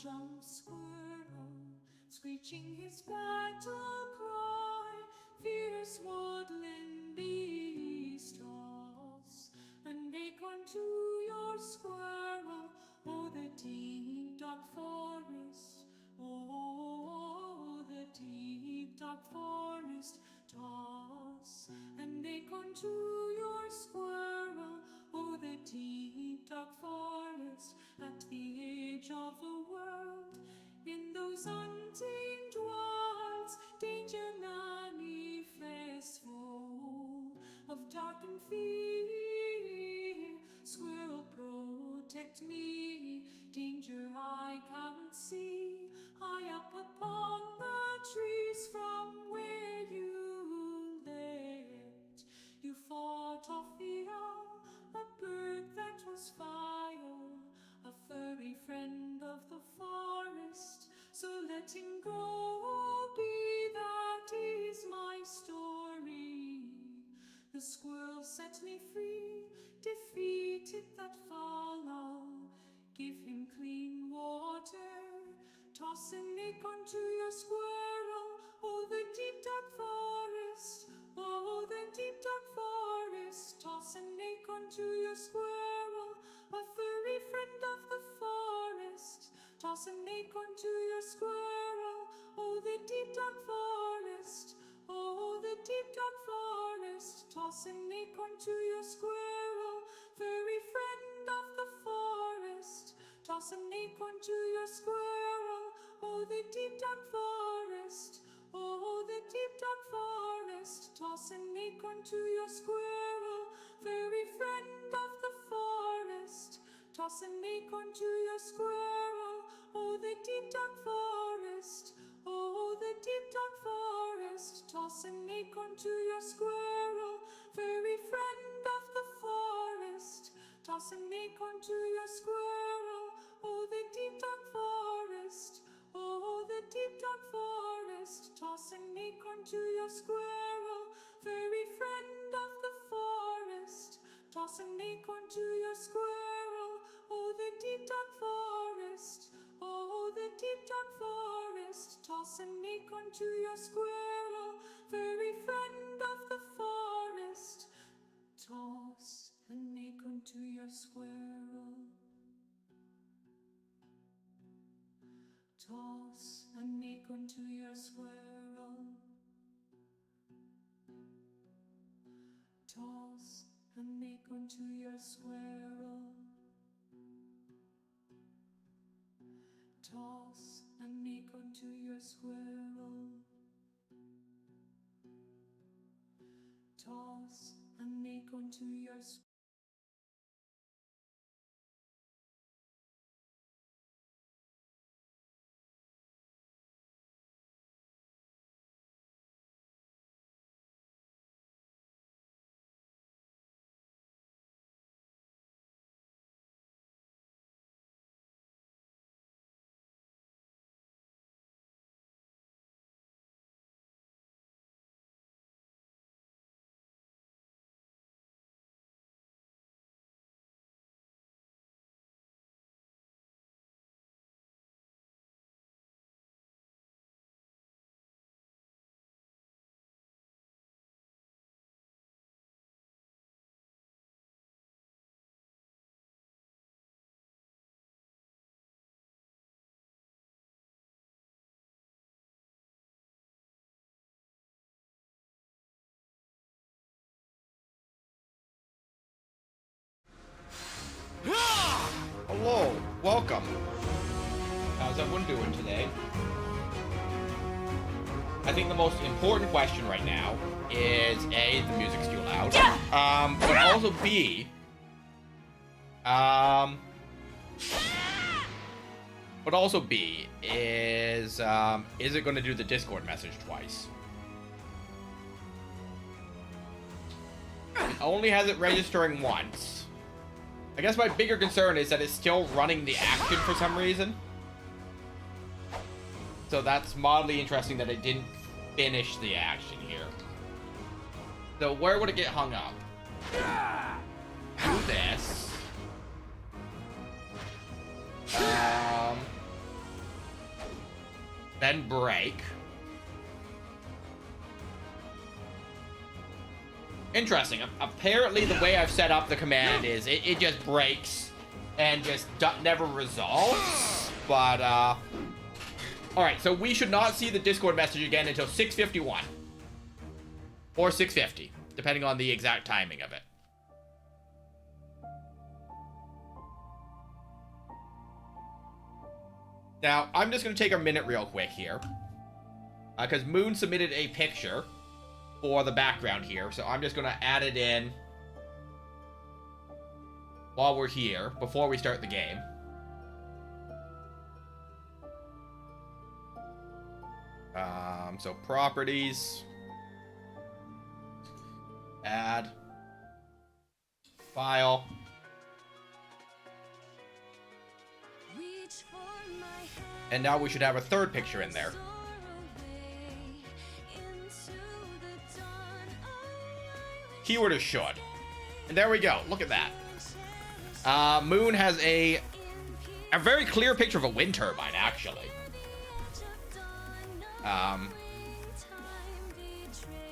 jump squirrel, screeching his battle cry. Fierce woodland beast, toss an acorn to your squirrel. Oh, the deep dark forest, oh, the deep dark forest. Toss an acorn to your squirrel. Oh, the deep dark forest, at the edge of the world. In those untamed wilds, danger manifestful of dark and fear. Squirrel, protect me, danger I can't see. High up upon the trees from where you lived, you fought off the owl, a bird that was vile, a furry friend of the forest. So let him go be, that is my story. The squirrel set me free, defeated that foul owl. Give him clean water, toss an acorn to your squirrel. Oh, the deep dark forest, oh, the deep dark forest. Toss an acorn to your squirrel, a furry friend of the forest. Toss an acorn to your squirrel. Oh, the deep dark forest, oh, the deep dark forest. Toss an acorn to your squirrel, furry friend of the forest. Toss an acorn to your squirrel. Oh, the deep dark forest, oh, the deep dark forest. Toss an acorn to your squirrel, furry friend of the forest. Toss an acorn to your squirrel. Oh, the deep dark forest, oh, the deep dark forest. Toss an acorn to your squirrel, furry friend of the forest. Toss an acorn to your squirrel. Oh, the deep dark forest, oh, the deep dark forest. Toss an acorn to your squirrel, furry friend of the forest. Toss an acorn to your squirrel. Oh, the deep dark forest, oh, the deep dark forest. Toss an acorn to your squirrel, furry friend of the forest. Toss an acorn to your squirrel. Toss an acorn to your squirrel. Toss an acorn to your squirrel. Toss an acorn to your squirrel. Toss an acorn to your squirrel. Hello, welcome. How's everyone doing today? I think the most important question right now is A, the music's too loud. But also B, is it going to do the Discord message twice? It only has it registering once. I guess my bigger concern is that it's still running the action for some reason. So that's mildly interesting that it didn't finish the action here. So where would it get hung up? Do this. then break. Interesting. Apparently, the way I've set up the command is it just breaks and just never resolves. But, alright, so we should not see the Discord message again until 6:51. Or 6:50, depending on the exact timing of it. Now, I'm just going to take a minute real quick here. Because Moon submitted a picture for the background here. So I'm just going to add it in while we're here, before we start the game. So properties. Add. File. And now we should have a third picture in there. Keyword is should. And there we go. Look at that. Moon has a very clear picture of a wind turbine, actually.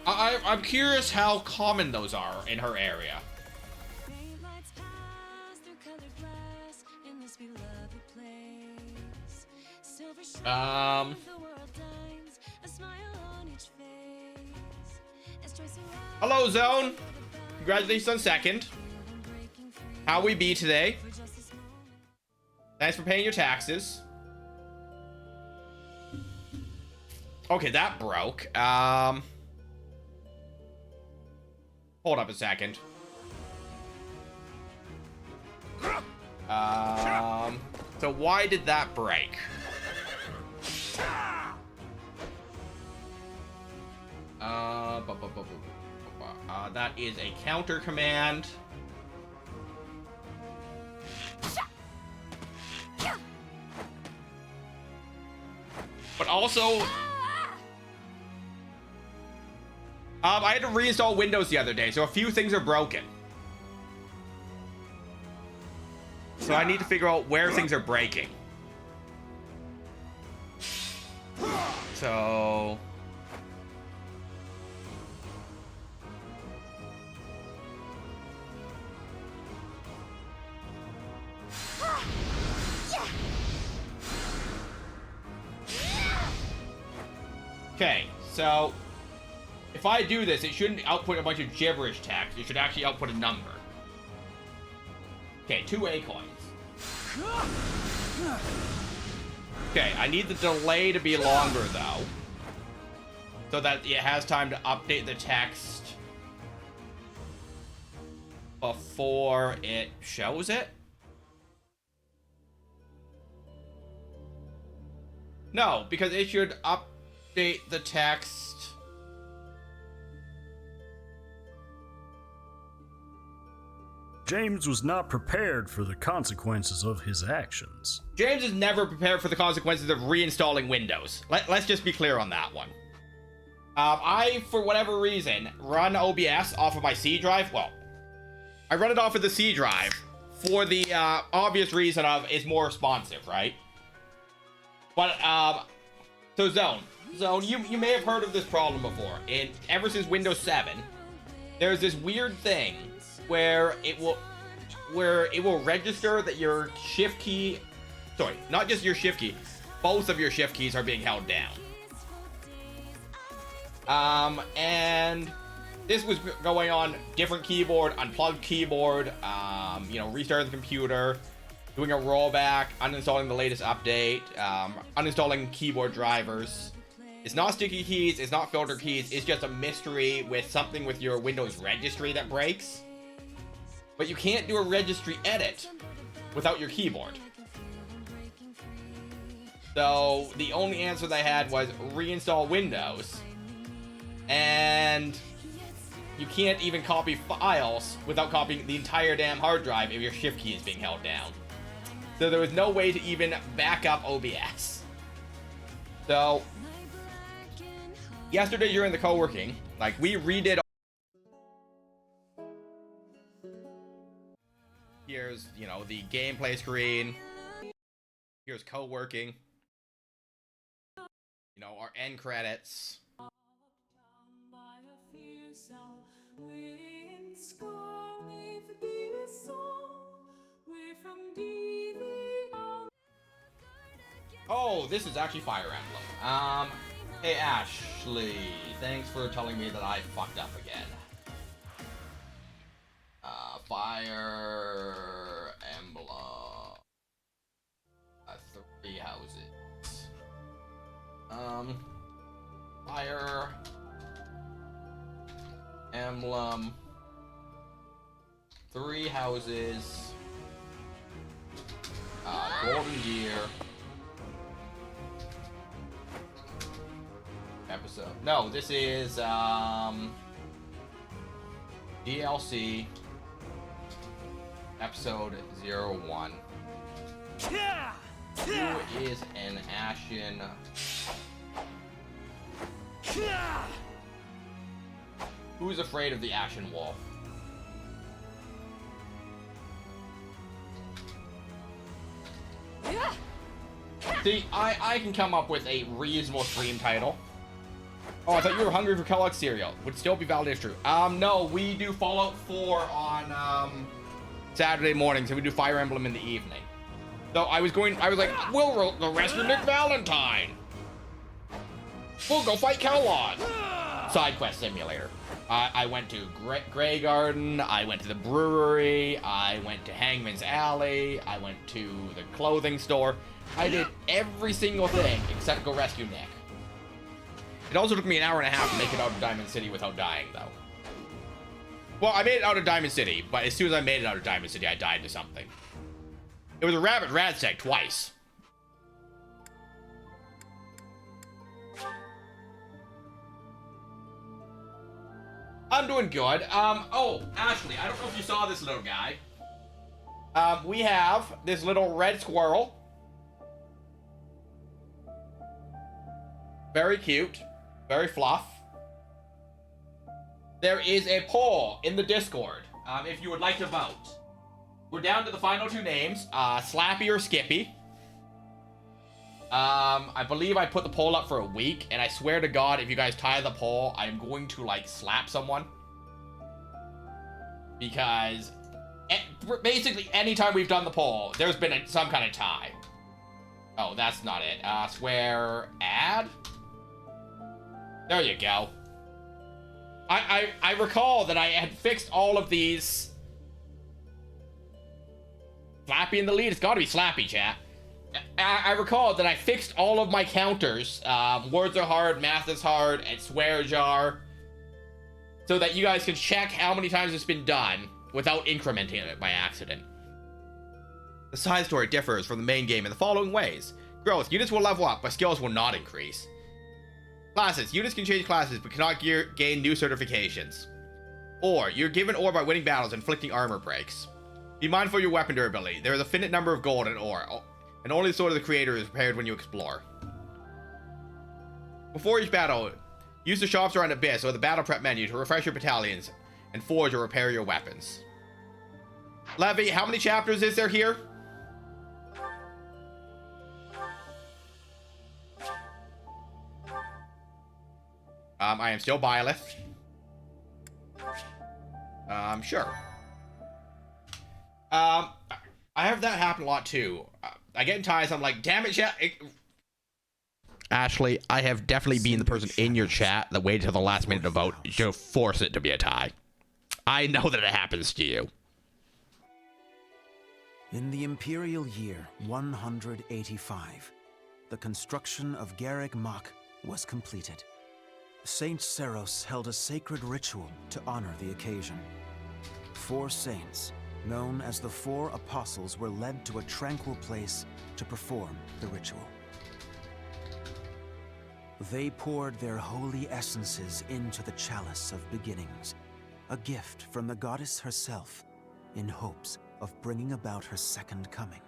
I'm curious how common those are in her area. Hello, Zone. Congratulations on second. How we be today? Thanks for paying your taxes. Okay, that broke. Hold up a second. So why did that break? That is a counter command. But also, I had to reinstall Windows the other day, so a few things are broken. So I need to figure out where things are breaking. So... Okay, so if I do this, it shouldn't output a bunch of gibberish text. It should actually output a number. Okay, 2 A coins. Okay, I need the delay to be longer, though, so that it has time to update the text before it shows it. No, because it should update the text. James was not prepared for the consequences of his actions. James is never prepared for the consequences of reinstalling Windows. Let's just be clear on that one. I, for whatever reason, run OBS off of my C drive. Well, I run it off of the C drive for the obvious reason of it's more responsive, right? But, so Zone, you may have heard of this problem before. Ever since Windows 7, there's this weird thing where it will register that your shift key, sorry, not just your shift key, both of your shift keys are being held down. And this was going on different keyboard, unplugged keyboard, restarting the computer, doing a rollback, uninstalling the latest update, uninstalling keyboard drivers. It's not sticky keys, it's not filter keys, it's just a mystery with something with your Windows registry that breaks. But you can't do a registry edit without your keyboard. So the only answer they had was reinstall Windows. And you can't even copy files without copying the entire damn hard drive if your shift key is being held down. So there was no way to even back up OBS. So yesterday during the co-working, we redid. Here's, the gameplay screen. Here's co-working. You know, our end credits. Down by a fierce south wind, scarlet be the song, where from thee the hour. Oh, this is actually Fire Emblem. Hey Ashley, thanks for telling me that I fucked up again. Fire Emblem. 3 houses. Fire Emblem. 3 houses. Golden Gear. Episode. No, this is DLC episode 01. Who is an Ashen? Who's afraid of the Ashen Wolf? See, I can come up with a reasonable stream title. Oh, I thought you were hungry for Kellogg's cereal. Would still be valid if true. No, we do Fallout 4 on Saturday mornings, and we do Fire Emblem in the evening. So I was like, we'll go rescue Nick Valentine. We'll go fight Kellogg. Side quest simulator. I went to Grey Garden. I went to the brewery. I went to Hangman's Alley. I went to the clothing store. I did every single thing except go rescue Nick. It also took me an hour and a half to make it out of Diamond City without dying, though. Well, I made it out of Diamond City, but as soon as I made it out of Diamond City, I died to something. It was a rabbit radstag twice. I'm doing good. Oh, Ashley, I don't know if you saw this little guy. We have this little red squirrel. Very cute. Very fluff. There is a poll in the Discord, if you would like to vote. We're down to the final 2 names, Slappy or Skippy. I believe I put the poll up for a week, and I swear to God, if you guys tie the poll, I'm going to, like, slap someone. Because, basically, anytime we've done the poll, there's been some kind of tie. Oh, that's not it. Swear add? There you go. I recall that I had fixed all of these. Slappy in the lead. It's got to be Slappy, chat. I recall that I fixed all of my counters. Words are hard, math is hard, and swear jar. So that you guys can check how many times it's been done without incrementing it by accident. The side story differs from the main game in the following ways. Growth. Units will level up, but skills will not increase. Classes. Units can change classes, but cannot gain new certifications. Or, you're given ore by winning battles, inflicting armor breaks. Be mindful of your weapon durability. There is a finite number of gold and ore, and only the sword of the creator is repaired when you explore. Before each battle, use the shops around Abyss or the battle prep menu to refresh your battalions, and forge or repair your weapons. Levy, how many chapters is there here? I am still Byleth. Sure. I have that happen a lot too. I get in ties, I'm like, damn it, chat. Ashley, I have definitely been the person in your chat that waited till the last minute to vote to force it to be a tie. I know that it happens to you. In the Imperial year 185, the construction of Garreg Mach was completed. Saint Seros held a sacred ritual to honor the occasion. 4 saints, known as the 4 Apostles, were led to a tranquil place to perform the ritual. They poured their holy essences into the chalice of beginnings, a gift from the goddess herself, in hopes of bringing about her second coming.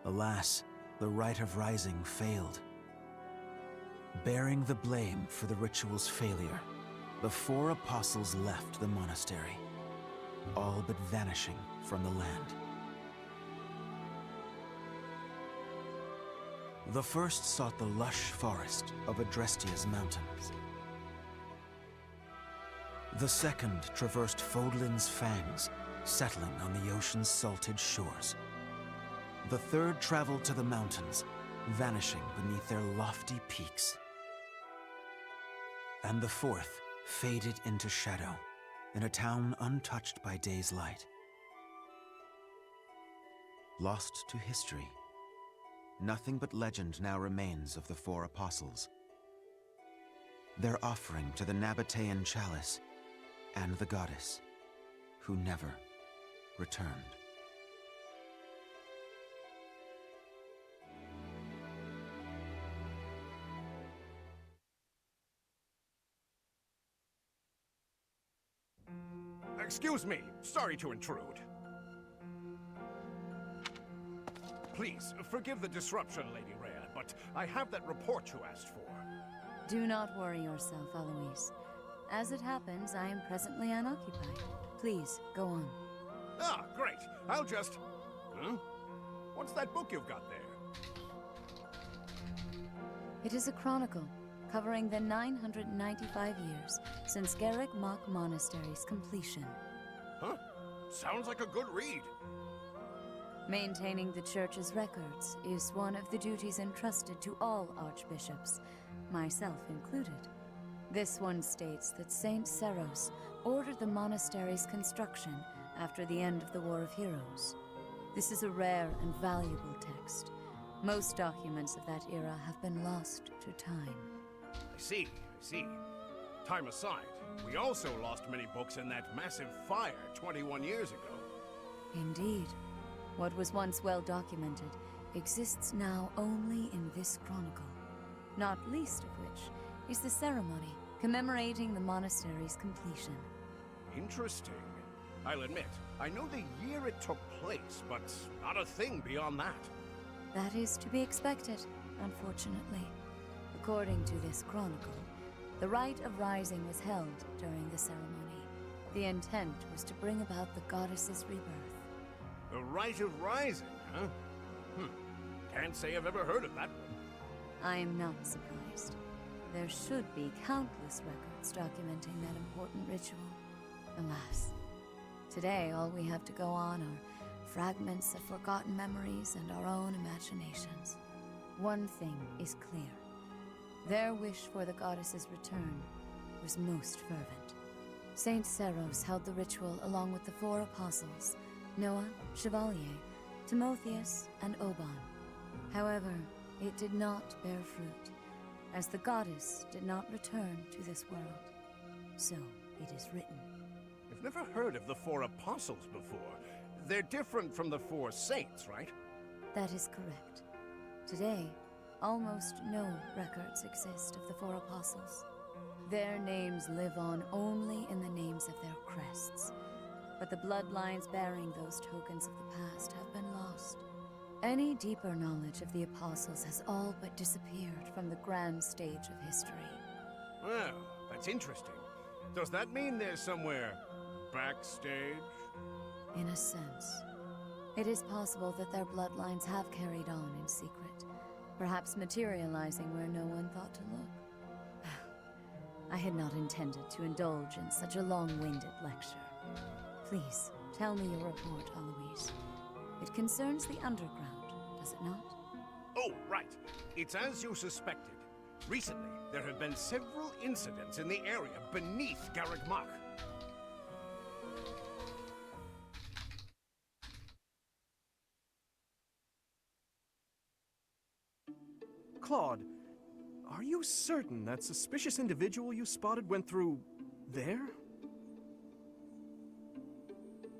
Alas, the rite of rising failed. Bearing the blame for the ritual's failure, the 4 apostles left the monastery, all but vanishing from the land. The first sought the lush forest of Adrestia's mountains. The second traversed Fodlin's fangs, settling on the ocean's salted shores. The third traveled to the mountains, vanishing beneath their lofty peaks. And the fourth faded into shadow, in a town untouched by day's light. Lost to history, nothing but legend now remains of the four apostles. Their offering to the Nabatean chalice and the goddess, who never returned. Excuse me, sorry to intrude. Please, forgive the disruption, Lady Rhea, but I have that report you asked for. Do not worry yourself, Eloise. As it happens, I am presently unoccupied. Please, go on. Ah, great. I'll just... Huh? What's that book you've got there? It is a chronicle, covering the 995 years since Garrick Mach Monastery's completion. Huh? Sounds like a good read. Maintaining the church's records is one of the duties entrusted to all archbishops, myself included. This one states that Saint Seros ordered the monastery's construction after the end of the War of Heroes. This is a rare and valuable text. Most documents of that era have been lost to time. I see. Time aside, we also lost many books in that massive fire 21 years ago. Indeed. What was once well documented exists now only in this chronicle, not least of which is the ceremony commemorating the monastery's completion. Interesting. I'll admit, I know the year it took place, but not a thing beyond that. That is to be expected, unfortunately. According to this chronicle, the rite of rising was held during the ceremony. The intent was to bring about the goddess's rebirth. The Rite of Rising, huh? Can't say I've ever heard of that one. I am not surprised. There should be countless records documenting that important ritual. Alas, today all we have to go on are fragments of forgotten memories and our own imaginations. One thing is clear. Their wish for the goddess's return was most fervent. Saint Seros held the ritual along with the four apostles, Noah, Chevalier, Timotheus, and Oban. However, it did not bear fruit, as the goddess did not return to this world. So it is written. I've never heard of the four apostles before. They're different from the four saints, right? That is correct. Today, almost no records exist of the four apostles. Their names live on only in the names of their crests. But the bloodlines bearing those tokens of the past have been lost. Any deeper knowledge of the apostles has all but disappeared from the grand stage of history. Well, that's interesting. Does that mean they're somewhere backstage? In a sense. It is possible that their bloodlines have carried on in secret, perhaps materializing where no one thought to look. I had not intended to indulge in such a long-winded lecture. Please, tell me your report, Eloise. It concerns the underground, does it not? Oh, right. It's as you suspected. Recently, there have been several incidents in the area beneath Garrick Mach. Claude, are you certain that suspicious individual you spotted went through there?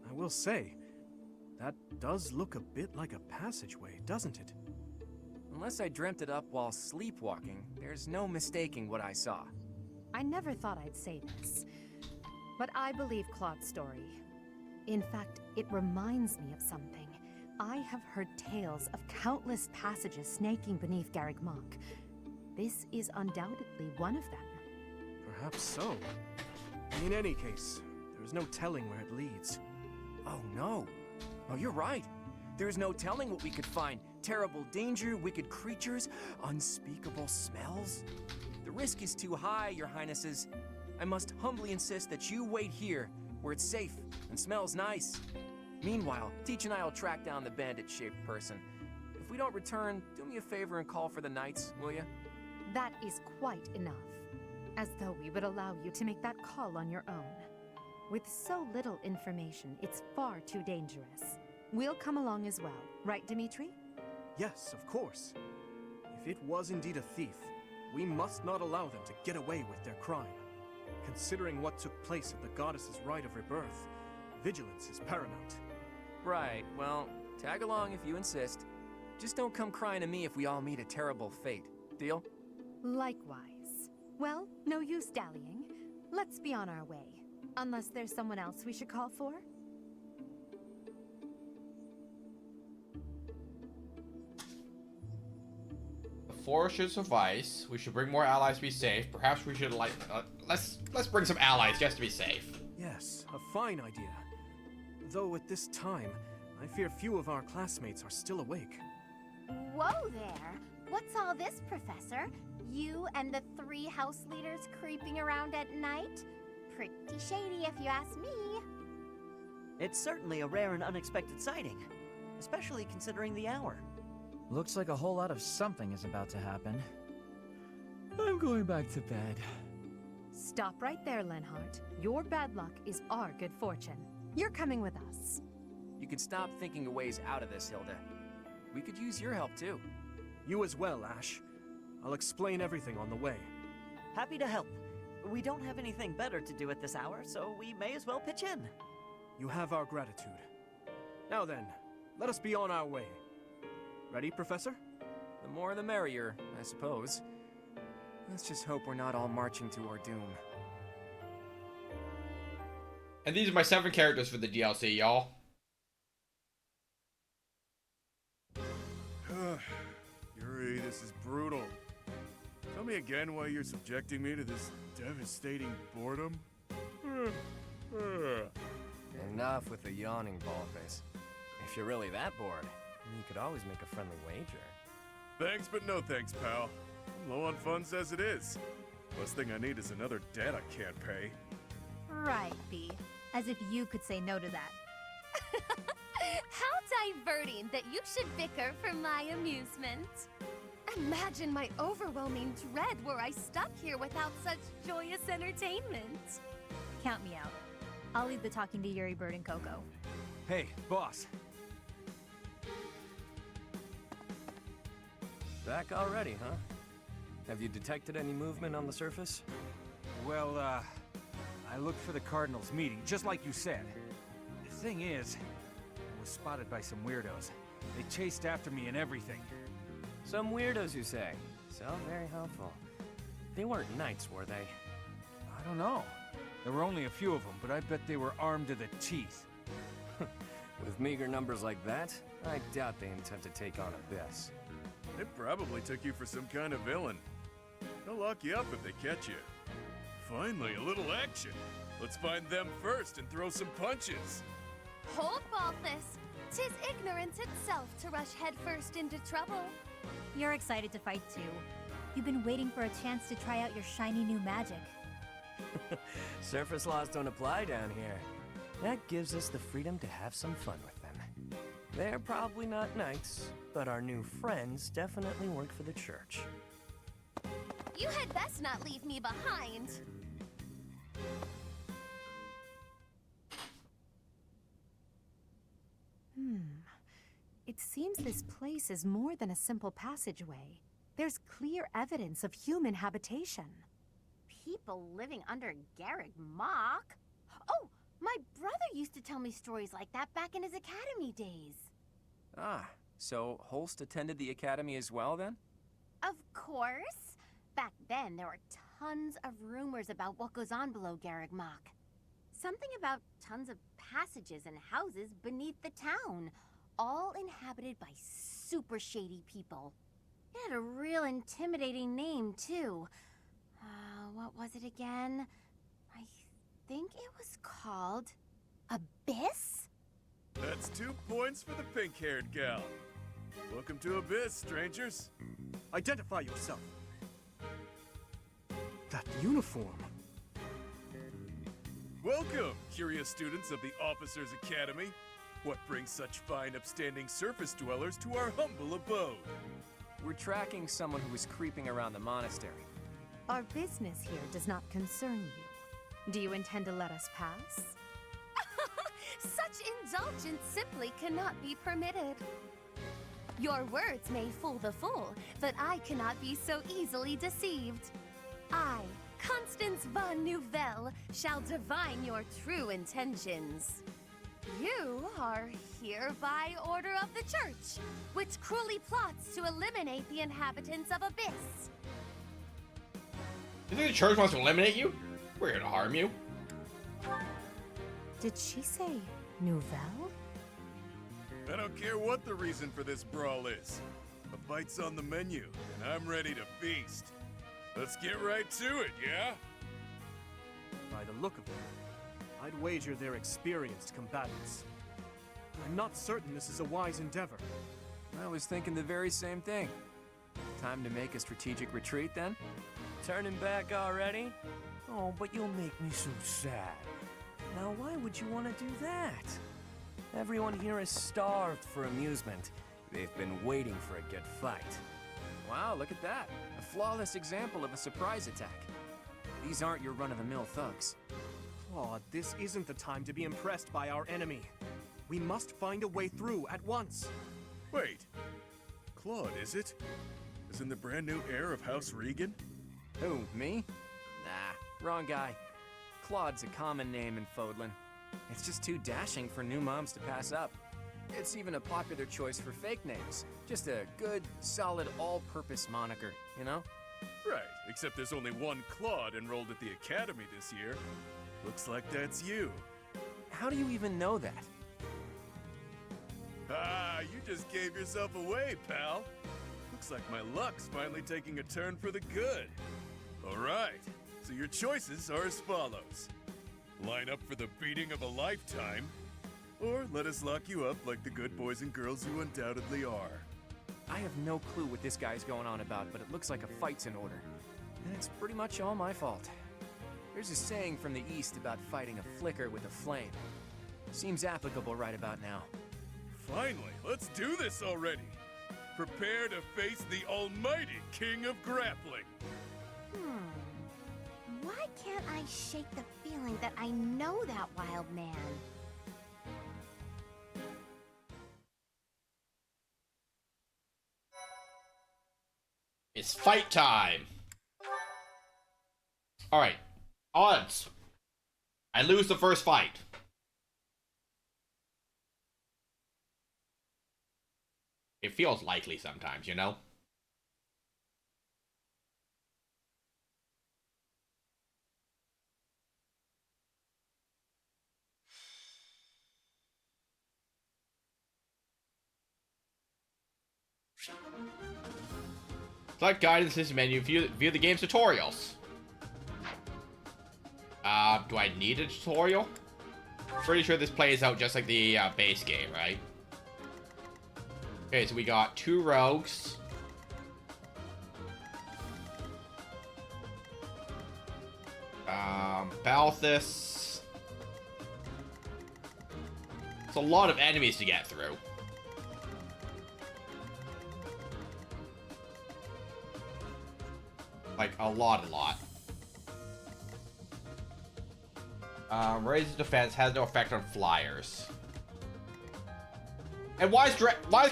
I will say, that does look a bit like a passageway, doesn't it? Unless I dreamt it up while sleepwalking, there's no mistaking what I saw. I never thought I'd say this, but I believe Claude's story. In fact, it reminds me of something. I have heard tales of countless passages snaking beneath Garrick Mach. This is undoubtedly one of them. Perhaps so. In any case, there's no telling where it leads. Oh no. Oh, you're right. There's no telling what we could find Terrible danger, wicked creatures, unspeakable smells? The risk is too high, your highnesses. I must humbly insist that you wait here, where it's safe and smells nice. Meanwhile, Teach and I will track down the bandit-shaped person. If we don't return, do me a favor and call for the knights, will you? That is quite enough. As though we would allow you to make that call on your own. With so little information, it's far too dangerous. We'll come along as well, right, Dimitri? Yes, of course. If it was indeed a thief, we must not allow them to get away with their crime. Considering what took place at the goddess's rite of rebirth, vigilance is paramount. Right, well, tag along if you insist. Just don't come crying to me if we all meet a terrible fate. Deal? Likewise. Well, no use dallying. Let's be on our way. Unless there's someone else we should call for? The forest should suffice. We should bring more allies to be safe. Perhaps we should let's bring some allies just to be safe. Yes, a fine idea. Though at this time, I fear few of our classmates are still awake. Whoa there! What's all this, Professor? You and the 3 house leaders creeping around at night? Pretty shady if you ask me. It's certainly a rare and unexpected sighting, especially considering the hour. Looks like a whole lot of something is about to happen. I'm going back to bed. Stop right there, Lenhart. Your bad luck is our good fortune. You're coming with us. You could stop thinking of ways out of this, Hilda. We could use your help, too. You as well, Ash. I'll explain everything on the way. Happy to help. We don't have anything better to do at this hour, so we may as well pitch in. You have our gratitude. Now then, let us be on our way. Ready, Professor? The more the merrier, I suppose. Let's just hope we're not all marching to our doom. And these are my 7 characters for the DLC, y'all. Yuri, this is brutal. Tell me again why you're subjecting me to this devastating boredom? Enough with the yawning, Ballface. If you're really that bored, you could always make a friendly wager. Thanks, but no thanks, pal. I'm low on funds as it is. Last thing I need is another debt I can't pay. Right, B. As if you could say no to that. How diverting that you should bicker for my amusement. Imagine my overwhelming dread were I stuck here without such joyous entertainment. Count me out. I'll leave the talking to Yuri, Bird, and Coco. Hey, boss. Back already, huh? Have you detected any movement on the surface? Well, I looked for the Cardinals meeting, just like you said. The thing is, I was spotted by some weirdos. They chased after me and everything. Some weirdos, you say? Sound very helpful. They weren't knights, were they? I don't know. There were only a few of them, but I bet they were armed to the teeth. With meager numbers like that, I doubt they intend to take on Abyss. They probably took you for some kind of villain. They'll lock you up if they catch you. Finally, a little action. Let's find them first and throw some punches. Hold, Balthus. 'Tis ignorance itself to rush headfirst into trouble. You're excited to fight too. You've been waiting for a chance to try out your shiny new magic. Surface laws don't apply down here. That gives us the freedom to have some fun with them. They're probably not knights, but our new friends definitely work for the church. You had best not leave me behind. It seems this place is more than a simple passageway. There's clear evidence of human habitation. People living under Garrick Mock? Oh, my brother used to tell me stories like that back in his academy days. Ah, so Holst attended the academy as well, then? Of course. Back then, there were tons of rumors about what goes on below Garrick Mock. Something about tons of passages and houses beneath the town, all inhabited by super shady people. It had a real intimidating name, too. What was it again? I think it was called Abyss? That's 2 points for the pink-haired gal. Welcome to Abyss, strangers. Identify yourself. That uniform. Welcome, curious students of the Officers Academy. What brings such fine, upstanding surface dwellers to our humble abode? We're tracking someone who was creeping around the monastery. Our business here does not concern you. Do you intend to let us pass? Such indulgence simply cannot be permitted. Your words may fool the fool, but I cannot be so easily deceived. I, Constance von Nouvelle, shall divine your true intentions. You are here by order of the Church, which cruelly plots to eliminate the inhabitants of Abyss. You think the church wants to eliminate you? We're here to harm you. Did she say Nouvelle? I don't care what the reason for this brawl is. A bite's on the menu, and I'm ready to feast. Let's get right to it, yeah? By the look of them, I'd wager they're experienced combatants. I'm not certain this is a wise endeavor. I was thinking the very same thing. Time to make a strategic retreat, then? Turning back already? Oh, but you'll make me so sad. Now, why would you want to do that? Everyone here is starved for amusement. They've been waiting for a good fight. Wow, look at that. A flawless example of a surprise attack. These aren't your run-of-the-mill thugs. Claude, this isn't the time to be impressed by our enemy. We must find a way through at once. Wait. Claude, is it? As in the brand new heir of House Regan? Who, me? Nah, wrong guy. Claude's a common name in Fodlan. It's just too dashing for new moms to pass up. It's even a popular choice for fake names. Just a good, solid, all-purpose moniker, you know? Right, except there's only one Claude enrolled at the academy this year. Looks like that's you. How do you even know that? Ah, you just gave yourself away, pal. Looks like my luck's finally taking a turn for the good. All right, so your choices are as follows. Line up for the beating of a lifetime, or let us lock you up like the good boys and girls you undoubtedly are. I have no clue what this guy's going on about, but it looks like a fight's in order. And it's pretty much all my fault. There's a saying from the East about fighting a flicker with a flame. Seems applicable right about now. Finally, let's do this already. Prepare to face the almighty King of Grappling. Why can't I shake the feeling that I know that wild man? It's fight time. Alright. Odds. I lose the first fight. It feels likely sometimes, you know? Select guidance system menu, view the game's tutorials. Do I need a tutorial? Pretty sure this plays out just like the base game, right? Okay, so we got 2 rogues. Balthus. It's a lot of enemies to get through. Like, a lot. Raises defense, has no effect on flyers. And why is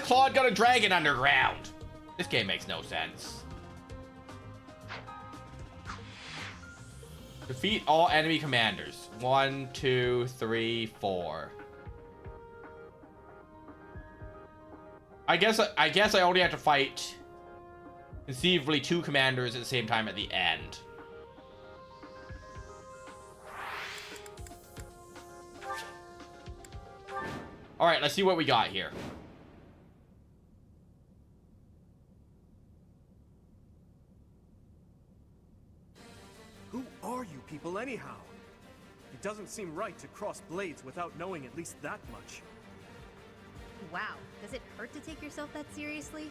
Claude got a dragon underground? This game makes no sense. Defeat all enemy commanders. 1, 2, 3, 4. I guess I only have to fight conceivably 2 commanders at the same time at the end. Alright, let's see what we got here. Who are you people anyhow? It doesn't seem right to cross blades without knowing at least that much. Wow, does it hurt to take yourself that seriously?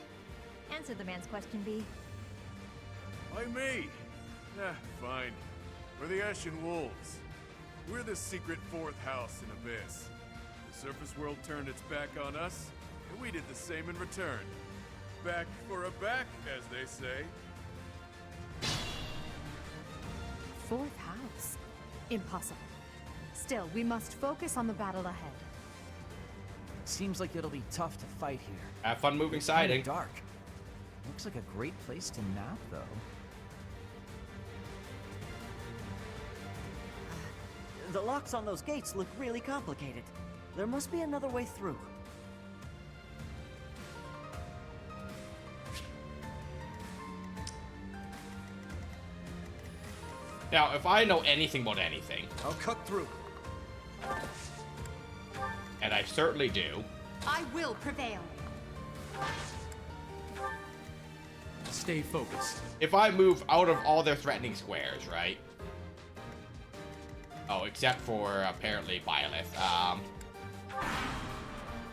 Answer the man's question, B. Why me? Fine. We're the Ashen Wolves. We're the secret fourth house in Abyss. The surface world turned its back on us, and we did the same in return. Back for a back, as they say. Fourth house? Impossible. Still, we must focus on the battle ahead. Seems like it'll be tough to fight here. Have fun moving It's kinda siding. dark. Looks like a great place to nap, though. The locks on those gates look really complicated. There must be another way through. Now, if I know anything about anything, I'll cut through. and I certainly do, I will prevail. Stay focused. if I move out of all their threatening squares, right? Oh, except for apparently Byleth.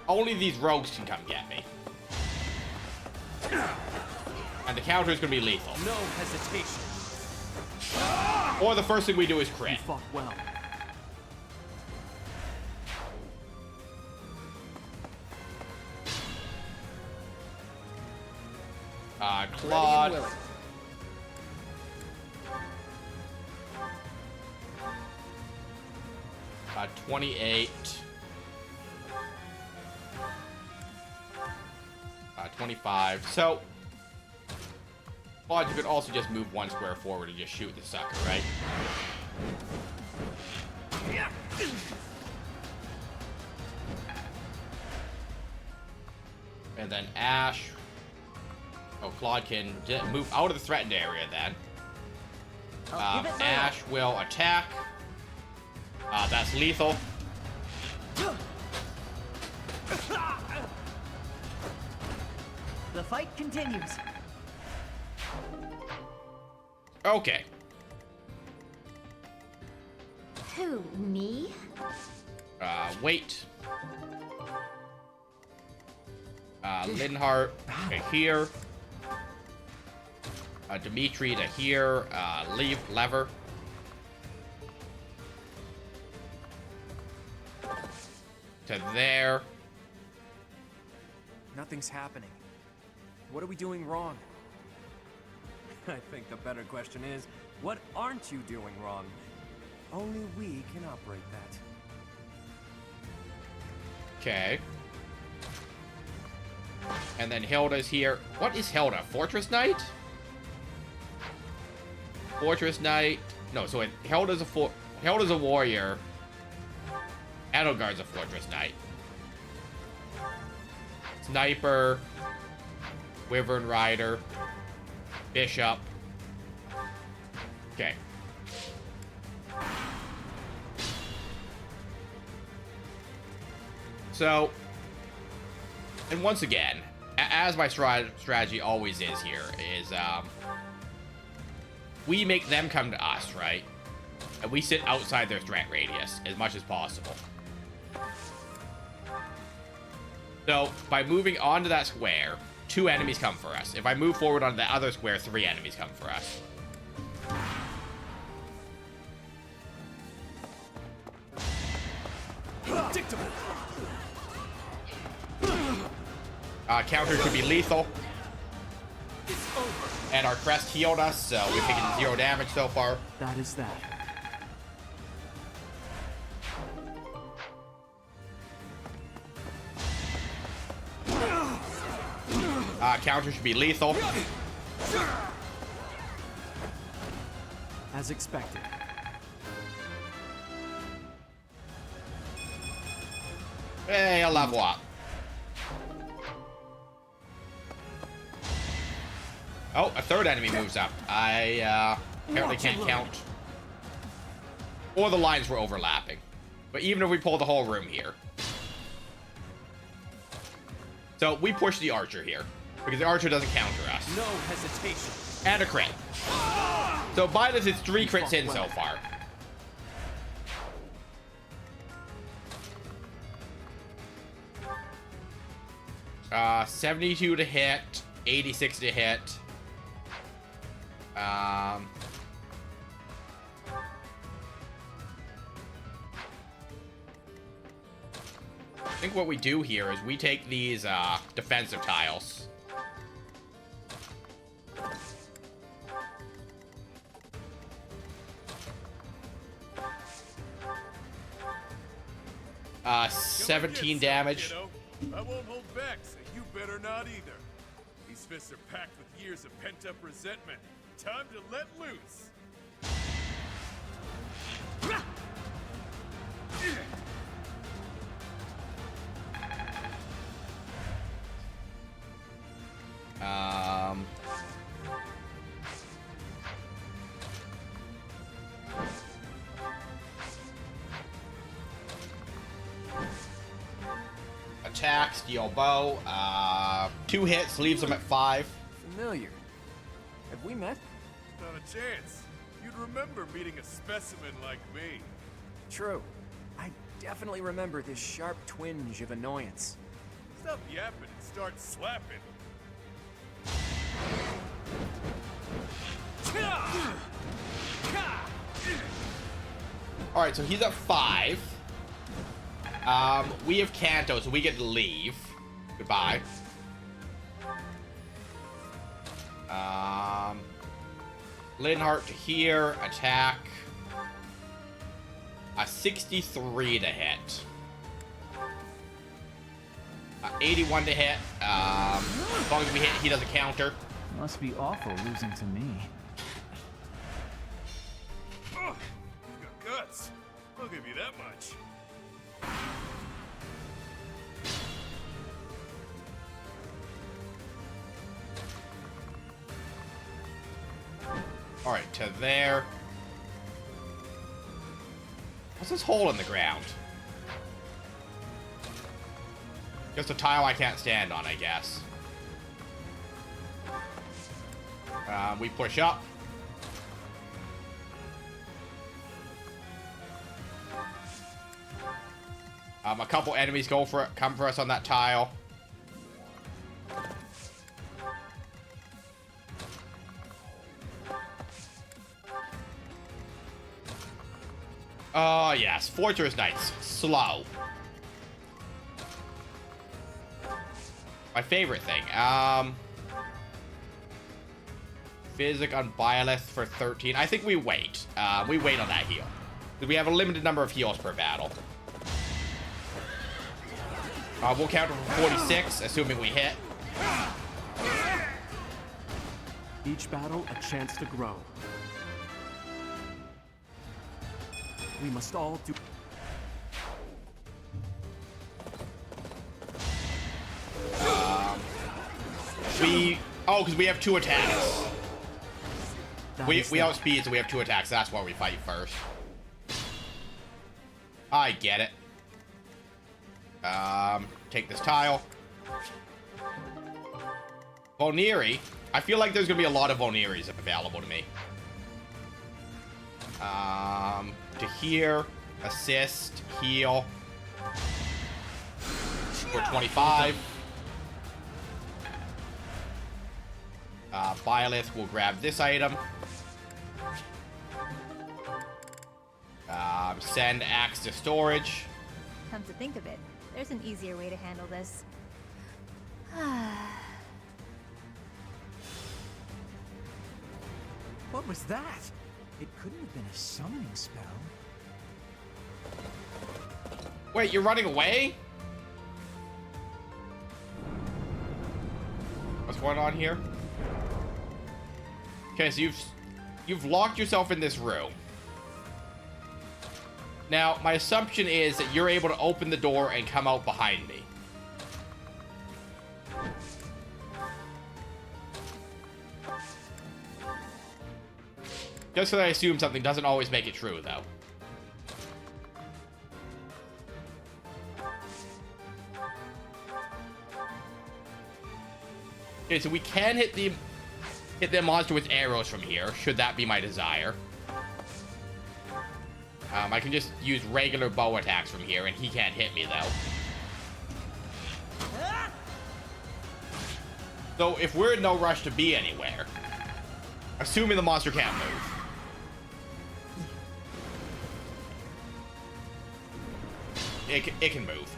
Only these rogues can come get me. And the counter is going to be lethal. No hesitation. Or the first thing we do is crit. You fought well. Claude. 28. 25. So, Claude, you could also just move one square forward and just shoot the sucker, right? And then Ash. Oh, Claude can move out of the threatened area then. Ash will attack. That's lethal. The fight continues. Okay. Who, me? Wait. Linhart to here. Dimitri to here. Leave lever. To there. Nothing's happening. What are we doing wrong? I think the better question is, what aren't you doing wrong? Only we can operate that. Okay. And then Hilda's here. What is Hilda? Fortress Knight? Fortress Knight. No, so Hilda's a warrior. Edelgard's a Fortress Knight. Sniper. Wyvern Rider. Bishop. Okay. So, and once again, as my strategy always is here, is we make them come to us, right? And we sit outside their threat radius as much as possible. So, by moving onto that square, 2 enemies come for us. If I move forward onto the other square, 3 enemies come for us. Counter should be lethal. And our crest healed us, so we've taken 0 damage so far. That is that. Counter should be lethal. As expected. Hey, I'll level up. Oh, a 3rd enemy moves up. I apparently can't count. Or the lines were overlapping. But even if we pull the whole room here. So we push the archer here. Because the archer doesn't counter us. No hesitation. And a crit. So Byleth is 3 crits in so far. 72 to hit, 86 to hit. I think what we do here is we take these defensive tiles. 17 damage. I won't hold back, so you better not either. These fists are packed with years of pent-up resentment. Time to let loose. Attack, steel bow, 2 hits, leaves him at 5. Familiar. Have we met? Not a chance. You'd remember meeting a specimen like me. True. I definitely remember this sharp twinge of annoyance. Stop yapping and start slapping. Alright, so he's at 5. We have Kanto, so we get to leave. Goodbye. Linhardt to here, attack. 63 to hit. 81 to hit. As long as we hit, he doesn't counter. Must be awful losing to me. Oh, you've got guts. I'll give you that much. Alright, to there. What's this hole in the ground? Just a tile I can't stand on, I guess. We push up. A couple enemies come for us on that tile. Oh, yes. Fortress Knights. Slow. My favorite thing. Physic on Byleth for 13. I think we wait. We wait on that heal. We have a limited number of heals per battle. We'll counter for 46, assuming we hit. Each battle a chance to grow. We must all do. Oh, because we have 2 attacks. We outspeed, so we have 2 attacks. That's why we fight first. I get it. Take this tile. Voniri. I feel like there's gonna be a lot of Voniris available to me. To here, assist, heal. For 25. Byleth will grab this item. Send axe to storage. Come to think of it, there's an easier way to handle this. What was that? It couldn't have been a summoning spell. Wait, you're running away? What's going on here? Okay, so you've locked yourself in this room. Now, my assumption is that you're able to open the door and come out behind me. Just so that I assume something doesn't always make it true, though. Okay, so we can hit the monster with arrows from here, should that be my desire. I can just use regular bow attacks from here, and he can't hit me, though. So if we're in no rush to be anywhere, assuming the monster can't move, it can move.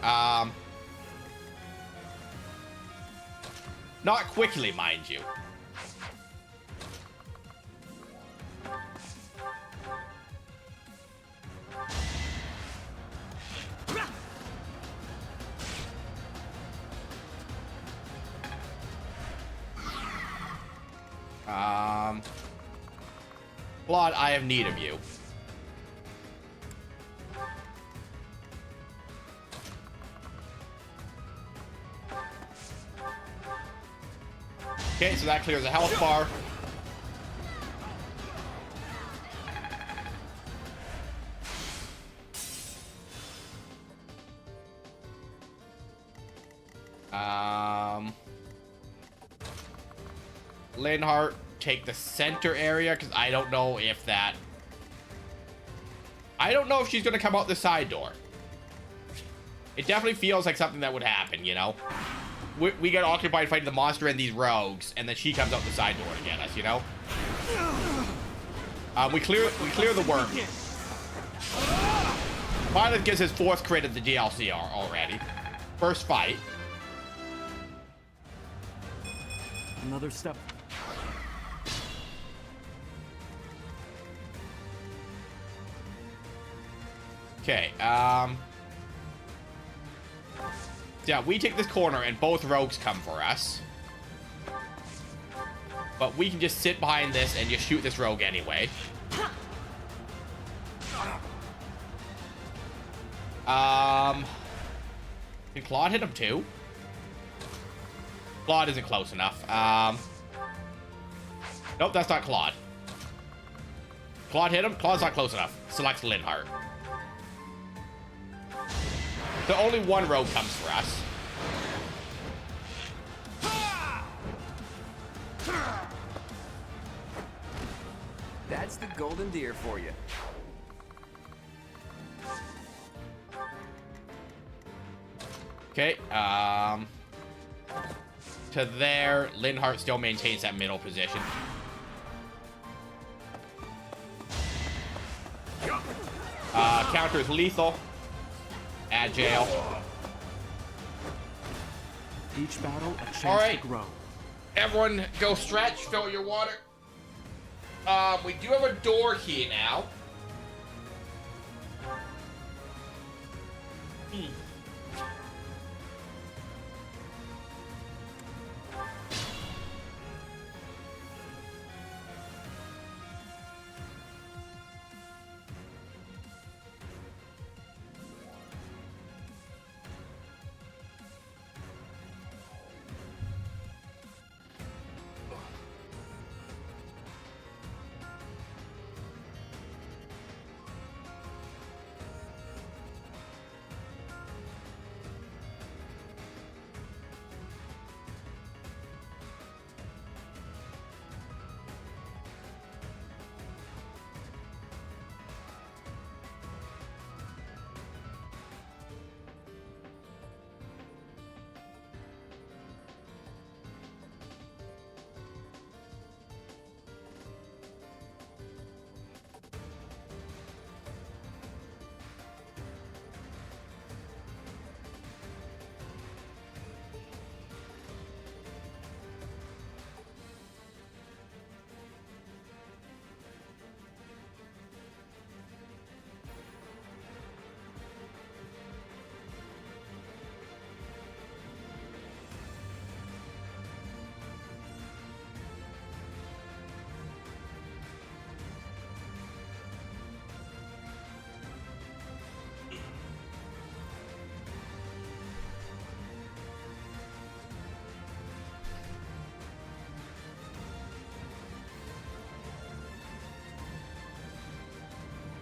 Not quickly, mind you. Claude, I have need of you. Okay, so that clears a health bar. Linhart, take the center area, because I don't know if that... I don't know if she's going to come out the side door. It definitely feels like something that would happen, you know? We get occupied fighting the monster and these rogues, and then she comes out the side door to get us, you know? We clear the worm. Violet gets his 4th crit of the DLC already. First fight. Another step. Okay, yeah, we take this corner and both rogues come for us. But we can just sit behind this and just shoot this rogue anyway. Can Claude hit him too? Claude isn't close enough. Nope, that's not Claude. Claude hit him? Claude's not close enough. Selects Linhart. So only one rogue comes for us. That's the golden deer for you. Okay, to there, Linhart still maintains that middle position. Counter is lethal. Agile. Each battle a chance to grow. Everyone go stretch, fill your water. We do have a door here now.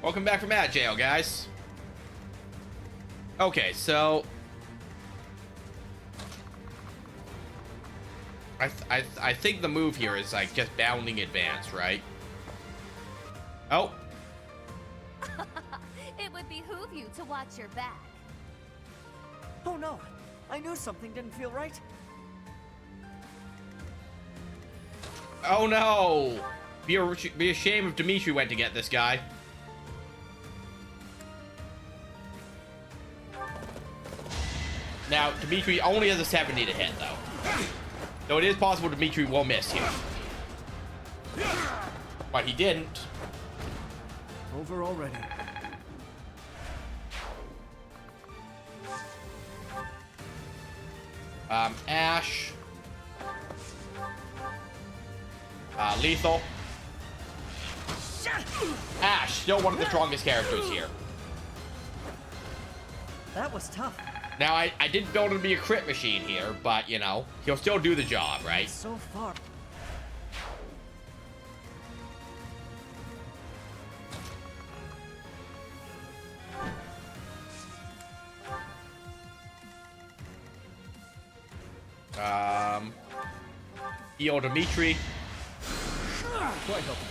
Welcome back from Ad Jail, guys. Okay, so I think the move here is like just bounding advance, right? Oh. It would behoove you to watch your back. Oh no, I knew something didn't feel right. Oh no! Be a shame if Dimitri went to get this guy. Now, Dimitri only has a 70 to hit, though. So it is possible Dimitri will miss here. But he didn't. Over already. Ash. Lethal. Ash, still one of the strongest characters here. That was tough. Now, I didn't build him to be a crit machine here, but, you know, he'll still do the job, right? So far. Heal Dimitri. Quite helpful.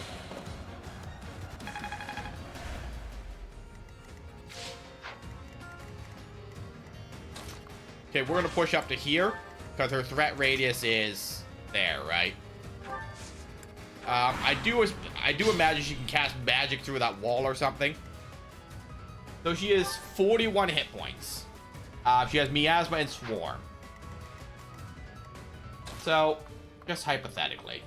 Okay, we're gonna push up to here because her threat radius is there, right? I do imagine she can cast magic through that wall or something. So she is 41 hit points. She has Miasma and Swarm. So, just hypothetically.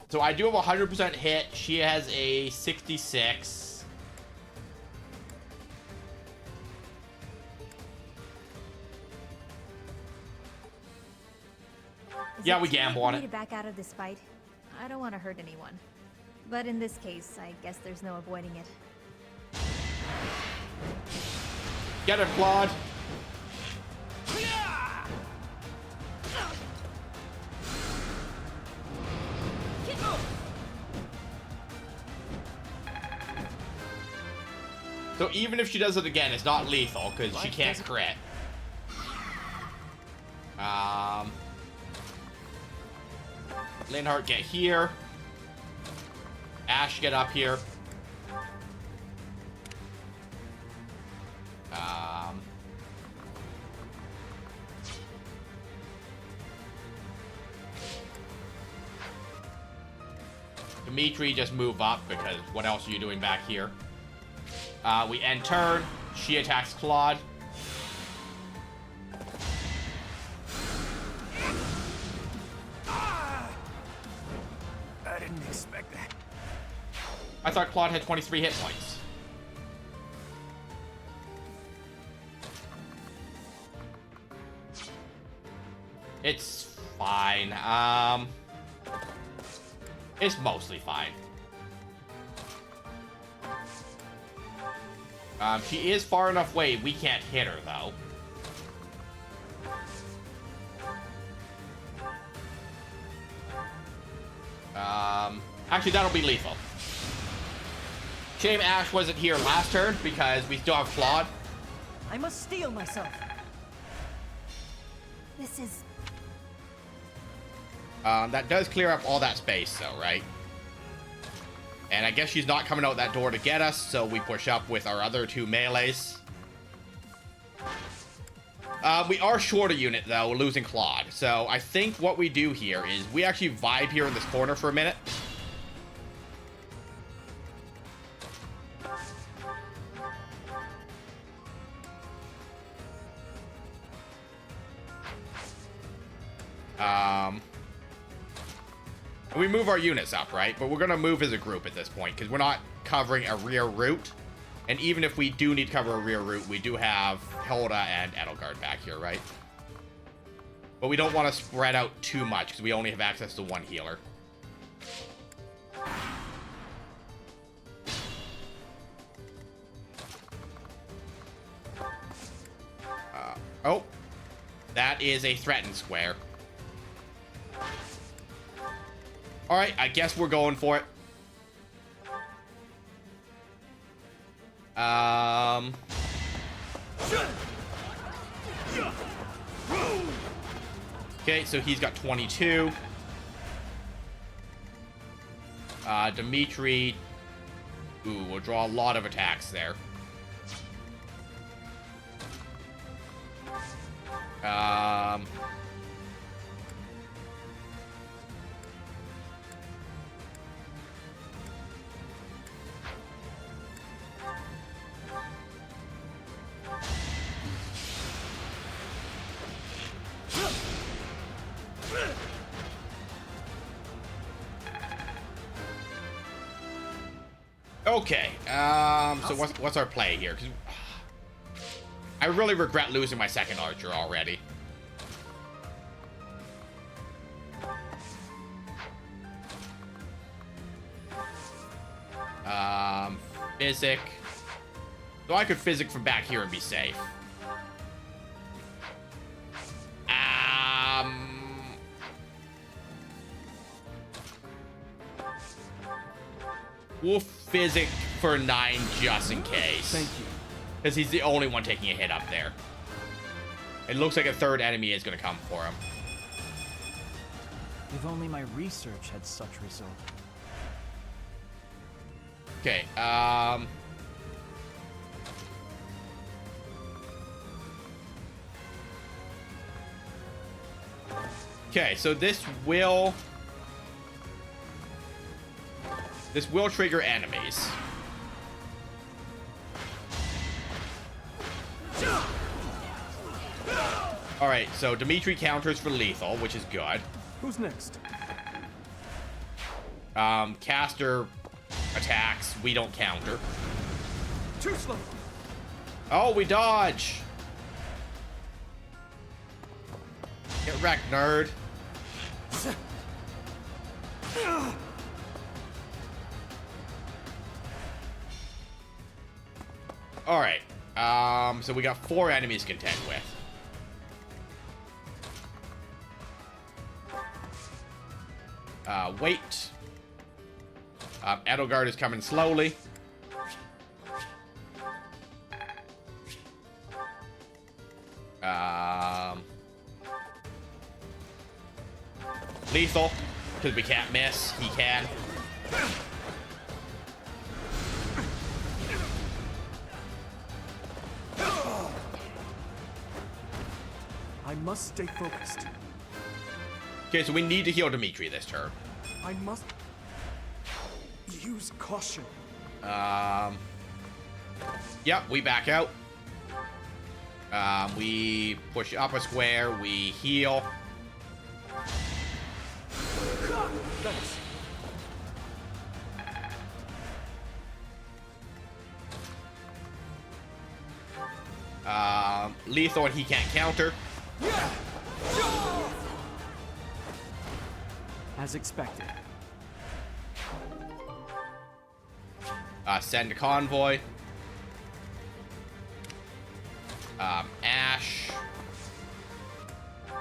So I do have a 100% hit. She has a 66. Yeah, we gamble on Need it. to back out of this fight. I don't want to hurt anyone. But in this case, I guess there's no avoiding it. Get her, Claude. So even if she does it again, it's not lethal because she can't crit. Linhardt, get here. Ash, get up here. Dimitri, just move up because what else are you doing back here? We end turn. She attacks Claude. I didn't expect that. I thought Claude had 23 hit points. It's fine. It's mostly fine. She is far enough away, we can't hit her, though. Actually, that'll be lethal. Shame Ash wasn't here last turn, because we still have Claude. I must steel myself. This is... That does clear up all that space, though, right? And I guess she's not coming out that door to get us, so we push up with our other two melees. We are short a unit, though, losing Claude. So I think what we do here is we actually vibe here in this corner for a minute. We move our units up, right? But we're going to move as a group at this point because we're not covering a rear route. And even if we do need to cover a rear route, we do have Hilda and Edelgard back here, right? But we don't want to spread out too much because we only have access to one healer. Oh, that is a threatened square. All right, I guess we're going for it. Okay, so he's got 22. Dimitri. Ooh, we'll draw a lot of attacks there. Okay, so what's our play here? 'Cause I really regret losing my second archer already. Physic. So I could physic from back here and be safe. We'll physic for 9 just in case. Thank you. Because he's the only one taking a hit up there. It looks like a third enemy is going to come for him. If only my research had such result. Okay, okay, so this will trigger enemies. Alright, so Dimitri counters for lethal, which is good. Who's next? Caster attacks, we don't counter. Too slow. Oh, we dodge. Get wrecked, nerd. Alright. So we got 4 enemies to contend with. Wait. Edelgard is coming slowly. Lethal, because we can't miss. He can. I must stay focused. Okay, so we need to heal Dimitri this turn. I must use caution. Yep, we back out. We push up a square, we heal. Thanks. Lethal and he can't counter. As expected. Send a convoy. Ash.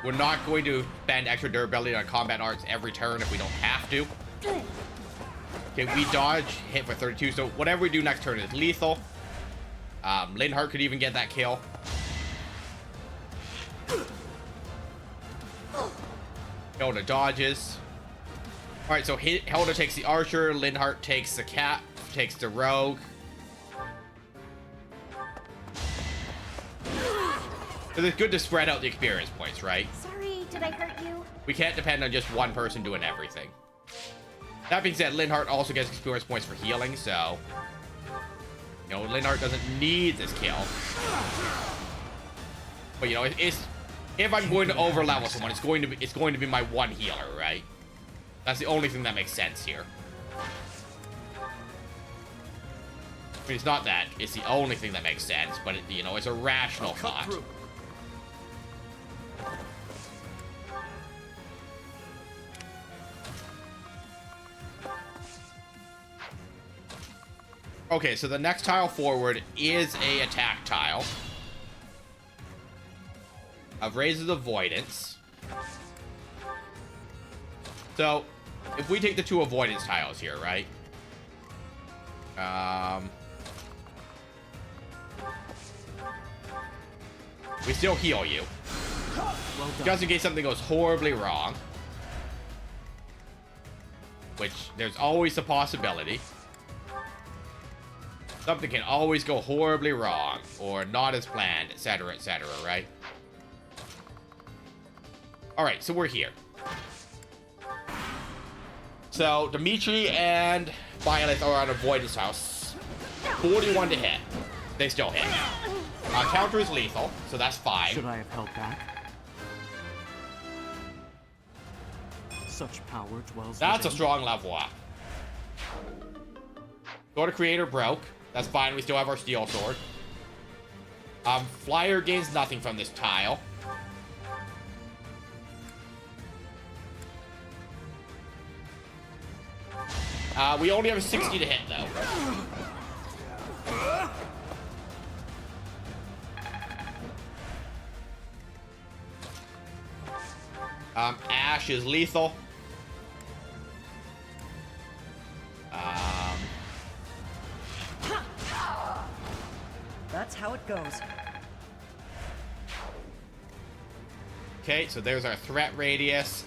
We're not going to spend extra durability on combat arts every turn if we don't have to. Okay, we dodge, hit for 32, so whatever we do next turn is lethal. Linhardt could even get that kill. Hilda dodges. Alright, so Hilda takes the archer, Linhardt takes the cat, takes the rogue. So it's good to spread out the experience points, right? Sorry, did I hurt you? We can't depend on just one person doing everything. That being said, Linhardt also gets experience points for healing, so... You know, Linhardt doesn't need this kill. But, you know, it's... If I'm going to overlevel someone, it's going to be my one healer, right? That's the only thing that makes sense here. I mean, it's not that. It's the only thing that makes sense, but, you know, it's a rational thought. Okay, so the next tile forward is a attack tile of Raises Avoidance. So, if we take the 2 avoidance tiles here, right? We still heal you. Well done. Just in case something goes horribly wrong. Which, there's always a possibility. Something can always go horribly wrong, or not as planned, etc., right? Alright, so we're here. So, Dimitri and Violet are on avoidance house. 41 to hit. They still hit. Counter is lethal, so that's fine. Should I have held back? Such power dwells That's a within. strong level up. Sword of Creator broke. That's fine. We still have our steel sword. Flyer gains nothing from this tile. We only have a 60 to hit, though. Ash is lethal. That's how it goes. Okay, so there's our threat radius.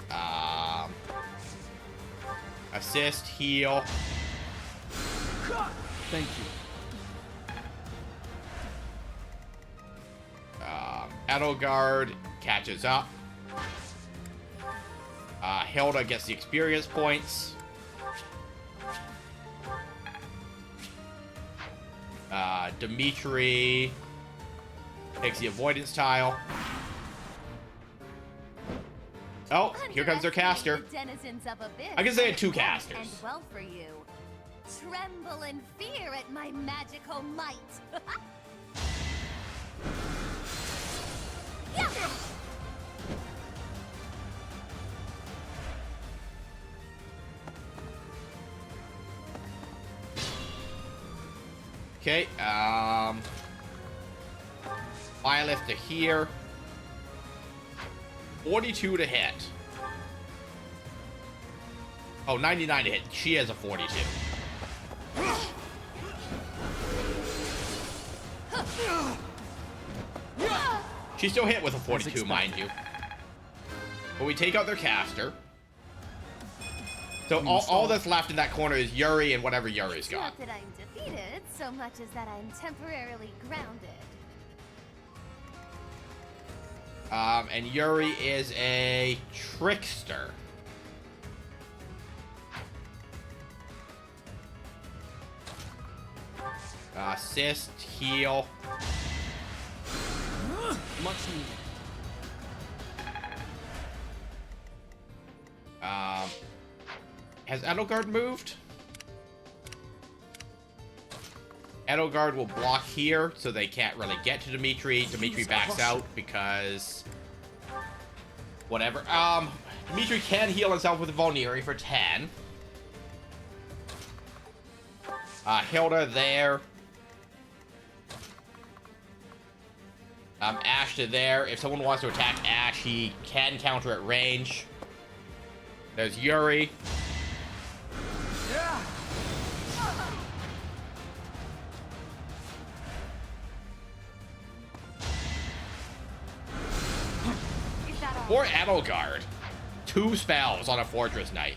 Assist, heal. Thank you. Edelgard catches up. Hilda gets the experience points. Dimitri takes the avoidance tile. Oh, here comes their caster. I guess they had two casters. And well for you. Tremble in fear at my magical might. Okay, Violet to here. 42 to hit. Oh, 99 to hit. She has a 42. She still hit with a 42, mind you. But we take out their caster. So all that's left in that corner is Yuri and whatever Yuri's got. Not that I'm defeated, so much as that I'm temporarily grounded. And Yuri is a trickster. Assist, heal. Much needed. Has Edelgard moved? Edelgard will block here, so they can't really get to Dimitri. Dimitri backs out because... whatever. Dimitri can heal himself with Volniri for 10. Hilda there. Ash to there. If someone wants to attack Ash, he can counter at range. There's Yuri. Yeah. Or Edelgard. 2 spells on a Fortress Knight.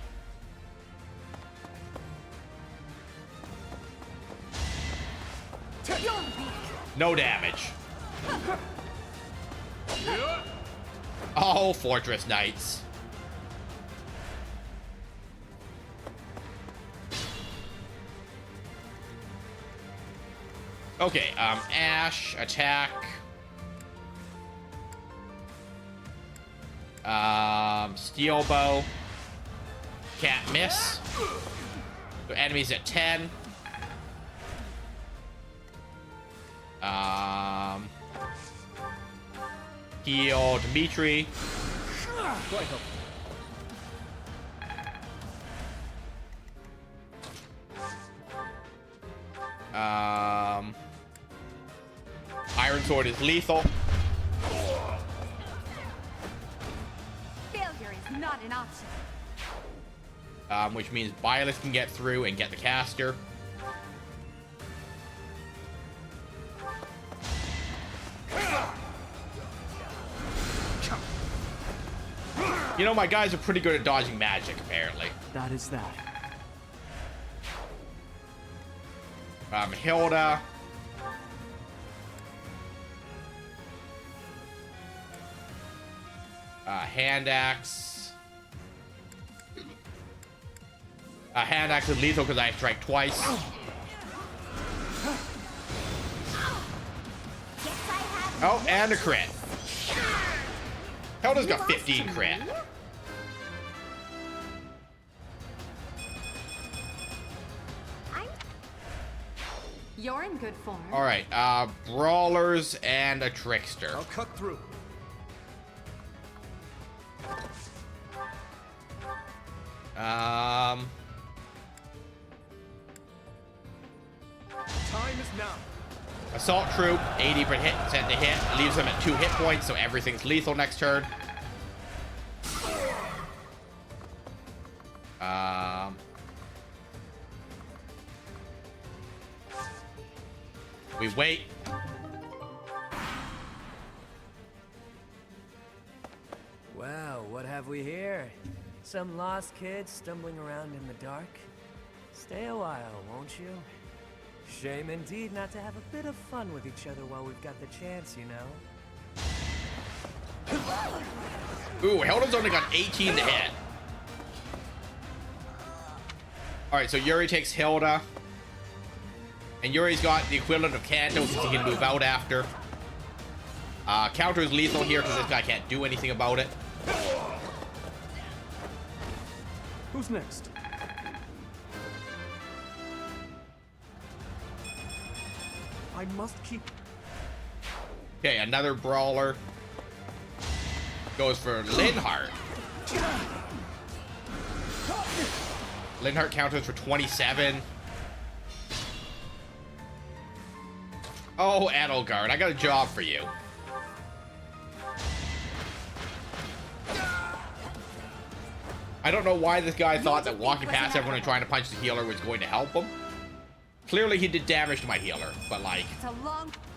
No damage. Oh, Fortress Knights. Okay, Ash, attack. Steel bow. Can't miss. So enemies at 10. Heal Dimitri. Iron Sword is lethal. Failure is not an option. Which means Byleth can get through and get the caster. You know, my guys are pretty good at dodging magic, apparently. That is that. Hilda. Hand axe. Hand axe is lethal because I strike twice. Oh, and a crit. Hilda's got 15 crit. You're in good form. All right, brawlers and a trickster. I'll cut through. Time is now. Assault troop, 80% to hit, leaves him at 2 hit points, so everything's lethal next turn. We wait. Wow, what have we here? Some lost kids stumbling around in the dark? Stay a while, won't you? Shame indeed not to have a bit of fun with each other while we've got the chance, you know? Ooh, Hilda's only got 18 to hit. Alright, so Yuri takes Hilda. And Yuri's got the equivalent of Kanto since he can move out after. Counter is lethal here because this guy can't do anything about it. Who's next? I must keep... Okay, another brawler. Goes for Linhardt. Linhardt counters for 27. Oh, Edelgard, I got a job for you. I don't know why this guy thought that walking past everyone and trying to punch the healer was going to help him. Clearly he did damage to my healer, but like,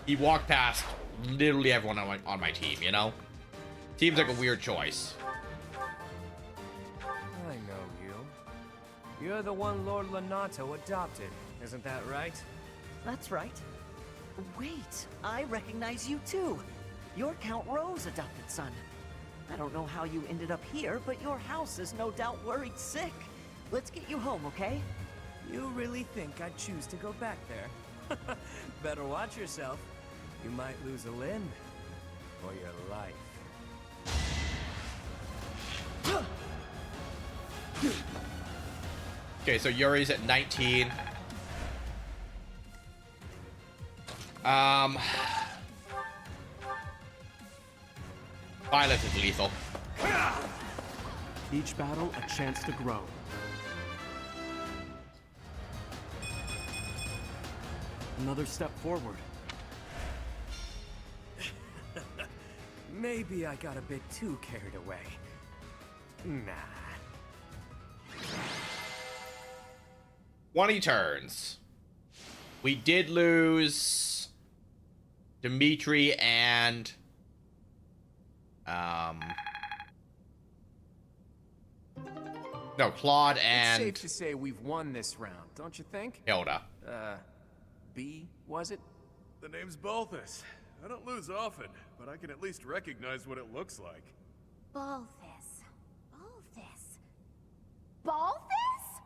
he walked past literally everyone on my team, you know? Seems like a weird choice. I know you. You're the one Lord Lonato adopted, isn't that right? That's right. Wait, I recognize you too. You're Count Rowe's adopted son. I don't know how you ended up here, but your house is no doubt worried sick. Let's get you home, okay? You really think I'd choose to go back there? Better watch yourself. You might lose a limb. Or your life. Okay, so Yuri's at 19. Violet is lethal. Each battle a chance to grow. Another step forward. Maybe I got a bit too carried away. Nah. 20 turns. We did lose Dimitri and no, Claude and It's safe to say we've won this round, don't you think? Hilda. B, was it? The name's Balthus. I don't lose often, but I can at least recognize what it looks like. Balthus. Balthus. Balthus?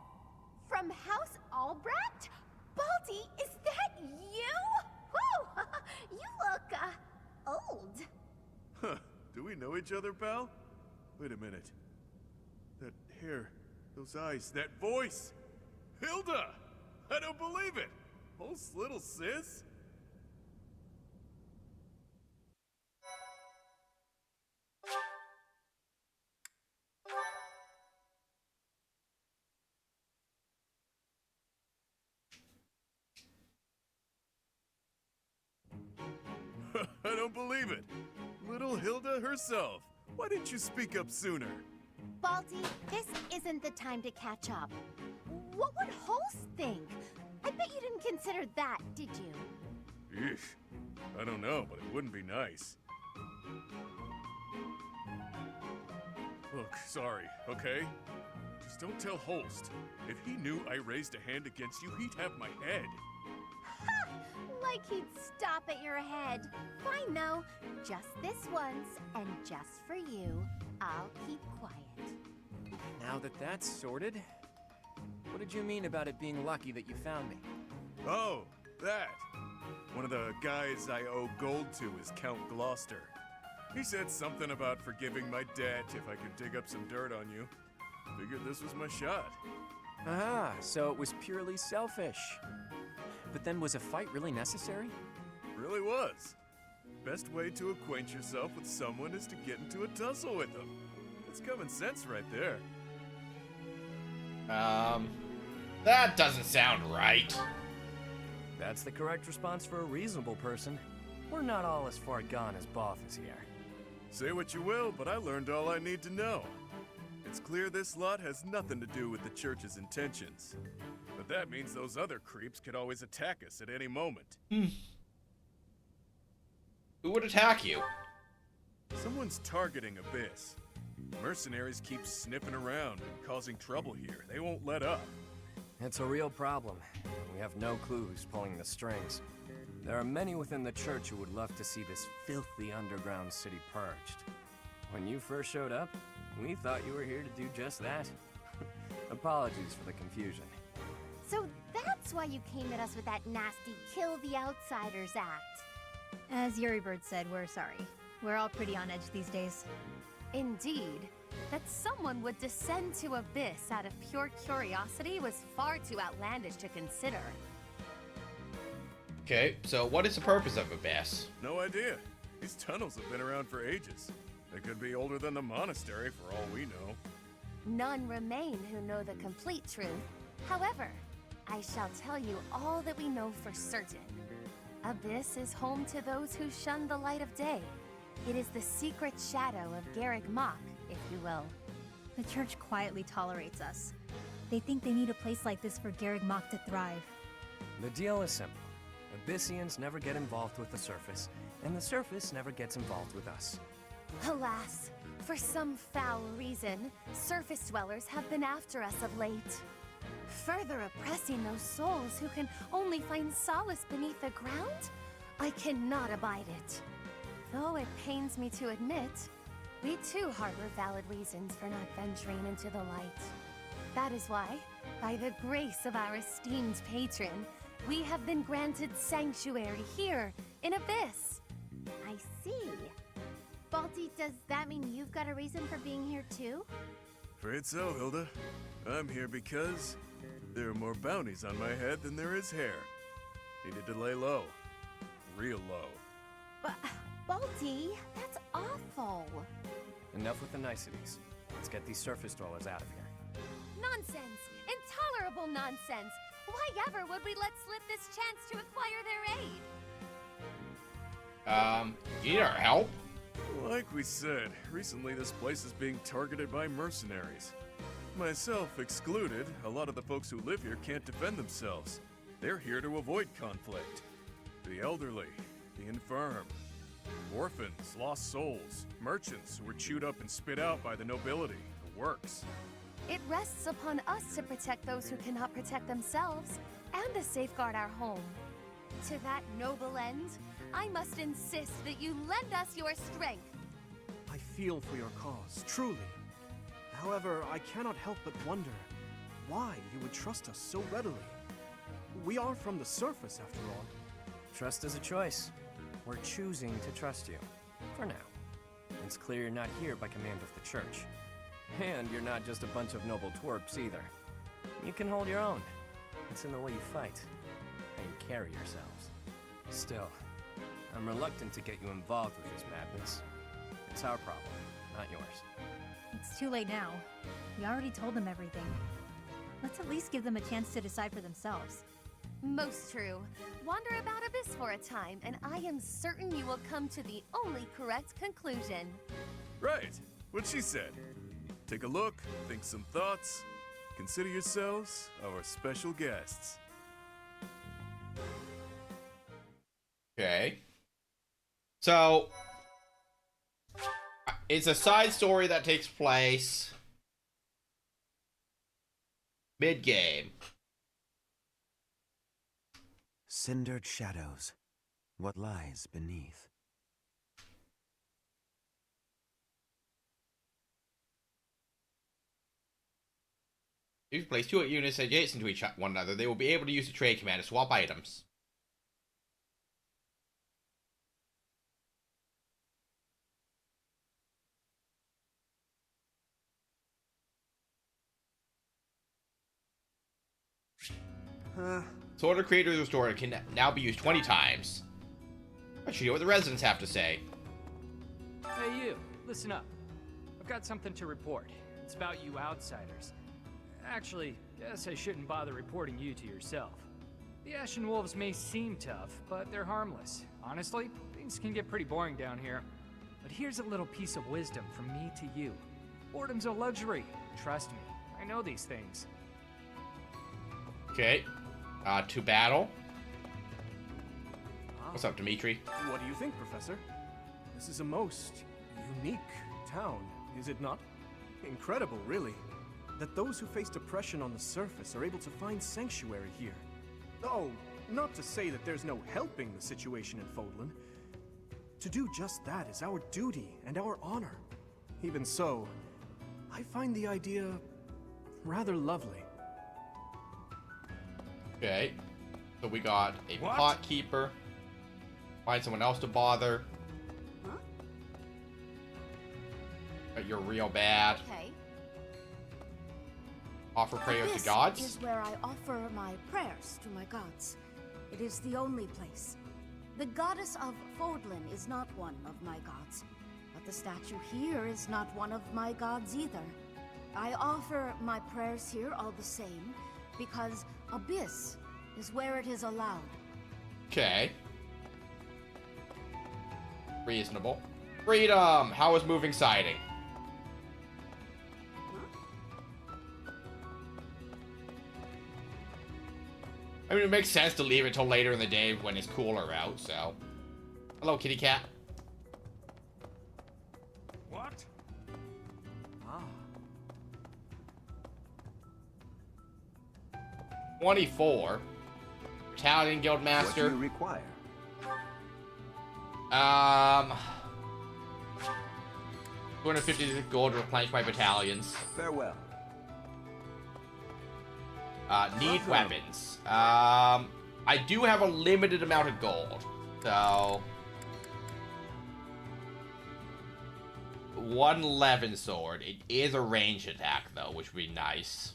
From House Albrecht? Balti, is that you? Whew! You look, old. Huh. Do we know each other, pal? Wait a minute. That hair, those eyes, that voice! Hilda! I don't believe it! Oh, little sis? I don't believe it. Little Hilda herself. Why didn't you speak up sooner? Balti, this isn't the time to catch up. What would Holst think? I bet you didn't consider that, did you? Eesh. I don't know, but it wouldn't be nice. Look, sorry, okay? Just don't tell Holst. If he knew I raised a hand against you, he'd have my head. Ha! Like he'd stop at your head. Fine, though. Just this once, and just for you, I'll keep quiet. Now that that's sorted, what did you mean about it being lucky that you found me? Oh, that. One of the guys I owe gold to is Count Gloucester. He said something about forgiving my debt if I could dig up some dirt on you. Figured this was my shot. Ah, so it was purely selfish. But then, was a fight really necessary? Really was. Best way to acquaint yourself with someone is to get into a tussle with them. That's common sense right there. That doesn't sound right. That's the correct response for a reasonable person. We're not all as far gone as Both is here. Say what you will, but I learned all I need to know. It's clear this lot has nothing to do with the church's intentions. But that means those other creeps could always attack us at any moment. Who would attack you? Someone's targeting Abyss. Mercenaries keep sniffing around and causing trouble here. They won't let up. It's a real problem. We have no clue who's pulling the strings. There are many within the church who would love to see this filthy underground city purged. When you first showed up, we thought you were here to do just that. Apologies for the confusion. So that's why you came at us with that nasty Kill the Outsiders act. As Yuri Bird said, we're sorry. We're all pretty on edge these days. Indeed. That someone would descend to Abyss out of pure curiosity was far too outlandish to consider. Okay, so what is the purpose of Abyss? No idea. These tunnels have been around for ages. They could be older than the monastery for all we know. None remain who know the complete truth. However, I shall tell you all that we know for certain. Abyss is home to those who shun the light of day. It is the secret shadow of Garrick Mach, if you will. The church quietly tolerates us. They think they need a place like this for Garrick Mach to thrive. The deal is simple. Abyssians never get involved with the surface, and the surface never gets involved with us. Alas, for some foul reason, surface dwellers have been after us of late. Further oppressing those souls who can only find solace beneath the ground? I cannot abide it. Though it pains me to admit, we too harbor valid reasons for not venturing into the light. That is why, by the grace of our esteemed patron, we have been granted sanctuary here in Abyss. I see. Balti, does that mean you've got a reason for being here too? Afraid so, Hilda. I'm here because there are more bounties on my head than there is hair. Needed to lay low. Real low. But, Balti, that's awful. Enough with the niceties. Let's get these surface dwellers out of here. Nonsense! Intolerable nonsense! Why ever would we let slip this chance to acquire their aid? You need our help? Like we said, recently this place is being targeted by mercenaries. Myself excluded, a lot of the folks who live here can't defend themselves. They're here to avoid conflict. The elderly, the infirm, orphans, lost souls, merchants who were chewed up and spit out by the nobility, the works. It rests upon us to protect those who cannot protect themselves, and to safeguard our home. To that noble end, I must insist that you lend us your strength. I feel for your cause, truly. However, I cannot help but wonder why you would trust us so readily. We are from the surface, after all. Trust is a choice. We're choosing to trust you. For now. It's clear you're not here by command of the church. And you're not just a bunch of noble twerps either. You can hold your own. It's in the way you fight, how you carry yourselves. Still, I'm reluctant to get you involved with this madness. It's our problem, not yours. It's too late now. We already told them everything. Let's at least give them a chance to decide for themselves. Most true. Wander about Abyss for a time, and I am certain you will come to the only correct conclusion. Right, what she said. Take a look, think some thoughts. Consider yourselves our special guests. Okay. So, it's a side story that takes place mid-game. Cindered shadows. What lies beneath? If you place two units adjacent to one another, they will be able to use the trade command to swap items. Sword of Creator's Restored can now be used 20 times. Let's hear what the residents have to say. Hey you, listen up. I've got something to report. It's about you outsiders. Actually, guess I shouldn't bother reporting you to yourself. The Ashen Wolves may seem tough, but they're harmless. Honestly, things can get pretty boring down here. But here's a little piece of wisdom from me to you. Boredom's a luxury. Trust me, I know these things. Okay. To battle. What's up, Dimitri? What do you think, Professor? This is a most unique town, is it not? Incredible, really, that those who faced oppression on the surface are able to find sanctuary here. Oh, not to say that there's no helping the situation in Fodlan. To do just that is our duty and our honor. Even so, I find the idea rather lovely. Okay. So we got a pot keeper. Find someone else to bother. Huh? But you're real bad. Okay. Offer prayers This to gods. is where I offer my prayers to my gods. It is the only place. The goddess of Fodlan is not one of my gods, but the statue here is not one of my gods either. I offer my prayers here all the same, because Abyss is where it is allowed. Okay. Reasonable. Freedom! How is moving siding? I mean, it makes sense to leave it till later in the day when it's cooler out, so. Hello, kitty cat. What? Ah. 24. Battalion Guild Master. What do you require? 250 gold to replenish my battalions. Farewell. Need weapons. I do have a limited amount of gold, so 111 sword. It is a ranged attack though, which would be nice.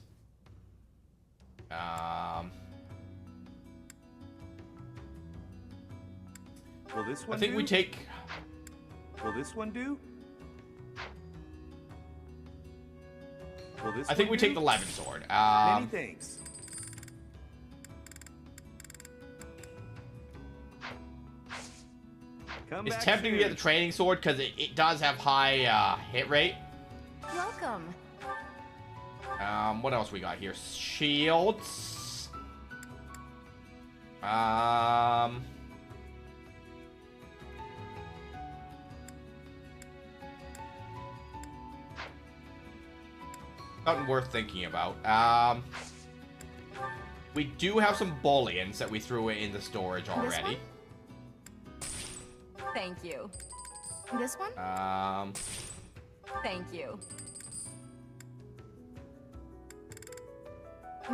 Will this one I think do? we take. Will this one do? Will this I think one we do? take the 11 sword. Many thanks. Come It's back tempting to get soon. the training sword because it does have high hit rate. Welcome. What else we got here? Shields. Something worth thinking about. We do have some bullions that we threw in the storage already. Thank you. This one? Thank you.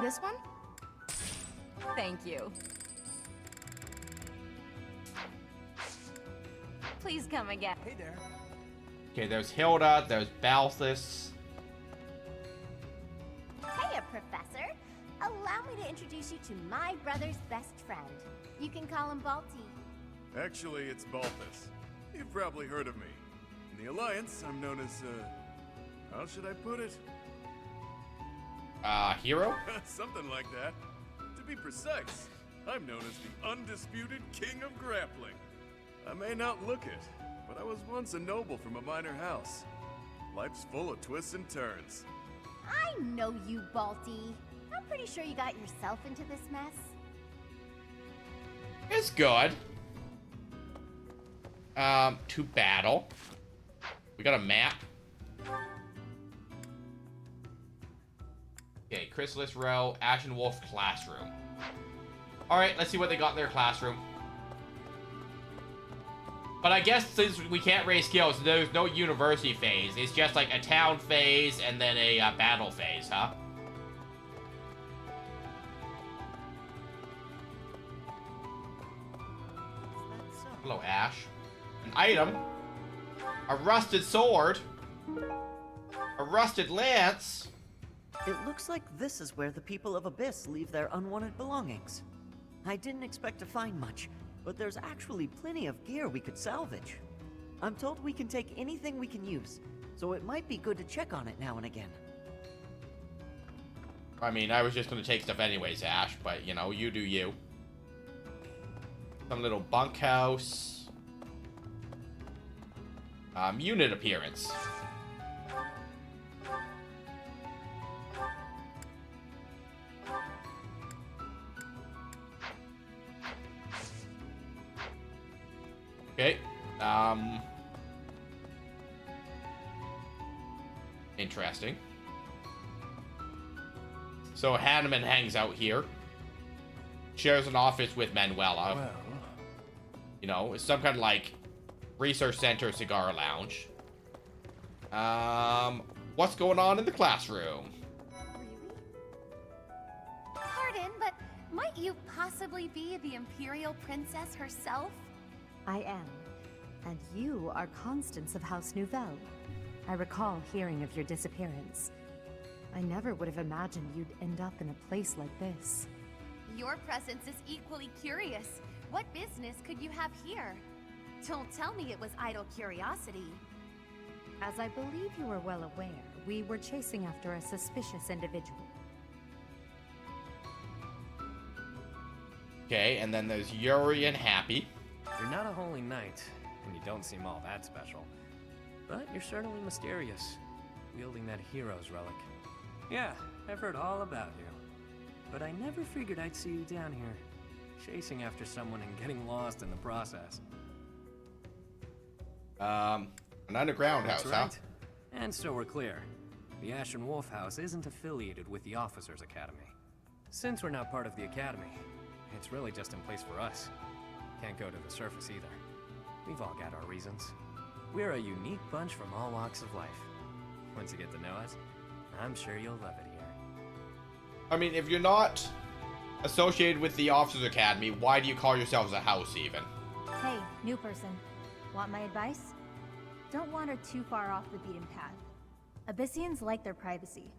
This one? Thank you. Please come again. Hey there. Okay, there's Hilda, there's Balthus. Hey, Professor. Allow me to introduce you to my brother's best friend. You can call him Balti. Actually, it's Balthus. You've probably heard of me. In the Alliance, I'm known as, how should I put it? Hero? Something like that. To be precise, I'm known as the undisputed king of grappling. I may not look it, but I was once a noble from a minor house. Life's full of twists and turns. I know you, Balti. I'm pretty sure you got yourself into this mess. It's good. To battle. We got a map. Okay, Chrysalis Row, Ashen Wolf Classroom. Alright, let's see what they got in their classroom. But I guess since we can't raise skills, there's no university phase. It's just like a town phase and then a battle phase, huh? Hello, Ash. An item. A rusted sword. A rusted lance. It looks like this is where the people of Abyss leave their unwanted belongings. I didn't expect to find much, but there's actually plenty of gear we could salvage. I'm told we can take anything we can use, so it might be good to check on it now and again. I mean, I was just going to take stuff anyways, Ash, but, you know, you do you. Some little bunkhouse. Unit appearance. Okay. Interesting. So Hanneman hangs out here. Shares an office with Manuela. Well. You know, it's some kind of like research center, cigar lounge. What's going on in the classroom? Pardon, but might you possibly be the Imperial Princess herself? I am. And you are Constance of House Nouvelle. I recall hearing of your disappearance. I never would have imagined you'd end up in a place like this. Your presence is equally curious. What business could you have here? Don't tell me it was idle curiosity. As I believe you are well aware, we were chasing after a suspicious individual. Okay, and then there's Yuri and Happy. You're not a holy knight, and you don't seem all that special. But you're certainly mysterious, wielding that hero's relic. Yeah, I've heard all about you. But I never figured I'd see you down here, chasing after someone and getting lost in the process. An underground house, That's right. And so we're clear. The Ashen Wolf House isn't affiliated with the Officers Academy. Since we're not part of the Academy, it's really just in place for us. Can't go to the surface either. We've all got our reasons. We're a unique bunch from all walks of life. Once you get to know us, I'm sure you'll love it here. I mean, if you're not associated with the Officers Academy, why do you call yourselves a house even? Hey, new person. Want my advice? Don't wander too far off the beaten path. Abyssians like their privacy.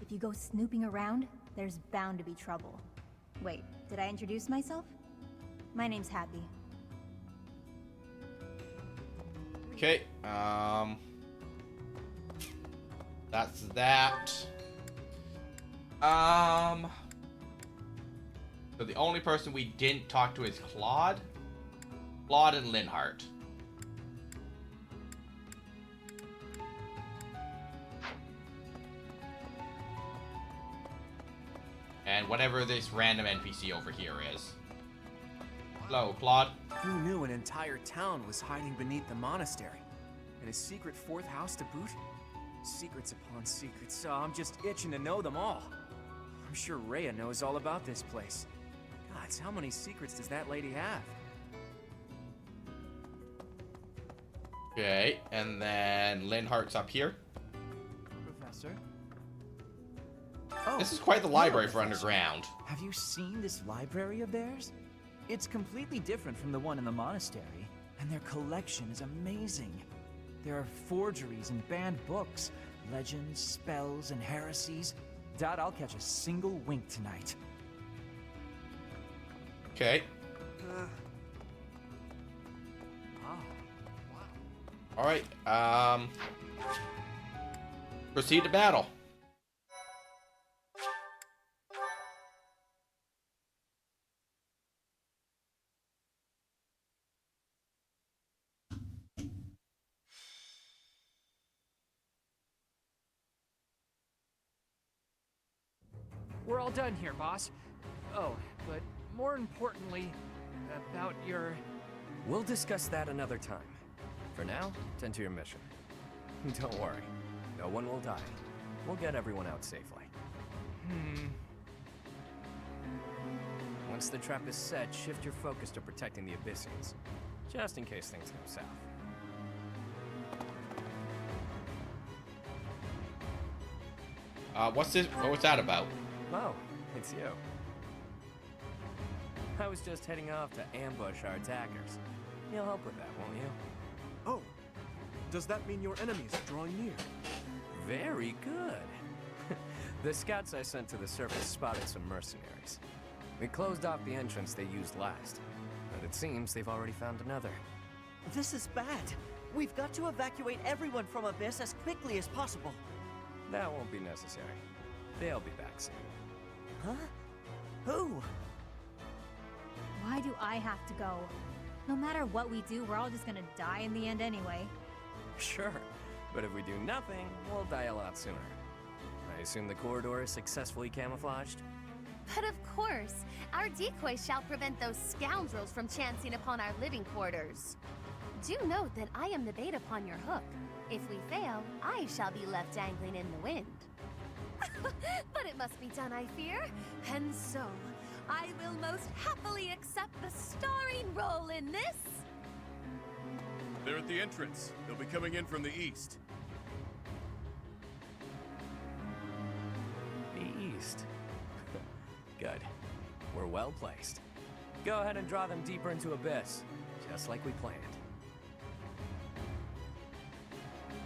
If you go snooping around, there's bound to be trouble. Wait, did I introduce myself? My name's Happy. Okay, that's that. So the only person we didn't talk to is Claude. Claude and Linhart. And whatever this random NPC over here is. Hello, Claude. Who knew an entire town was hiding beneath the monastery? And a secret fourth house to boot? Secrets upon secrets, so I'm just itching to know them all. I'm sure Rhea knows all about this place. Gods, how many secrets does that lady have? Okay, and then Linhart's up here. Professor? This is quite the library for Professor. underground. Have you seen this library of theirs? It's completely different from the one in the monastery, and their collection is amazing. There are forgeries and banned books, legends, spells, and heresies. Doubt I'll catch a single wink tonight. Okay. All right. Proceed to battle. We're all done here, boss. Oh, but more importantly, about your... We'll discuss that another time. For now, tend to your mission. Don't worry. No one will die. We'll get everyone out safely. Once the trap is set, shift your focus to protecting the Abyssians. Just in case things go south. What's this? What's that about? Oh, it's you. I was just heading off to ambush our attackers. You'll help with that, won't you? Oh, does that mean your enemies are drawing near? Very good. The scouts I sent to the surface spotted some mercenaries. We closed off the entrance they used last, but it seems they've already found another. This is bad. We've got to evacuate everyone from Abyss as quickly as possible. That won't be necessary. They'll be back soon. Huh? Who? Why do I have to go? No matter what we do, we're all just gonna die in the end anyway. Sure, but if we do nothing, we'll die a lot sooner. I assume the corridor is successfully camouflaged? But of course, our decoy shall prevent those scoundrels from chancing upon our living quarters. Do note that I am the bait upon your hook. If we fail, I shall be left dangling in the wind. But it must be done, I fear. And so, I will most happily accept the starring role in this. They're at the entrance. They'll be coming in from the east. The east. Good. We're well placed. Go ahead and draw them deeper into Abyss, just like we planned.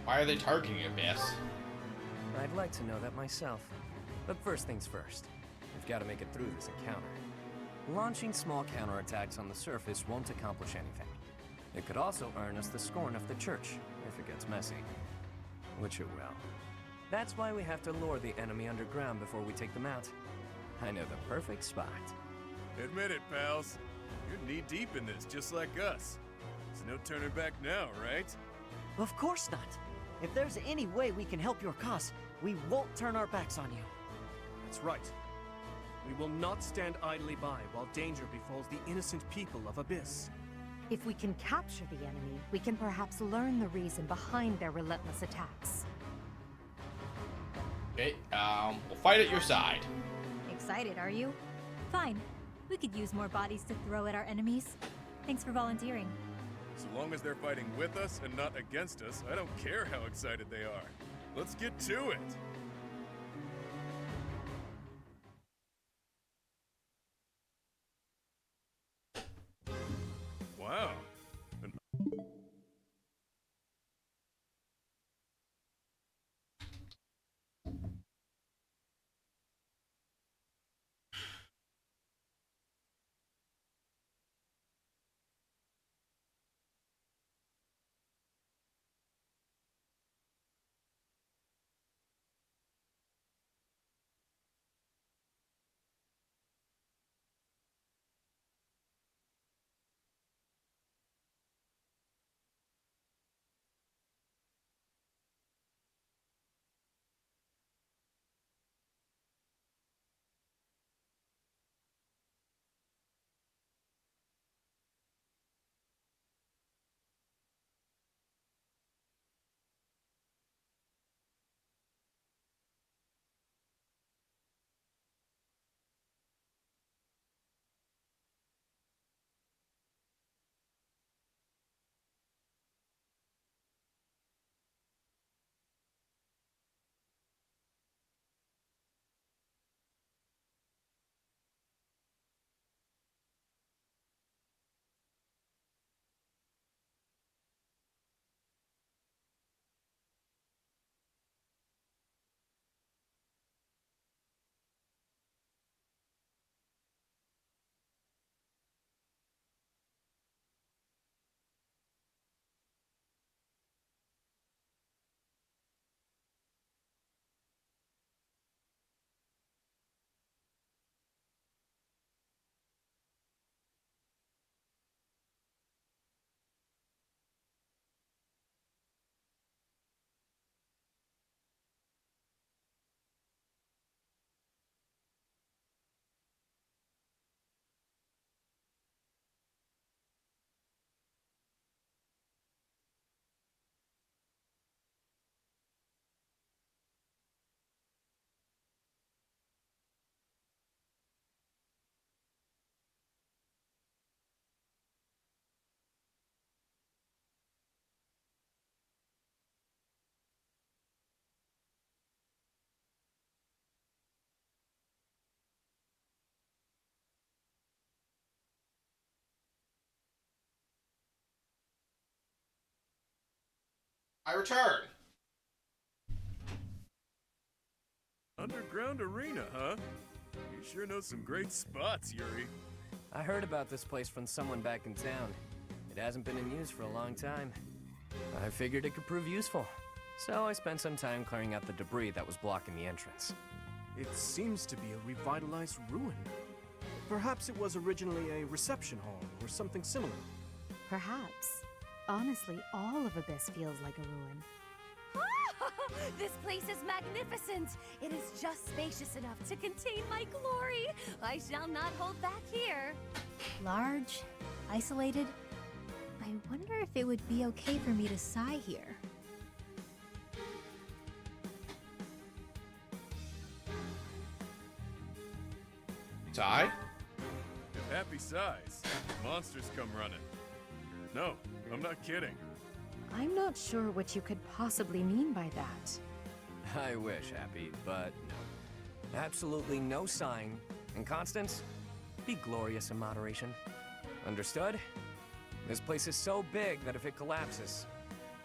Why are they targeting Abyss? I'd like to know that myself. But first things first. We've got to make it through this encounter. Launching small counterattacks on the surface won't accomplish anything. It could also earn us the scorn of the church, if it gets messy. Which it will. That's why we have to lure the enemy underground before we take them out. I know the perfect spot. Admit it, pals. You're knee-deep in this, just like us. There's no turning back now, right? Of course not. If there's any way we can help your cause, we won't turn our backs on you. That's right. We will not stand idly by while danger befalls the innocent people of Abyss. If we can capture the enemy, we can perhaps learn the reason behind their relentless attacks. Okay, we'll fight at your side. Excited, are you? Fine. We could use more bodies to throw at our enemies. Thanks for volunteering. So long as they're fighting with us and not against us, I don't care how excited they are. Let's get to it! Wow. I return. Underground arena, huh? You sure know some great spots, Yuri. I heard about this place from someone back in town. It hasn't been in use for a long time. I figured it could prove useful. So I spent some time clearing out the debris that was blocking the entrance. It seems to be a revitalized ruin. Perhaps it was originally a reception hall or something similar. Perhaps. Honestly, all of Abyss feels like a ruin. This place is magnificent. It is just spacious enough to contain my glory. I shall not hold back here. Large, isolated. I wonder if it would be okay for me to sigh here. Sigh? If Happy sighs, monsters come running. No, I'm not kidding. I'm not sure what you could possibly mean by that. I wish, Happy, but no. Absolutely no sign. And Constance, be glorious in moderation. Understood? This place is so big that if it collapses,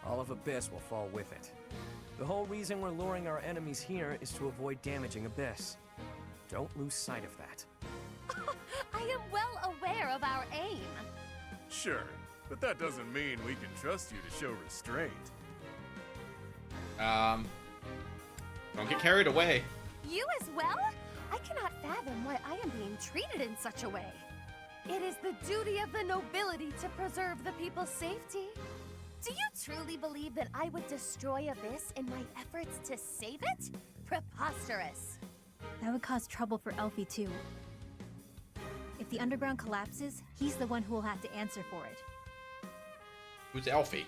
all of Abyss will fall with it. The whole reason we're luring our enemies here is to avoid damaging Abyss. Don't lose sight of that. I am well aware of our aim. Sure, but that doesn't mean we can trust you to show restraint. Don't get carried away. You as well? I cannot fathom why I am being treated in such a way. It is the duty of the nobility to preserve the people's safety. Do you truly believe that I would destroy Abyss in my efforts to save it? Preposterous. That would cause trouble for Elfie too. If the underground collapses, he's the one who will have to answer for it. Who's Elfie?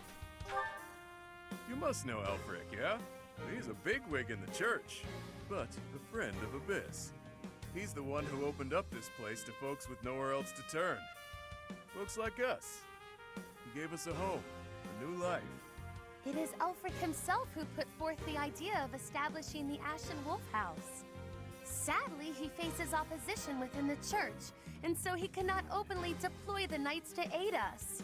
You must know Elfric, yeah? He's a bigwig in the church, but a friend of Abyss. He's the one who opened up this place to folks with nowhere else to turn. Folks like us. He gave us a home, a new life. It is Ulfric himself who put forth the idea of establishing the Ashen Wolf House. Sadly, he faces opposition within the church, and so he cannot openly deploy the knights to aid us.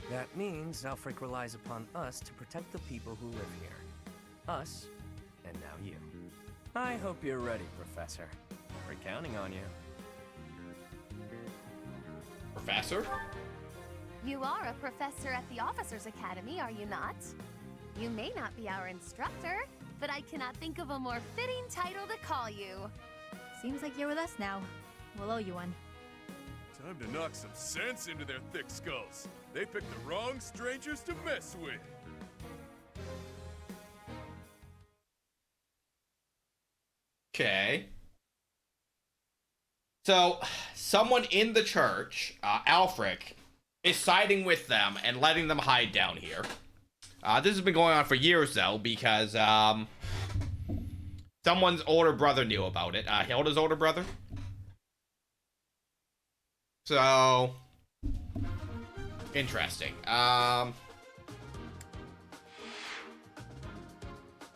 That means Alfric relies upon us to protect the people who live here. Us, and now you. I hope you're ready, Professor. We're counting on you. Professor? You are a professor at the Officers Academy, are you not? You may not be our instructor, but I cannot think of a more fitting title to call you. Seems like you're with us now. We'll owe you one. Time to knock some sense into their thick skulls. They picked the wrong strangers to mess with. Okay. So, someone in the church, Alfric, is siding with them and letting them hide down here. This has been going on for years, though, because, someone's older brother knew about it. Hilda's older brother. So, interesting.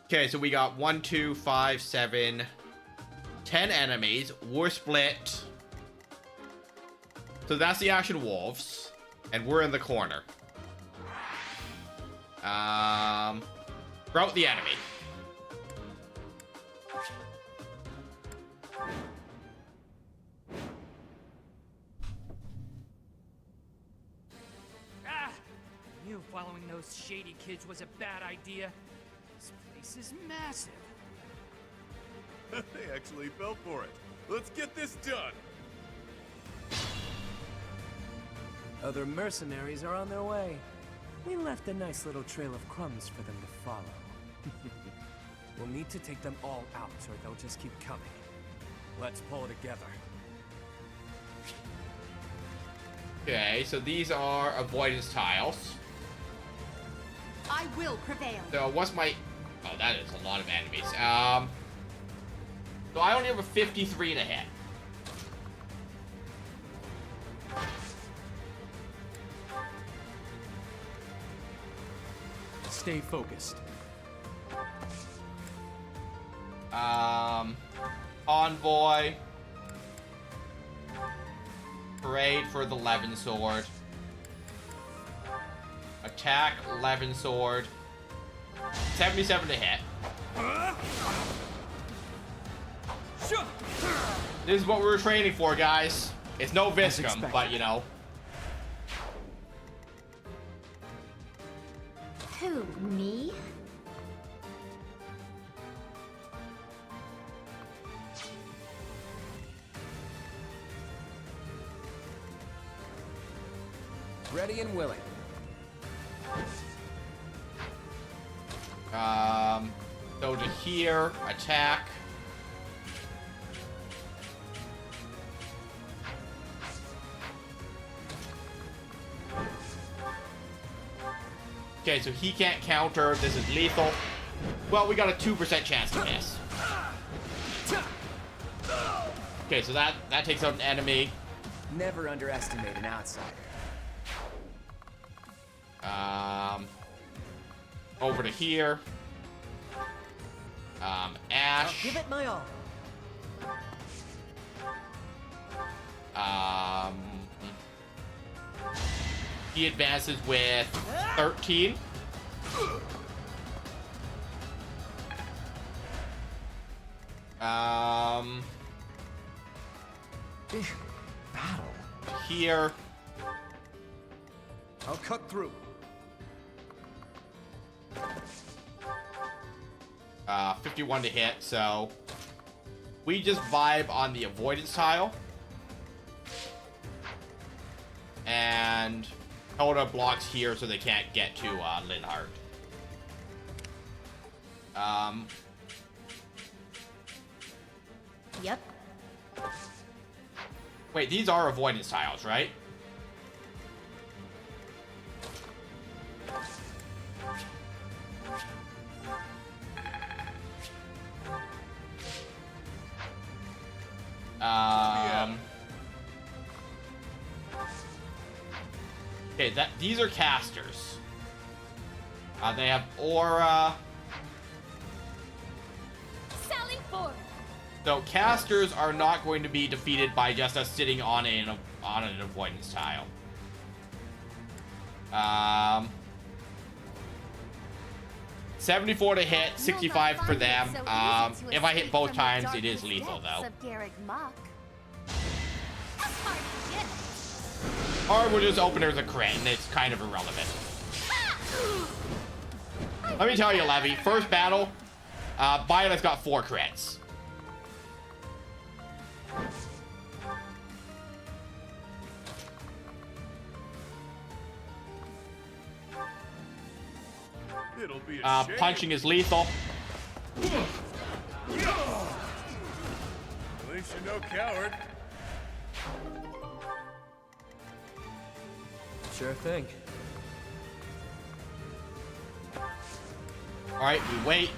Okay, so we got 1, 2, 5, 7, 10 enemies. We're split. So that's the Ashen Wolves, and we're in the corner. Route the enemy. Ah! I knew following those shady kids was a bad idea. This place is massive. They actually fell for it. Let's get this done. Other mercenaries are on their way. We left a nice little trail of crumbs for them to follow. We'll need to take them all out, or they'll just keep coming. Let's pull together. Okay, so these are avoidance tiles. I will prevail. So what's my... Oh, that is a lot of enemies. So I only have a 53 to hit. Stay focused. Envoy. Parade for the Levin Sword. Attack, Levin Sword. 77 to hit. This is what we were training for, guys. It's no Viscum, but you know. Who, me? Ready and willing. So to here, attack. Okay, so he can't counter. This is lethal. Well, we got a 2% chance to miss. Okay, so that takes out an enemy. Never underestimate an outsider. Over to here. Ash. I'll give it my all. He advances with 13. Big battle. Here. I'll cut through. 51 to hit, so we just vibe on the avoidance tile. And Hilda blocks here so they can't get to Linhardt. Yep. Wait, these are avoidance tiles, right? Okay, these are casters. They have aura. Sally forth. So casters are not going to be defeated by just us sitting on an avoidance tile. 74 to hit, 65 for them. If I hit both times, it is lethal though. Or we'll just open it as a crit, and it's kind of irrelevant. Let me tell you, Levy, first battle, Violet's got 4 crits. It'll be a shame. Punching is lethal. At least you're no coward. Sure thing. Alright, we wait.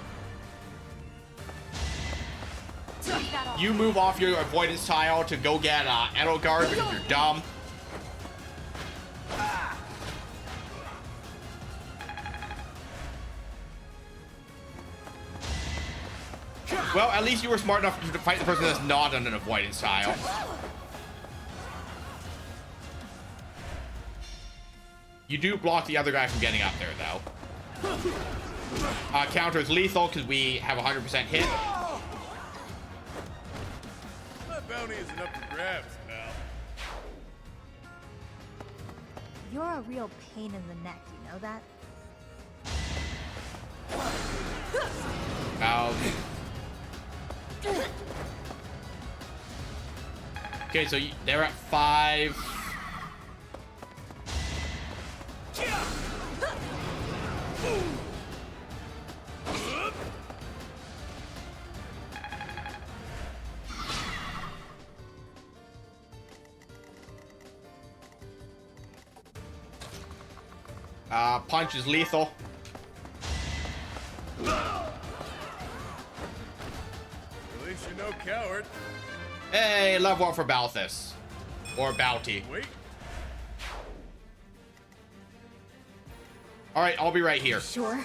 You move off your avoidance tile to go get Edelgard because you're dumb. Well, at least you were smart enough to fight the person that's not on an avoidance tile. You do block the other guy from getting up there, though. Counter is lethal because we have 100% hit. That bounty isn't up for grabs, pal. You're a real pain in the neck, you know that? Okay, so they're at 5. Punch is lethal. At least you're no coward. Hey, love one for Balthus. Or Bounty. Wait. Alright, I'll be right here. Sure.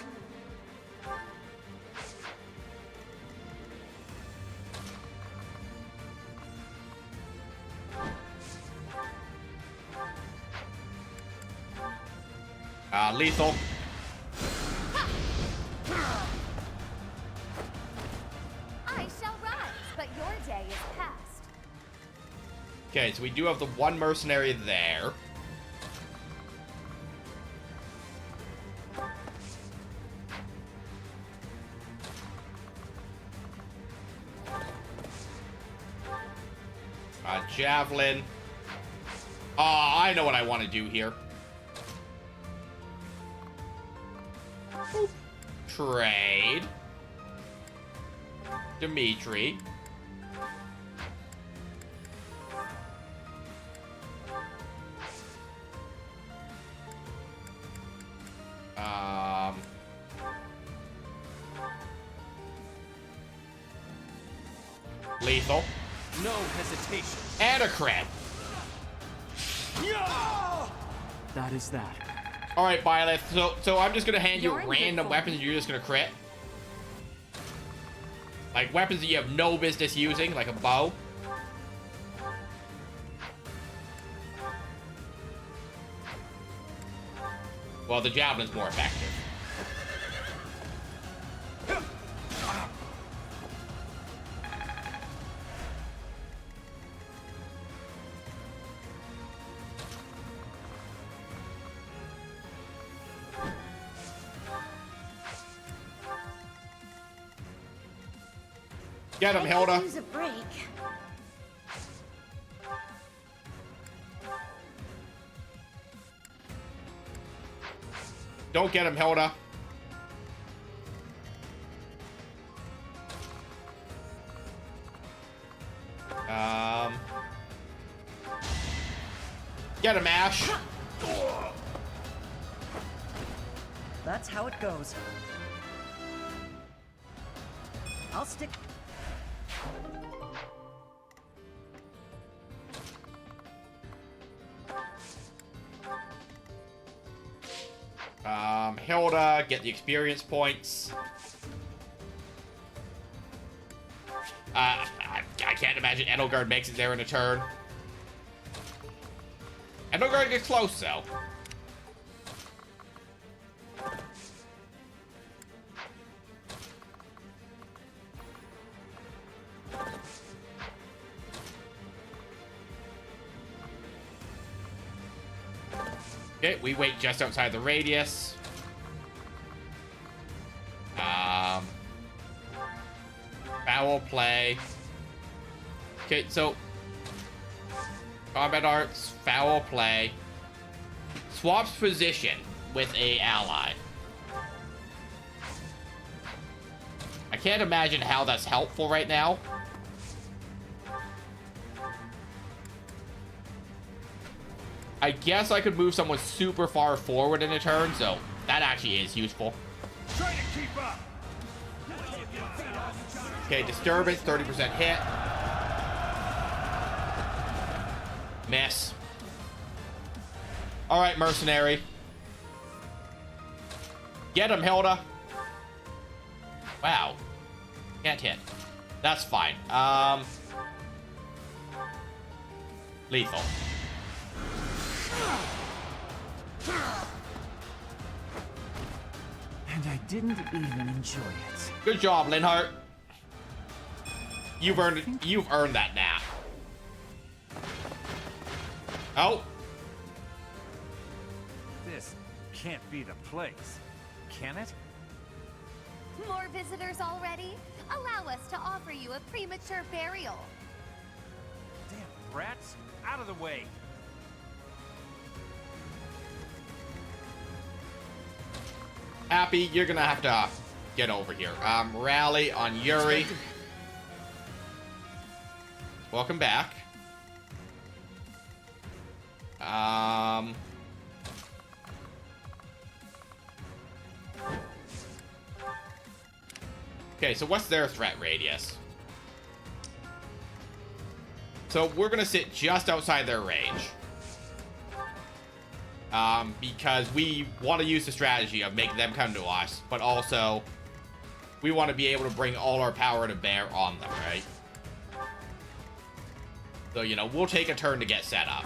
Lethal. I shall rise, but your day Okay, so we do have the one mercenary there. Javelin. Oh, I know what I want to do here. Boop. Trade. Dimitri. Lethal. No hesitation. And a crit. That is that. All right, Violet. So I'm just gonna hand you You're random weapons, and you're just gonna crit. Like weapons that you have no business using, like a bow. Well, the javelin's more effective. Get him, Hilda. Use a break. Don't get him, Hilda. Get him, Ash. That's how it goes. I'll stick. Hilda, get the experience points. I can't imagine Edelgard makes it there in a turn. Edelgard gets close, though. Okay, we wait just outside the radius. Foul play. Okay, so combat arts, foul play. Swaps position with a ally. I can't imagine how that's helpful right now. I guess I could move someone super far forward in a turn, so that actually is useful. Try to keep up. Okay, disturbance, 30% hit. Miss. All right, mercenary. Get him, Hilda. Wow. Can't hit. That's fine. Lethal. And I didn't even enjoy it. Good job, Linhart. You've earned that nap. Oh. This can't be the place, can it? More visitors already? Allow us to offer you a premature burial. Damn rats, out of the way. Happy, you're gonna have to get over here. Rally on Yuri. Welcome back. Okay, so what's their threat radius? So we're gonna sit just outside their range. Because we want to use the strategy of making them come to us, but also we want to be able to bring all our power to bear on them, right? So, you know, we'll take a turn to get set up.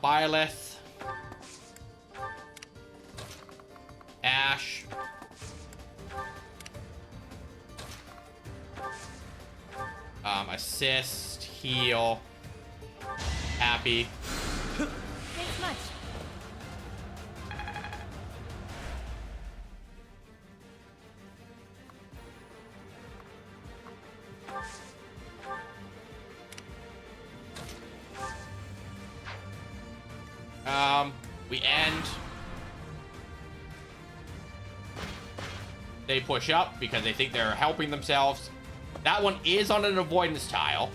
Byleth. Assist, heal. Happy. Thanks much. We end. They push up because they think they're helping themselves. That one is on an avoidance tile.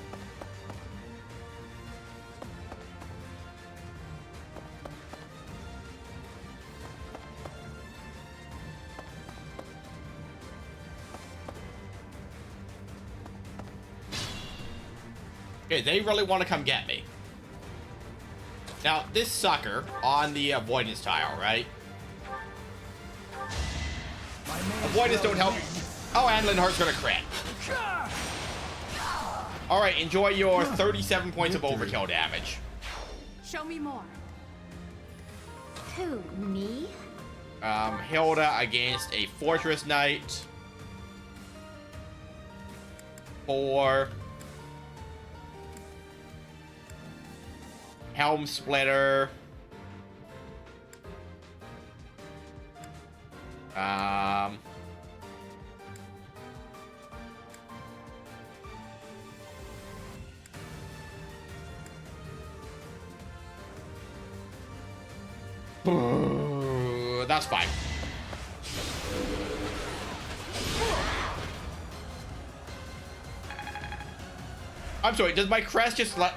Okay, they really want to come get me. Now, this sucker on the avoidance tile, right? Avoidance don't help. Oh, and Linhardt's gonna crit. Alright, enjoy your 37 points of overkill damage. Show me more. Who, me? Hilda against a Fortress Knight. 4. Helm Splitter. That's fine. I'm sorry, does my crest just not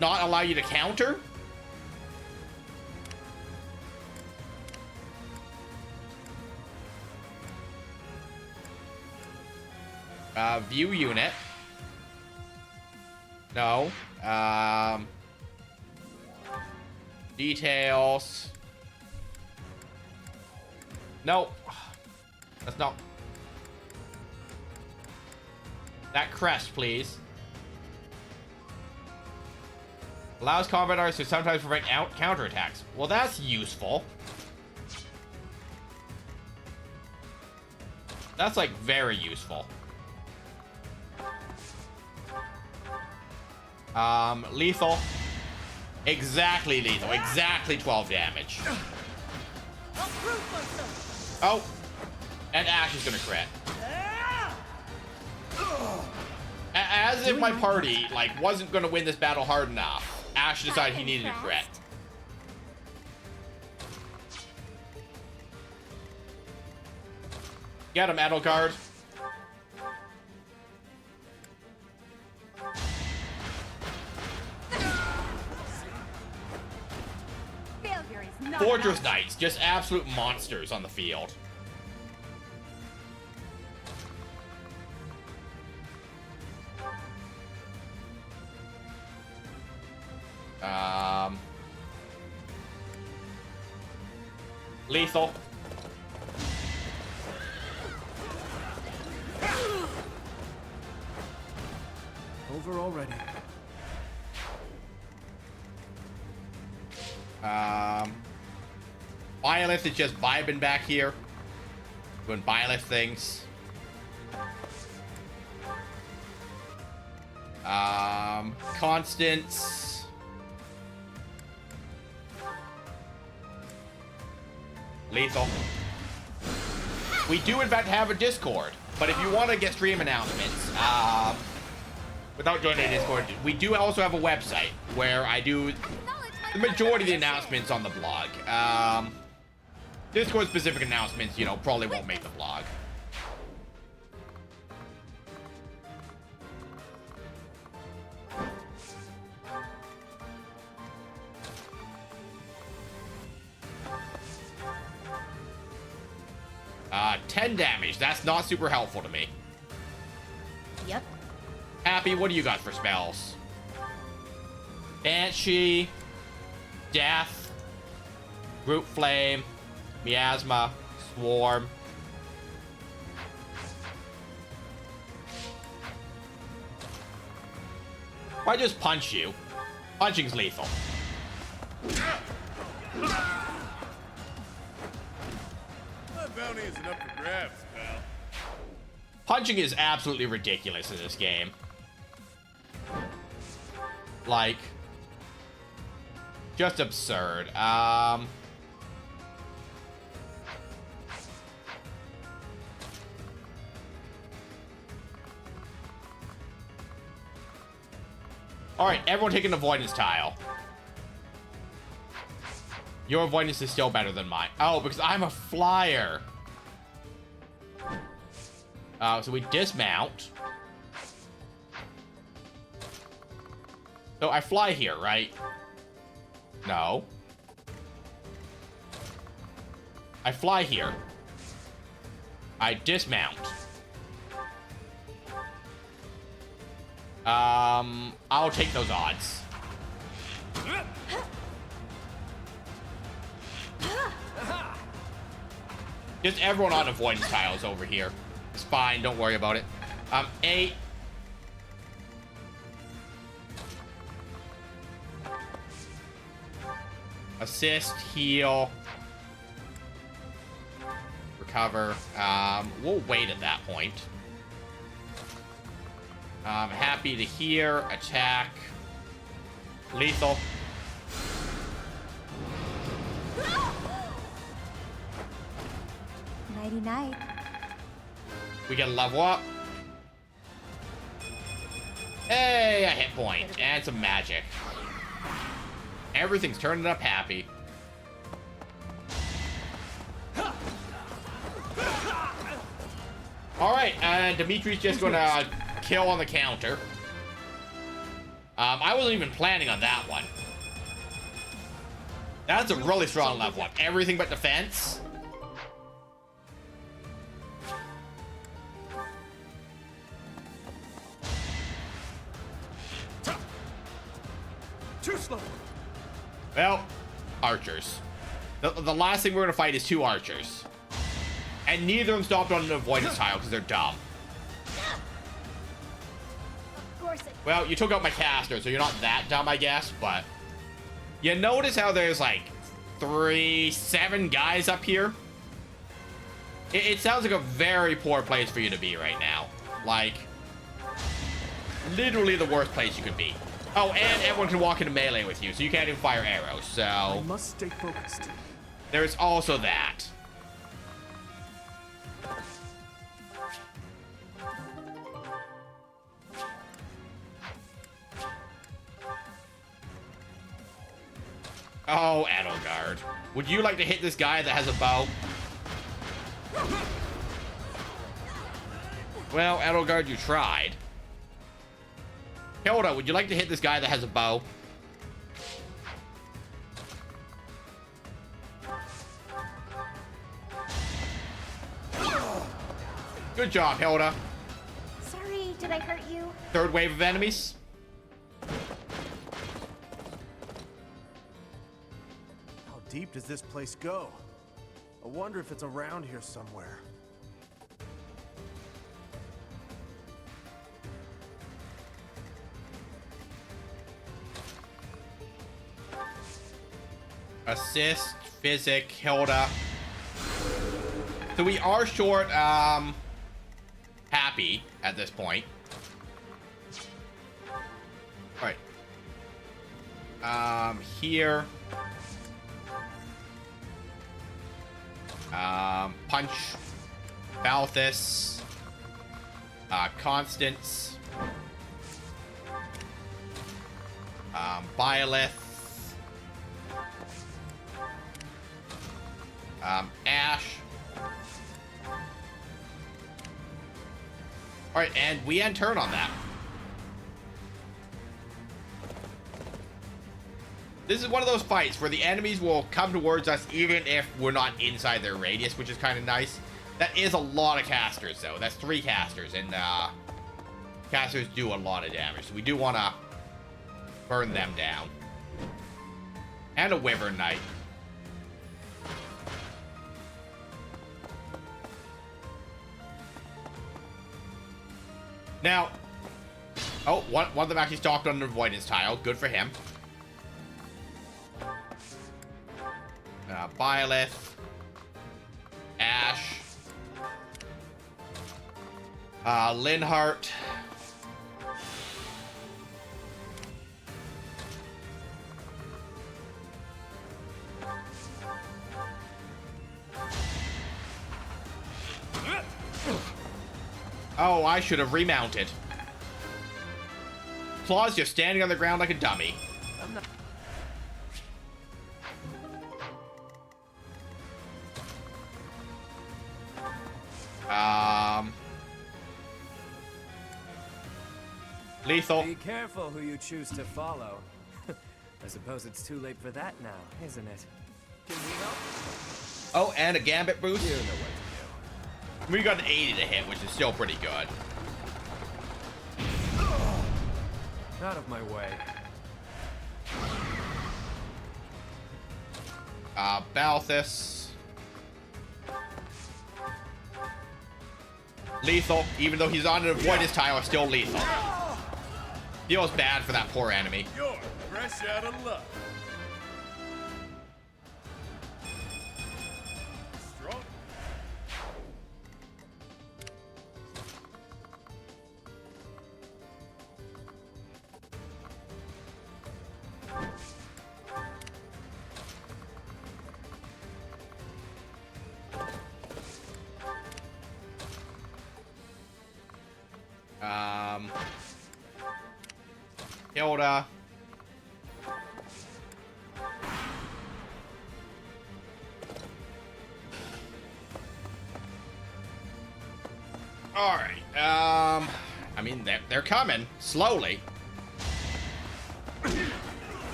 allow you to counter? View unit. No. Details. Nope. That's not. That crest, please. Allows combat artists to sometimes prevent counterattacks. Well, that's useful. That's like very useful. Lethal. Exactly lethal. Exactly 12 damage. Oh. And Ash is gonna crit. As if my party, like, wasn't gonna win this battle hard enough, Ash decided he needed a crit. Get him, Edelgard. Fortress Knights, just absolute monsters on the field. Lethal. Over already. Byleth is just vibing back here. Doing Byleth things. Constance. Lethal. We do in fact have a Discord, but if you want to get stream announcements, without joining a Discord, we do also have a website where I do the majority of the announcements on the blog. Discord specific announcements, you know, probably won't make the blog. Uh, 10 damage. That's not super helpful to me. Yep. Happy, what do you got for spells? Banshee, Death, Root Flame, Miasma, Swarm. Why just punch you? Punching's lethal. That bounty isn't up for grabs, pal. Punching is absolutely ridiculous in this game. Like, just absurd. Alright, everyone take an avoidance tile. Your avoidance is still better than mine. Oh, because I'm a flyer. So we dismount. So I fly here, right? No. I fly here. I dismount. I'll take those odds. Just everyone on avoidance tiles over here. It's fine, don't worry about it. 8. Assist, heal. Recover. We'll wait at that point. Happy to hear. Attack. Lethal. Nighty night. We get a level up. Hey, a hit point. And some magic. Everything's turning up happy. Alright, and Dimitri's just gonna kill on the counter. I wasn't even planning on that one. That's a really strong level up. Everything but defense. Too slow. Well, archers. The last thing we're gonna fight is 2 archers. And neither of them stopped on an avoidance tile because they're dumb. Well, you took out my caster, so you're not that dumb, I guess, but... You notice how there's, like, 7 guys up here? It sounds like a very poor place for you to be right now. Like, literally the worst place you could be. Oh, and everyone can walk into melee with you, so you can't even fire arrows, so... I must stay focused. There's also that. Oh, Edelgard. Would you like to hit this guy that has a bow? Well, Edelgard, you tried. Hilda, would you like to hit this guy that has a bow? Good job, Hilda. Sorry, did I hurt you? 3rd wave of enemies. How deep does this place go? I wonder if it's around here somewhere. Assist, physic, Hilda. So we are short, Happy at this point. All right. Here. Punch. Balthus. Constance. Byleth. Ash. Alright, and we end turn on that. This is one of those fights where the enemies will come towards us even if we're not inside their radius, which is kind of nice. That is a lot of casters, though. That's 3 casters, and casters do a lot of damage, so we do want to burn them down. And a Wyvern Knight. Now, oh, one of them actually stalked on an avoidance tile. Good for him. Byleth. Ash. Linhardt. Oh, I should have remounted. Claw's just standing on the ground like a dummy. I'm not... Lethal. Be careful who you choose to follow. I suppose it's too late for that now, isn't it? Can we help? Oh, and a gambit boost. You know what to do. We got an 80 to hit, which is still pretty good. Out of my way. Balthus. Lethal, even though he's on an avoidance tile, still lethal. Feels bad for that poor enemy. You're fresh out of luck. Strong. Hilda. All right. I mean, they're coming slowly.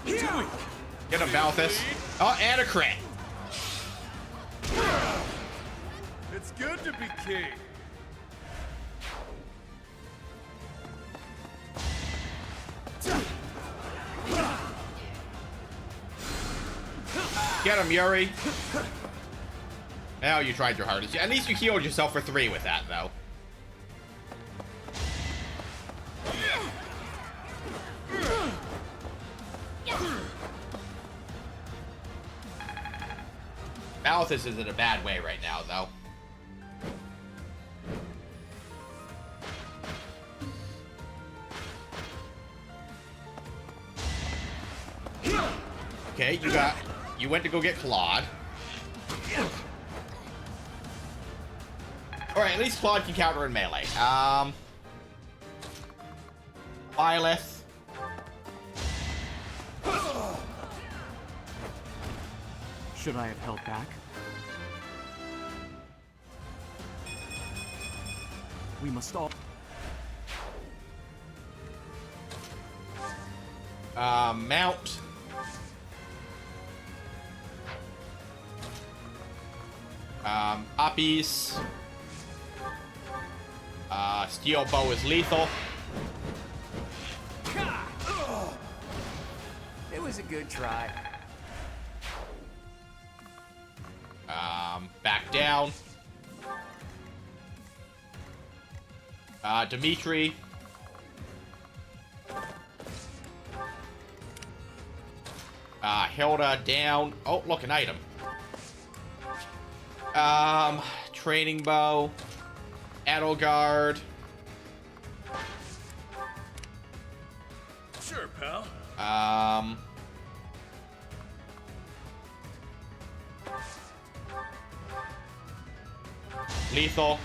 Get him, Balthus. Oh, and a crit. It's good to be king. Get him, Yuri. Now you tried your hardest. At least you healed yourself for 3 with that, though. Balthus is in a bad way right now, though. Okay, you went to go get Claude. Alright, at least Claude can counter in melee. Byleth. Should I have held back? We must all... Mount. Uppies. Steel bow is lethal. It was a good try. Back down. Dimitri. Hilda down. Oh, look, an item. Training bow. Edelgard. Sure, pal. Lethal.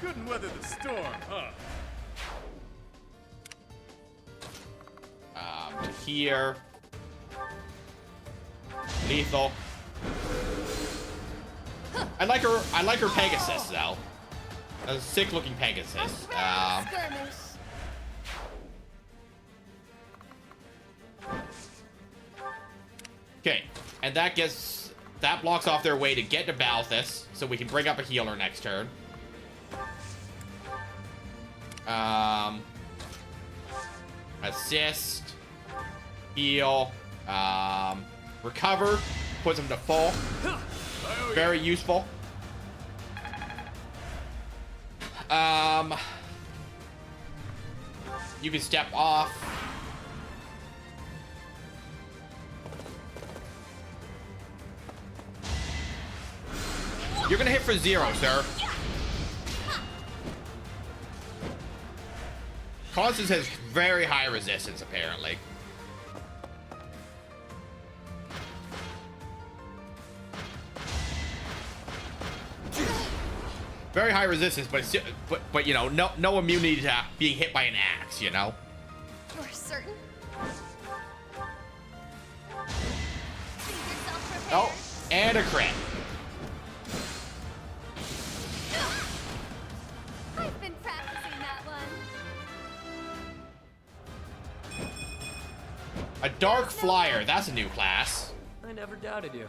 Couldn't weather the storm, huh? Here. Lethal. I like her Pegasus though. A sick looking Pegasus. Okay, and that blocks off their way to get to Balthus, so we can bring up a healer next turn. Assist, heal, recover, puts him to full. Very useful. You can step off. You're gonna hit for 0, sir. Constance has very high resistance, apparently. Very high resistance, but it's, but you know, no immunity to being hit by an axe, you know. You're certain? Oh, and a crit. I've been practicing that one. A dark flyer. That's a new class. I never doubted you.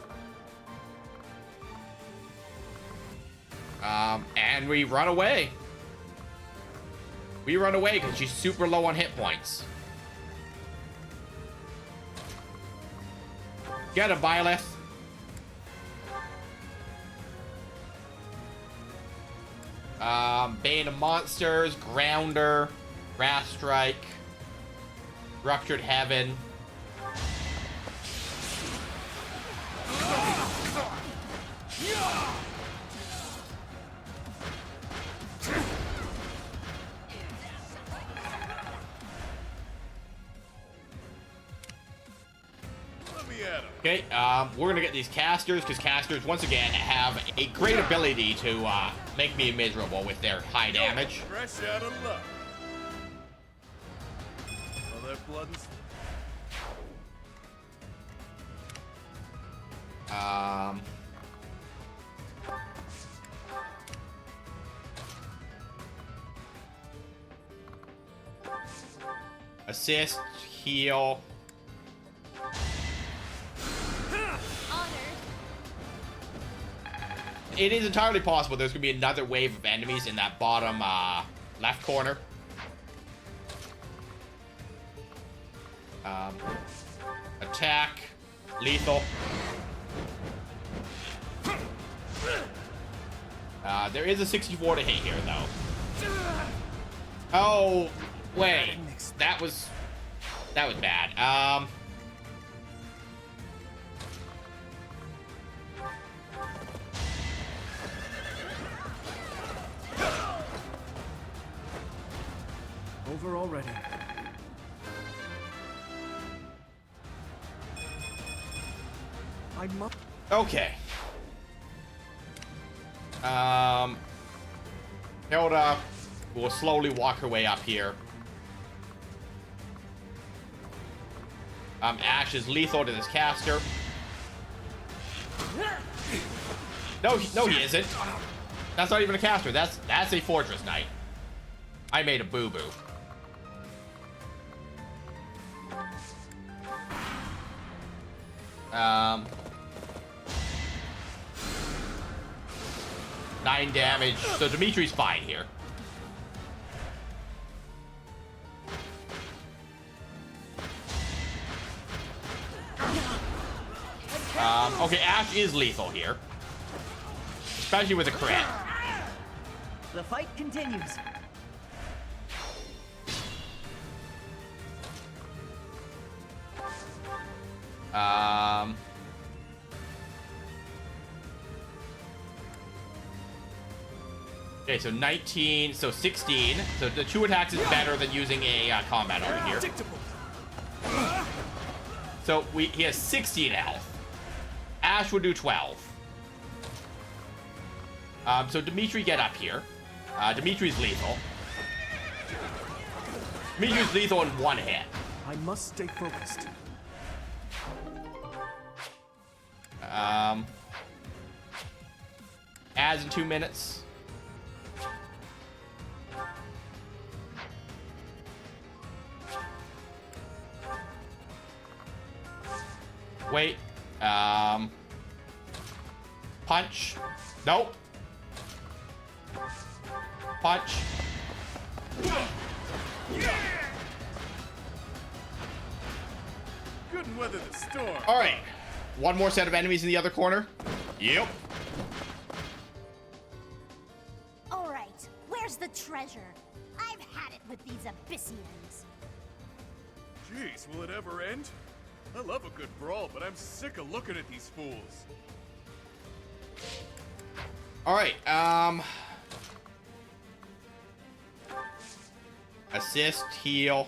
And we run away. We run away because she's super low on hit points. Get a Byleth. Bane of Monsters, Grounder, Wrath Strike, Ruptured Heaven. Okay, we're gonna get these casters, because casters, once again, have a great ability to make me miserable with their high damage. Fresh out of luck. All that blood and... Assist, heal. It is entirely possible there's gonna be another wave of enemies in that bottom left corner. Attack, lethal. There is a 64 to hit here, though. Oh, wait, that was bad. Over already. I must. Okay. Hilda will slowly walk her way up here. Ash is lethal to this caster. No, he isn't. That's not even a caster. That's a Fortress Knight. I made a boo-boo. Um, 9 damage. So Dimitri's fine here. Okay, Ash is lethal here. Especially with a crit. The fight continues. Okay, so 19, so 16. So the 2 attacks is better than using a combat over here. So he has 16 health. Ash would do 12. So Dimitri, get up here. Dimitri's lethal. Dimitri's lethal in 1 hit. I must stay focused. As in 2 minutes. Wait. Punch. Nope. Punch. Couldn't weather the storm. All right. One more set of enemies in the other corner. Yep. All right, where's the treasure? I've had it with these Abyssians. Jeez, will it ever end? I love a good brawl, but I'm sick of looking at these fools. All right. Assist, heal.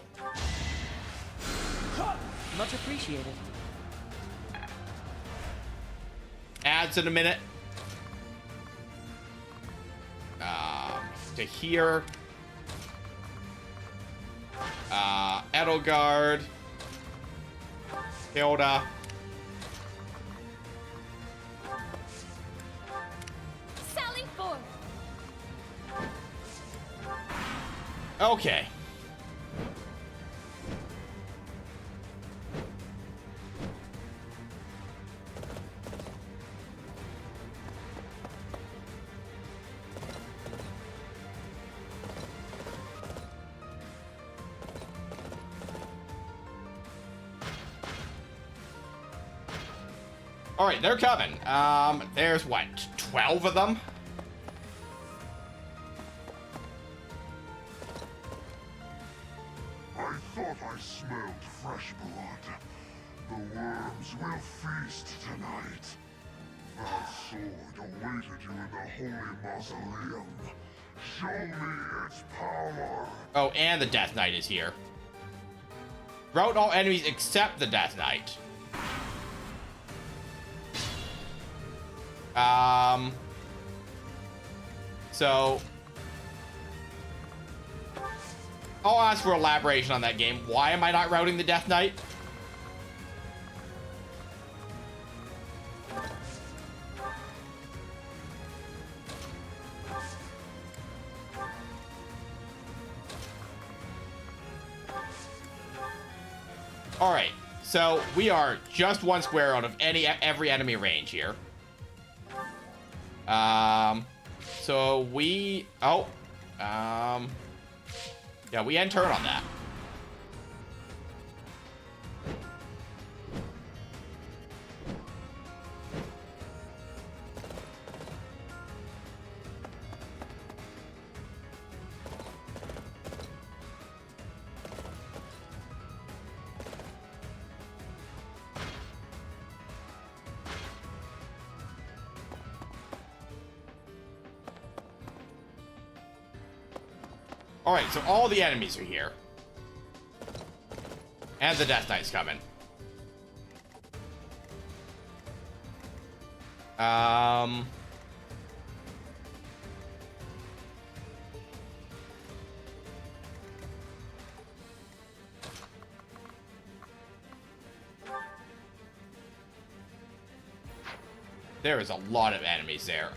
Much appreciated. Adds in a minute. to here. Edelgard. Hilda. Sally forth. Okay. All right, they're coming. There's what, 12 of them? I thought I smelled fresh blood. The worms will feast tonight. That sword awaited you in the holy mausoleum. Show me its power. Oh, and the Death Knight is here. Rout all enemies except the Death Knight. So I'll ask for elaboration on that game. Why am I not routing the Death Knight? All right, so we are just one square out of every enemy range here. So we, yeah, we end turn on that. All right, so all the enemies are here. And the Death Knight's coming. There is a lot of enemies there.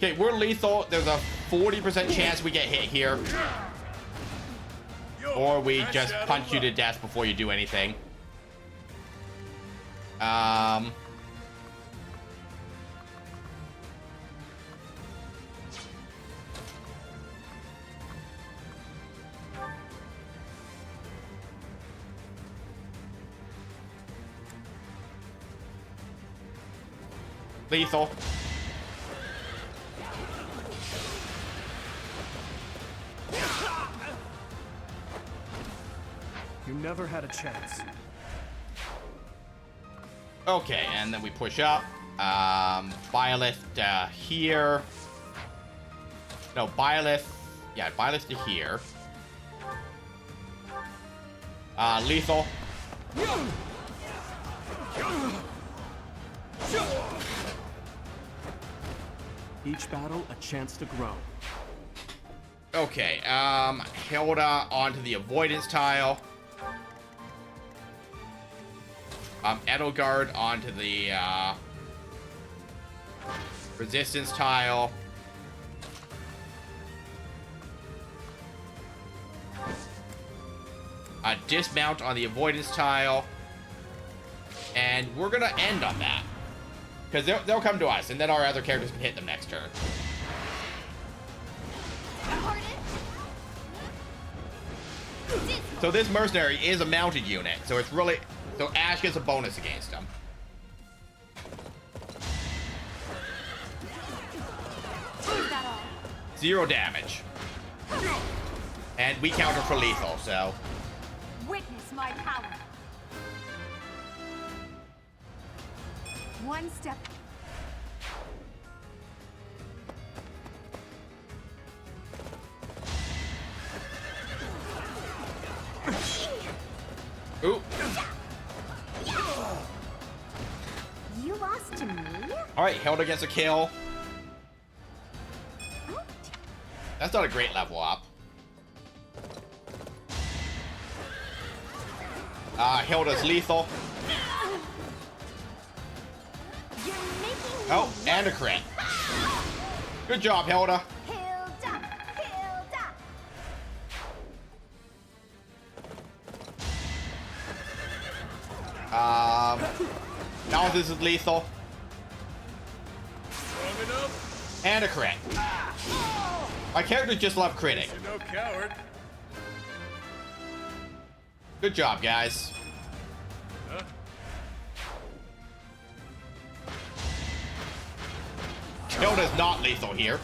Okay, we're lethal. There's a 40% chance we get hit here. Or we just punch you to death before you do anything. Lethal. You never had a chance. Okay, and then we push up. Byleth here. No, Byleth. Yeah, Byleth to here. Lethal. Each battle, a chance to grow. Okay, Hilda onto the avoidance tile. Edelgard onto the resistance tile. Dismount on the avoidance tile. And we're gonna end on that. Because they'll come to us, and then our other characters can hit them next turn. So this mercenary is a mounted unit, so it's really... So Ash gets a bonus against him. Zero damage. And we counter for lethal, so... Witness my power. One step. Ooh. You Alright, Hilda gets a kill. That's not a great level up. Hilda's lethal. Oh, and a crit. Good job, Hilda. Now this is lethal. And a crit. My characters just love critting. You're no coward. Good job, guys. Huh? Hilda's not lethal here.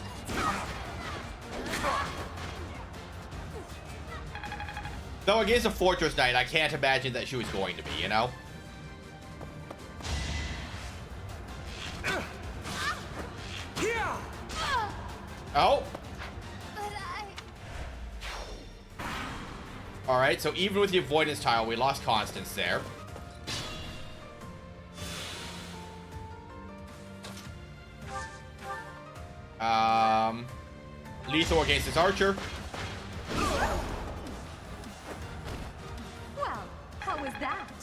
Though against a Fortress Knight, I can't imagine that she was going to be, you know? Oh. Alright, so even with the avoidance tile, we lost Constance there. Lethal against this archer. Well, how was that?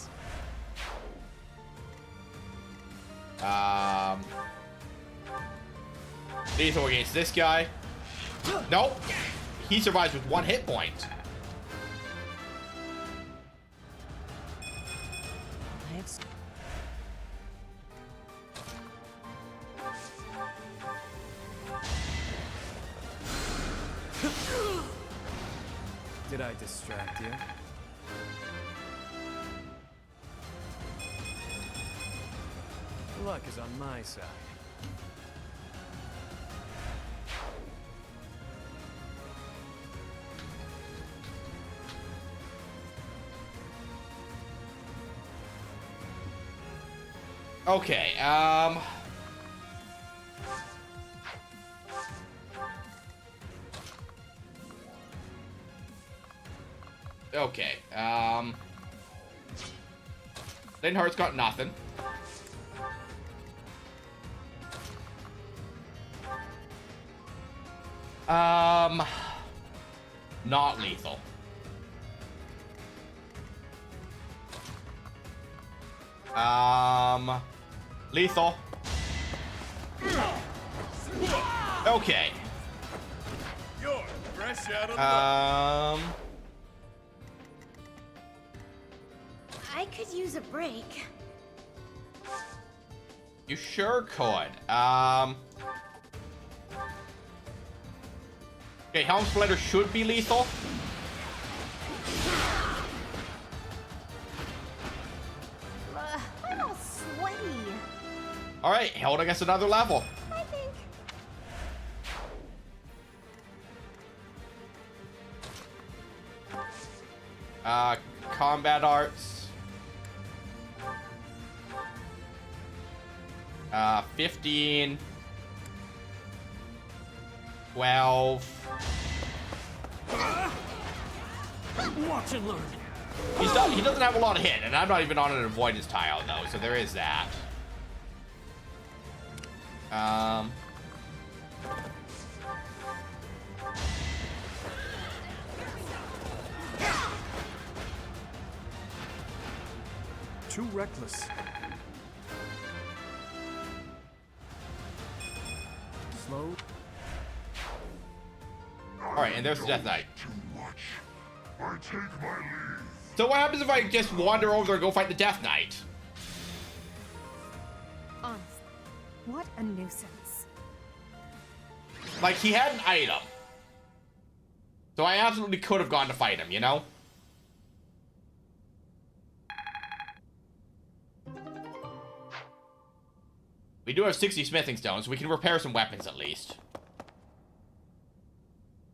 Lethal against this guy. Nope. He survives with 1 hit point. Did I distract you? Luck is on my side. Okay, okay, Linhardt's got nothing. Not lethal. Lethal. Okay. You're fresh out of I could use a break. You sure could. Okay, Helm Splitter should be lethal. I'm all sweaty. Alright, Hilda gets another level. I think. Combat arts. 15. 12. Watch and learn. He doesn't have a lot of hit, and I'm not even on an avoidance tile though, so there is that. Too reckless. Slow. Alright, and there's the Death Knight. I take my leave. So what happens if I just wander over there and go fight the Death Knight? Honestly, what a nuisance. Like, he had an item. So I absolutely could have gone to fight him, you know? We do have 60 smithing stones, so we can repair some weapons at least.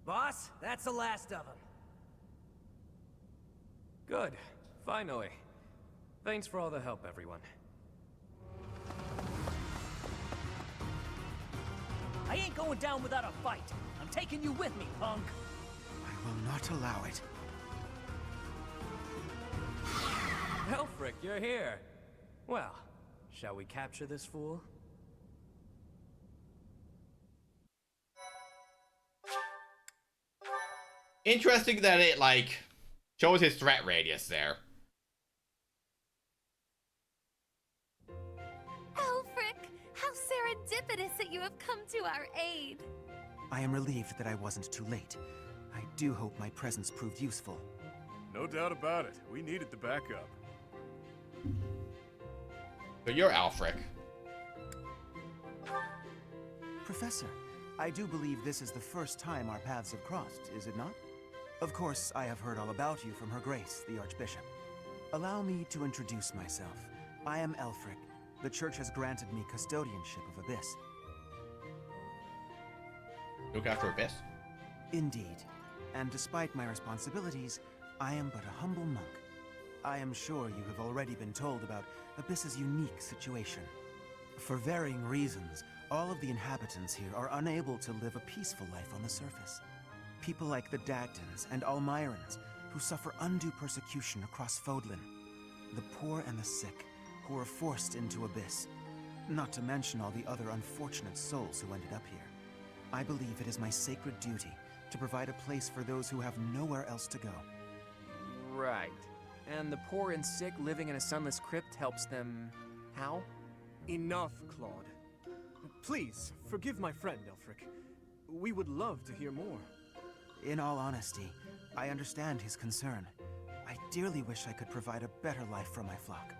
Boss, that's the last of them. Good. Finally. Thanks for all the help, everyone. I ain't going down without a fight. I'm taking you with me, punk. I will not allow it. Helfric, you're here. Well, shall we capture this fool? Interesting that it, like, shows his threat radius there. Alfric, how serendipitous that you have come to our aid. I am relieved that I wasn't too late. I do hope my presence proved useful. No doubt about it. We needed the backup. So you're Alfric. Professor, I do believe this is the first time our paths have crossed, is it not? Of course, I have heard all about you from Her Grace, the Archbishop. Allow me to introduce myself. I am Alfric. The Church has granted me custodianship of Abyss. Look after Abyss? Indeed. And despite my responsibilities, I am but a humble monk. I am sure you have already been told about Abyss's unique situation. For varying reasons, all of the inhabitants here are unable to live a peaceful life on the surface. People like the Dagdans and Almirans, who suffer undue persecution across Fodlan. The poor and the sick, who are forced into Abyss. Not to mention all the other unfortunate souls who ended up here. I believe it is my sacred duty to provide a place for those who have nowhere else to go. Right. And the poor and sick living in a sunless crypt helps them... how? Enough, Claude. Please, forgive my friend, Elfric. We would love to hear more. In all honesty, I understand his concern. I dearly wish I could provide a better life for my flock.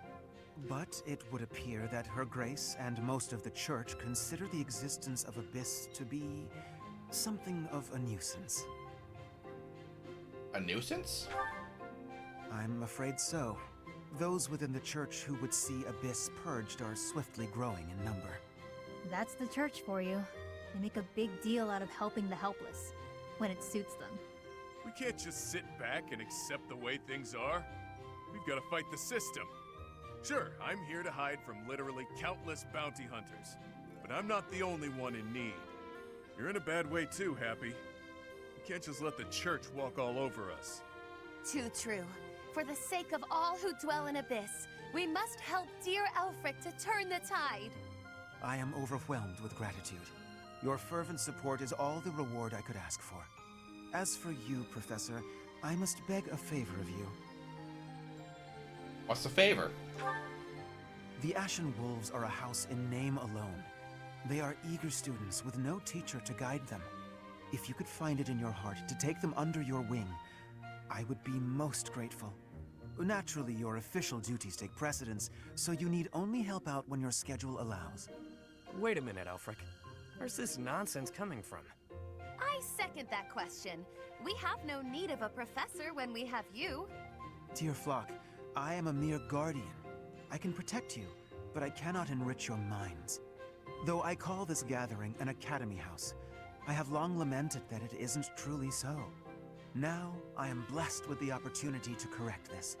But it would appear that Her Grace and most of the Church consider the existence of Abyss to be something of a nuisance. A nuisance? I'm afraid so. Those within the Church who would see Abyss purged are swiftly growing in number. That's the Church for you. They make a big deal out of helping the helpless, when it suits them. We can't just sit back and accept the way things are. We've got to fight the system. Sure, I'm here to hide from literally countless bounty hunters, but I'm not the only one in need. You're in a bad way too, Happy. We can't just let the Church walk all over us. Too true. For the sake of all who dwell in Abyss, we must help dear Alfric to turn the tide. I am overwhelmed with gratitude. Your fervent support is all the reward I could ask for. As for you, Professor, I must beg a favor of you. What's the favor? The Ashen Wolves are a house in name alone. They are eager students with no teacher to guide them. If you could find it in your heart to take them under your wing, I would be most grateful. Naturally, your official duties take precedence, so you need only help out when your schedule allows. Wait a minute, Alfric. Where's this nonsense coming from? I second that question. We have no need of a professor when we have you. Dear flock, I am a mere guardian. I can protect you, but I cannot enrich your minds. Though I call this gathering an academy house, I have long lamented that it isn't truly so. Now, I am blessed with the opportunity to correct this.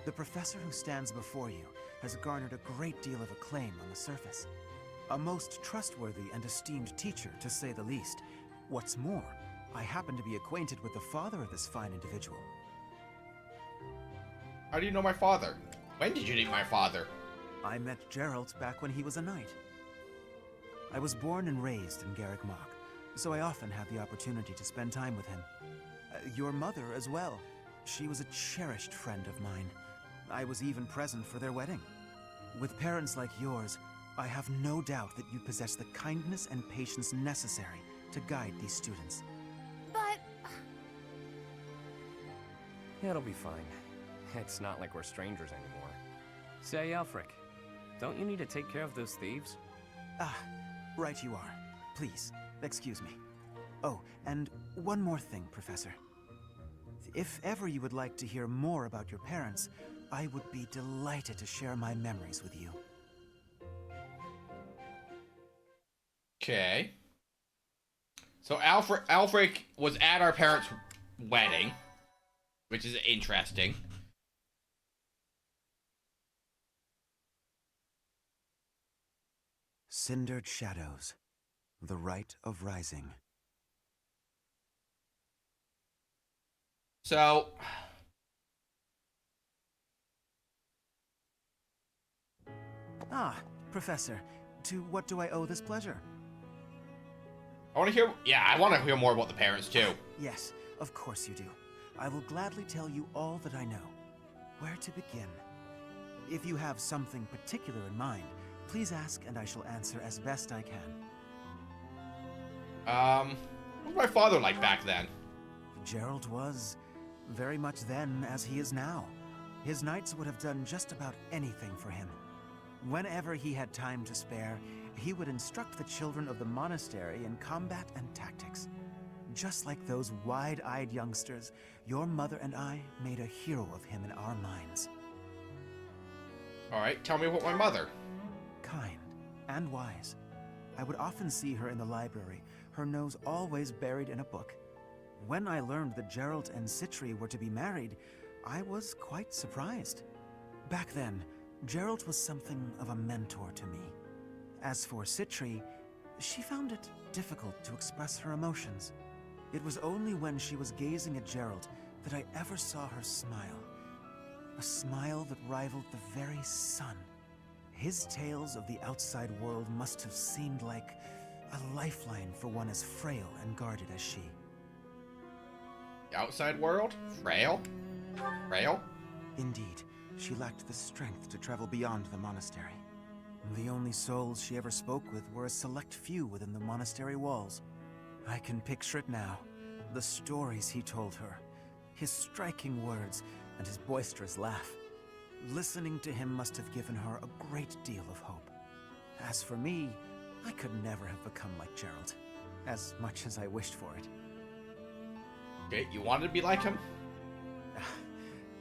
The professor who stands before you has garnered a great deal of acclaim on the surface. A most trustworthy and esteemed teacher, to say the least. What's more, I happen to be acquainted with the father of this fine individual. How do you know my father? When did you meet my father? I met Geralt back when he was a knight. I was born and raised in Garrick Mach, so I often had the opportunity to spend time with him. Your mother as well. She was a cherished friend of mine. I was even present for their wedding. With parents like yours, I have no doubt that you possess the kindness and patience necessary to guide these students. But... It'll be fine. It's not like we're strangers anymore. Say, Alfric, don't you need to take care of those thieves? Ah, right you are. Please, excuse me. Oh, and one more thing, Professor. If ever you would like to hear more about your parents, I would be delighted to share my memories with you. Okay. So Alfric was at our parents' wedding, which is interesting. Cindered shadows, the rite of rising. So, Professor, to what do I owe this pleasure? I want to hear, I want to hear more about the parents too. Yes, Of course you do. I will gladly tell you all that I know. Where to begin? If you have something particular in mind, please ask and I shall answer as best I can. What was my father like back then? Gerald was very much then as he is now. His knights would have done just about anything for him. Whenever he had time to spare, he would instruct the children of the monastery in combat and tactics. Just like those wide-eyed youngsters, your mother and I made a hero of him in our minds. Alright, tell me about my mother. Kind and wise. I would often see her in the library, her nose always buried in a book. When I learned that Gerald and Citri were to be married, I was quite surprised. Back then, Gerald was something of a mentor to me. As for Citri, she found it difficult to express her emotions. It was only when she was gazing at Gerald that I ever saw her smile. A smile that rivaled the very sun. His tales of the outside world must have seemed like a lifeline for one as frail and guarded as she. The outside world? Frail? Frail? Indeed, she lacked the strength to travel beyond the monastery. The only souls she ever spoke with were a select few within the monastery walls. I can picture it now. The stories he told her, his striking words, and his boisterous laugh. Listening to him must have given her a great deal of hope. As for me, I could never have become like Gerald, as much as I wished for it. Okay, you wanted to be like him?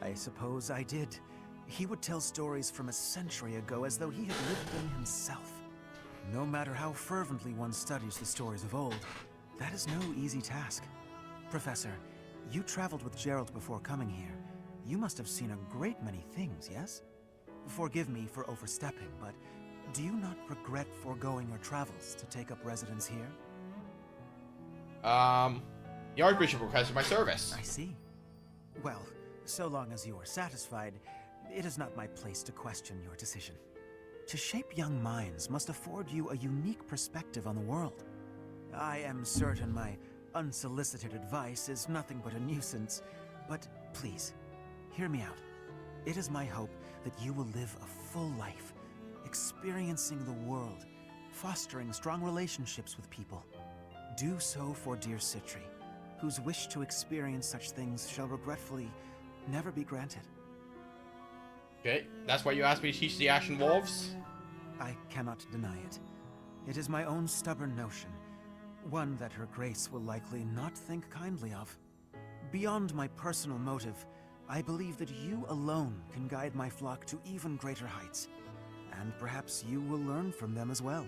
I suppose I did. He would tell stories from a century ago as though he had lived them himself. No matter how fervently one studies the stories of old, that is no easy task. Professor, you traveled with Gerald before coming here. You must have seen a great many things, yes? Forgive me for overstepping, but do you not regret foregoing your travels to take up residence here? The Archbishop requested my service. I see. Well, so long as you are satisfied, it is not my place to question your decision. To shape young minds must afford you a unique perspective on the world. I am certain my unsolicited advice is nothing but a nuisance, but please, hear me out. It is my hope that you will live a full life, experiencing the world, fostering strong relationships with people. Do so for dear Citri, whose wish to experience such things shall regretfully never be granted. Okay, that's why you asked me to teach the Ashen Wolves? I cannot deny it. It is my own stubborn notion, one that her grace will likely not think kindly of. Beyond my personal motive, I believe that you alone can guide my flock to even greater heights, and perhaps you will learn from them as well.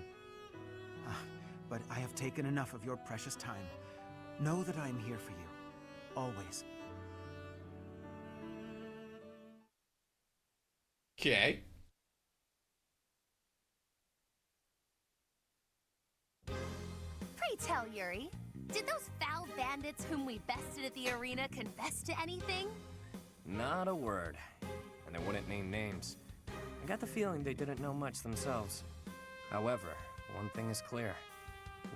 But I have taken enough of your precious time. Know that I am here for you, always. Okay. Pray tell, Yuri, did those foul bandits whom we bested at the arena confess to anything? Not a word. And they wouldn't name names. I got the feeling they didn't know much themselves. However, one thing is clear.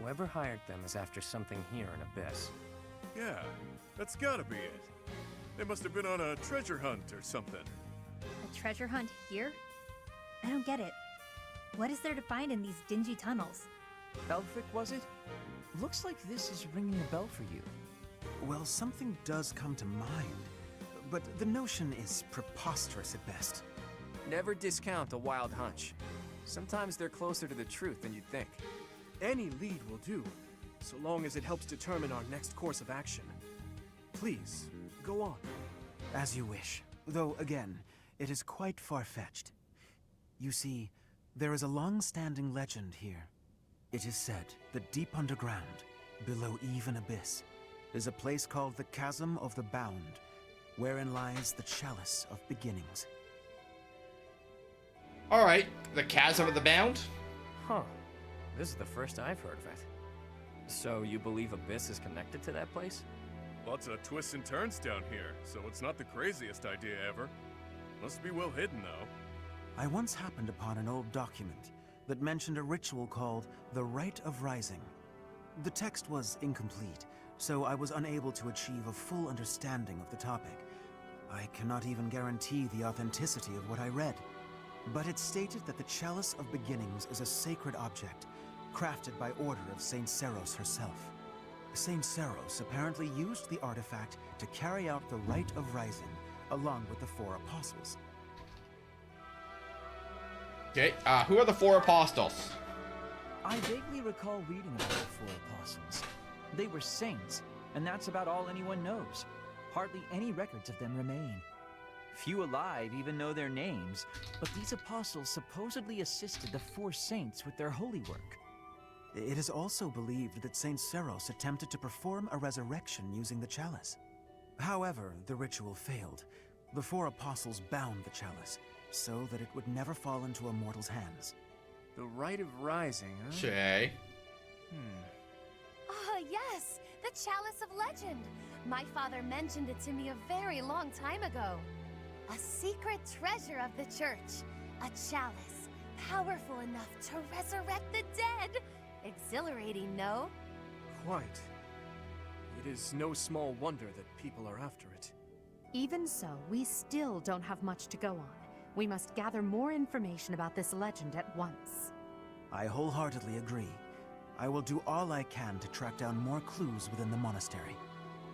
Whoever hired them is after something here in Abyss. Yeah, that's gotta be it. They must have been on a treasure hunt or something. A treasure hunt here? I don't get it. What is there to find in these dingy tunnels? Belfric, was it? Looks like this is ringing a bell for you. Well, something does come to mind, but the notion is preposterous at best. Never discount a wild hunch. Sometimes they're closer to the truth than you'd think. Any lead will do, so long as it helps determine our next course of action. Please, go on. As you wish, though again, it is quite far-fetched. You see, there is a long-standing legend here. It is said that deep underground, below even Abyss, is a place called the Chasm of the Bound, wherein lies the Chalice of Beginnings. Alright, the Chasm of the Bound? Huh. This is the first I've heard of it. So you believe Abyss is connected to that place? Lots of twists and turns down here, so it's not the craziest idea ever. Must be well hidden, though. I once happened upon an old document that mentioned a ritual called the Rite of Rising. The text was incomplete, so I was unable to achieve a full understanding of the topic. I cannot even guarantee the authenticity of what I read, but it stated that the Chalice of Beginnings is a sacred object, crafted by order of Saint Seros herself. Saint Seros apparently used the artifact to carry out the Rite of Rising, along with the 4 apostles. Okay, who are the 4 apostles? I vaguely recall reading about the 4 apostles. They were saints, and that's about all anyone knows. Hardly any records of them remain. Few alive even know their names, but these apostles supposedly assisted the 4 saints with their holy work. It is also believed that Saint Seros attempted to perform a resurrection using the chalice. However, the ritual failed. The 4 apostles bound the chalice, so that it would never fall into a mortal's hands. The Rite of Rising, huh? Shay. Ah, yes! The Chalice of Legend! My father mentioned it to me a very long time ago. A secret treasure of the church. A chalice, powerful enough to resurrect the dead. Exhilarating, no? Quite. It is no small wonder that people are after it. Even so, we still don't have much to go on. We must gather more information about this legend at once. I wholeheartedly agree. I will do all I can to track down more clues within the monastery.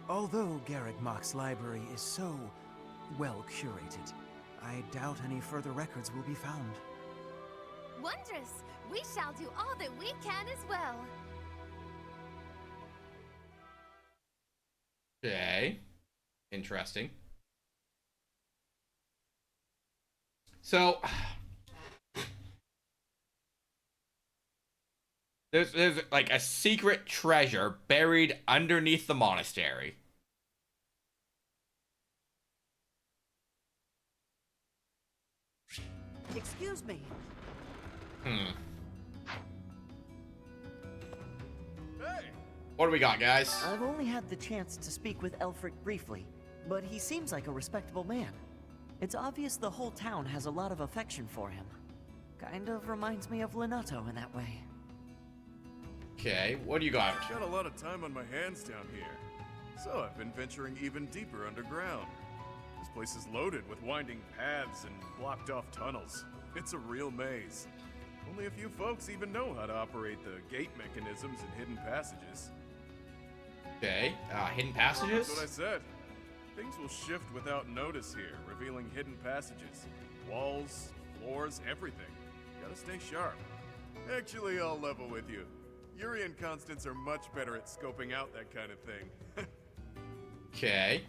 Although Garrick Mach's library is so well curated, I doubt any further records will be found. Wondrous! We shall do all that we can as well. Okay. Interesting. So there's like a secret treasure buried underneath the monastery. Excuse me. What do we got, guys? I've only had the chance to speak with Elfric briefly, but he seems like a respectable man. It's obvious the whole town has a lot of affection for him. Kind of reminds me of Linato in that way. Okay, what do you got? Got a lot of time on my hands down here, so I've been venturing even deeper underground. This place is loaded with winding paths and blocked off tunnels. It's a real maze. Only a few folks even know how to operate the gate mechanisms and hidden passages. Okay, hidden passages? That's what I said. Things will shift without notice here, revealing hidden passages. Walls, floors, everything. Gotta stay sharp. Actually, I'll level with you. Yuri and Constance are much better at scoping out that kind of thing. Okay.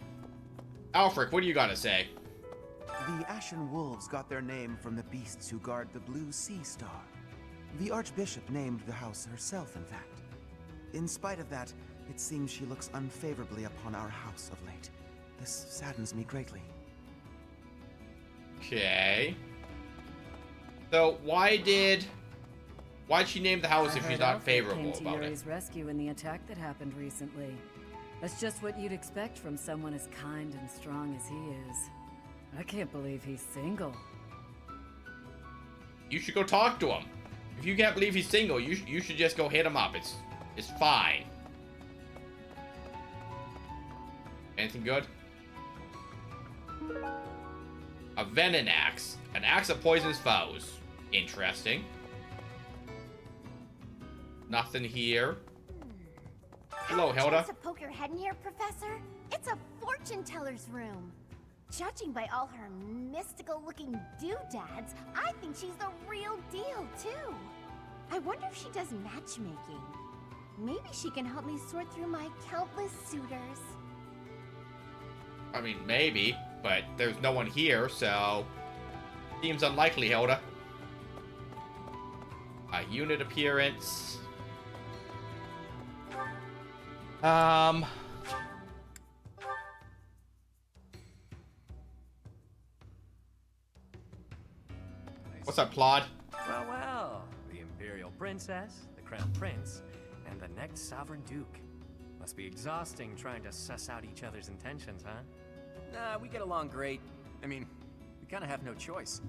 Alfric, what do you gotta say? The Ashen Wolves got their name from the beasts who guard the Blue Sea Star. The Archbishop named the house herself, in fact. In spite of that, it seems she looks unfavorably upon our house of late. This saddens me greatly. Okay. So why'd she name the house if she's not favorable came to about it? Yuri's rescue in the attack that happened recently. That's just what you'd expect from someone as kind and strong as he is. I can't believe he's single. You should go talk to him. If you can't believe he's single, you should just go hit him up. It's fine. Anything good? A venom axe. An axe that poisons foes. Interesting. Nothing here. Hello, Have a Hilda. chance to poke your head in here, Professor? It's a fortune teller's room. Judging by all her mystical-looking doodads, I think she's the real deal, too. I wonder if she does matchmaking. Maybe she can help me sort through my countless suitors. I mean, maybe, but there's no one here, so seems unlikely, Hilda. A unit appearance. What's up, Plod? Well, well, the Imperial Princess, the Crown Prince, and the next Sovereign Duke. Must be exhausting trying to suss out each other's intentions, huh? Nah, we get along great. I mean, we kind of have no choice.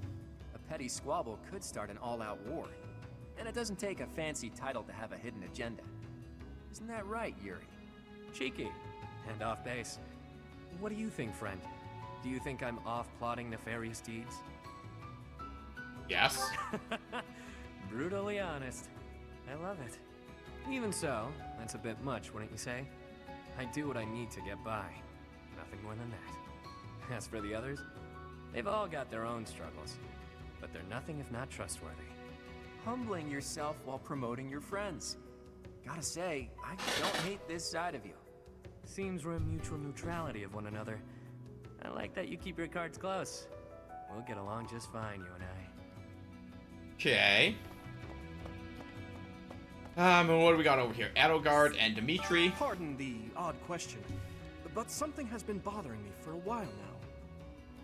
A petty squabble could start an all-out war. And it doesn't take a fancy title to have a hidden agenda. Isn't that right, Yuri? Cheeky. And off base. What do you think, friend? Do you think I'm off plotting nefarious deeds? Yes. Brutally honest. I love it. Even so, that's a bit much, wouldn't you say? I do what I need to get by. Nothing more than that. As for the others, they've all got their own struggles. But they're nothing if not trustworthy. Humbling yourself while promoting your friends. Gotta say, I don't hate this side of you. Seems we're a mutual neutrality of one another. I like that you keep your cards close. We'll get along just fine, you and I. Okay. And what do we got over here? Edelgard and Dimitri. Pardon the odd question, but something has been bothering me for a while now.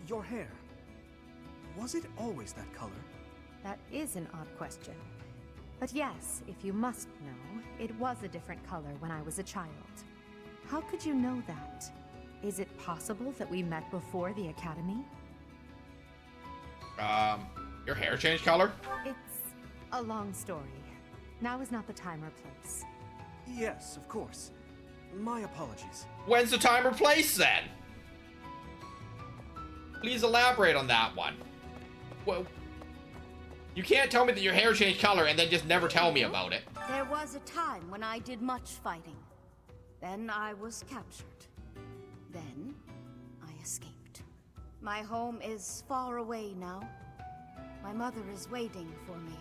Your hair. Was it always that color? That is an odd question. But yes, if you must know, it was a different color when I was a child. How could you know that? Is it possible that we met before the academy? Your hair changed color? It's a long story. Now is not the time or place. Yes, of course. My apologies. When's the time or place then? Please elaborate on that one. Well, you can't tell me that your hair changed color and then just never tell me about it. There was a time when I did much fighting. Then I was captured. Then I escaped. My home is far away now. My mother is waiting for me.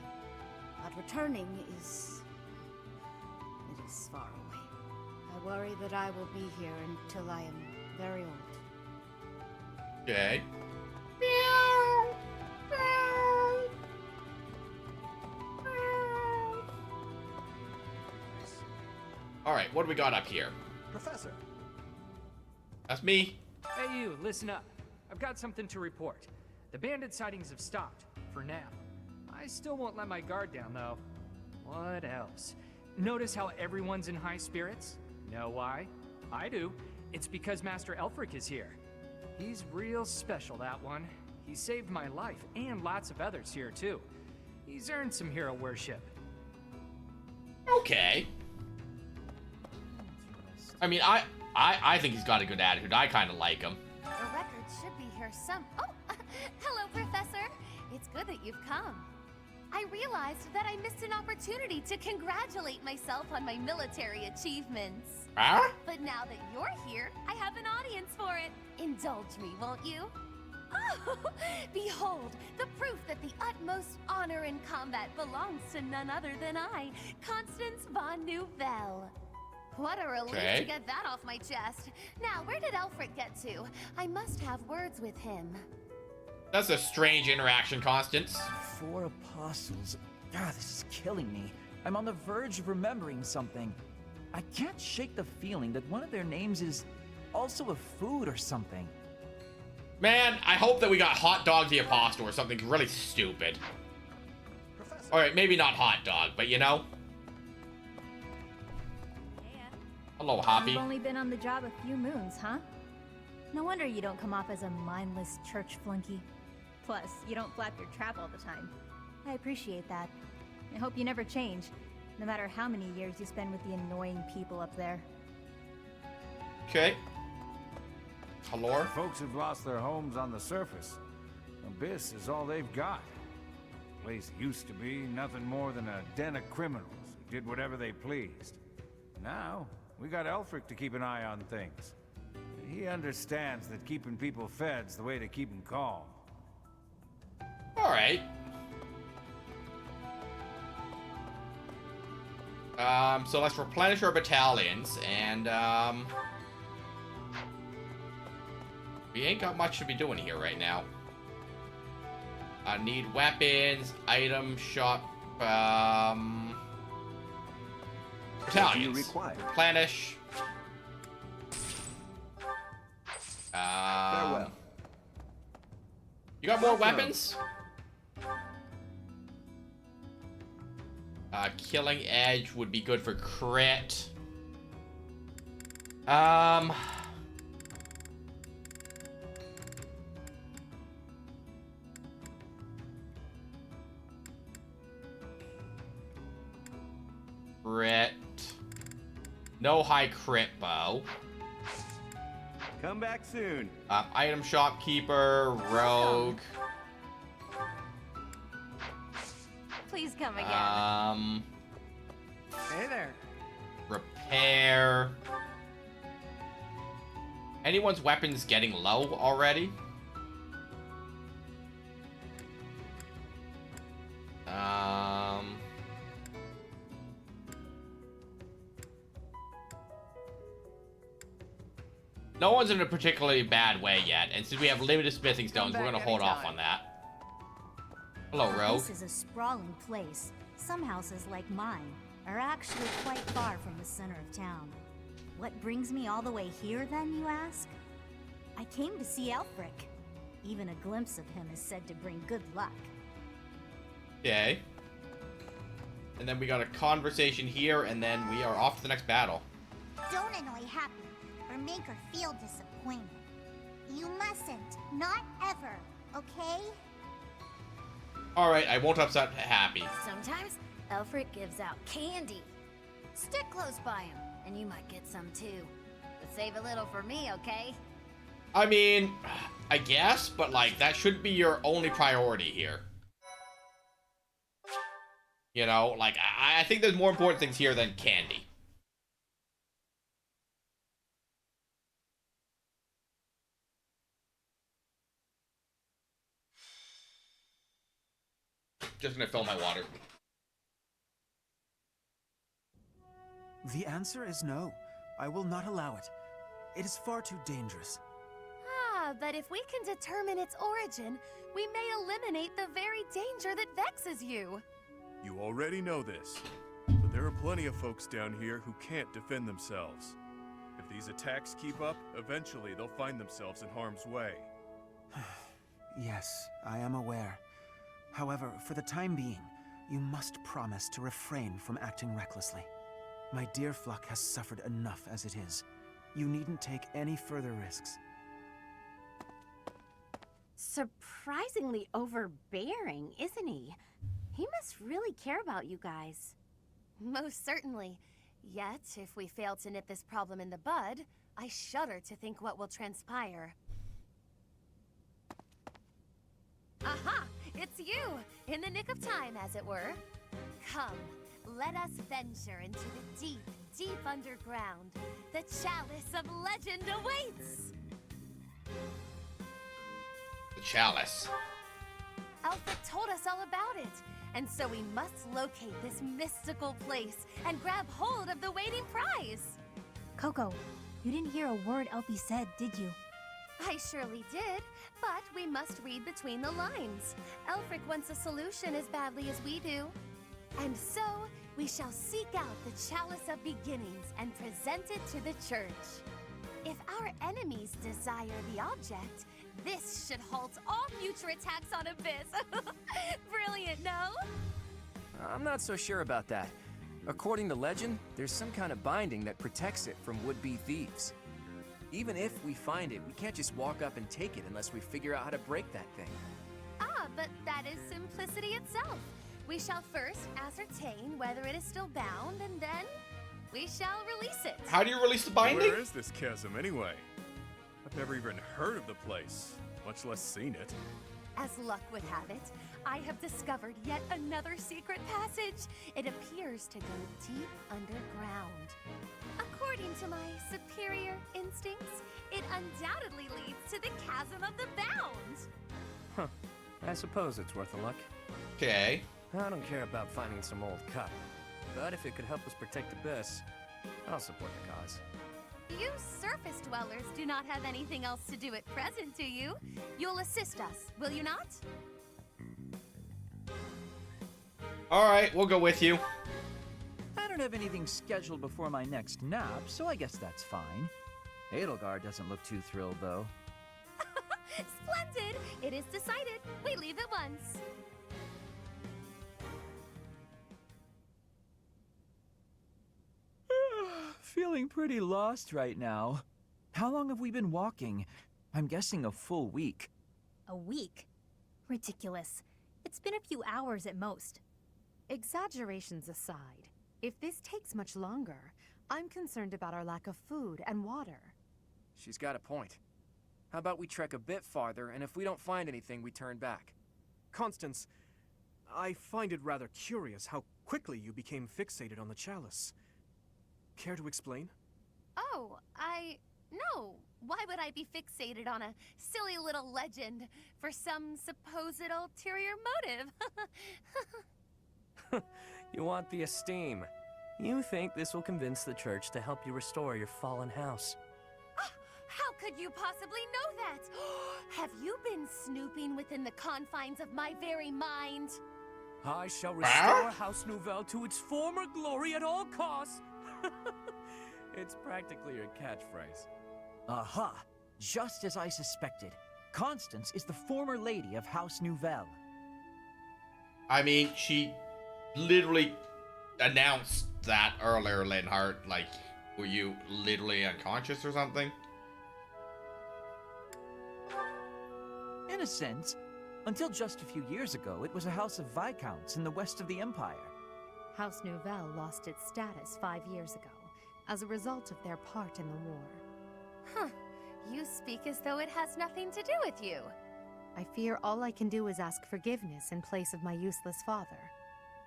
But returning is... it is far away. I worry that I will be here until I am very old. Okay. Alright, what do we got up here? Professor. That's me. Hey you, listen up. I've got something to report. The bandit sightings have stopped, for now. I still won't let my guard down, though. What else? Notice how everyone's in high spirits? Know why? I do. It's because Master Elfric is here. He's real special, that one. He saved my life, and lots of others here, too. He's earned some hero worship. Okay. I mean, I think he's got a good attitude. I kind of like him. The record should be here some... Oh, hello, Professor. It's good that you've come. I realized that I missed an opportunity to congratulate myself on my military achievements. Huh? But now that you're here, I have an audience for it. Indulge me, won't you? Oh, behold, the proof that the utmost honor in combat belongs to none other than I, Constance von Nouvelle. What a relief to get that off my chest. Now, where did Elfric get to? I must have words with him. That's a strange interaction, Constance. 4 apostles. God, this is killing me. I'm on the verge of remembering something. I can't shake the feeling that one of their names is also a food or something. Man, I hope that we got Hot Dog the Apostle or something really stupid. Alright, maybe not Hot Dog, but you know. Hello, Hoppy. You've only been on the job a few moons, huh? No wonder you don't come off as a mindless church flunky. Plus, you don't flap your trap all the time. I appreciate that. I hope you never change, no matter how many years you spend with the annoying people up there. Okay. Hello? Folks have lost their homes on the surface. Abyss is all they've got. The place used to be nothing more than a den of criminals who did whatever they pleased. Now, we got Elfric to keep an eye on things. He understands that keeping people fed's the way to keep them calm. Alright. So let's replenish our battalions, and, we ain't got much to be doing here right now. I need weapons, item shop, battalions. Replenish. Farewell. You got more weapons? Killing Edge would be good for crit. Crit. No high crit bow. Come back soon. Item shopkeeper, rogue. Please come again. Hey there. Repair. Anyone's weapons getting low already? No one's in a particularly bad way yet, and since we have limited smithing stones, we're gonna hold off on that. Hello, Rogue. This is a sprawling place. Some houses, like mine, are actually quite far from the center of town. What brings me all the way here, then, you ask? I came to see Elfric. Even a glimpse of him is said to bring good luck. Okay. And then we got a conversation here, and then we are off to the next battle. Don't annoy Happy, or make her feel disappointed. You mustn't. Not ever, okay? Alright, I won't upset Happy. Sometimes Elfric gives out candy. Stick close by him, and you might get some too. But save a little for me, okay? I mean, I guess, but like, that shouldn't be your only priority here. You know, like, I think there's more important things here than candy. Just gonna fill my water. The answer is no. I will not allow it. It is far too dangerous. Ah, but if we can determine its origin, we may eliminate the very danger that vexes you. You already know this, but there are plenty of folks down here who can't defend themselves. If these attacks keep up, eventually they'll find themselves in harm's way. Yes, I am aware. However, for the time being, you must promise to refrain from acting recklessly. My dear Fluck has suffered enough as it is. You needn't take any further risks. Surprisingly overbearing, isn't he? He must really care about you guys. Most certainly. Yet, if we fail to nip this problem in the bud, I shudder to think what will transpire. Aha! It's you! In the nick of time, as it were. Come, let us venture into the deep, deep underground. The chalice of legend awaits! The chalice. Alfred told us all about it, and so we must locate this mystical place and grab hold of the waiting prize. Coco, you didn't hear a word Elfie said, did you? I surely did, but we must read between the lines. Elfric wants a solution as badly as we do. And so, we shall seek out the Chalice of Beginnings and present it to the church. If our enemies desire the object, this should halt all future attacks on Abyss. Brilliant, no? I'm not so sure about that. According to legend, there's some kind of binding that protects it from would-be thieves. Even if we find it, we can't just walk up and take it unless we figure out how to break that thing. Ah, but that is simplicity itself. We shall first ascertain whether it is still bound, and then we shall release it. How do you release the binding? Where is this chasm anyway? I've never even heard of the place, much less seen it. As luck would have it, I have discovered yet another secret passage. It appears to go deep underground. According to my superior instincts, it undoubtedly leads to the Chasm of the Bound. Huh. I suppose it's worth a look. Okay. I don't care about finding some old cup, but if it could help us protect Abyss, I'll support the cause. You surface dwellers do not have anything else to do at present, do you? You'll assist us, will you not? Alright, we'll go with you. I don't have anything scheduled before my next nap, so I guess that's fine. Edelgard doesn't look too thrilled, though. Splendid! It is decided. We leave at once. Feeling pretty lost right now. How long have we been walking? I'm guessing a full week. A week? Ridiculous. It's been a few hours at most. Exaggerations aside, if this takes much longer, I'm concerned about our lack of food and water. She's got a point. How about we trek a bit farther, and if we don't find anything, we turn back? Constance, I find it rather curious how quickly you became fixated on the chalice. Care to explain? Oh, no. Why would I be fixated on a silly little legend for some supposed ulterior motive? You want the esteem. You think this will convince the church to help you restore your fallen house. How could you possibly know that? Have you been snooping within the confines of my very mind? I shall restore House Nouvelle to its former glory at all costs. It's practically your catchphrase. Aha! Just as I suspected. Constance is the former lady of House Nouvelle. I mean, she literally announced that earlier, Linhart. Like, were you literally unconscious or something? In a sense. Until just a few years ago, it was a house of Viscounts in the west of the Empire. House Nouvelle lost its status 5 years ago, as a result of their part in the war. Huh. You speak as though it has nothing to do with you. I fear all I can do is ask forgiveness in place of my useless father.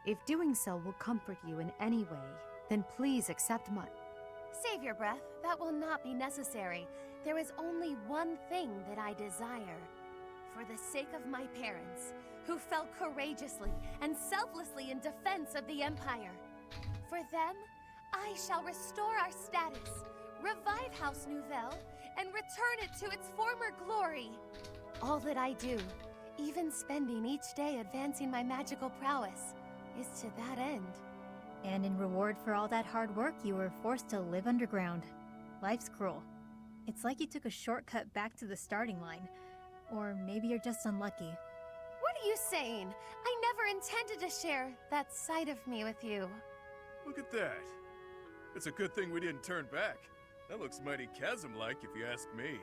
If doing so will comfort you in any way, then please accept my... Save your breath. That will not be necessary. There is only one thing that I desire. For the sake of my parents, who fell courageously and selflessly in defense of the Empire. For them, I shall restore our status, revive House Nouvelle, and return it to its former glory. All that I do, even spending each day advancing my magical prowess, is to that end. And in reward for all that hard work, you were forced to live underground. Life's cruel. It's like you took a shortcut back to the starting line. Or maybe you're just unlucky. What are you saying? I never intended to share that side of me with you. Look at that. It's a good thing we didn't turn back. That looks mighty chasm-like, if you ask me.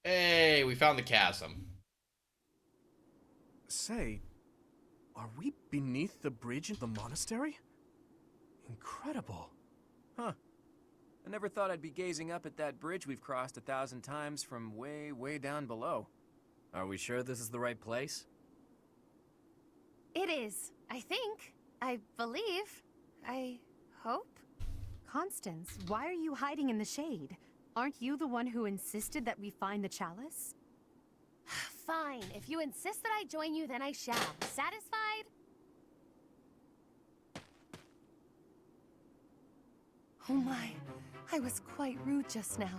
Hey, we found the chasm. Say, are we beneath the bridge in the monastery? Incredible. Huh. I never thought I'd be gazing up at that bridge we've crossed 1,000 times from way, way down below. Are we sure this is the right place? It is, I think. I believe. I hope. Constance, why are you hiding in the shade? Aren't you the one who insisted that we find the chalice? Fine. If you insist that I join you, then I shall. Satisfied? Oh my. I was quite rude just now.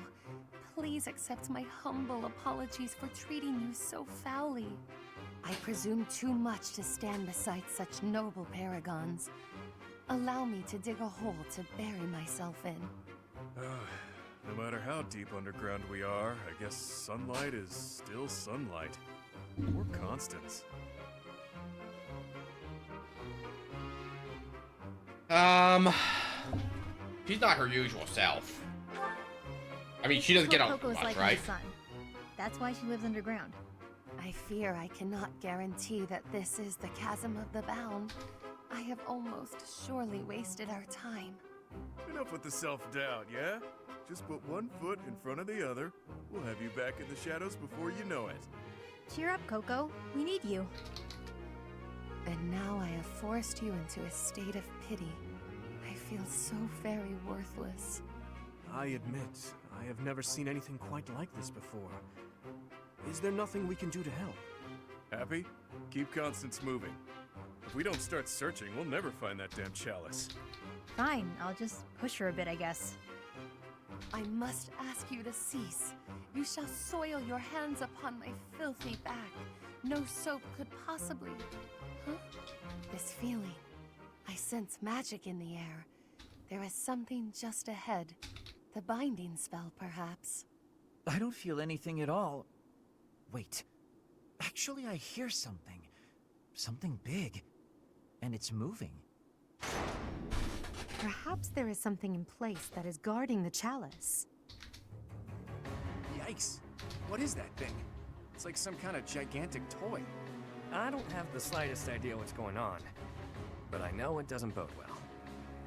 Please accept my humble apologies for treating you so foully. I presume too much to stand beside such noble paragons. Allow me to dig a hole to bury myself in. No matter how deep underground we are, I guess sunlight is still sunlight. Or Constance. She's not her usual self. I mean, she doesn't get out Coco's much, like right? my son. That's why she lives underground. I fear I cannot guarantee that this is the Chasm of the Bound. I have almost surely wasted our time. Enough with the self-doubt, yeah? Just put one foot in front of the other. We'll have you back in the shadows before you know it. Cheer up, Coco. We need you. And now I have forced you into a state of pity. I feel so very worthless. I admit, I have never seen anything quite like this before. Is there nothing we can do to help? Happy? Keep Constance moving. If we don't start searching, we'll never find that damn chalice. Fine, I'll just push her a bit, I guess. I must ask you to cease. You shall soil your hands upon my filthy back. No soap could possibly... Huh? This feeling. I sense magic in the air. There is something just ahead. The binding spell, perhaps. I don't feel anything at all. Wait. Actually, I hear something. Something big. And it's moving. Perhaps there is something in place that is guarding the chalice. Yikes. What is that thing? It's like some kind of gigantic toy. I don't have the slightest idea what's going on. but I know it doesn't bode well.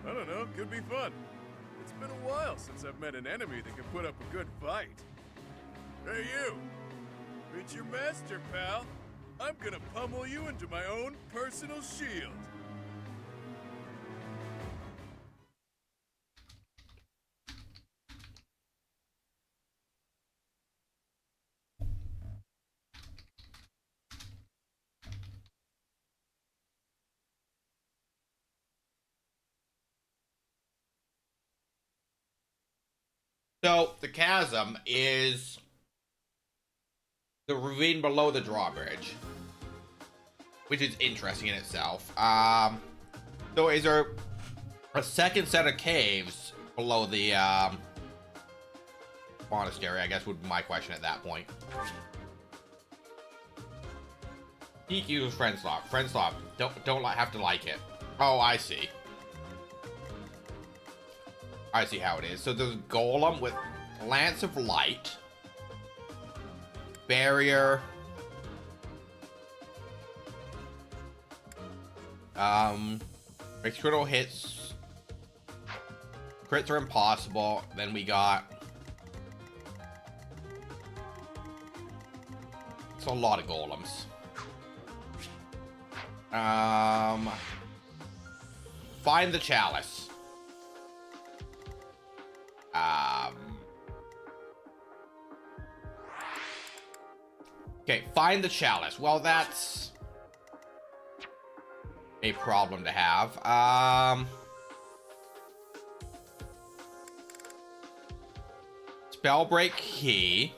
I don't know, could be fun. It's been a while since I've met an enemy that can put up a good fight. Hey you! Meet your master, pal. I'm gonna pummel you into my own personal shield. So, the chasm is the ravine below the drawbridge, which is interesting in itself. So is there a second set of caves below the monastery? I guess would be my question at that point. Geek uses friend swap. Friend swap. Don't have to like it. Oh, I see. I see how it is. So there's a golem with Lance of Light, barrier, makes critical hits, crits are impossible. Then we got, it's a lot of golems. Find the chalice. Okay, find the chalice. Well, that's a problem to have. Spellbreak key.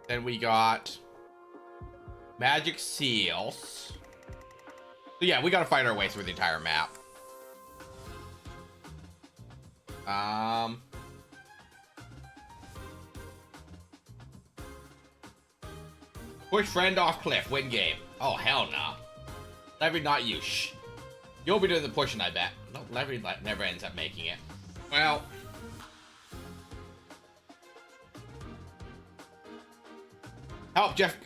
Then we got magic seals. So yeah, we gotta find our way through the entire map. Push friend off cliff, win game. Oh, hell no. Levy, not you. Shh. You'll be doing the pushing, I bet. No, Levy never ends up making it. Well. Help, Jeff.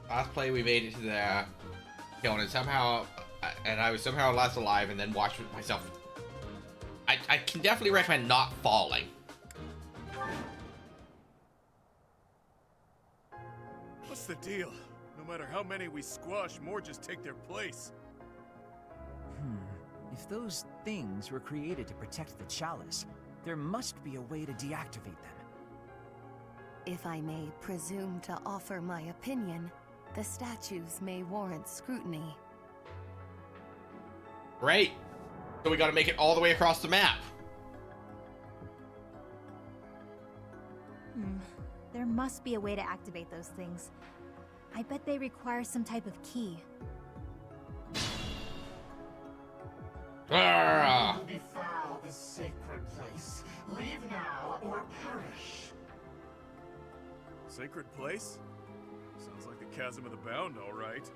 Last play, we made it to the kill, and somehow, and I was somehow last alive, and then watched myself. I can definitely recommend not falling. What's the deal? No matter how many we squash, more just take their place. If those things were created to protect the chalice, there must be a way to deactivate them. If I may presume to offer my opinion, the statues may warrant scrutiny. Great. So we gotta make it all the way across the map. There must be a way to activate those things. I bet they require some type of key. Defile this sacred place. Leave now or perish. Sacred place? Sounds like the Chasm of the Bound, all right.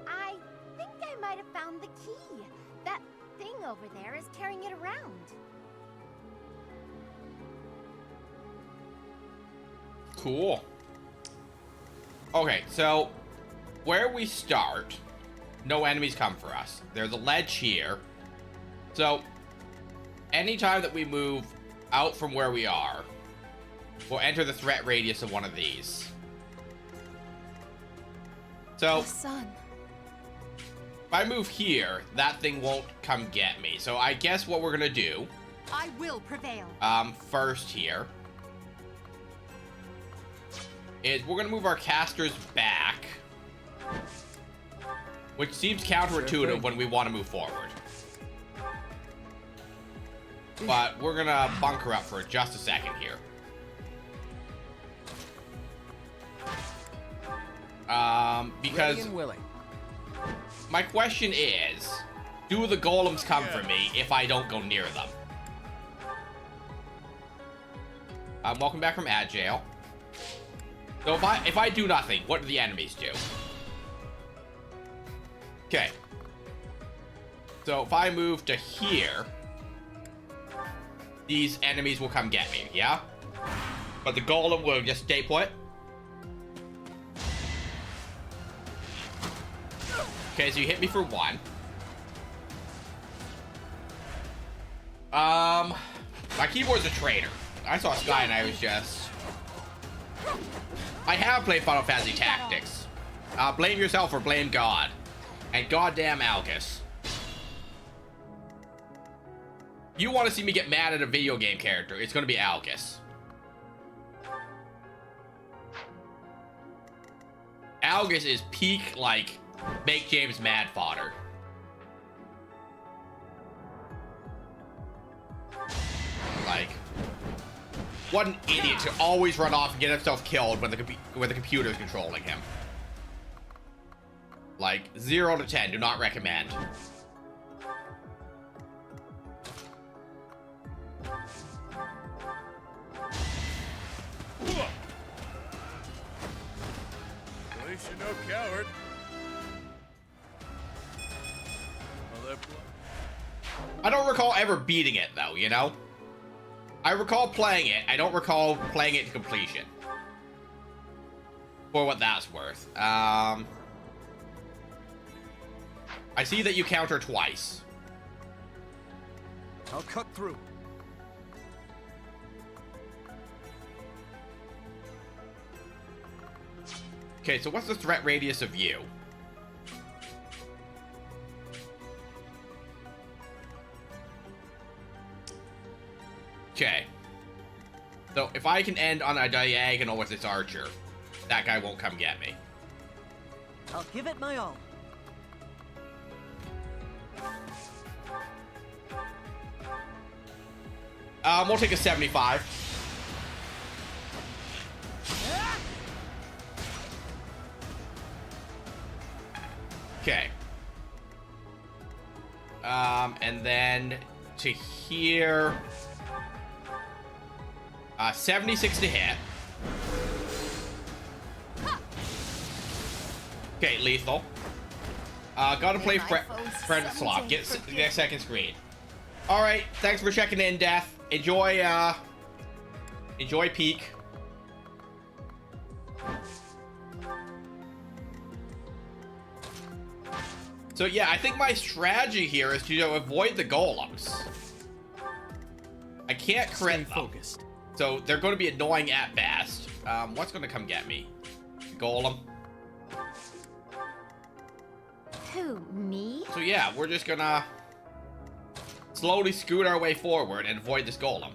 I think I might have found the key. That thing over there is carrying it around. Cool. Okay, so where we start, no enemies come for us. There's a ledge here. So anytime that we move out from where we are, we'll enter the threat radius of one of these. So The sun. if I move here, that thing won't come get me. So I guess what we're gonna do, I will prevail. first here, is we're gonna move our casters back, which seems counterintuitive when we want to move forward. But we're gonna bunker up for just a second here. Because Ready and willing. my question is, do the golems come for me if I don't go near them? Welcome back from ad jail. So if I do nothing, what do the enemies do? Okay. So if I move to here, these enemies will come get me, yeah? But the golem will just stay put. Okay, so you hit me for 1. My keyboard's a traitor. I saw Sky and I was just... I have played Final Fantasy Tactics. Blame yourself or blame God. And goddamn Algus. You want to see me get mad at a video game character, it's gonna be Algus. Algus is peak, like, make James mad fodder. Like, what an idiot to always run off and get himself killed when the computer is controlling him. Like, 0 to 10, do not recommend. At least you're no coward. Well, I don't recall ever beating it, though, you know? I recall playing it. I don't recall playing it to completion. For what that's worth. I see that you counter twice. I'll cut through. Okay, so what's the threat radius of you? Okay. So if I can end on a diagonal with this archer, that guy won't come get me. I'll give it my all. We'll take a 75. Okay. And then to here. 76 to hit. Okay, lethal. Gotta play friend slot. Get second screen. All right, thanks for checking in, Death. Enjoy peak. So yeah, I think my strategy here is to avoid the golems. I can't crit them, so they're going to be annoying at best. What's going to come get me? Golem. Who, me? So yeah, we're just gonna slowly scoot our way forward and avoid this golem.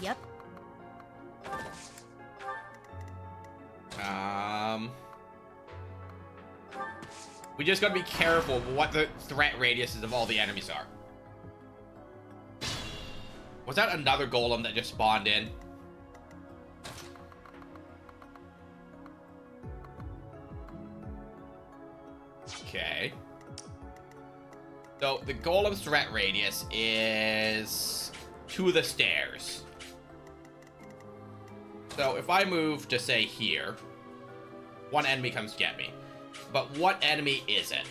Yep. We just gotta be careful what the threat radiuses of all the enemies are. Was that another golem that just spawned in? Okay. So the golem's threat radius is to the stairs. So if I move to say here, one enemy comes to get me. But what enemy is it?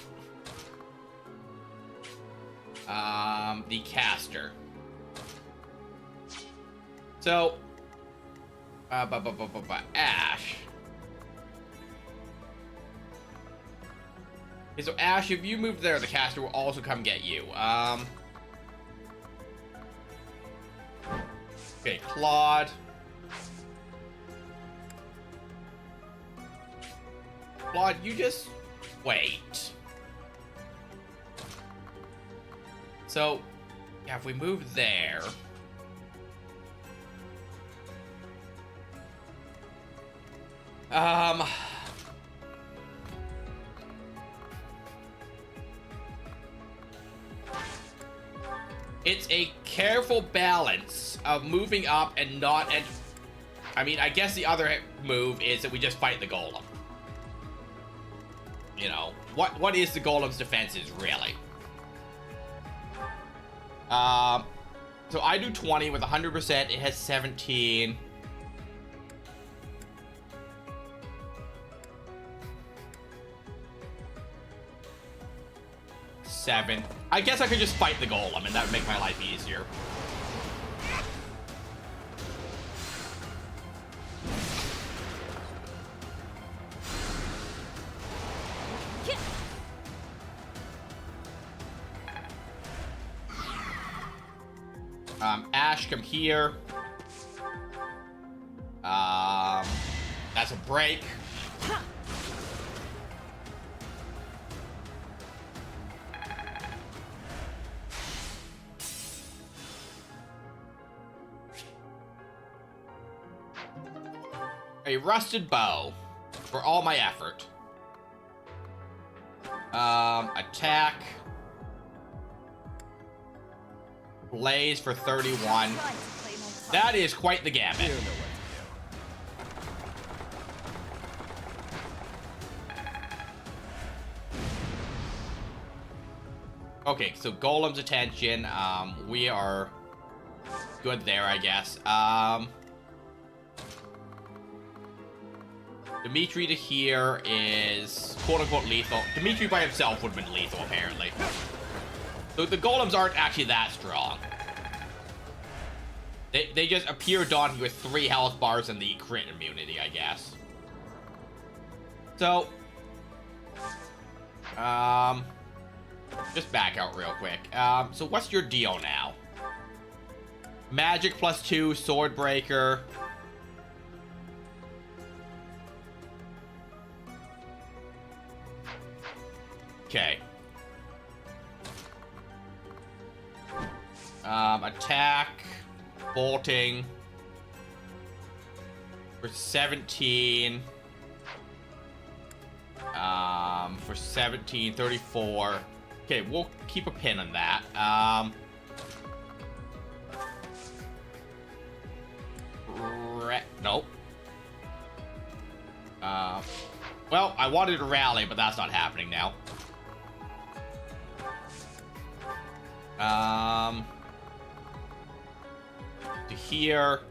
The caster. So, Ash. Okay, so Ash, if you move there, the caster will also come get you. Okay, Claude. Claude, you just wait. So, yeah, if we move there. It's a careful balance of moving up and not. And I mean, I guess the other move is that we just fight the golem. You know, what is the golem's defenses really? So I do 20 with 100%. It has 17. 7. I guess I could just fight the golem, and that would make my life easier. Ash, come here. That's a break. A rusted bow for all my effort. Attack. Blaze for 31. That is quite the gambit. Okay, so Golem's attention. We are good there, I guess. Dimitri to here is quote-unquote lethal. Dimitri by himself would have been lethal, apparently. So the golems aren't actually that strong. They just appear daunting with 3 health bars and the crit immunity, I guess. So, just back out real quick. So what's your deal now? Magic +2, sword breaker. Okay. Attack, bolting for 17. For 17, 34. Okay, we'll keep a pin on that. Nope. Well, I wanted to rally, but that's not happening now. To here.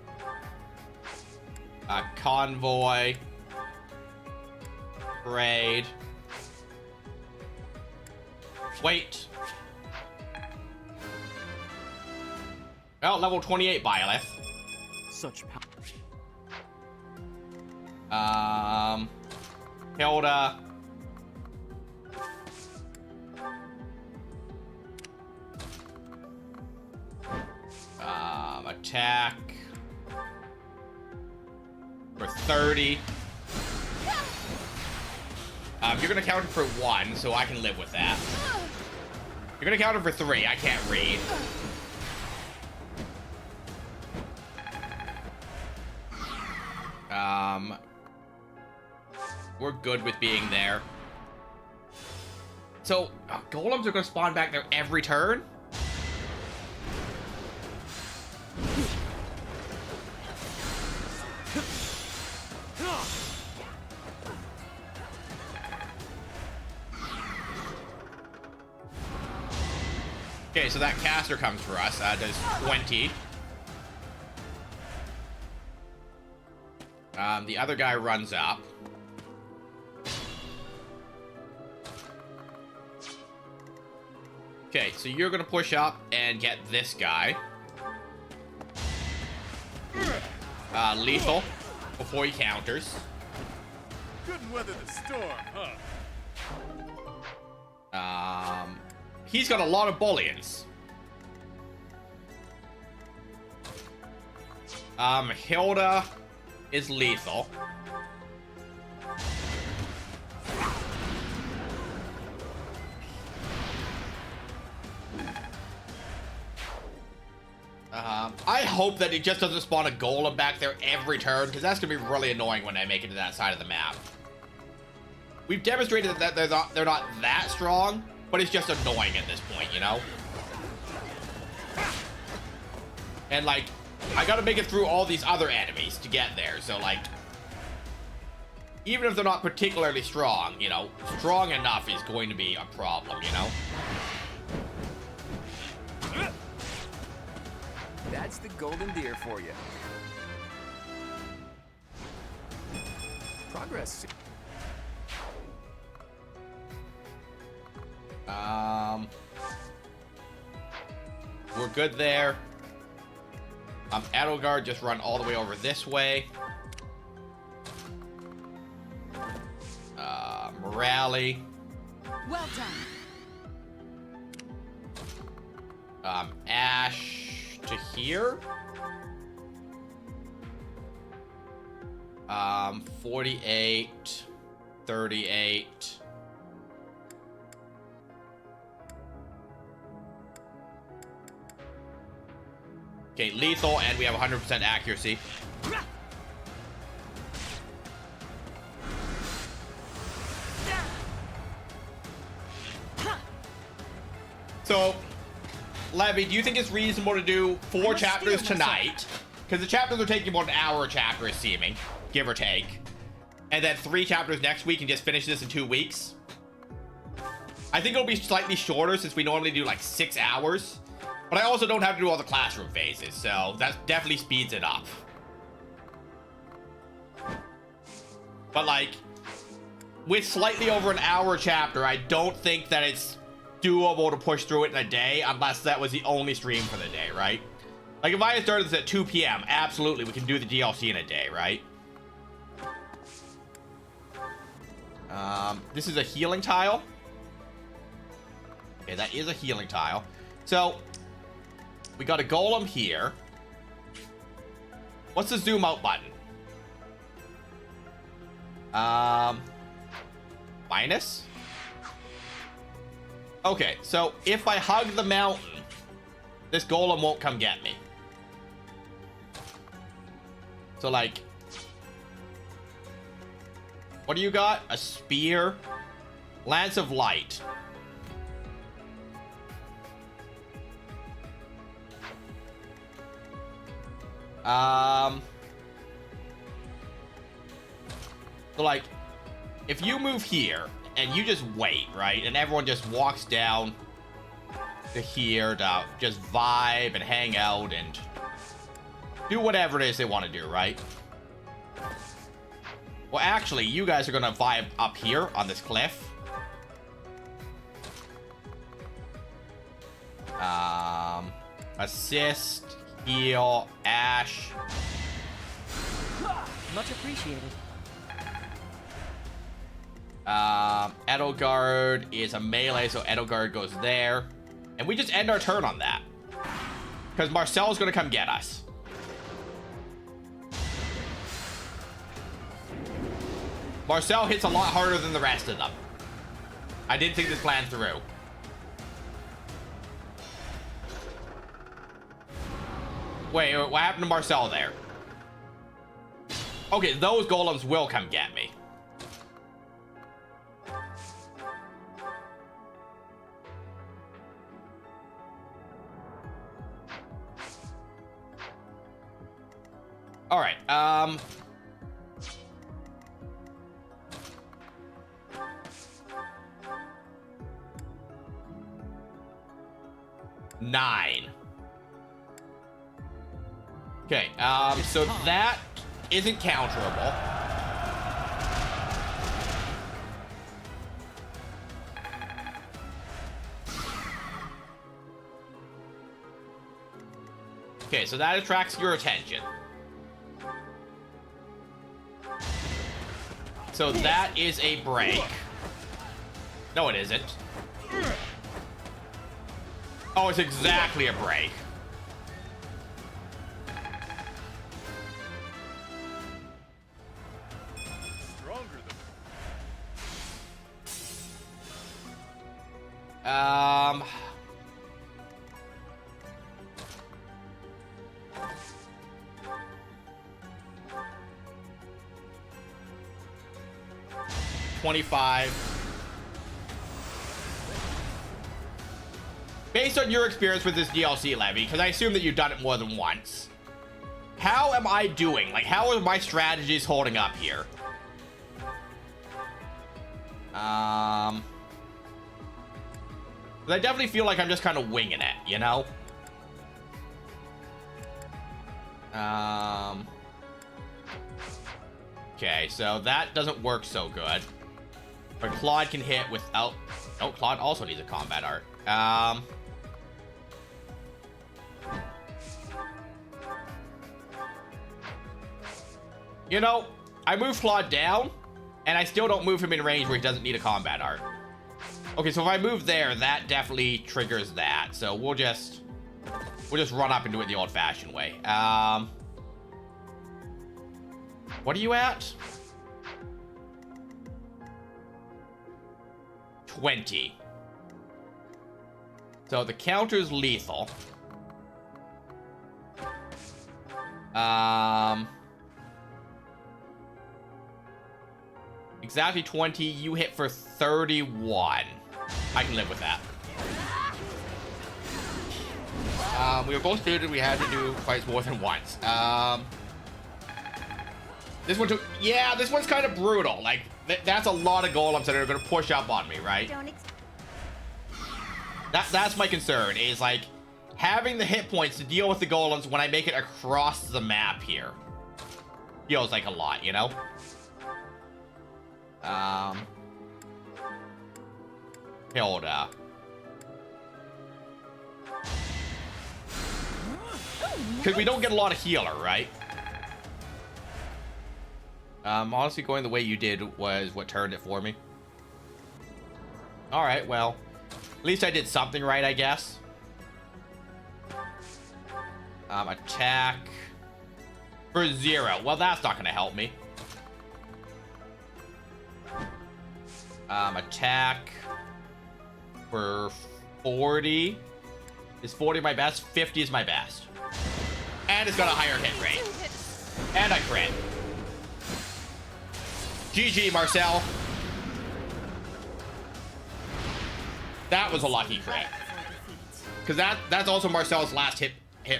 Convoy. Raid. Wait. Well, level 28 Byleth. Such power. Hilda. Attack. For 30. You're gonna counter for 1, so I can live with that. You're gonna counter for 3, I can't read. We're good with being there. So, golems are gonna spawn back there every turn? Okay, so that caster comes for us. Does 20. The other guy runs up. Okay, so you're gonna push up and get this guy. Lethal before he counters. Couldn't weather the storm, huh? He's got a lot of bullions. Hilda is lethal. I hope that it just doesn't spawn a golem back there every turn, because that's gonna be really annoying when I make it to that side of the map. We've demonstrated that they're not that strong, but it's just annoying at this point, you know? And, like, I gotta make it through all these other enemies to get there, so, like, even if they're not particularly strong, you know, strong enough is going to be a problem, you know? That's the golden deer for you. Progress. We're good there. Edelgard, just run all the way over this way. Morale. Well done. Ash to here. 48, 38. Okay, lethal, and we have 100% accuracy. So, Levy, do you think it's reasonable to do 4 chapters tonight? Because the chapters are taking about an hour a chapter, is seeming, give or take. And then 3 chapters next week and just finish this in 2 weeks? I think it'll be slightly shorter since we normally do like 6 hours. But I also don't have to do all the classroom phases, so that definitely speeds it up. But like, with slightly over an hour a chapter, I don't think that it's doable to push through it in a day unless that was the only stream for the day, right? Like if I had started this at 2 p.m., absolutely we can do the DLC in a day, right? This is a healing tile. Okay, that is a healing tile. So, we got a golem here. What's the zoom out button? Minus? Okay, so if I hug the mountain, this golem won't come get me. So like, what do you got? A spear? Lance of Light. So like, if you move here and you just wait, right? And everyone just walks down to here to just vibe and hang out and do whatever it is they want to do, right? Well, actually, you guys are going to vibe up here on this cliff. Assist, heal, Ash. Much appreciated. Edelgard is a melee, so Edelgard goes there. And we just end our turn on that. Because Marcel's going to come get us. Marcel hits a lot harder than the rest of them. I didn't think this plan through. Wait, what happened to Marcel there? Okay, those golems will come get me. All right, 9. Okay, so that isn't counterable. Okay, so that attracts your attention. So that is a break. No, it isn't. Oh, it's exactly a break. Stronger than 25. Based on your experience with this DLC, Levy, because I assume that you've done it more than once, how am I doing? Like, how are my strategies holding up here? I definitely feel like I'm just kind of winging it, you know? Okay, so that doesn't work so good. But Claude can hit without... Oh, Claude also needs a combat art. You know, I move Claude down, and I still don't move him in range where he doesn't need a combat art. Okay, so if I move there, that definitely triggers that. So we'll just run up and do it the old-fashioned way. What are you at? 20. So the counter's lethal. Exactly 20. You hit for 31. I can live with that. We were both stated we had to do fights more than once. This one took... Yeah, this one's kind of brutal. Like, that's a lot of golems that are going to push up on me, right? That's my concern, is, like, having the hit points to deal with the golems when I make it across the map here. Feels like a lot, you know? Hilda. Because we don't get a lot of healer, right? Honestly, going the way you did was what turned it for me. Alright, well, at least I did something right, I guess. Attack for 0. Well, that's not going to help me. Attack for 40. Is 40 my best? 50 is my best. And it's got a higher hit rate. And I crit. GG, Marcel. That was a lucky crit. Because that's also Marcel's last hit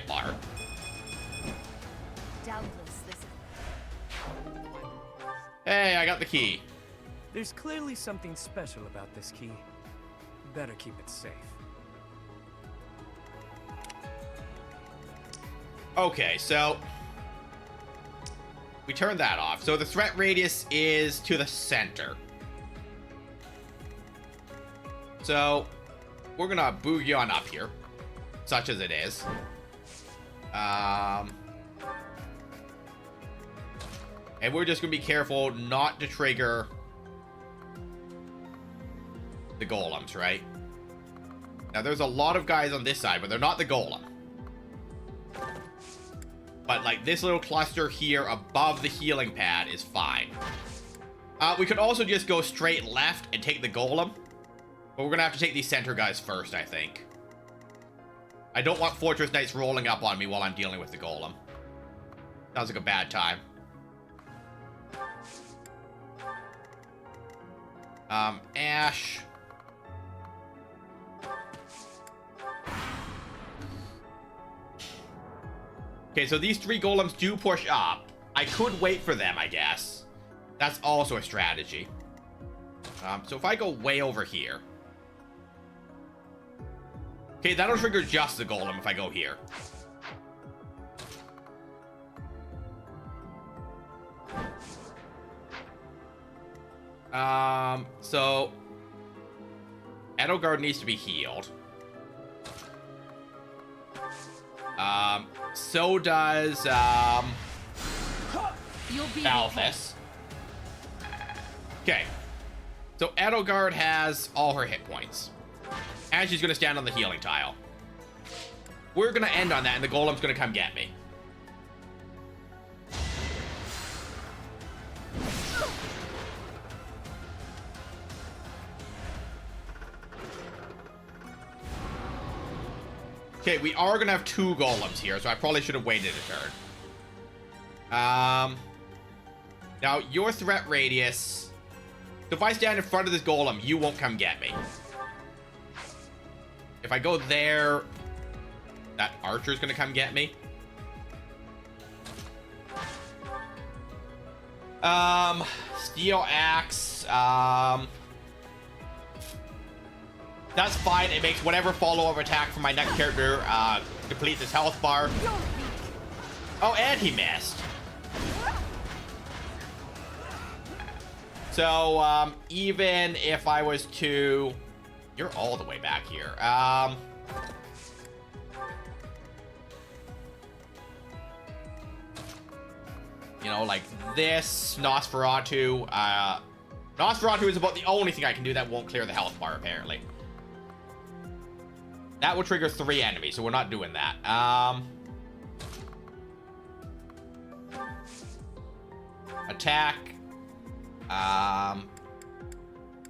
bar. Hey, I got the key. There's clearly something special about this key. Better keep it safe. Okay, so we turned that off. So the threat radius is to the center. So we're gonna boogie on up here, such as it is. And we're just gonna be careful not to trigger the golems, right? Now there's a lot of guys on this side, but they're not the golem. But like this little cluster here above the healing pad is fine. We could also just go straight left and take the golem. But we're gonna have to take these center guys first, I think. I don't want Fortress Knights rolling up on me while I'm dealing with the golem. Sounds like a bad time. Ash. Okay, so these 3 golems do push up. I could wait for them, I guess. That's also a strategy. So if I go way over here. Okay, that'll trigger just the golem if I go here. So Edelgard needs to be healed. So does Balthus. Okay. So Edelgard has all her hit points. And she's gonna stand on the healing tile. We're gonna end on that, and the golem's gonna come get me. Okay, we are gonna have 2 golems here, so I probably should have waited a turn. Now your threat radius. So if I stand in front of this golem, you won't come get me. If I go there, that archer's gonna come get me. Steel axe. That's fine. It makes whatever follow-up attack from my next character deplete this health bar. Oh, and he missed. So, even if I was to... You're all the way back here. You know, like this, Nosferatu. Nosferatu is about the only thing I can do that won't clear the health bar, apparently. That will trigger 3 enemies, so we're not doing that. Attack.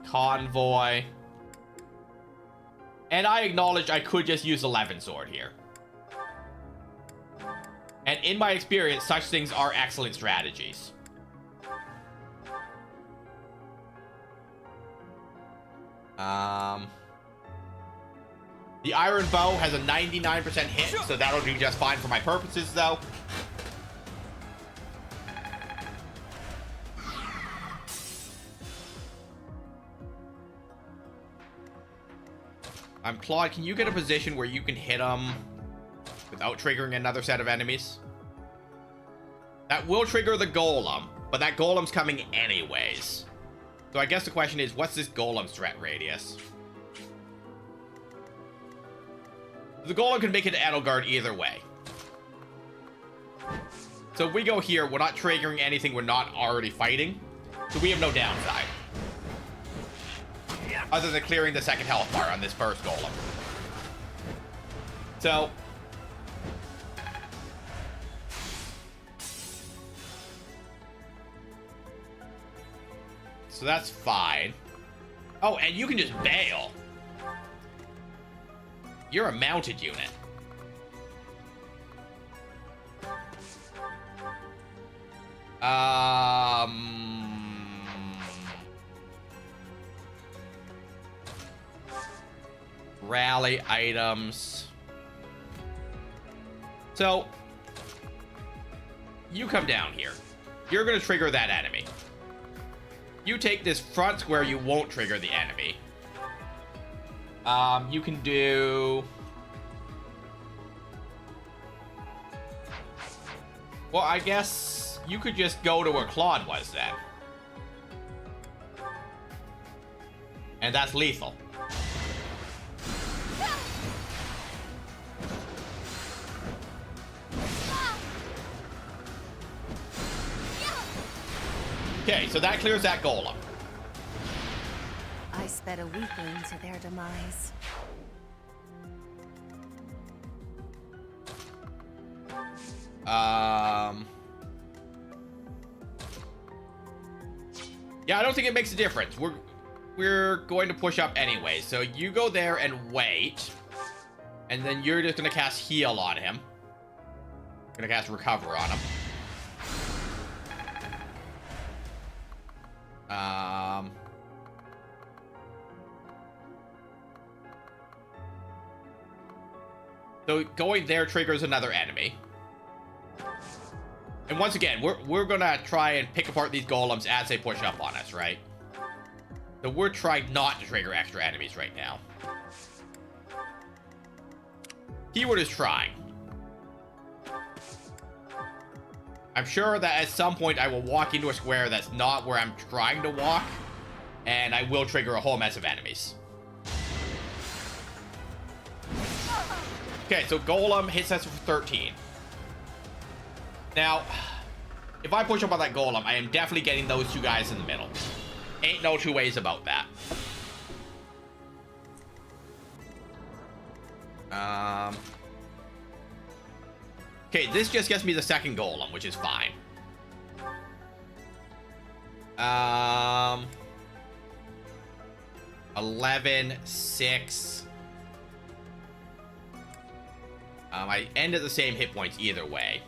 Convoy. And I acknowledge I could just use 11 sword here. And in my experience, such things are excellent strategies. The Iron Bow has a 99% hit, so that'll do just fine for my purposes, though. Claude, can you get a position where you can hit them without triggering another set of enemies? That will trigger the golem, but that golem's coming anyways. So I guess the question is, what's this golem's threat radius? The golem can make it to Edelgard either way. So if we go here, we're not triggering anything we're not already fighting. So we have no downside. Other than clearing the second health bar on this first golem. So that's fine. Oh, and you can just bail. You're a mounted unit. Rally items. So you come down here. You're gonna trigger that enemy. You take this front square, you won't trigger the enemy. You can do... Well, I guess you could just go to where Claude was then. And that's lethal. Okay, so that clears that golem. I sped a weakling to their demise. Yeah, I don't think it makes a difference. We're going to push up anyway. So you go there and wait. And then you're just going to cast heal on him. Going to cast recover on him. So going there triggers another enemy. And once again, we're gonna try and pick apart these golems as they push up on us, right? So we're trying not to trigger extra enemies right now. Keyword is trying. I'm sure that at some point I will walk into a square that's not where I'm trying to walk, and I will trigger a whole mess of enemies. Okay, so Golem hits us for 13. Now, if I push up on that Golem, I am definitely getting those two guys in the middle. Ain't no two ways about that. Okay, this just gets me the second Golem, which is fine. 11, 6. I end at the same hit points either way.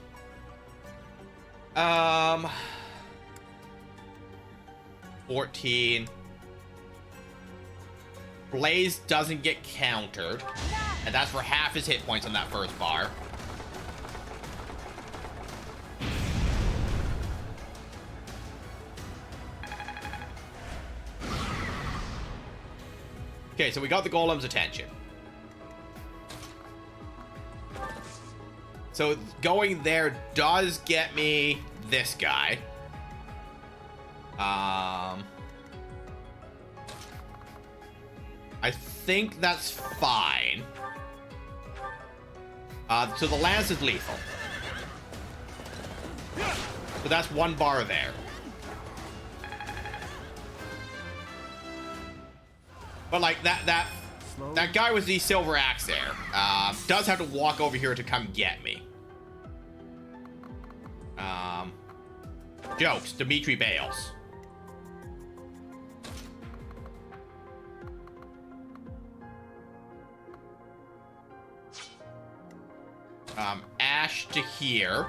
14. Blaze doesn't get countered. And that's for half his hit points on that first bar. Okay, so we got the Golem's attention. So going there does get me this guy. I think that's fine. So the lance is lethal. So that's 1 bar there. But like that guy with the silver axe there does have to walk over here to come get me. Jokes. Dimitri Bales. Ash to here.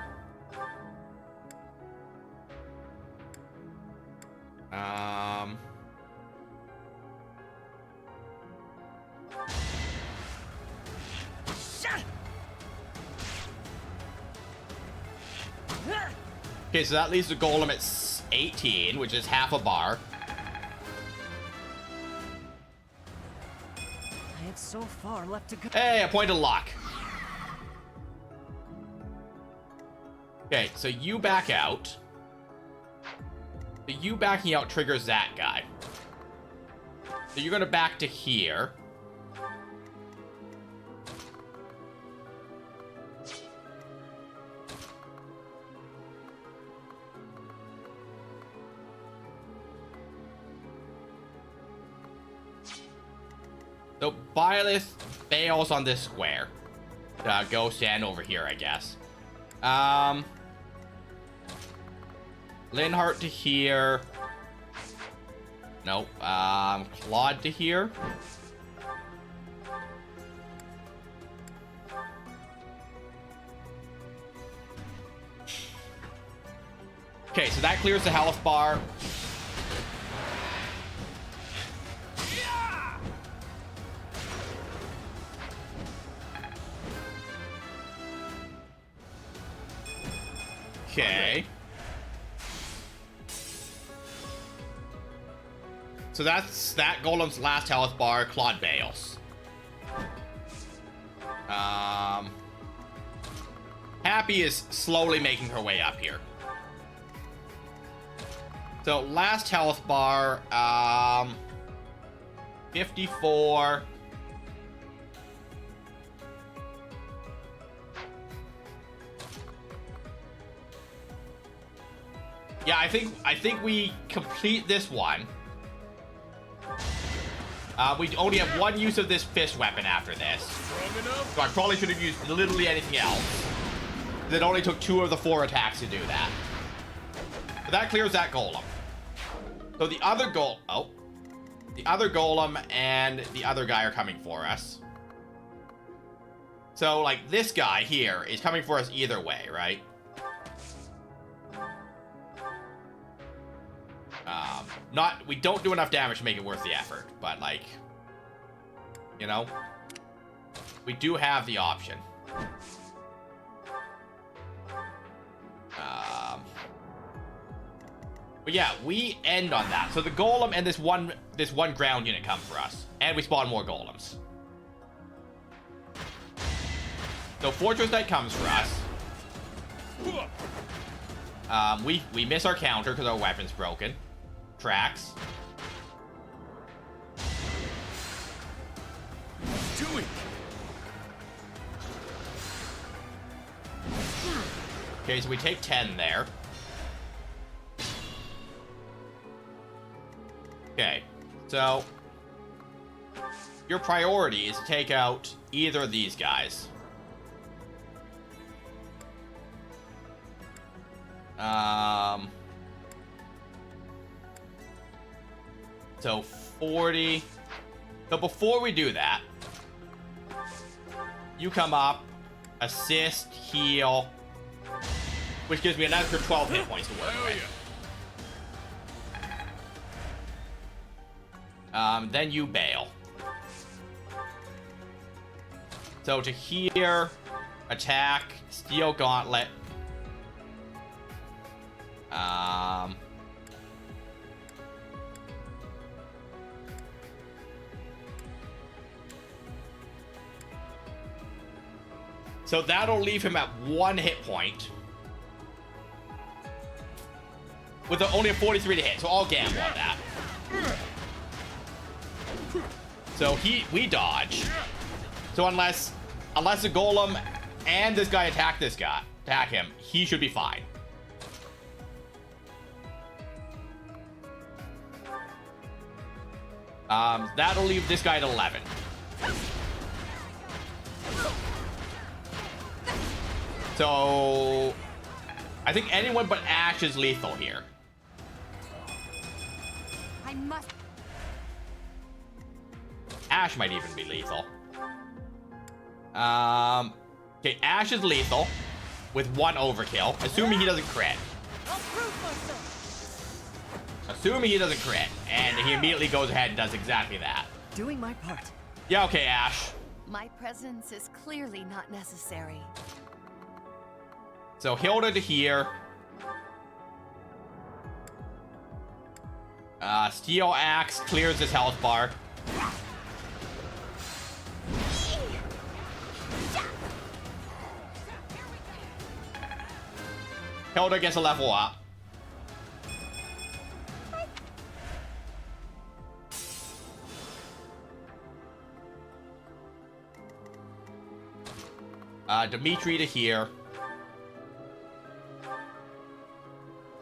Okay, so that leaves the golem at 18, which is half a bar. I have so far left to go. Hey, a point of luck. Okay, so you back out. So you backing out triggers that guy. So you're gonna back to here. So Byleth bails on this square. Go stand over here, I guess. Linhart to here. Nope. Claude to here. Okay, so that clears the health bar. Okay. So that's that golem's last health bar, Claude Bales. Happy is slowly making her way up here. So last health bar, 54. Yeah, I think we complete this one. We only have 1 use of this fist weapon after this. So I probably should have used literally anything else. It only took 2 of the 4 attacks to do that. But that clears that golem. So the other golem and the other guy are coming for us. So like this guy here is coming for us either way, right? We don't do enough damage to make it worth the effort, but like, you know, we do have the option. But yeah, we end on that. So the golem and this one ground unit come for us, and we spawn more golems. So Fortress Knight comes for us. We miss our counter because our weapon's broken. Tracks. Doing. Okay, so we take 10 there. Okay, so your priority is to take out either of these guys. So 40. So before we do that, you come up, assist, heal, which gives me an extra 12 hit points to work with. Then you bail. So to here, attack, steel gauntlet. So that'll leave him at 1 hit point. With only a 43 to hit, so I'll gamble on that. So we dodge. So unless the golem and this guy attack him, he should be fine. That'll leave this guy at 11. So I think anyone but Ash is lethal here. I must. Ash might even be lethal. Okay, Ash is lethal with 1 overkill, assuming he doesn't crit. Assuming he doesn't crit, and he immediately goes ahead and does exactly that. Doing my part. Yeah, okay, Ash. My presence is clearly not necessary. So Hilda to here. Steel Axe clears his health bar. Hilda gets a level up. Dimitri to here.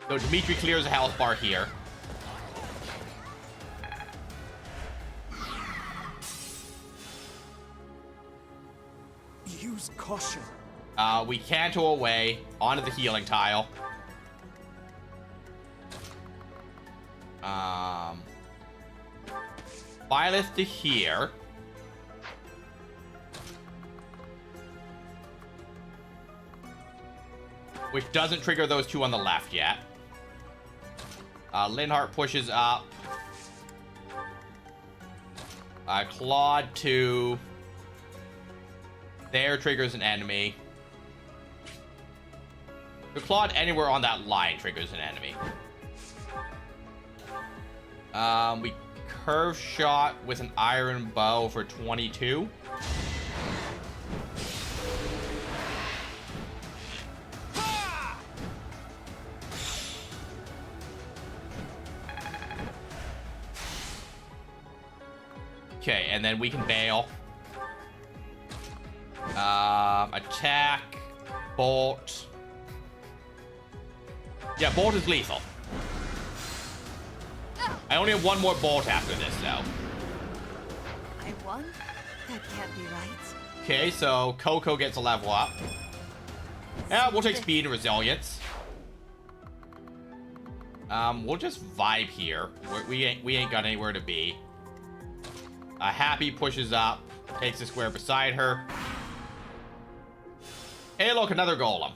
So Dimitri clears a health bar here. Use caution. We canto away onto the healing tile. Violet to here. Which doesn't trigger those 2 on the left yet. Linhardt pushes up. Claude to there triggers an enemy. The Claude anywhere on that line triggers an enemy. We curve shot with an iron bow for 22. Okay, and then we can bail. Attack, bolt. Yeah, bolt is lethal. I only have 1 more bolt after this, though. I won? That can't be right. Okay, so Coco gets a level up. Yeah, we'll take speed and resilience. We'll just vibe here. We ain't got anywhere to be. Happy pushes up, takes the square beside her. Hey, look, another golem.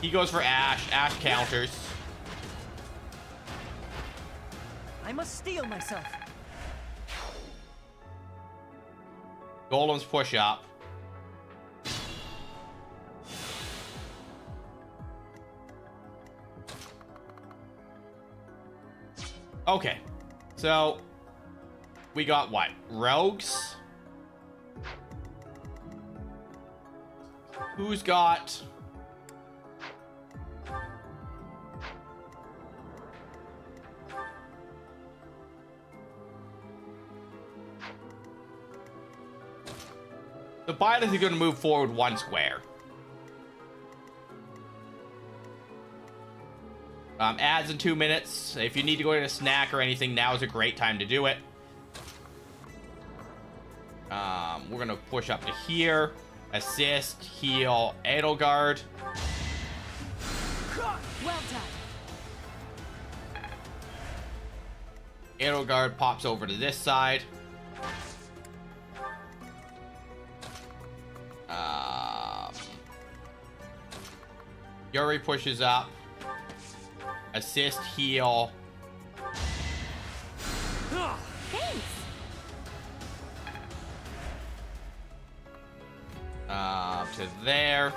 He goes for Ash. Ash counters. I must steel myself. Golems push up. Okay, so we got what? Rogues? Who's got... The pilot is going to move forward 1 square. Ads in 2 minutes. If you need to go get a snack or anything, now is a great time to do it. We're going to push up to here. Assist, heal, Edelgard. Well done. Edelgard pops over to this side. Yuri pushes up. Assist, heal. Thanks. To there.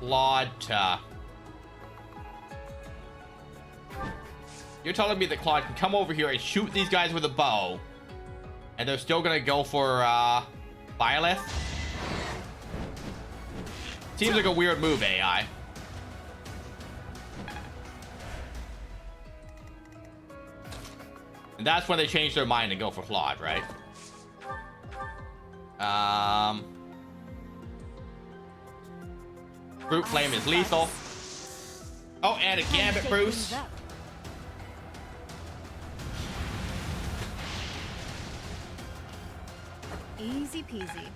Claude to... You're telling me that Claude can come over here and shoot these guys with a bow, and they're still gonna go for Byleth? Seems like a weird move, AI. And that's when they change their mind and go for Claude, right? Brute Flame is lethal. Oh, and a Gambit, Bruce. Easy peasy.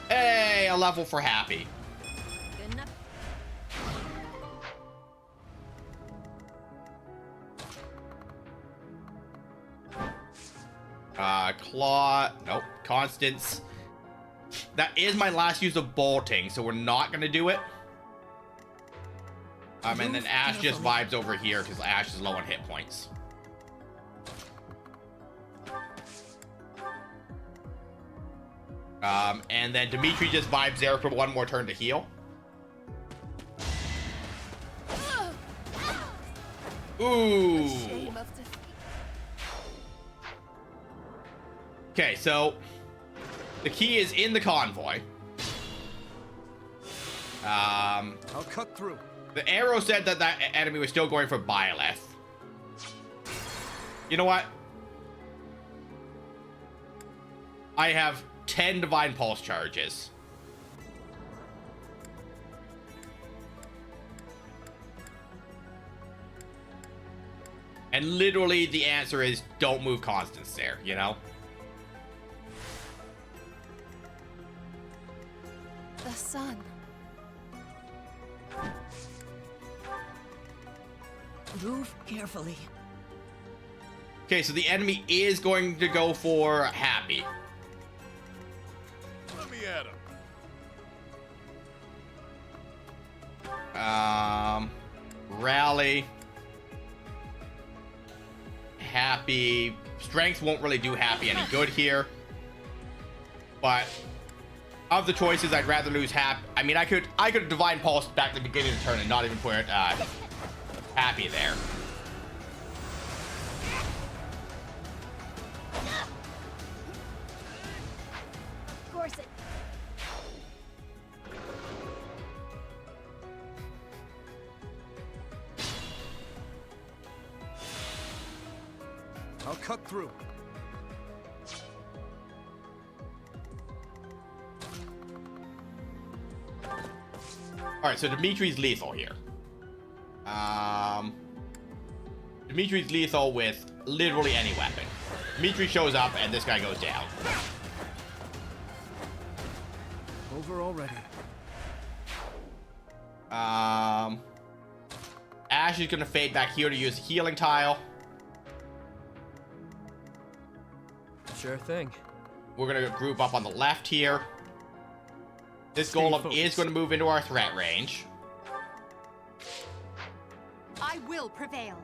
Hey, a level for Happy. Good enough. Claw. Nope. Constance. That is my last use of bolting, so we're not gonna do it. And then Ash just vibes over here because Ash is low on hit points. And then Dimitri just vibes there for one more turn to heal. Ooh. Okay, so the key is in the convoy. I'll cut through. The arrow said that that enemy was still going for Byleth. You know what? I have 10 Divine Pulse charges. And literally the answer is don't move Constance there, you know? The sun. Move carefully. Okay, so the enemy is going to go for Happy. Let me at him. Rally. Happy. Strength won't really do Happy any good here. But of the choices, I'd rather lose Happy. I mean, I could have Divine Pulse back at the beginning of the turn and not even put Happy there. Gorset. I'll cut through. Alright, so Dimitri's lethal here. Dimitri's lethal with literally any weapon. Dimitri shows up and this guy goes down. Over already. Ash is gonna fade back here to use the healing tile. Sure thing. We're gonna group up on the left here. This Stay golem focused. is gonna move into our threat range. I will prevail.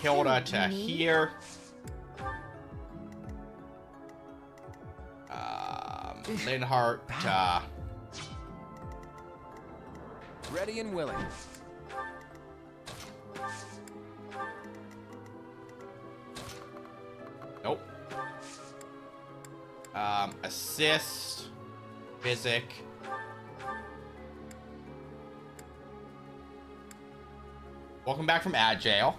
Hilda to here. Linhart to... Ready and willing. Nope. Assist. Physic. Welcome back from ad jail.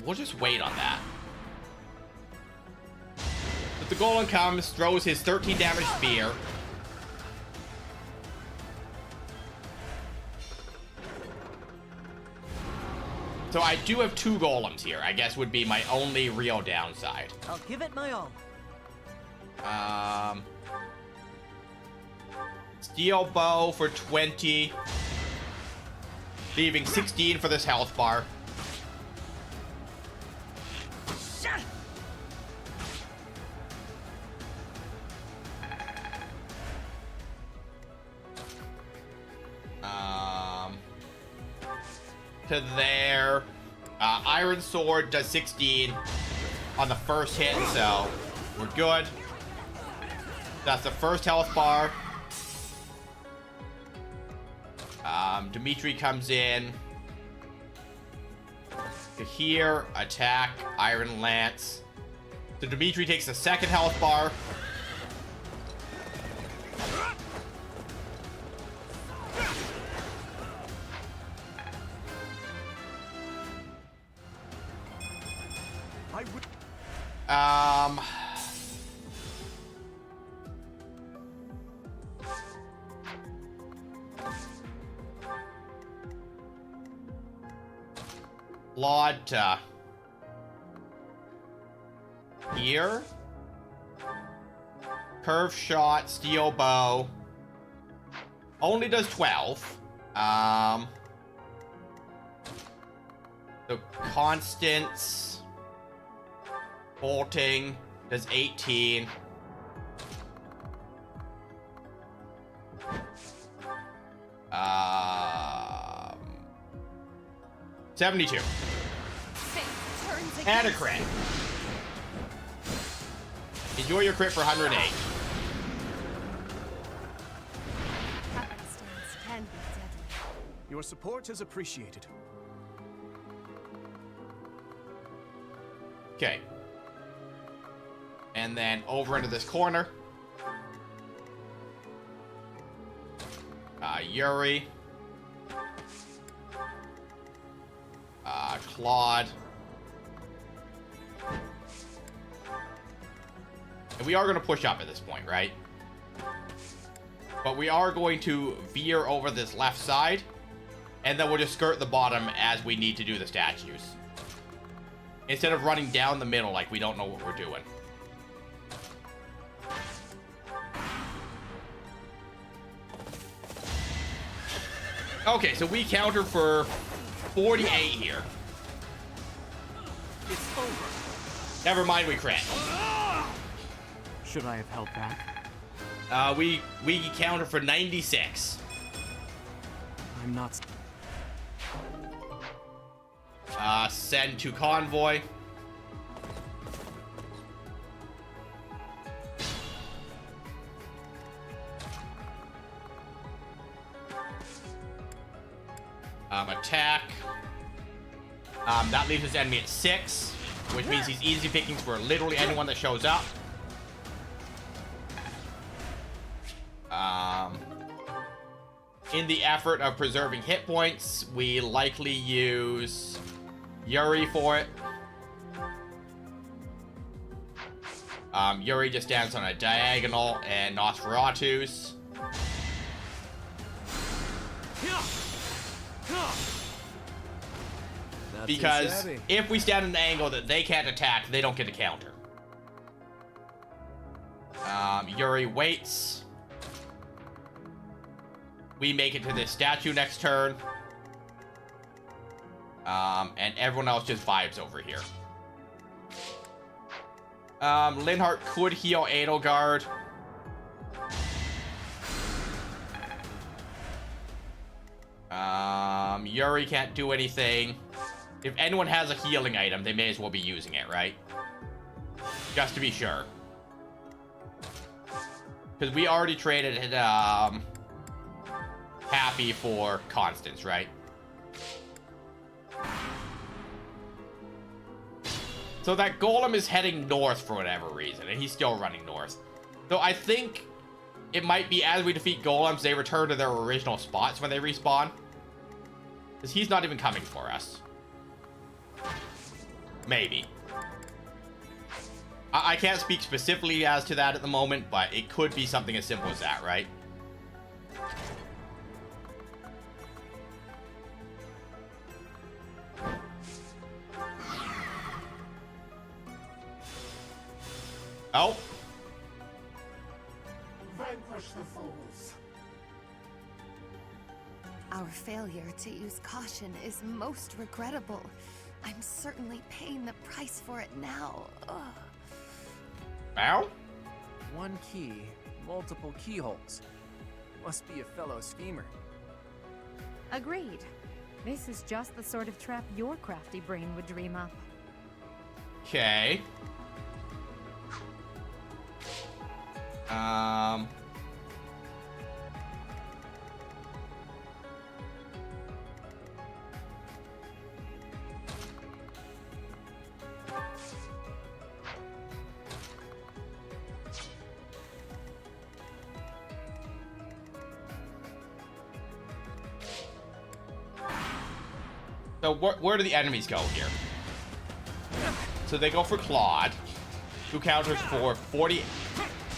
We'll just wait on that. But the golem comes, throws his 13 damage spear. So I do have 2 golems here, I guess would be my only real downside. I'll give it my all. Steel bow for 20. Leaving 16 for this health bar. To there. Iron Sword does 16 on the first hit, so we're good. That's the first health bar. Dimitri comes in to here, attack, Iron Lance. So Dimitri takes the second health bar. I would... Claude, here. Curve shot, steel bow. Only does 12. So Constance, bolting does 18. 72. And a crit. Enjoy your crit for 108. Can be deadly. Your support is appreciated. Okay. And then over into this corner. Yuri. Claude. And we are going to push up at this point, right? But we are going to veer over this left side. And then we'll just skirt the bottom as we need to do the statues. Instead of running down the middle like we don't know what we're doing. Okay, so we counter for 48 here. It's over. Never mind, we crit. Should I have held back? We counter for 96. I'm not... Send to convoy. Attack. That leaves his enemy at 6, which means he's easy pickings for literally anyone that shows up. In the effort of preserving hit points, we likely use Yuri for it. Yuri just stands on a diagonal, and Nosferatu's. Because if we stand at an angle that they can't attack, they don't get to counter. Yuri waits. We make it to this statue next turn. And everyone else just vibes over here. Linhardt could heal Edelgard. Yuri can't do anything. If anyone has a healing item, they may as well be using it, right? Just to be sure. Because we already traded it, Happy for Constance, right? So that golem is heading north for whatever reason, and he's still running north. So I think it might be as we defeat golems, they return to their original spots when they respawn. Because he's not even coming for us. Maybe. I can't speak specifically as to that at the moment, but it could be something as simple as that, right? Oh. Vanquish the fools. Our failure to use caution is most regrettable. I'm certainly paying the price for it now. Ugh. Ow? One key, multiple keyholes. Must be a fellow schemer. Agreed. This is just the sort of trap your crafty brain would dream up. Okay. So where do the enemies go here? So they go for Claude, who counters for 40.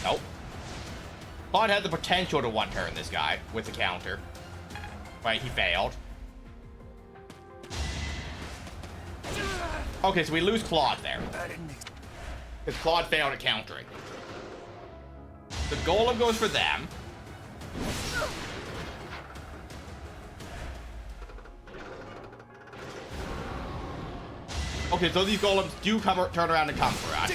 Nope. Claude had the potential to one-turn this guy with the counter. Right, he failed. Okay, so we lose Claude there. Because Claude failed at countering. The Golem goes for them. Okay, so these Golems do turn around and come for us.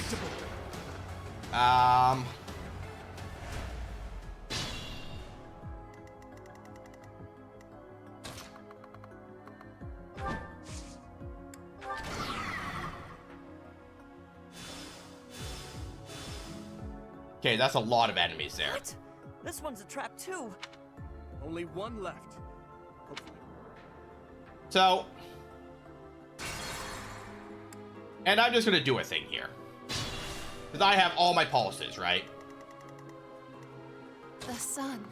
Okay, that's a lot of enemies there. What? This one's a trap too. Only one left. Hopefully. So, and I'm just gonna do a thing here, because I have all my pulses, right? The sun.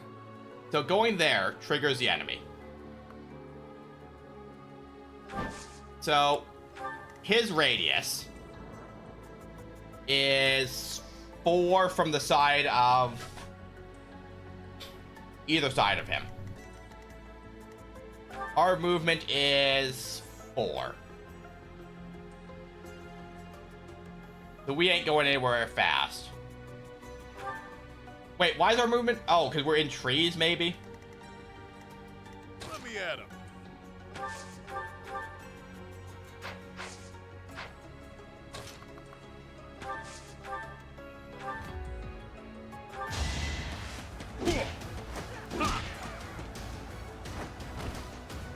So going there triggers the enemy. So his radius is 4 from the side of either side of him. Our movement is 4. So we ain't going anywhere fast. Wait, why is our movement? Oh, because we're in trees, maybe? Let me at him.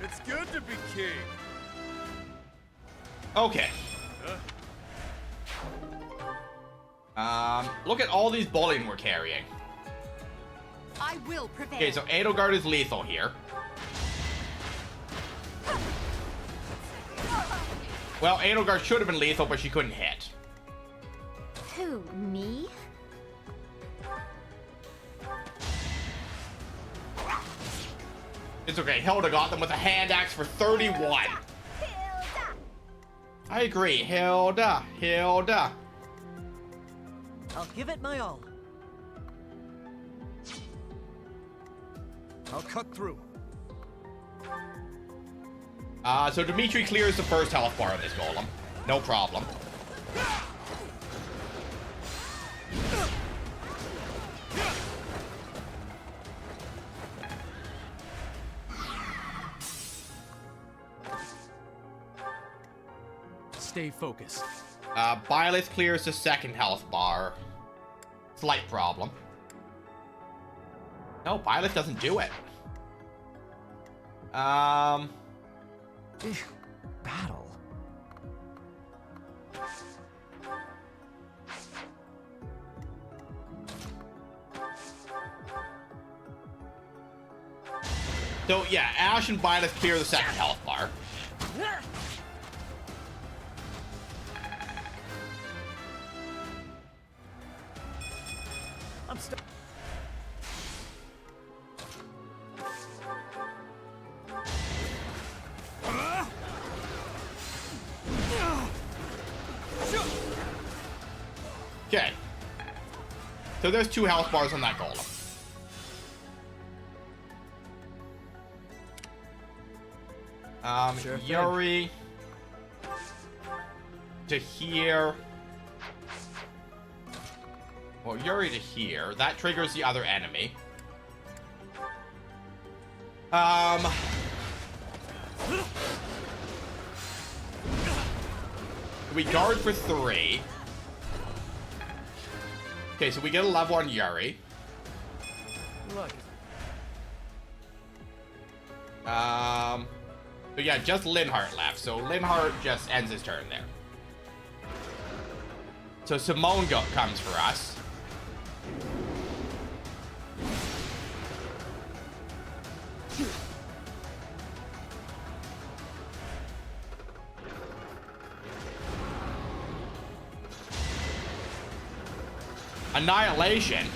It's good to be king. Okay. Look at all these bullying we're carrying. I will prevail. Okay, so Edelgard is lethal here. Well, Edelgard should have been lethal, but she couldn't hit. Who, me? It's okay, Hilda got them with a hand axe for 31. I agree, Hilda. I'll give it my all. I'll cut through. So Dimitri clears the first health bar on this golem. No problem. Stay focused. Byleth clears the second health bar. Slight problem. No, Byleth doesn't do it. Battle. So yeah, Ash and Byleth clear the second health bar. I'm stuck. Okay. So there's 2 health bars on that golem. Sure thing. Yuri to here. Well, Yuri to here. That triggers the other enemy. We guard for 3. Okay, so we get a level on Yuri. Look. But yeah, just Linhart left. So Linhart just ends his turn there. So Simone comes for us. Annihilation.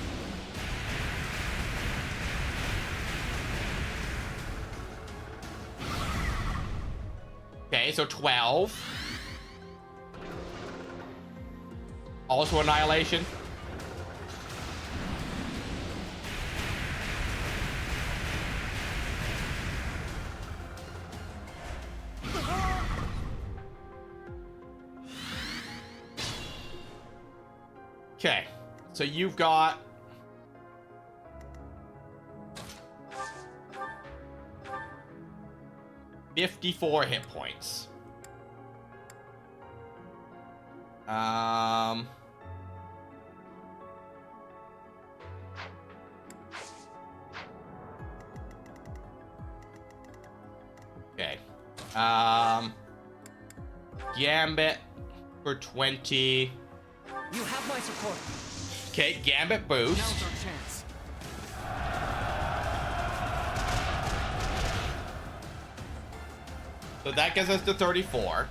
Okay, so 12. Also Annihilation. Okay, so you've got 54 hit points. Okay. Gambit for 20. You have my support. Okay, Gambit boost. Now's our chance. So that gets us to 34.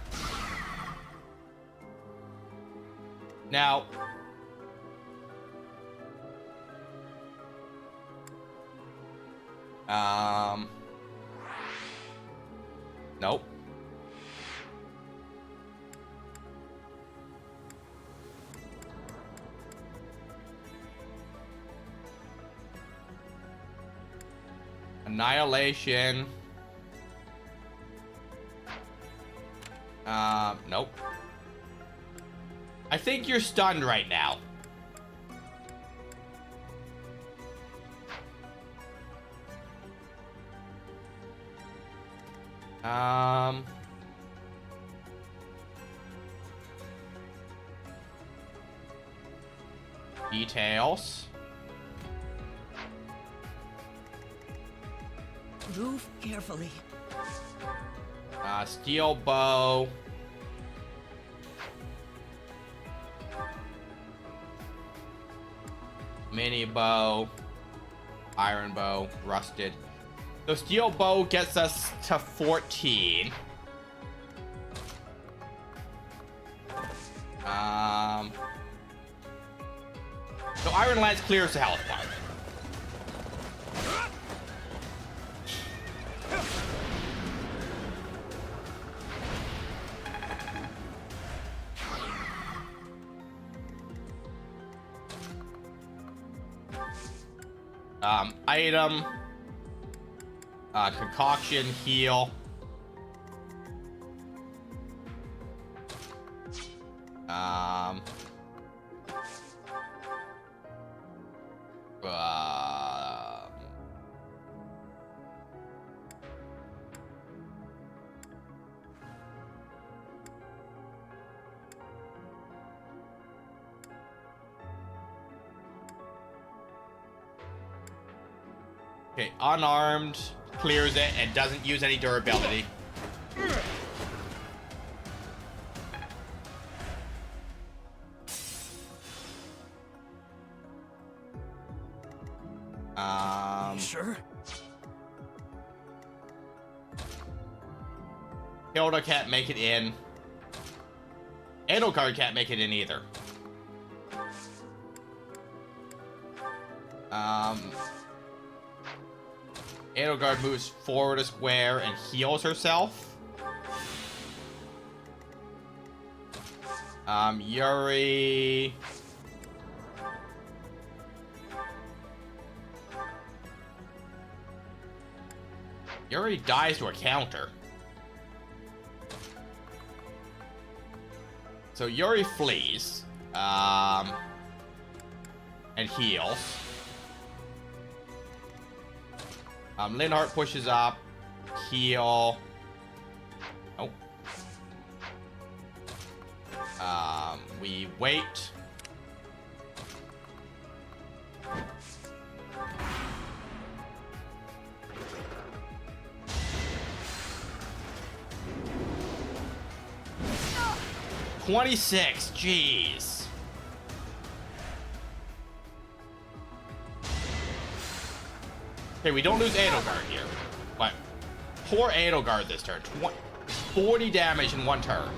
Now, nope. Annihilation. Nope. I think you're stunned right now. Details. Move carefully. Steel bow. Mini bow. Iron bow. Rusted. So steel bow gets us to 14. So Iron Lance clears the health bar. Item. Concoction, heal. Okay, unarmed, clears it, and doesn't use any durability. Sure. Hilda can't make it in. Edelgard can't make it in either. Edelgard moves forward a square and heals herself. Yuri. Yuri dies to a counter. So Yuri flees. And heals. Linhardt pushes up. Heal. Nope. We wait. $26, jeez. Okay, we don't lose Edelgard here, but poor Edelgard this turn. 40 damage in one turn.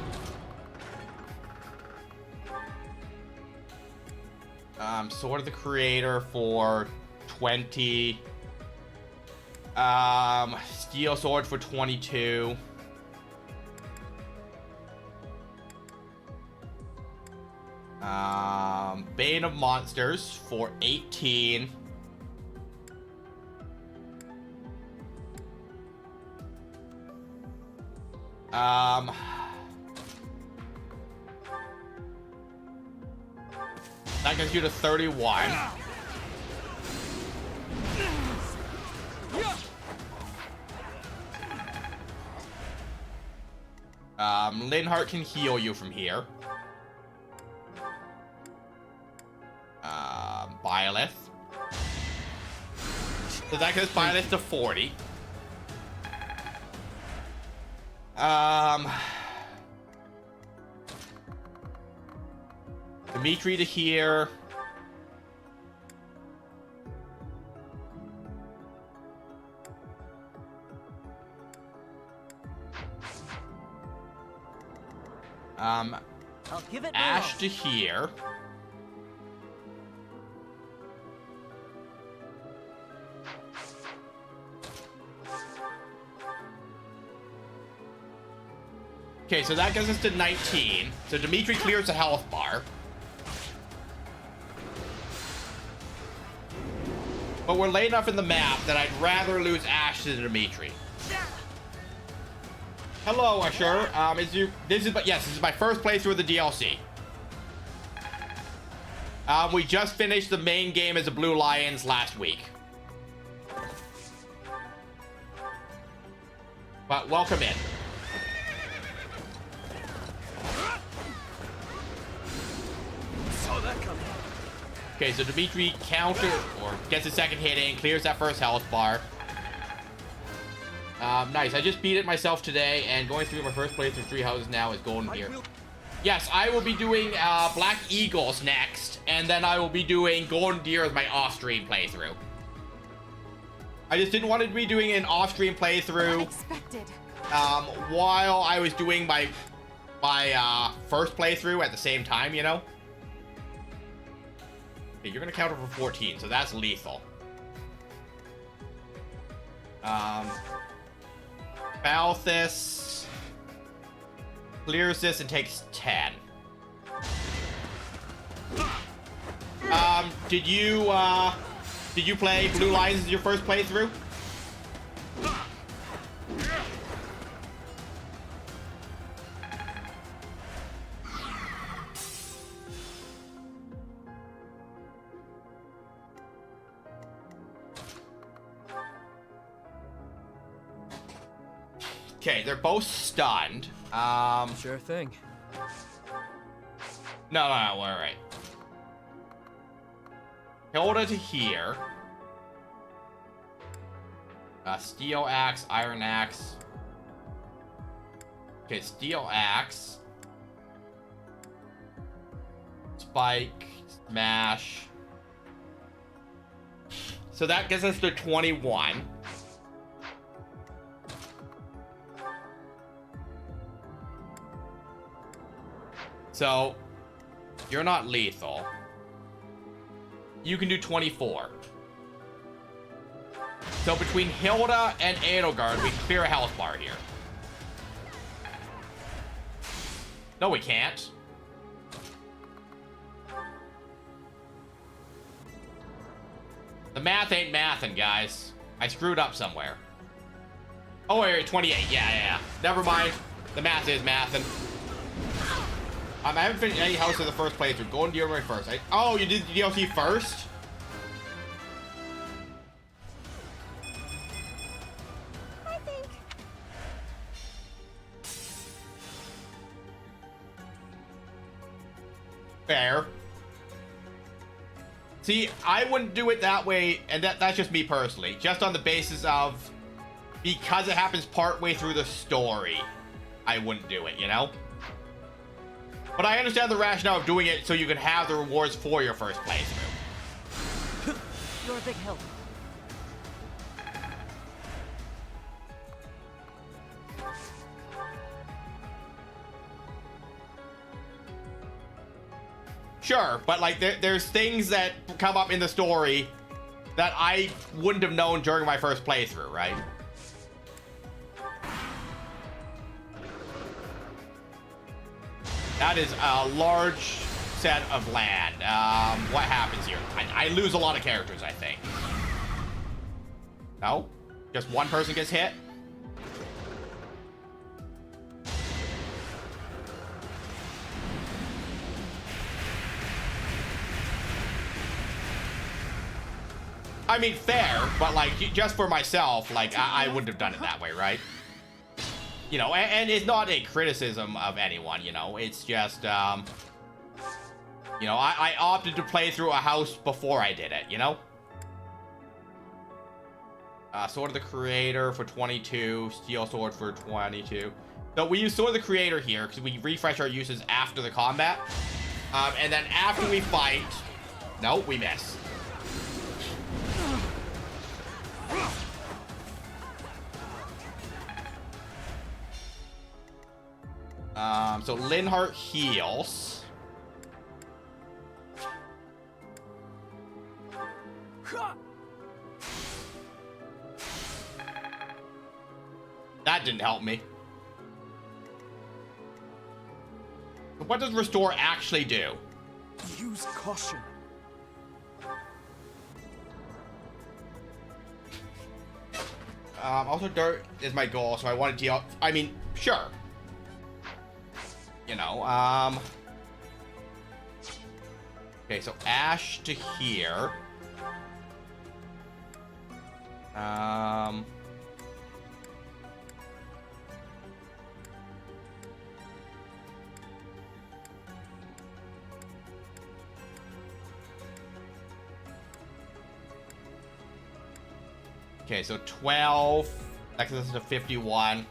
Sword of the Creator for 20. Steel Sword for 22. Bane of Monsters for 18. That gets you to 31. Linhardt can heal you from here. Byleth. So that goes Byleth to 40. Dimitri to here. I'll give it Ash to here. Okay, so that gets us to 19. So Dimitri clears a health bar. But we're late enough in the map that I'd rather lose Ash than Dimitri. Hello, Asher. This is my first playthrough of the DLC. We just finished the main game as the Blue Lions last week. But welcome in. Saw that coming. Okay, so Dimitri counter or gets a second hit in, clears that first health bar. Nice. I just beat it myself today, and going through my first playthrough 3 houses now is golden here. Yes, I will be doing Black Eagles next, and then I will be doing Golden Deer as my off-stream playthrough. I just didn't want to be doing an off-stream playthrough Unexpected. while I was doing my first playthrough at the same time, you know? Okay, you're gonna counter for 14, so that's lethal. Balthus clears this and takes 10. Did you play Blue Lions as your first playthrough? Okay, they're both stunned. Sure thing. No, we're alright. Hilda to here. Steel Axe, Iron Axe. Okay, Steel Axe. Spike, Smash. So that gets us to 21. So, you're not lethal. You can do 24. So between Hilda and Edelgard, we clear a health bar here. No, we can't. The math ain't mathin', guys. I screwed up somewhere. Oh, wait, 28. Yeah. Never mind. The math is mathin'. I haven't finished any house in the first playthrough. Golden Deer right first. Oh, you did the DLC first? I think. Fair. See, I wouldn't do it that way, and that's just me personally. Just on the basis of, because it happens partway through the story, I wouldn't do it, you know? But I understand the rationale of doing it so you can have the rewards for your first playthrough. You're a big help. Sure, but like there's things that come up in the story that I wouldn't have known during my first playthrough, right? That is a large set of land. What happens here? I lose a lot of characters, I think. No? Just one person gets hit? I mean, fair, but like, just for myself, like, I wouldn't have done it that way, right? You know, and it's not a criticism of anyone, you know, it's just, you know, I opted to play through a house before I did it, you know? Sword of the Creator for 22, Steel Sword for 22. So we use Sword of the Creator here, because we refresh our uses after the combat. And then after we fight, no, we miss. So Linhardt heals. That didn't help me. What does Restore actually do? Use caution. Also Dirt is my goal, so I want to deal... I mean, sure. You know, okay, so Ash to here. Okay, so 12. That gets us to 51.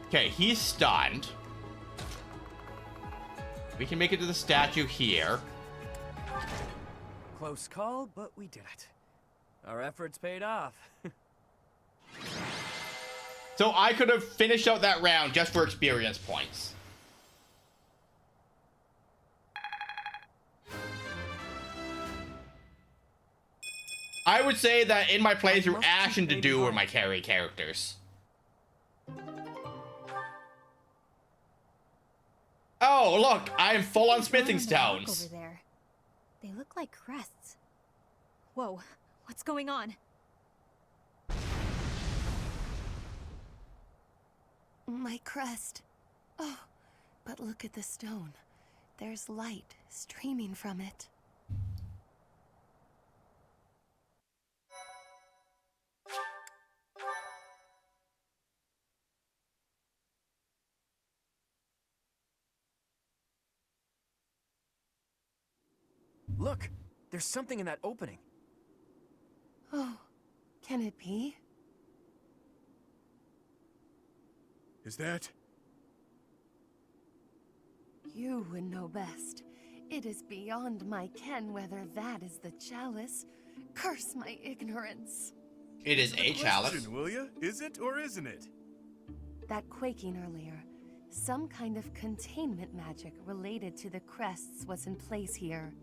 Okay, he's stunned. We can make it to the statue here. Close call, but we did it. Our efforts paid off. So I could have finished out that round just for experience points. I would say that in my playthrough, Ash and Dedue were my carry characters. Oh, look, I am full on smithing stones. Over there. They look like crests. Whoa, what's going on? My crest. Oh, but look at the stone. There's light streaming from it. Look, there's something in that opening. Oh, can it be? Is that? You would know best. It is beyond my ken whether that is the chalice. Curse my ignorance. It is a chalice. Question, will ya? Is it or isn't it? That quaking earlier. Some kind of containment magic related to the crests was in place here.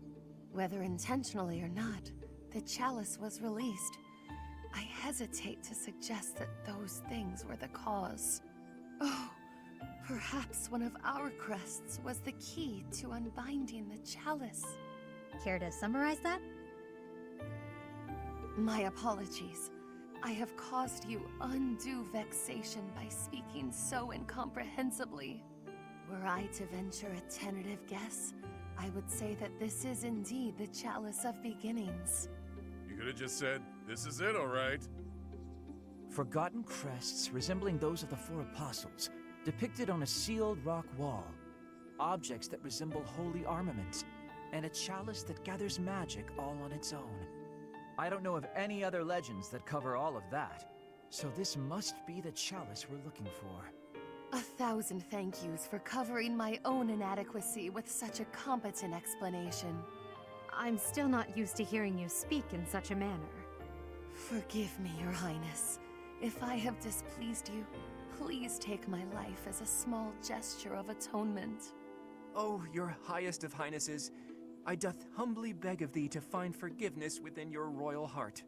Whether intentionally or not, the chalice was released. I hesitate to suggest that those things were the cause. Oh, perhaps one of our crests was the key to unbinding the chalice. Care to summarize that? My apologies. I have caused you undue vexation by speaking so incomprehensibly. Were I to venture a tentative guess, I would say that this is indeed the Chalice of Beginnings. You could have just said, this is it, all right. Forgotten crests resembling those of the Four Apostles, depicted on a sealed rock wall. Objects that resemble holy armaments, and a chalice that gathers magic all on its own. I don't know of any other legends that cover all of that, so this must be the chalice we're looking for. 1,000 thank yous for covering my own inadequacy with such a competent explanation. I'm still not used to hearing you speak in such a manner. Forgive me, Your Highness. If I have displeased you, please take my life as a small gesture of atonement. Oh, your highest of highnesses, I doth humbly beg of thee to find forgiveness within your royal heart.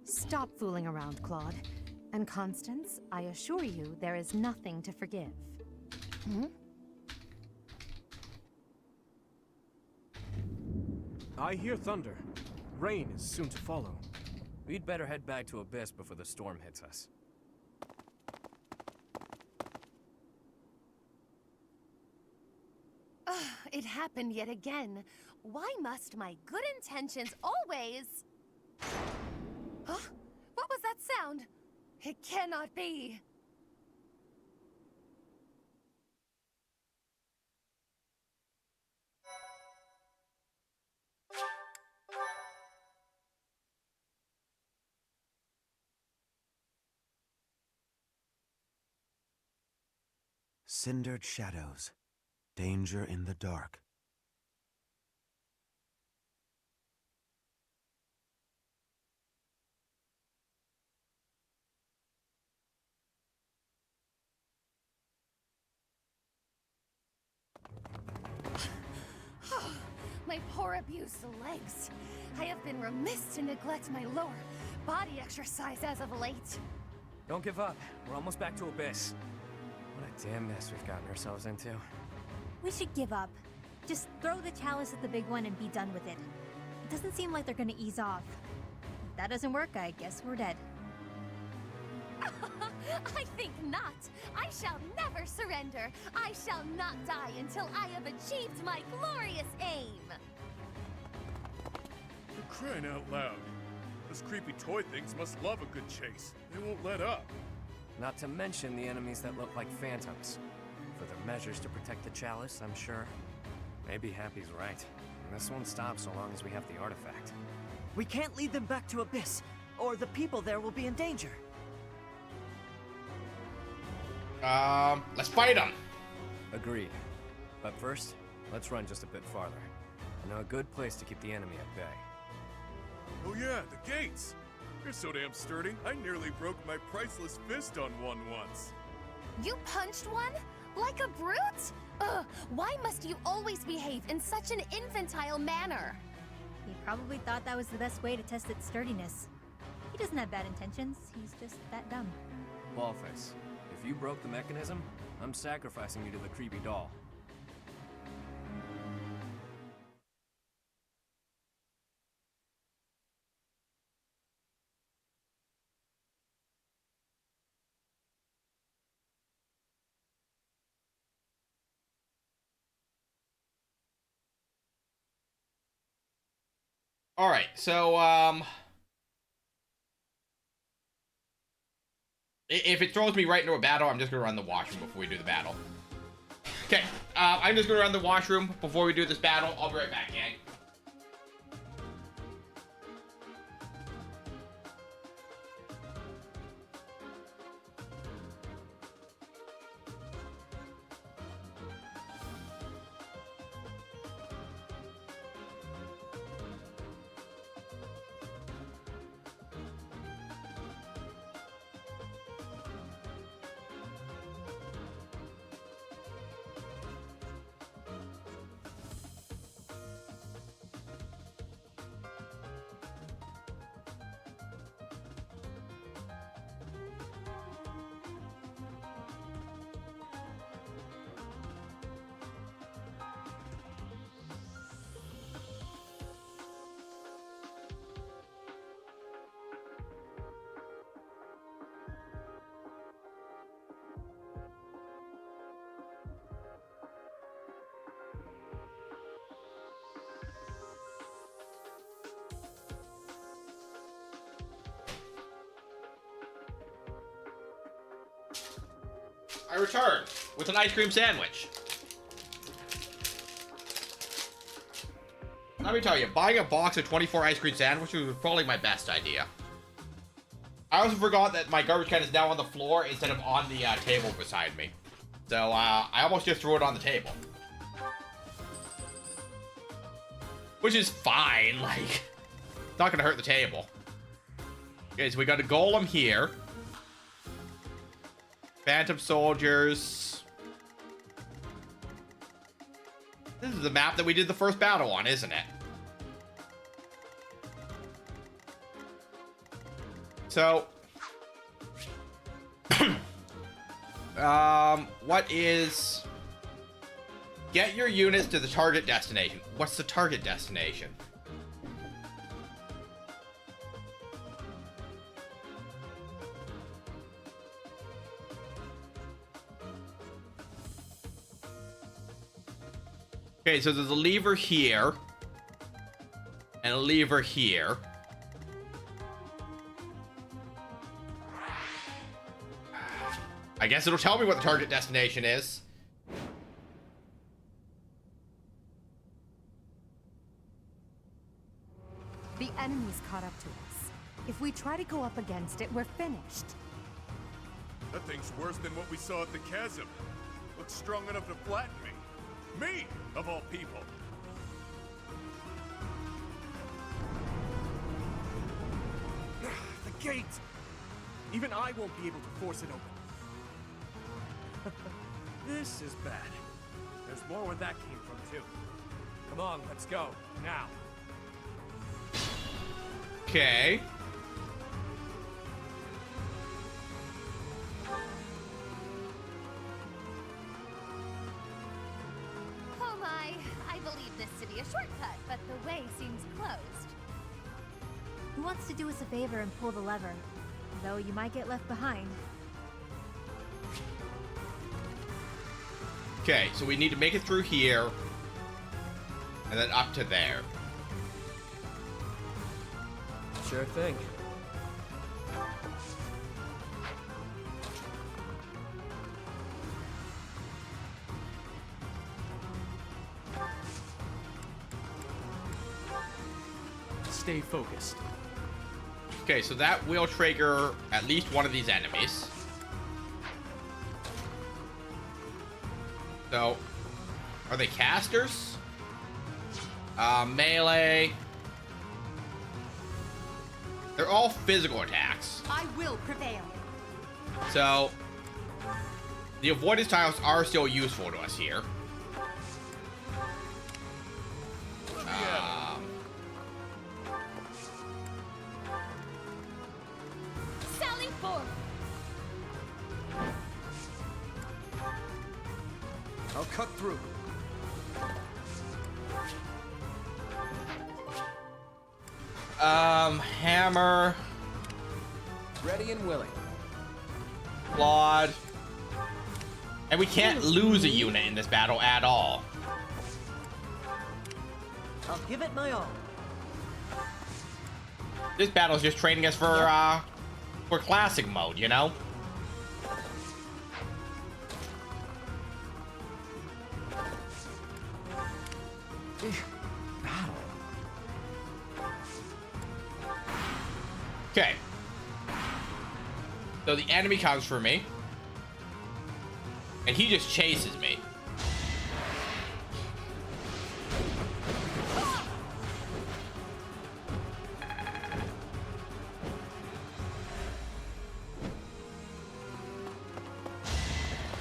Stop fooling around, Claude. And Constance, I assure you there is nothing to forgive. Hmm? I hear thunder. Rain is soon to follow. We'd better head back to Abyss before the storm hits us. Ugh, it happened yet again. Why must my good intentions always... Huh? What was that sound? It cannot be. Cindered shadows. Danger in the dark. My poor abused legs. I have been remiss to neglect my lower body exercise as of late. Don't give up. We're almost back to Abyss. What a damn mess we've gotten ourselves into. We should give up. Just throw the chalice at the big one and be done with it. It doesn't seem like they're gonna ease off. If that doesn't work, I guess we're dead. I think not. I shall never surrender. I shall not die until I have achieved my glorious aim. For crying out loud. Those creepy toy things must love a good chase. They won't let up. Not to mention the enemies that look like phantoms. For their measures to protect the chalice, I'm sure. Maybe Happy's right. And this won't stop so long as we have the artifact. We can't lead them back to Abyss, or the people there will be in danger. Let's fight them. Agreed. But first, let's run just a bit farther. I know a good place to keep the enemy at bay. Oh yeah, the gates! You're so damn sturdy, I nearly broke my priceless fist on one once. You punched one? Like a brute? Ugh, why must you always behave in such an infantile manner? He probably thought that was the best way to test its sturdiness. He doesn't have bad intentions, he's just that dumb. Ballface, if you broke the mechanism, I'm sacrificing you to the creepy doll. All right, so if it throws me right into a battle, I'm just gonna run the washroom before we do the battle. Okay, I'm just gonna run the washroom before we do this battle. I'll be right back, gang. I return with an ice cream sandwich. Let me tell you, buying a box of 24 ice cream sandwiches was probably my best idea. I also forgot that my garbage can is now on the floor instead of on the table beside me. So I almost just threw it on the table. Which is fine, like, it's not gonna hurt the table. Okay, so we got a golem here. Phantom soldiers. This is the map that we did the first battle on, isn't it? So, what is... Get your units to the target destination. What's the target destination? Okay, so there's a lever here. And a lever here. I guess it'll tell me what the target destination is. The enemy's caught up to us. If we try to go up against it, we're finished. That thing's worse than what we saw at the chasm. Looks strong enough to flatten me. Me, of all people. The gate! Even I won't be able to force it open. This is bad. There's more where that came from, too. Come on, let's go. Now. Okay. Oh my, I believe this to be a shortcut, but the way seems closed. Who wants to do us a favor and pull the lever? Though you might get left behind. Okay, so we need to make it through here. And then up to there. Sure thing. Stay focused. Okay, so that will trigger at least one of these enemies. So, are they casters? Melee. They're all physical attacks. I will prevail. So, the avoidance tiles are still useful to us here. Sally forward. I'll cut through. Hammer. Ready and willing. Claude. And we can't lose a unit in this battle at all. I'll give it my all. This battle is just training us for classic mode, you know? Okay. So the enemy comes for me. And he just chases me.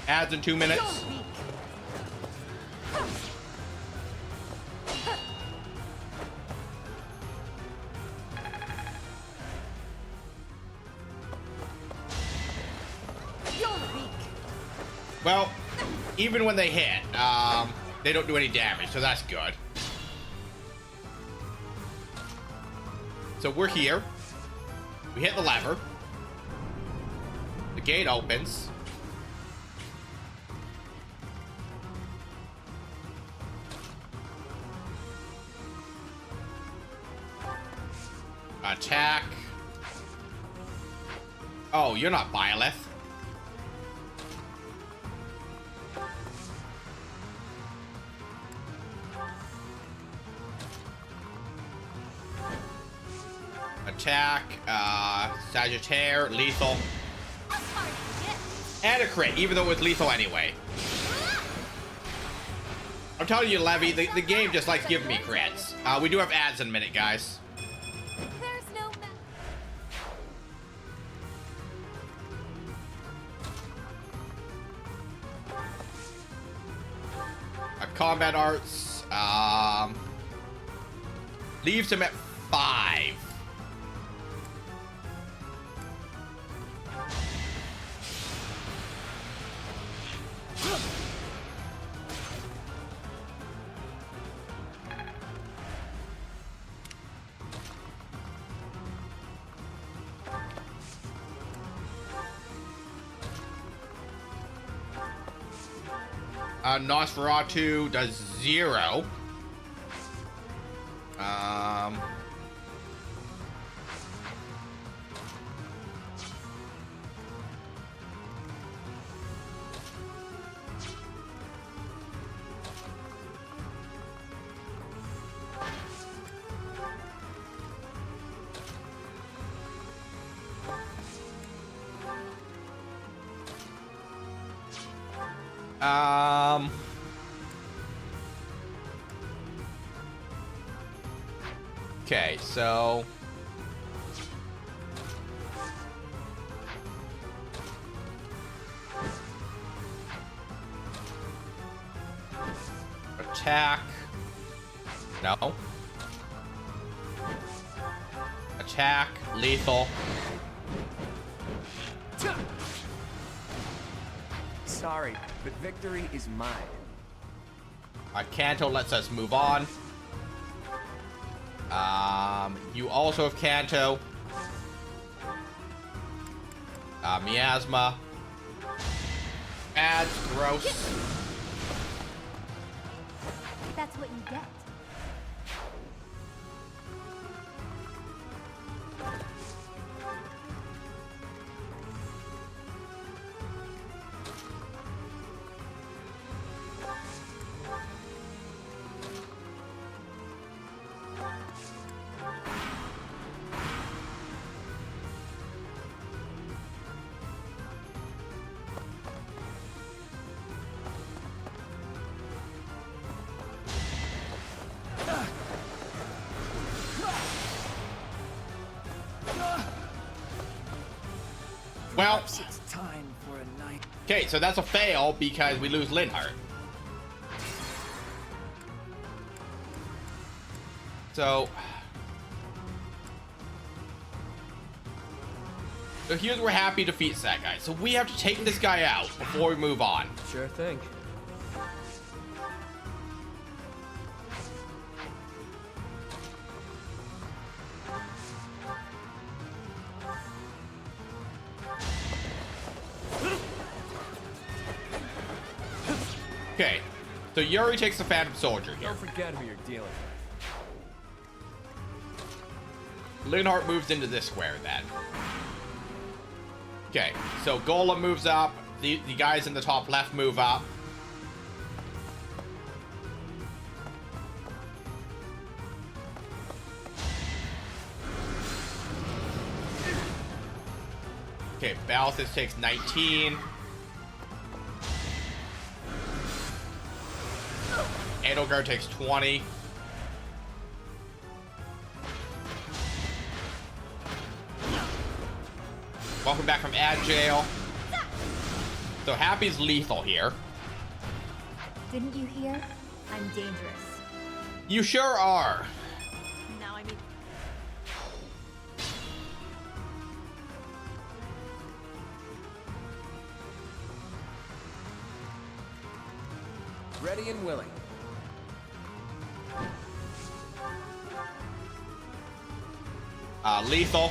Adds in 2 minutes. Well, even when they hit, they don't do any damage, so that's good. So we're here. We hit the lever. The gate opens. Attack. Oh, you're not Byleth. Attack, Sagittaire, lethal. And a crit, even though it's lethal anyway. I'm telling you, Levy, the game just likes giving me crits. We do have ads in a minute, guys. There's no Combat arts, leaves him at 5. Nosferatu does 0. Okay, so attack. No. Attack, lethal. Sorry, but victory is mine. Kanto lets us move on. You also have Kanto. Miasma. Ads, gross. That's what you get. Well, it's time for a night. Okay, so that's a fail because we lose Linhardt. So here's where Happy defeats that guy. So we have to take this guy out before we move on. Sure thing. Okay, so Yuri takes the Phantom Soldier here. Don't forget who you're dealing with. Linhardt moves into this square then. Okay, so Golem moves up. The guys in the top left move up. Okay, Balthus takes 19. Edelgard takes 20. Welcome back from ad jail. So Happy's lethal here. Didn't you hear? I'm dangerous. You sure are. Now I mean... Ready and willing. Lethal.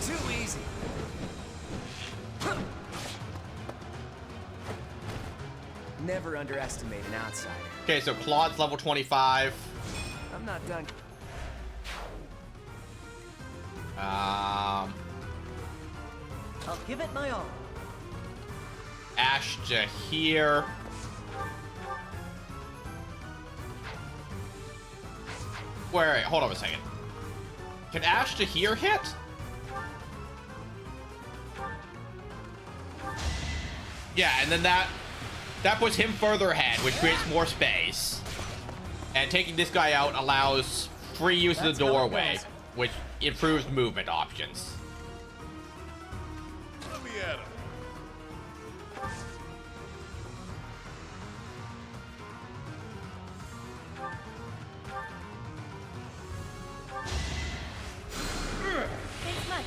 Too easy. Never underestimate an outsider. Okay, so Claude's level 25. I'm not done. I'll give it my all. Ash to here. Wait, hold on a second. Can Ash to here hit? Yeah, and then that puts him further ahead, which creates more space. And taking this guy out allows free use of the doorway, which improves movement options. Let me at him. Thanks much.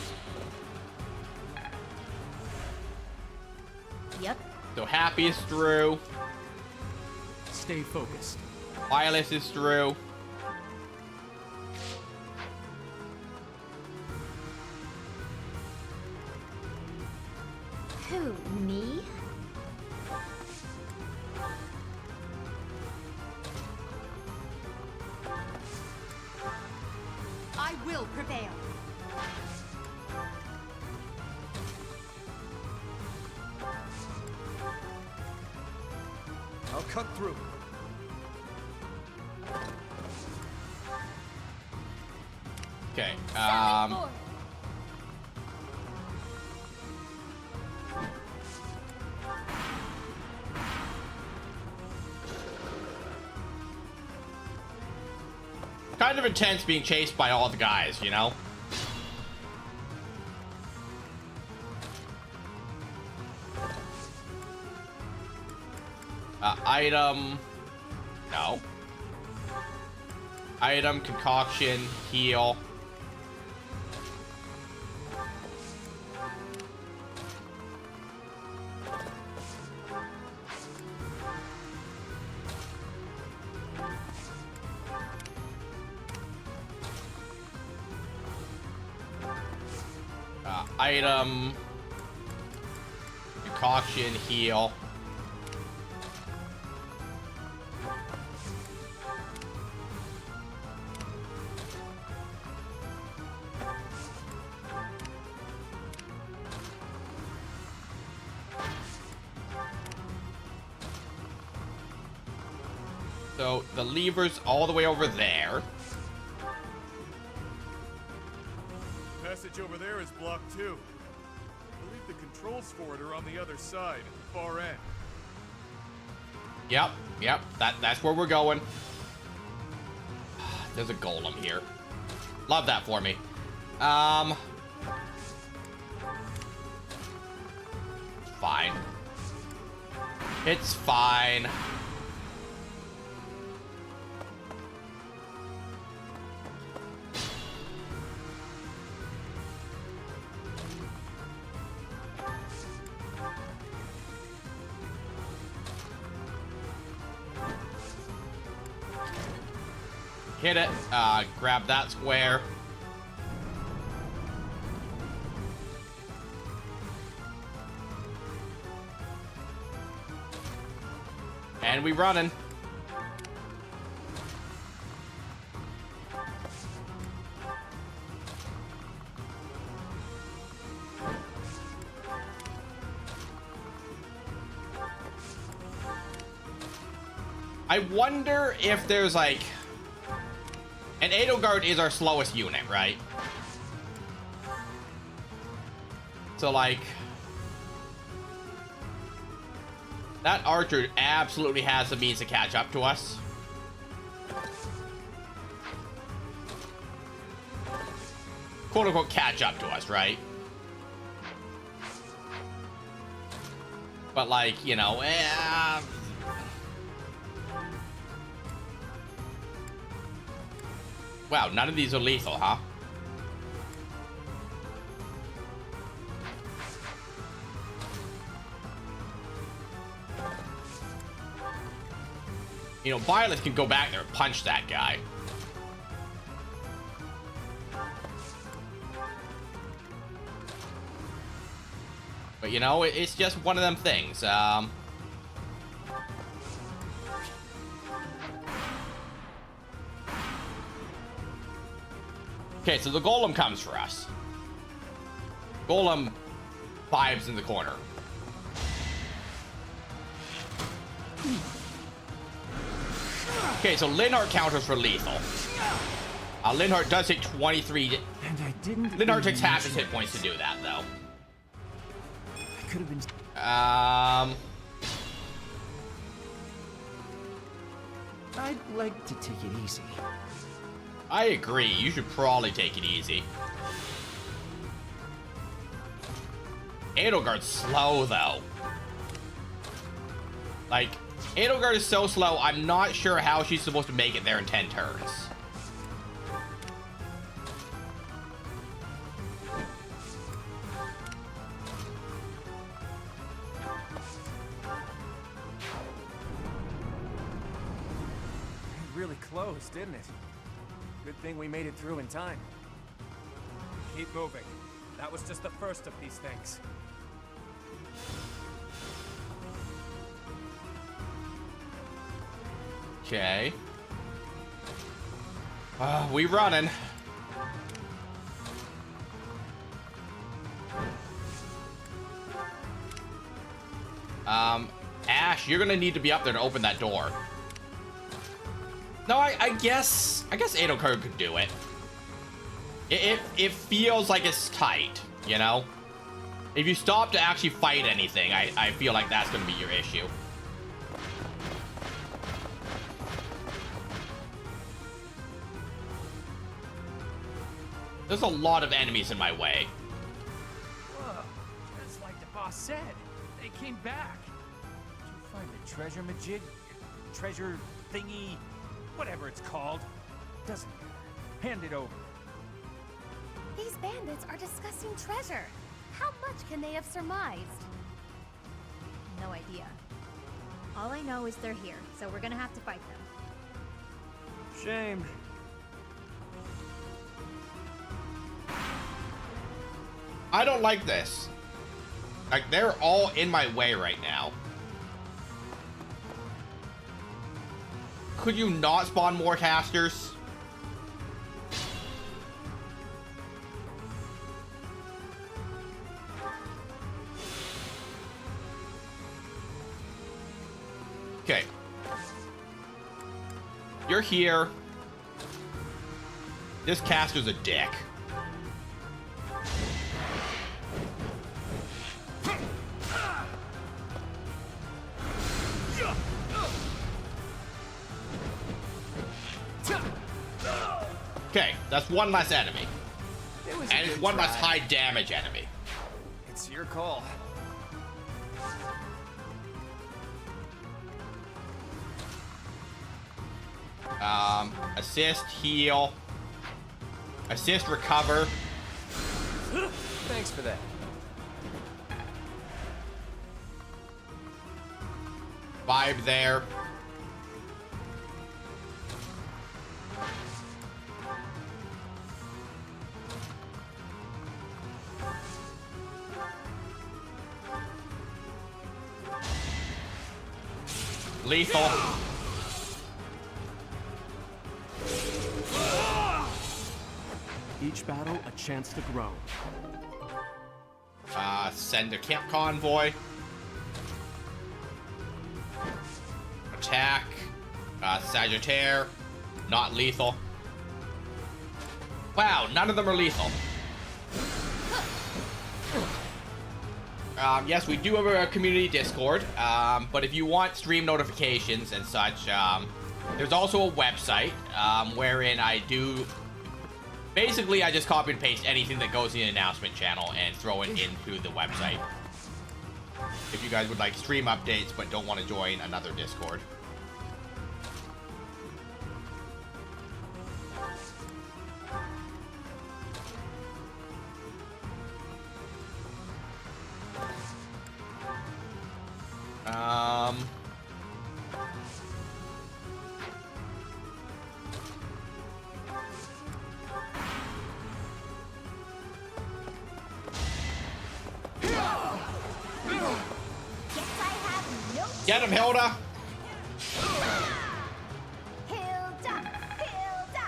Yep. So Happy is through. Stay focused. Wireless is through. will prevail. I'll cut through. Okay, kind of intense being chased by all the guys, you know? Item... No. Item, concoction, heal. Item, concoction, heal. So the lever's all the way over there. Passage over there is blocked too. I believe the controls for it are on the other side, at the far end. Yep, that's where we're going. There's a golem here. Love that for me. Fine. It's fine. Hit it. Grab that square. And we running. I wonder if there's like... And Edelgard is our slowest unit, right? So, like... That archer absolutely has the means to catch up to us. Quote-unquote catch up to us, right? But, like, you know... Wow, none of these are lethal, huh? You know, Violet can go back there and punch that guy. But, you know, it's just one of them things. Okay, so the golem comes for us. Golem vibes in the corner. Okay, so Linhardt counters for lethal. Linhardt does take 23. And I didn't. Linhardt takes half his hit points to do that, though. I could have been. I'd like to take it easy. I agree. You should probably take it easy. Edelgard's slow, though. Like, Edelgard is so slow, I'm not sure how she's supposed to make it there in 10 turns. Really close, didn't it? Good thing we made it through in time. Keep moving. That was just the first of these things. Okay. We running. Ash, you're gonna need to be up there to open that door. No, I guess Adokar could do it. It feels like it's tight, you know? If you stop to actually fight anything, I feel like that's gonna be your issue. There's a lot of enemies in my way. Whoa, just like the boss said, they came back. Did you find the treasure, Majid? Treasure thingy, whatever it's called. Doesn't matter. Hand it over. These bandits are discussing treasure. How much can they have surmised? No idea. All I know is they're here, so we're gonna have to fight them. Shame. I don't like this. Like, they're all in my way right now. Could you not spawn more casters? Okay. You're here. This caster's a dick. Okay, that's one less enemy. And it's one less high damage enemy. It's your call. Assist, heal. Assist, recover. Thanks for that. Vibe there. Lethal. Each battle, a chance to grow. Send a camp convoy. Attack. Sagittaire. Not lethal. Wow, none of them are lethal. Yes, we do have a community Discord, but if you want stream notifications and such, there's also a website, wherein I do... Basically, I just copy and paste anything that goes in the announcement channel and throw it into the website. If you guys would like stream updates but don't want to join another Discord. Get him, Hilda! Hilda! Hilda!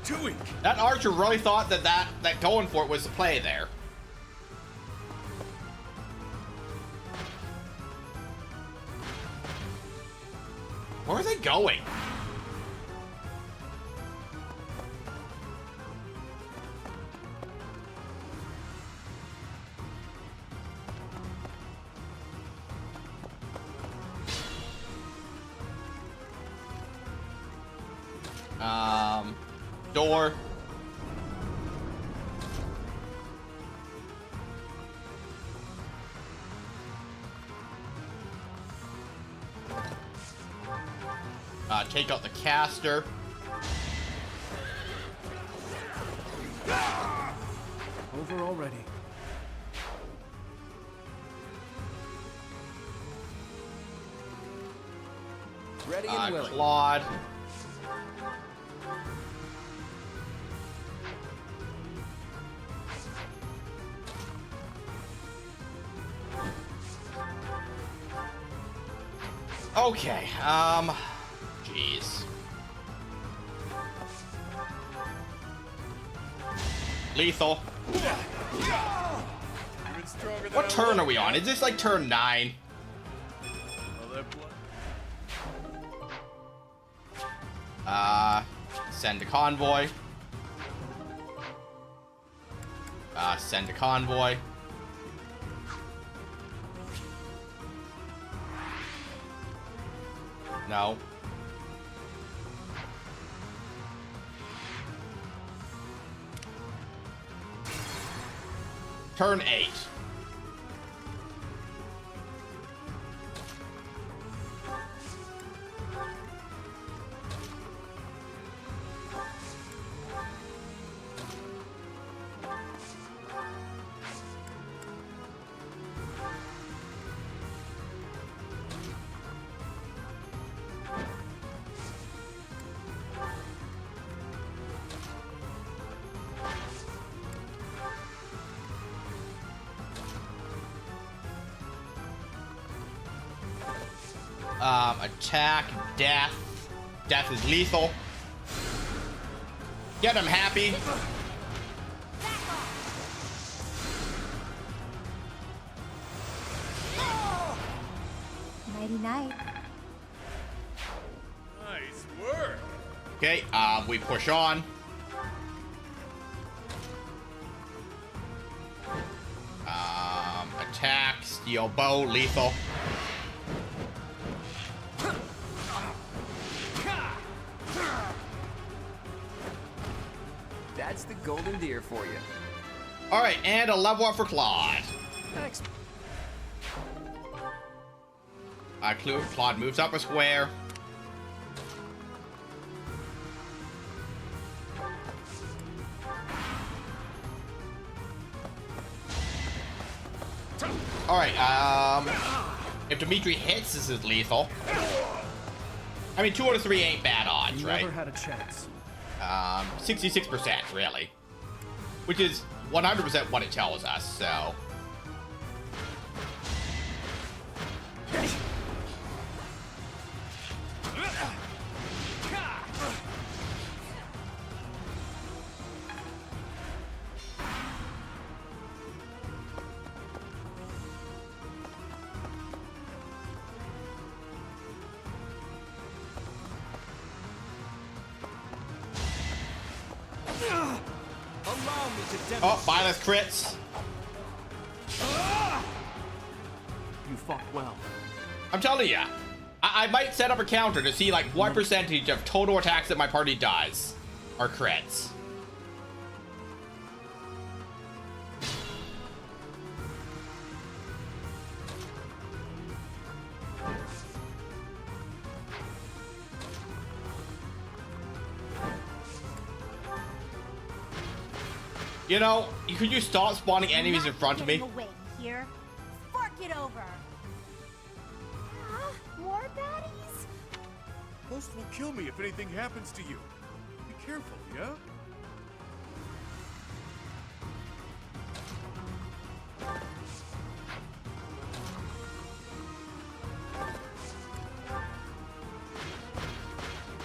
Too weak. That archer really thought that going for it was the play there. Where are they going? Door. Take out the caster. Over already. Ready and willing. Claude. Okay, jeez. Lethal. What turn are we on? Is this like turn 9? Send a convoy. Send a convoy. No. Turn 8. Attack, death. Death is lethal. Get him happy. Nighty night. Nice work. Okay, we push on. Attack, steel bow, lethal. That's the golden deer for you. All right, and a level up for Claude. Thanks. Claude moves up a square. All right, if Dimitri hits, this is lethal. I mean, 2 out of 3 ain't bad odds, right? Never had a chance. 66%, really. Which is 100% what it tells us, so... Oh, Violet crits. You fought well. I'm telling you, I might set up a counter to see like what percentage of total attacks that my party does are crits. You know, could you stop spawning enemies in front of me? Away here. Fork it over. More baddies? Host will kill me if anything happens to you. Be careful, yeah?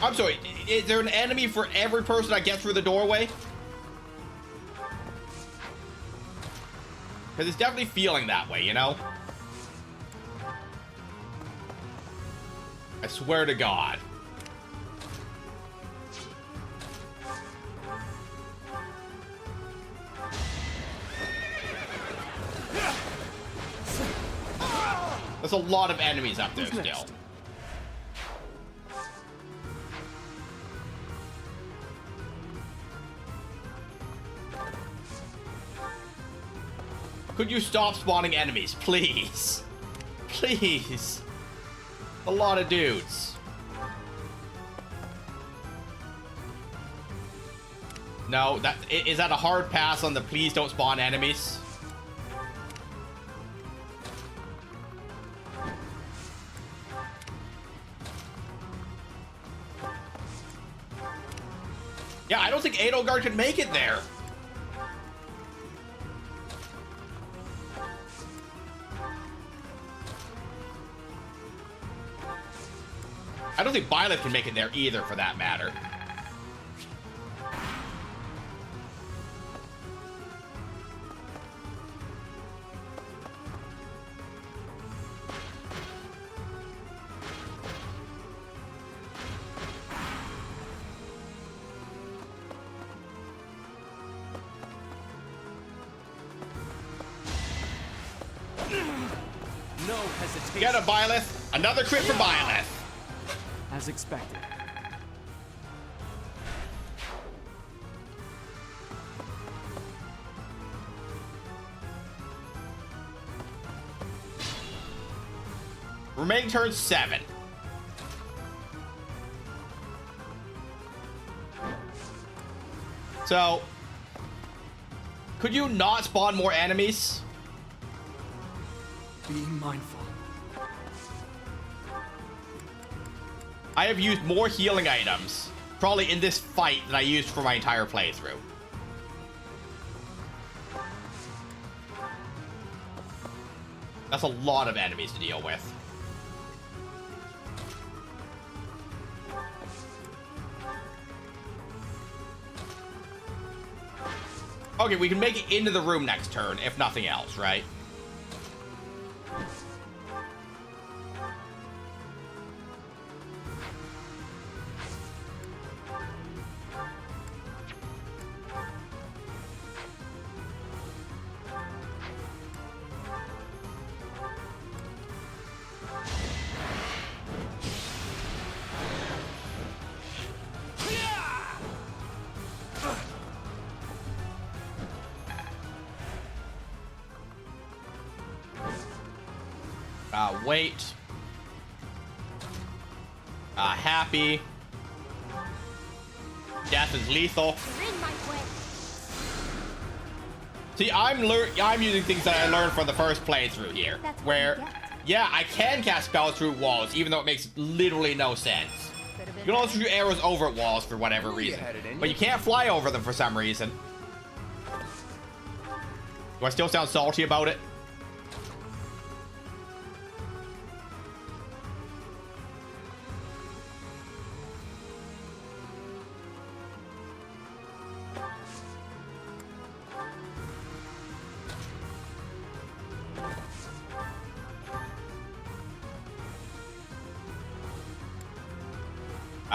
I'm sorry, is there an enemy for every person I get through the doorway? Because it's definitely feeling that way, you know? I swear to God. There's a lot of enemies up there still. Could you stop spawning enemies, please? Please. A lot of dudes. No, is that a hard pass on the please don't spawn enemies? Yeah, I don't think Edelgard could make it there. I don't think Violet can make it there either, for that matter. No hesitation. Get a Byleth. Another crit for Byleth. As expected. Remaining turn 7. So, could you not spawn more enemies? Be mindful. I have used more healing items, probably in this fight, than I used for my entire playthrough. That's a lot of enemies to deal with. Okay, we can make it into the room next turn, if nothing else, right? Wait. Happy. Death is lethal. See, I'm using things that I learned from the first playthrough here, where, yeah, I can cast spells through walls, even though it makes literally no sense. You can also shoot arrows over at walls for whatever reason, but you can't fly over them for some reason. Do I still sound salty about it?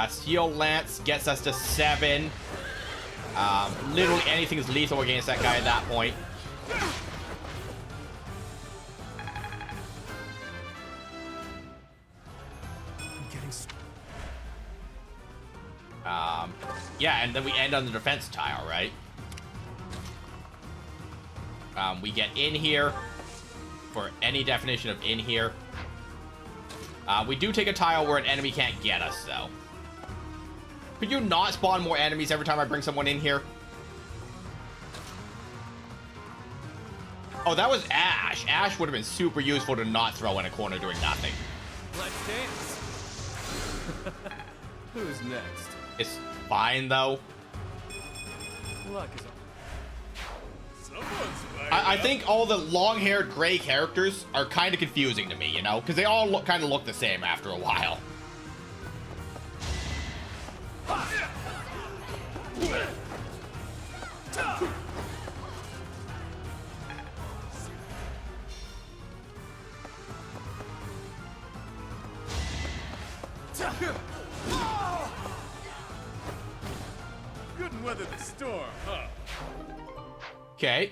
Steel Lance gets us to 7. Literally anything is lethal against that guy at that point. Yeah, and then we end on the defense tile, right? We get in here for any definition of in here. We do take a tile where an enemy can't get us, though. Could you not spawn more enemies every time I bring someone in here? Oh, that was Ash. Ash would have been super useful to not throw in a corner doing nothing. Let's dance. Who's next? It's fine, though. Luck is I think all the long-haired gray characters are kind of confusing to me, you know? Because they all kind of look the same after a while. Couldn't weather the storm, huh? Okay,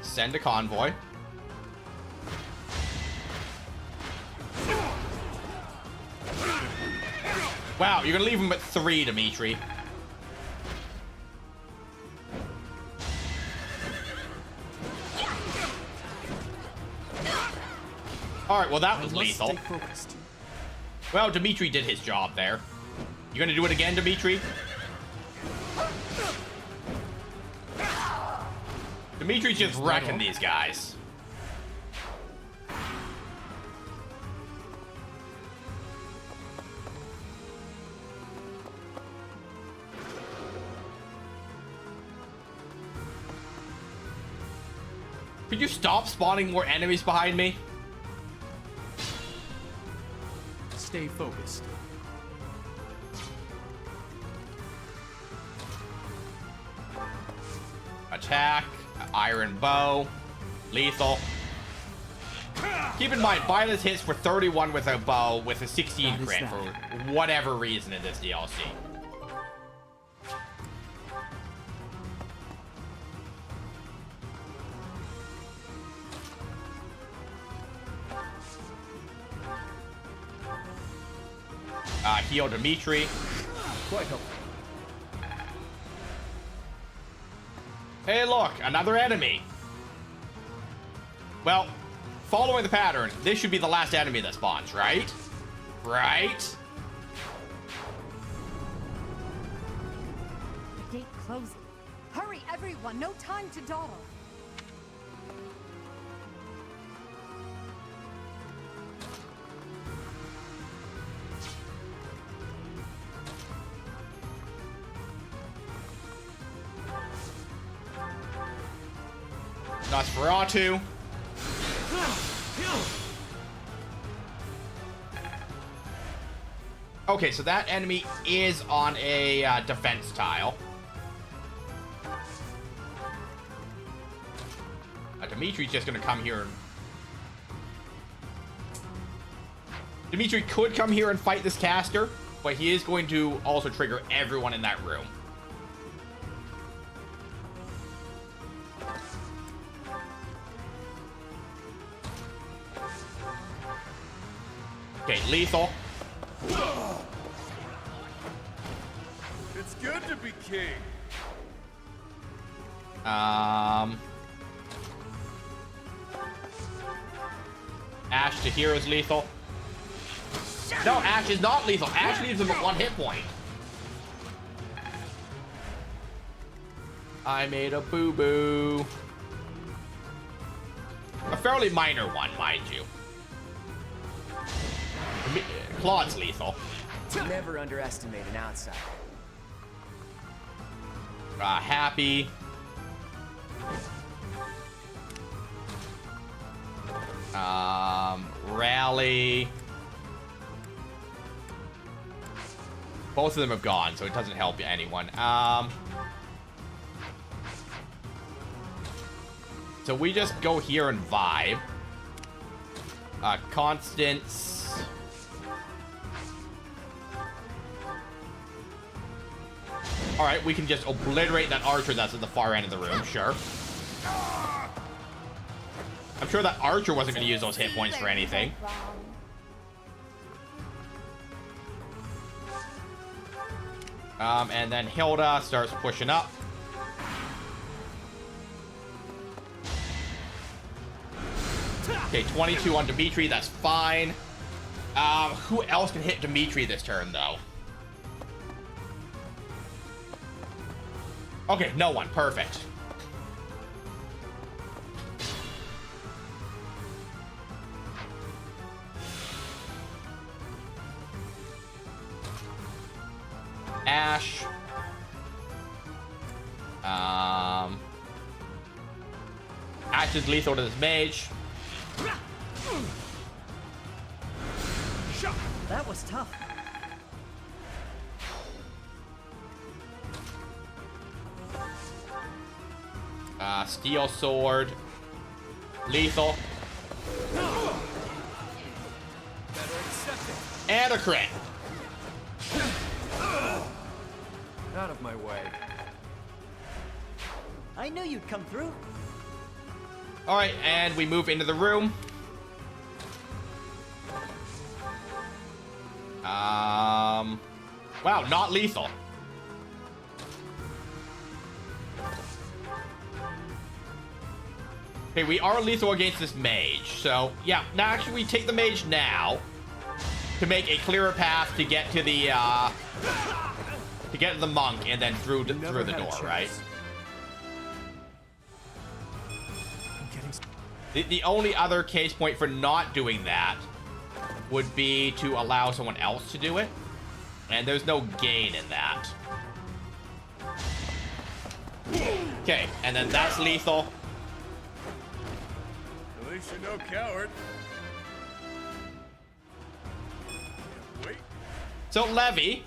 send a convoy. Wow, you're gonna leave him at 3, Dimitri. Alright, well that was lethal. Well, Dimitri did his job there. You gonna do it again, Dimitri? Dimitri's just wrecking these guys. Could you stop spawning more enemies behind me? Stay focused. Attack, iron bow, lethal. Keep in mind, Violet hits for 31 with a bow with a 16 crit for whatever reason in this DLC. Heal Dimitri. Quite helpful. Hey, look, another enemy. Well, following the pattern, this should be the last enemy that spawns, right? Right? Gate closing. Hurry, everyone! No time to dawdle. Nosferatu. Okay, so that enemy is on a defense tile. Dimitri's just gonna come here and... Dimitri could come here and fight this caster, but he is going to also trigger everyone in that room. Okay, lethal. It's good to be king. Ash to hero's lethal. No, Ash is not lethal. Ash leaves him at 1 hit point. I made a boo-boo. A fairly minor one, mind you. Claude's lethal. Never underestimate an outsider. Happy. Rally. Both of them have gone, so it doesn't help anyone. So we just go here and vibe. Constance. Alright, we can just obliterate that archer that's at the far end of the room, sure. I'm sure that archer wasn't going to use those hit points for anything. And then Hilda starts pushing up. Okay, 22 on Dimitri, that's fine. Who else can hit Dimitri this turn, though? Okay, no one. Perfect. Ash. Ash is lethal to this mage. That was tough. Steel sword. Lethal. And a crit. Out of my way. I knew you'd come through. Alright, and we move into the room. Wow, not lethal. Okay, we are lethal against this mage. So, yeah, now actually we take the mage now to make a clearer path to get to the monk and then through the door, right? The only other case point for not doing that would be to allow someone else to do it. And there's no gain in that. Okay, and then that's lethal. At least you're no coward. Wait. So, Levy,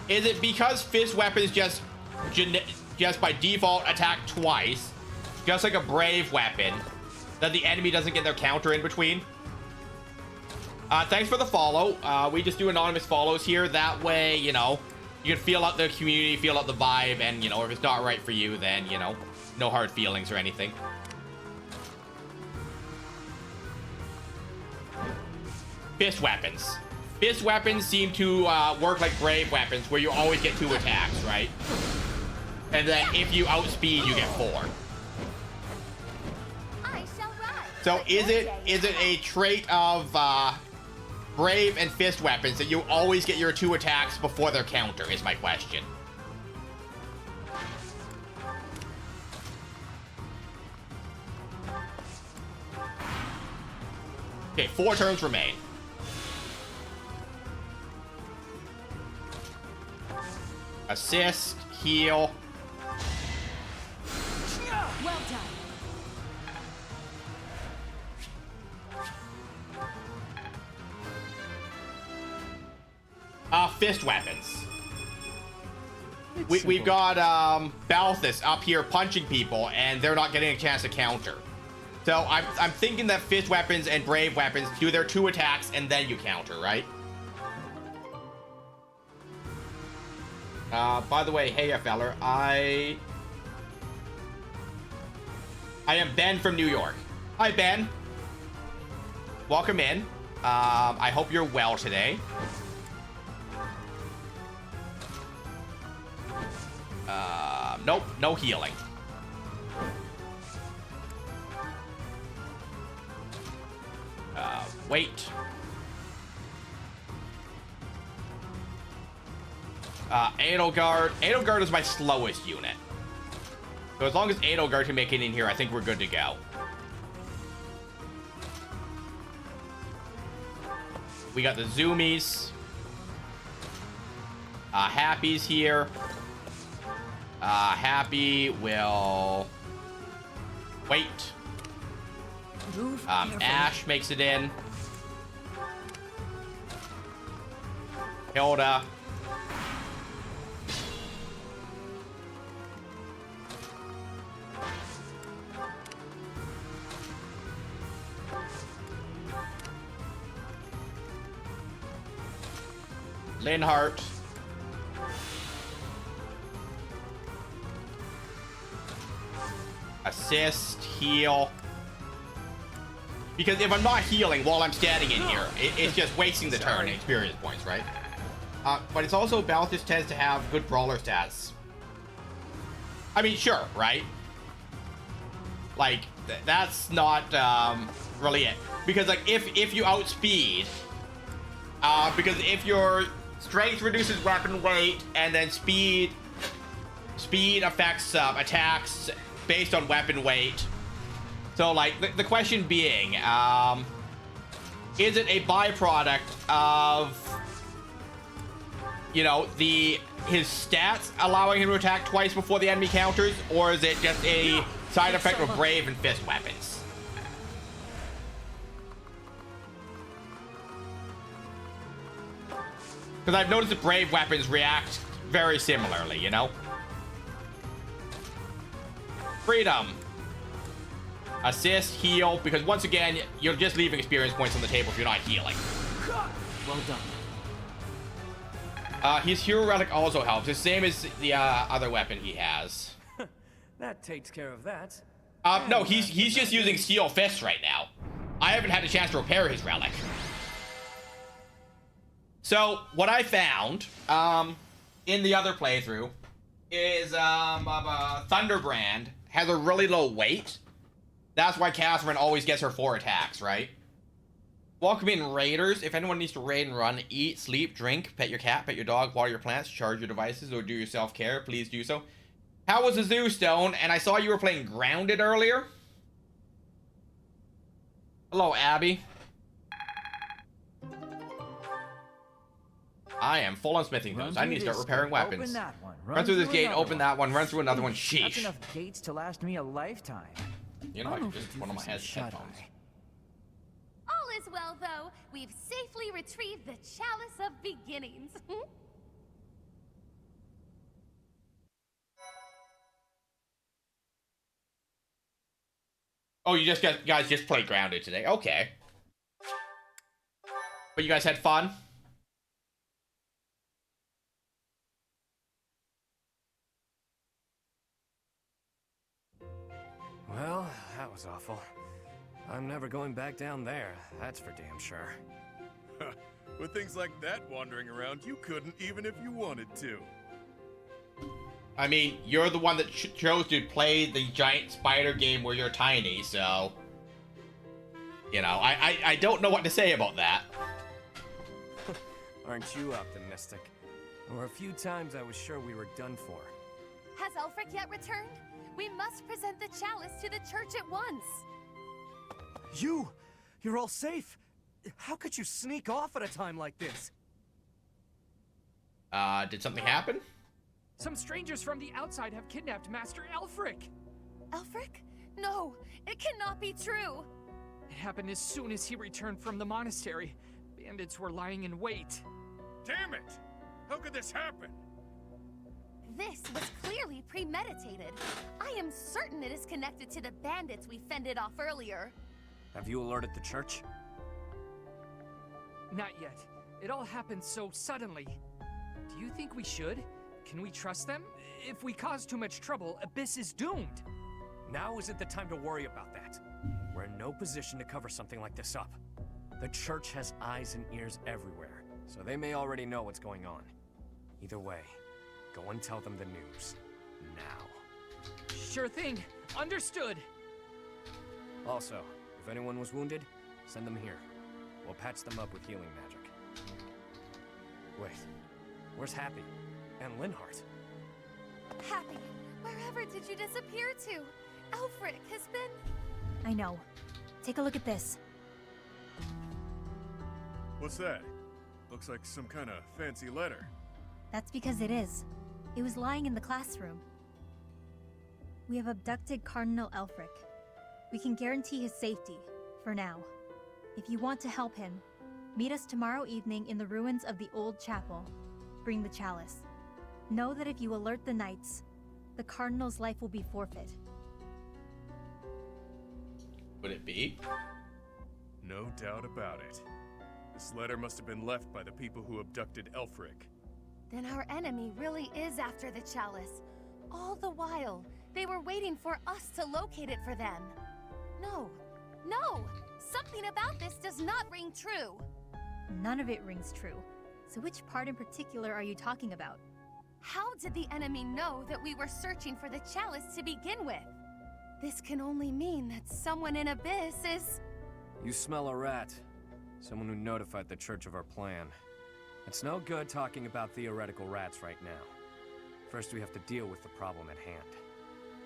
is it because fist weapons just by default attack twice, just like a brave weapon, that the enemy doesn't get their counter in between? Thanks for the follow. We just do anonymous follows here. That way, you know, you can feel out the community, feel out the vibe, and, you know, if it's not right for you, then, you know, no hard feelings or anything. Fist weapons. Fist weapons seem to work like brave weapons, where you always get 2 attacks, right? And then if you outspeed, you get 4. I shall ride. So is it a trait of brave and fist weapons that you always get your 2 attacks before their counter? Is my question. Okay, 4 turns remain. Assist, heal. Well done. Fist weapons. We've got Balthus up here punching people, and they're not getting a chance to counter. So I'm thinking that fist weapons and brave weapons do their 2 attacks, and then you counter, right? By the way, hey, feller, I am Ben from New York. Hi, Ben. Welcome in. I hope you're well today. Nope, no healing. Wait. Edelgard. Edelgard is my slowest unit. So as long as Edelgard can make it in here, I think we're good to go. We got the zoomies. Happy's here. Happy will wait. Ash makes it in. Hilda. Linhart. Assist, heal. Because if I'm not healing while I'm standing in here, it's just wasting the turn and experience points, right? But it's also, Balthus tends to have good brawler stats. I mean, sure, right? Like, that's not really it. Because, like, if you outspeed, because if your strength reduces weapon weight, and then speed affects attacks based on weapon weight. So, like, the question being, is it a byproduct of, you know, his stats allowing him to attack twice before the enemy counters, or is it just a side effect of brave and fist weapons? Because I've noticed that brave weapons react very similarly, you know? Freedom. Assist, heal, because once again, you're just leaving experience points on the table if you're not healing. Well done. His hero relic also helps, the same as the other weapon he has. That takes care of that. No, he's just using steel fists right now. I haven't had a chance to repair his relic. So, what I found, in the other playthrough, is, Thunderbrand has a really low weight. That's why Catherine always gets her 4 attacks, right? Welcome in, raiders. If anyone needs to raid and run, eat, sleep, drink, pet your cat, pet your dog, water your plants, charge your devices, or do your self-care, please do so. How was the Zoo Stone? And I saw you were playing Grounded earlier. Hello, Abby. I am full on smithing those. I need to start repairing weapons. Open that one. Run through this gate, open that one, run through another one. That's Sheesh. enough gates to last me a lifetime. You know, I can just one of my headphones. All is well, though. We've safely retrieved the Chalice of Beginnings. Oh, you guys just played Grounded today. Okay. But you guys had fun? Well, that was awful. I'm never going back down there, that's for damn sure. With things like that wandering around, you couldn't even if you wanted to. I mean, you're the one that chose to play the giant spider game where you're tiny, so... You know, I don't know what to say about that. Aren't you optimistic? There were a few times I was sure we were done for. Has Elfric yet returned? We must present the chalice to the church at once. You're all safe. How could you sneak off at a time like this? Did something happen? Some strangers from the outside have kidnapped Master Elfric. Elfric? No, it cannot be true. It happened as soon as he returned from the monastery. Bandits were lying in wait. Damn it! How could this happen? This was clearly premeditated. I am certain it is connected to the bandits we fended off earlier. Have you alerted the church? Not yet. It all happened so suddenly. Do you think we should? Can we trust them? If we cause too much trouble, Abyss is doomed. Now isn't the time to worry about that. We're in no position to cover something like this up. The church has eyes and ears everywhere, so they may already know what's going on. Either way, go and tell them the news. Now. Sure thing. Understood. Also, if anyone was wounded, send them here. We'll patch them up with healing magic. Wait, where's Happy? And Linhart? Happy, wherever did you disappear to? Elfric has been... I know. Take a look at this. What's that? Looks like some kind of fancy letter. That's because it is. It was lying in the classroom. We have abducted Cardinal Elfric. We can guarantee his safety, for now. If you want to help him, meet us tomorrow evening in the ruins of the old chapel. Bring the chalice. Know that if you alert the knights, the Cardinal's life will be forfeit. Would it be? No doubt about it. This letter must have been left by the people who abducted Elfric. Then our enemy really is after the chalice. All the while, they were waiting for us to locate it for them. No, no! Something about this does not ring true. None of it rings true. So which part in particular are you talking about? How did the enemy know that we were searching for the chalice to begin with? This can only mean that someone in Abyss is... You smell a rat. Someone who notified the church of our plan. It's no good talking about theoretical rats right now. First, we have to deal with the problem at hand.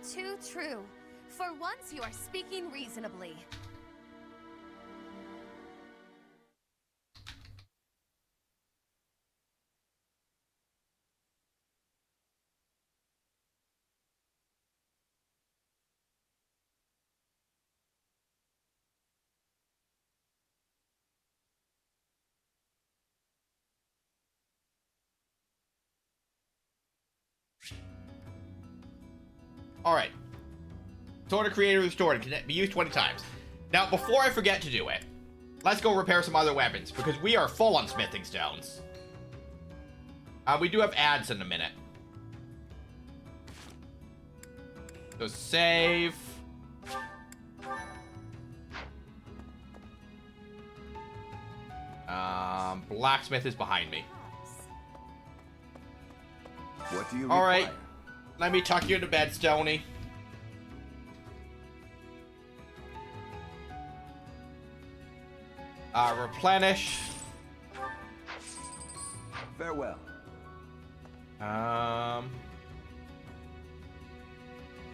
Too true. For once, you are speaking reasonably. Alright. Sword of Creator restored. Can be used 20 times. Now, before I forget to do it, let's go repair some other weapons, because we are full on smithing stones. We do have ads in a minute. So save. Blacksmith is behind me. What do you All require? right. Let me tuck you into bed, Stony. Replenish. Farewell.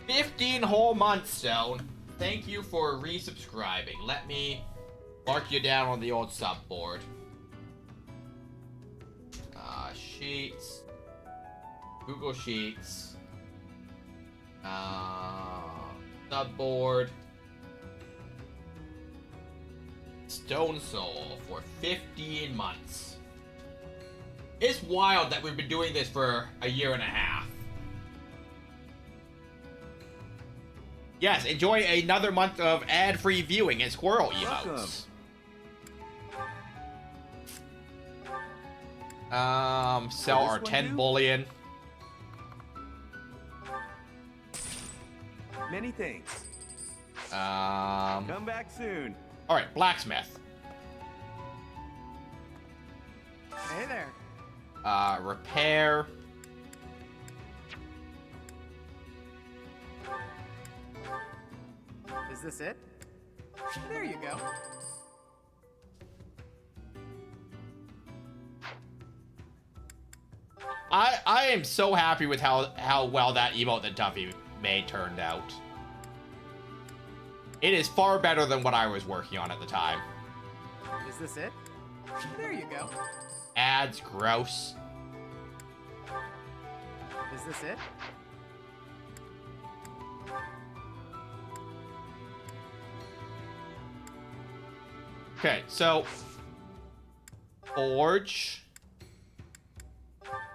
15 whole months, Stone. Thank you for resubscribing. Let me mark you down on the old sub board. Sheets. Google Sheets. Subboard. Stone Soul for 15 months. It's wild that we've been doing this for a year and a half. Yes, enjoy another month of ad-free viewing and squirrel emotes. Sell our 10 bullion. Many thanks. Come back soon. Alright, blacksmith. Hey there. Repair. Is this it? There you go. I am so happy with how well that emote that Duffy made turned out. It is far better than what I was working on at the time. Is this it? There you go. Ads, gross. Is this it? Okay, so Forge,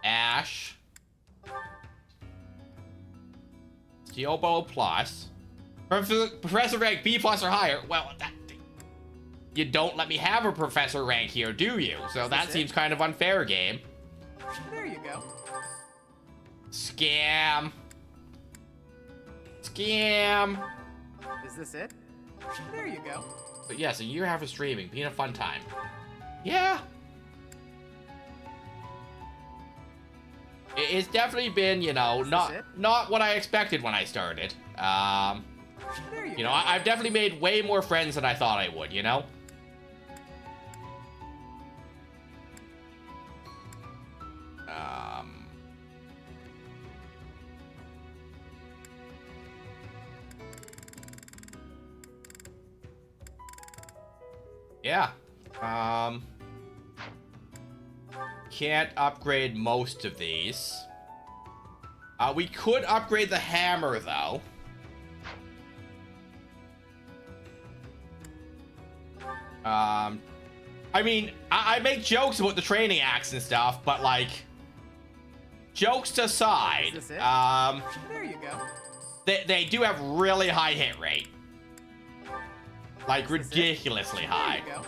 Ash, Steel Bow Plus, Professor rank B plus or higher. Well, you don't let me have a professor rank here, do you? So that seems kind of unfair, game. There you go. Scam. Scam. Is this it? There you go. But yes, a year and a half of streaming, being a fun time. Yeah. It's definitely been, you know, not what I expected when I started. You know, I've definitely made way more friends than I thought I would, you know? Yeah. Can't upgrade most of these. We could upgrade the hammer, though. I mean, I make jokes about the training axe and stuff, but, like, jokes aside, there you go. They do have really high hit rate. Like, ridiculously high. There you go.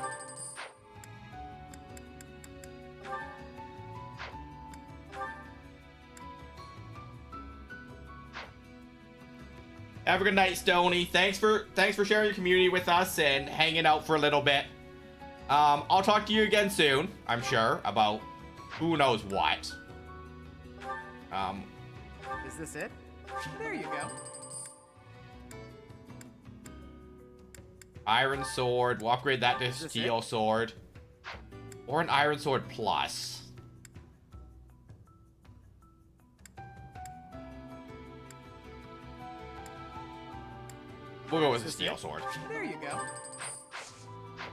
Have a good night, Stoney. Thanks for sharing your community with us and hanging out for a little bit. I'll talk to you again soon, I'm sure, about who knows what. Is this it? There you go. Iron sword. We'll upgrade that to steel sword. Or an iron sword plus. We'll go with the steel sword. There you go.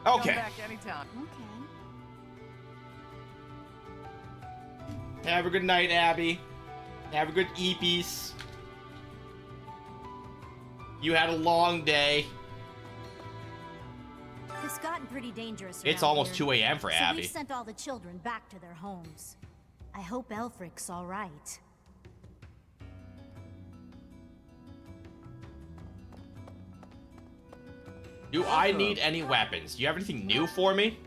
Okay. Come back anytime. Okay. Have a good night, Abby. Have a good e-piece. You had a long day. It's gotten pretty dangerous. It's around almost here. 2 a.m. for So Abby. we've sent all the children back to their homes. I hope Elfric's all right. Do I need any weapons? Do you have anything new for me?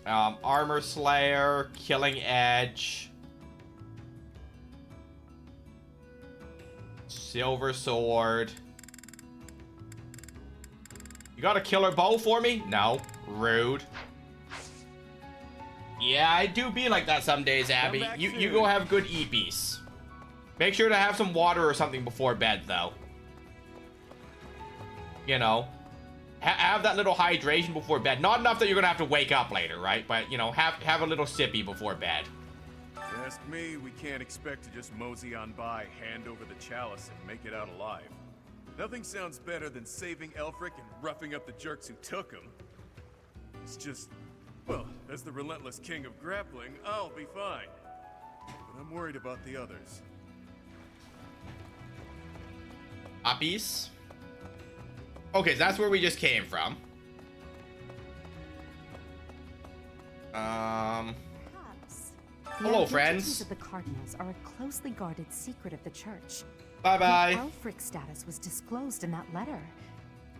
Armor Slayer, Killing Edge, Silver Sword. You got a killer bow for me? No. Rude. Yeah, I do be like that some days, Abby. You go have good e-piece. Make sure to have some water or something before bed, though. You know, have that little hydration before bed. Not enough that you're gonna have to wake up later, right? But, you know, have a little sippy before bed. Ask me, we can't expect to just mosey on by, hand over the chalice, and make it out alive. Nothing sounds better than saving Elfric and roughing up the jerks who took him. It's just, well, as the relentless king of grappling, I'll be fine. But I'm worried about the others. Uppies. Okay, so that's where we just came from. Hello, The friends. identities of the cardinals are a closely guarded secret of the church. Bye-bye. Elfric's status was disclosed in that letter.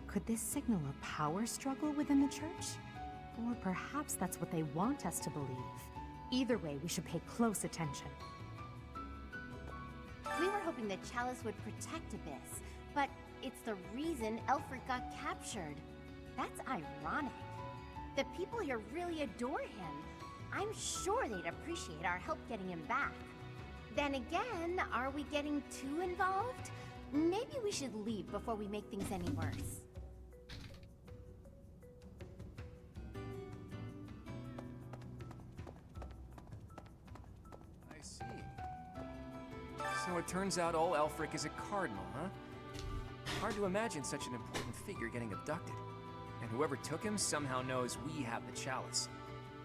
Could this signal a power struggle within the church? Or perhaps that's what they want us to believe. Either way, we should pay close attention. We were hoping the chalice would protect Abyss, but it's the reason Elfric got captured. That's ironic. The people here really adore him. I'm sure they'd appreciate our help getting him back. Then again, are we getting too involved? Maybe we should leave before we make things any worse. I see. So it turns out old Elfric is a cardinal, huh? Hard to imagine such an important figure getting abducted. And whoever took him somehow knows we have the chalice.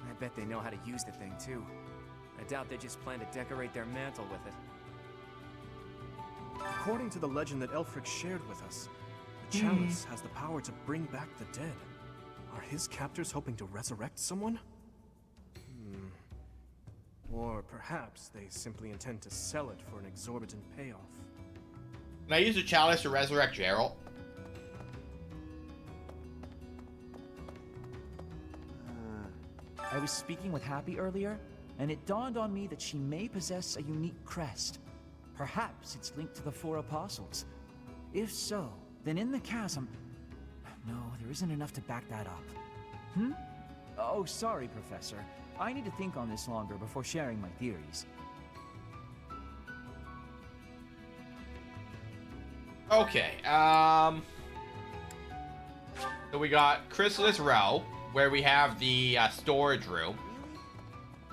I bet they know how to use the thing, too. I doubt they just plan to decorate their mantle with it. According to the legend that Elfric shared with us, the chalice has the power to bring back the dead. Are his captors hoping to resurrect someone? Or perhaps they simply intend to sell it for an exorbitant payoff. Can I use the chalice to resurrect Geralt? I was speaking with Happy earlier, and it dawned on me that she may possess a unique crest. Perhaps it's linked to the 4 apostles. If so, then in the chasm... No, there isn't enough to back that up. Oh, sorry, Professor. I need to think on this longer before sharing my theories. Okay, so we got Chrysalis Row, where we have the storage room,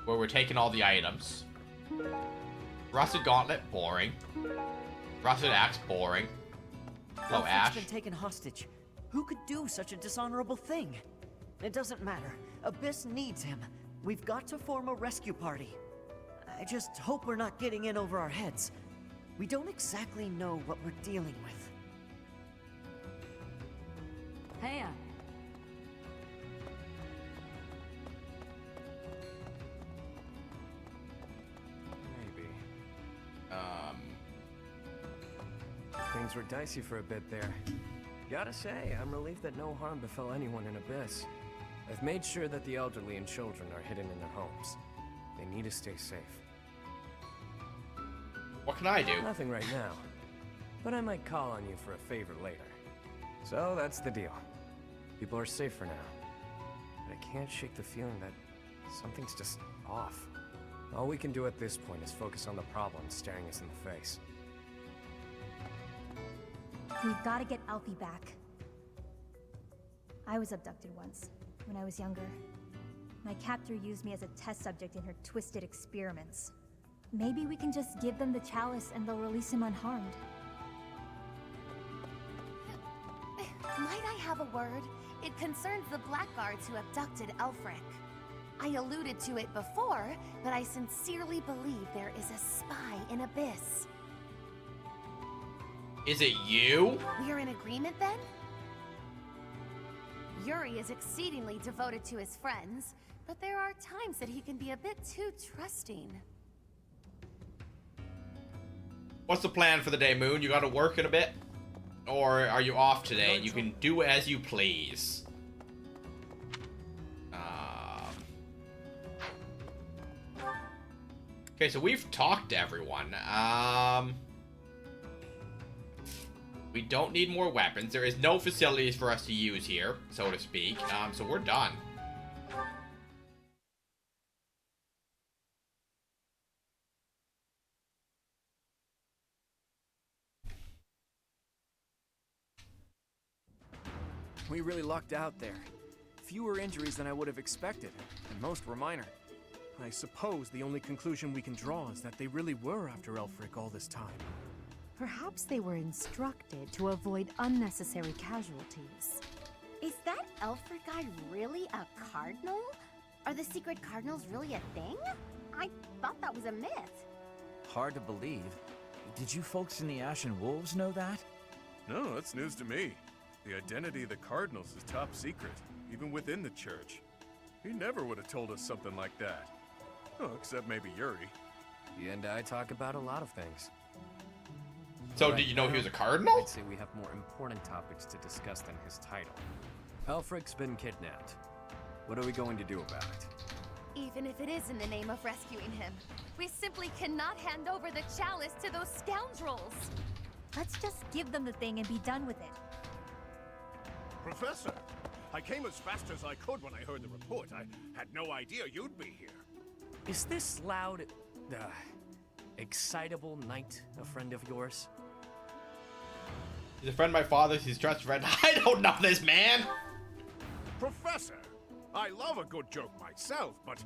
where we're taking all the items. Rusted Gauntlet, boring. Rusted Axe, boring. Hello, Elfric's Ash. been taken hostage. Who could do such a dishonorable thing? It doesn't matter. Abyss needs him. We've got to form a rescue party. I just hope we're not getting in over our heads. We don't exactly know what we're dealing with. Hey, Maybe. Things were dicey for a bit there. Gotta say, I'm relieved that no harm befell anyone in Abyss. I've made sure that the elderly and children are hidden in their homes. They need to stay safe. What can I do? Nothing right now. But I might call on you for a favor later. So that's the deal. People are safe for now. But I can't shake the feeling that something's just off. All we can do at this point is focus on the problem staring us in the face. We've got to get Alfie back. I was abducted once, when I was younger. My captor used me as a test subject in her twisted experiments. Maybe we can just give them the chalice and they'll release him unharmed. Might I have a word? It concerns the Blackguards who abducted Elfric. I alluded to it before, but I sincerely believe there is a spy in Abyss. Is it you? We're in agreement then? Yuri is exceedingly devoted to his friends, but there are times that he can be a bit too trusting. What's the plan for the day, Moon? You gotta work in a bit? Or are you off today and you can do as you please? Okay, so we've talked to everyone. We don't need more weapons. There is no facilities for us to use here, so to speak. So we're done. We really lucked out there. Fewer injuries than I would have expected, and most were minor. I suppose the only conclusion we can draw is that they really were after Elfric all this time. Perhaps they were instructed to avoid unnecessary casualties. Is that Elfric guy really a cardinal? Are the secret cardinals really a thing? I thought that was a myth. Hard to believe. Did you folks in the Ashen Wolves know that? No, that's news to me. The identity of the Cardinals is top secret, even within the church. He never would have told us something like that. Oh, except maybe Yuri. He and I talk about a lot of things. So did you know he was a cardinal? I'd say we have more important topics to discuss than his title. Elfric's been kidnapped. What are we going to do about it? Even if it is in the name of rescuing him, we simply cannot hand over the chalice to those scoundrels. Let's just give them the thing and be done with it. Professor, I came as fast as I could when I heard the report. I had no idea you'd be here. Is this loud, excitable knight a friend of yours? He's a friend of my father's, his trusted friend. I don't know this man! Professor, I love a good joke myself, but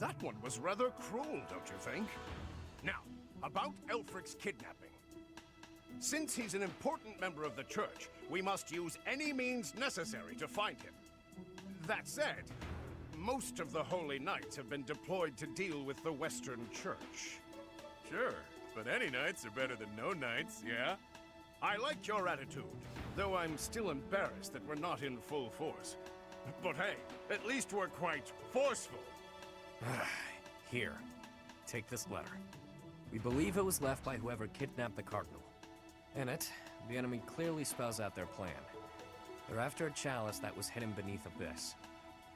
that one was rather cruel, don't you think? Now, about Elfric's kidnapping. Since he's an important member of the church, we must use any means necessary to find him. That said, most of the Holy Knights have been deployed to deal with the Western Church. Sure, but any knights are better than no knights, yeah? I like your attitude, though I'm still embarrassed that we're not in full force. But hey, at least we're quite forceful. Here, take this letter. We believe it was left by whoever kidnapped the Cardinal. In it, the enemy clearly spells out their plan. They're after a chalice that was hidden beneath Abyss.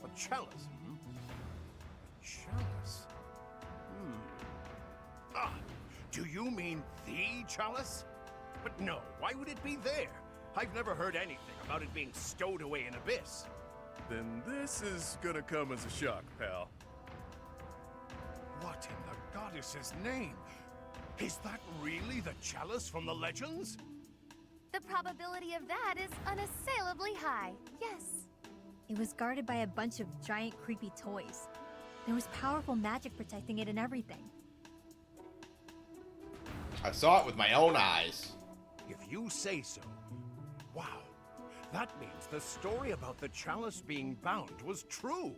A chalice, hmm? A chalice? Ah, do you mean the chalice? But no, why would it be there? I've never heard anything about it being stowed away in Abyss. Then this is gonna come as a shock, pal. What in the goddess's name? Is that really the chalice from the legends? The probability of that is unassailably high, yes. It was guarded by a bunch of giant creepy toys. There was powerful magic protecting it and everything. I saw it with my own eyes. If you say so. Wow. That means the story about the chalice being bound was true.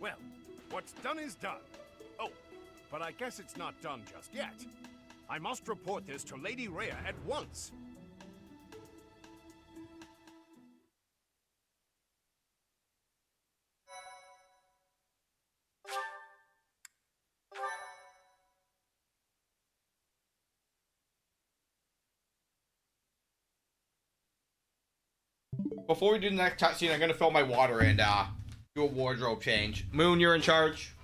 Well, what's done is done. Oh, but I guess it's not done just yet. I must report this to Lady Rhea at once. Before we do the next cutscene, I'm gonna fill my water and do a wardrobe change. Moon, you're in charge.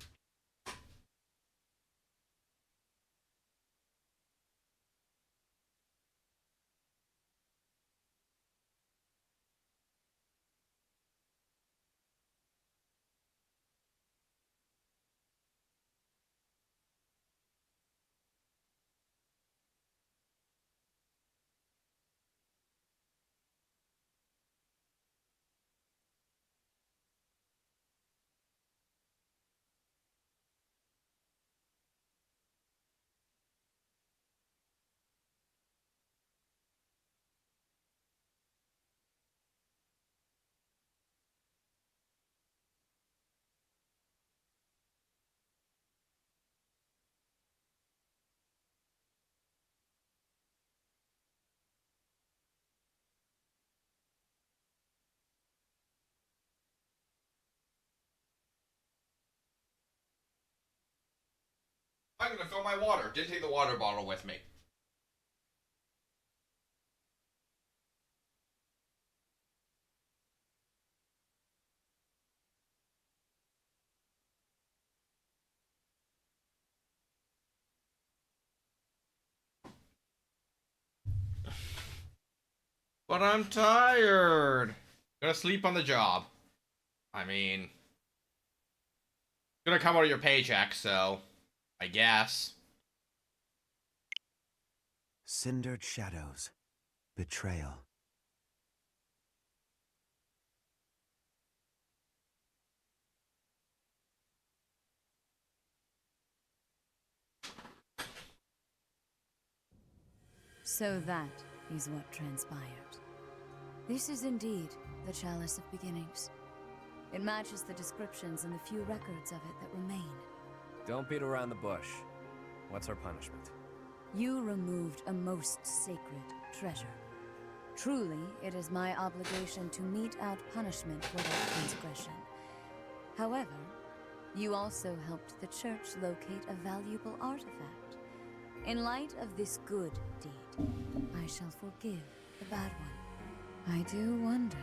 I'm gonna fill my water. Didn't take the water bottle with me. But I'm tired. Gonna sleep on the job. I mean, gonna come out of your paycheck, so I guess. Cindered shadows. Betrayal. So that is what transpired. This is indeed the Chalice of Beginnings. It matches the descriptions and the few records of it that remain. Don't beat around the bush. What's our punishment? You removed a most sacred treasure. Truly, it is my obligation to mete out punishment for that transgression. However, you also helped the church locate a valuable artifact. In light of this good deed, I shall forgive the bad one. I do wonder...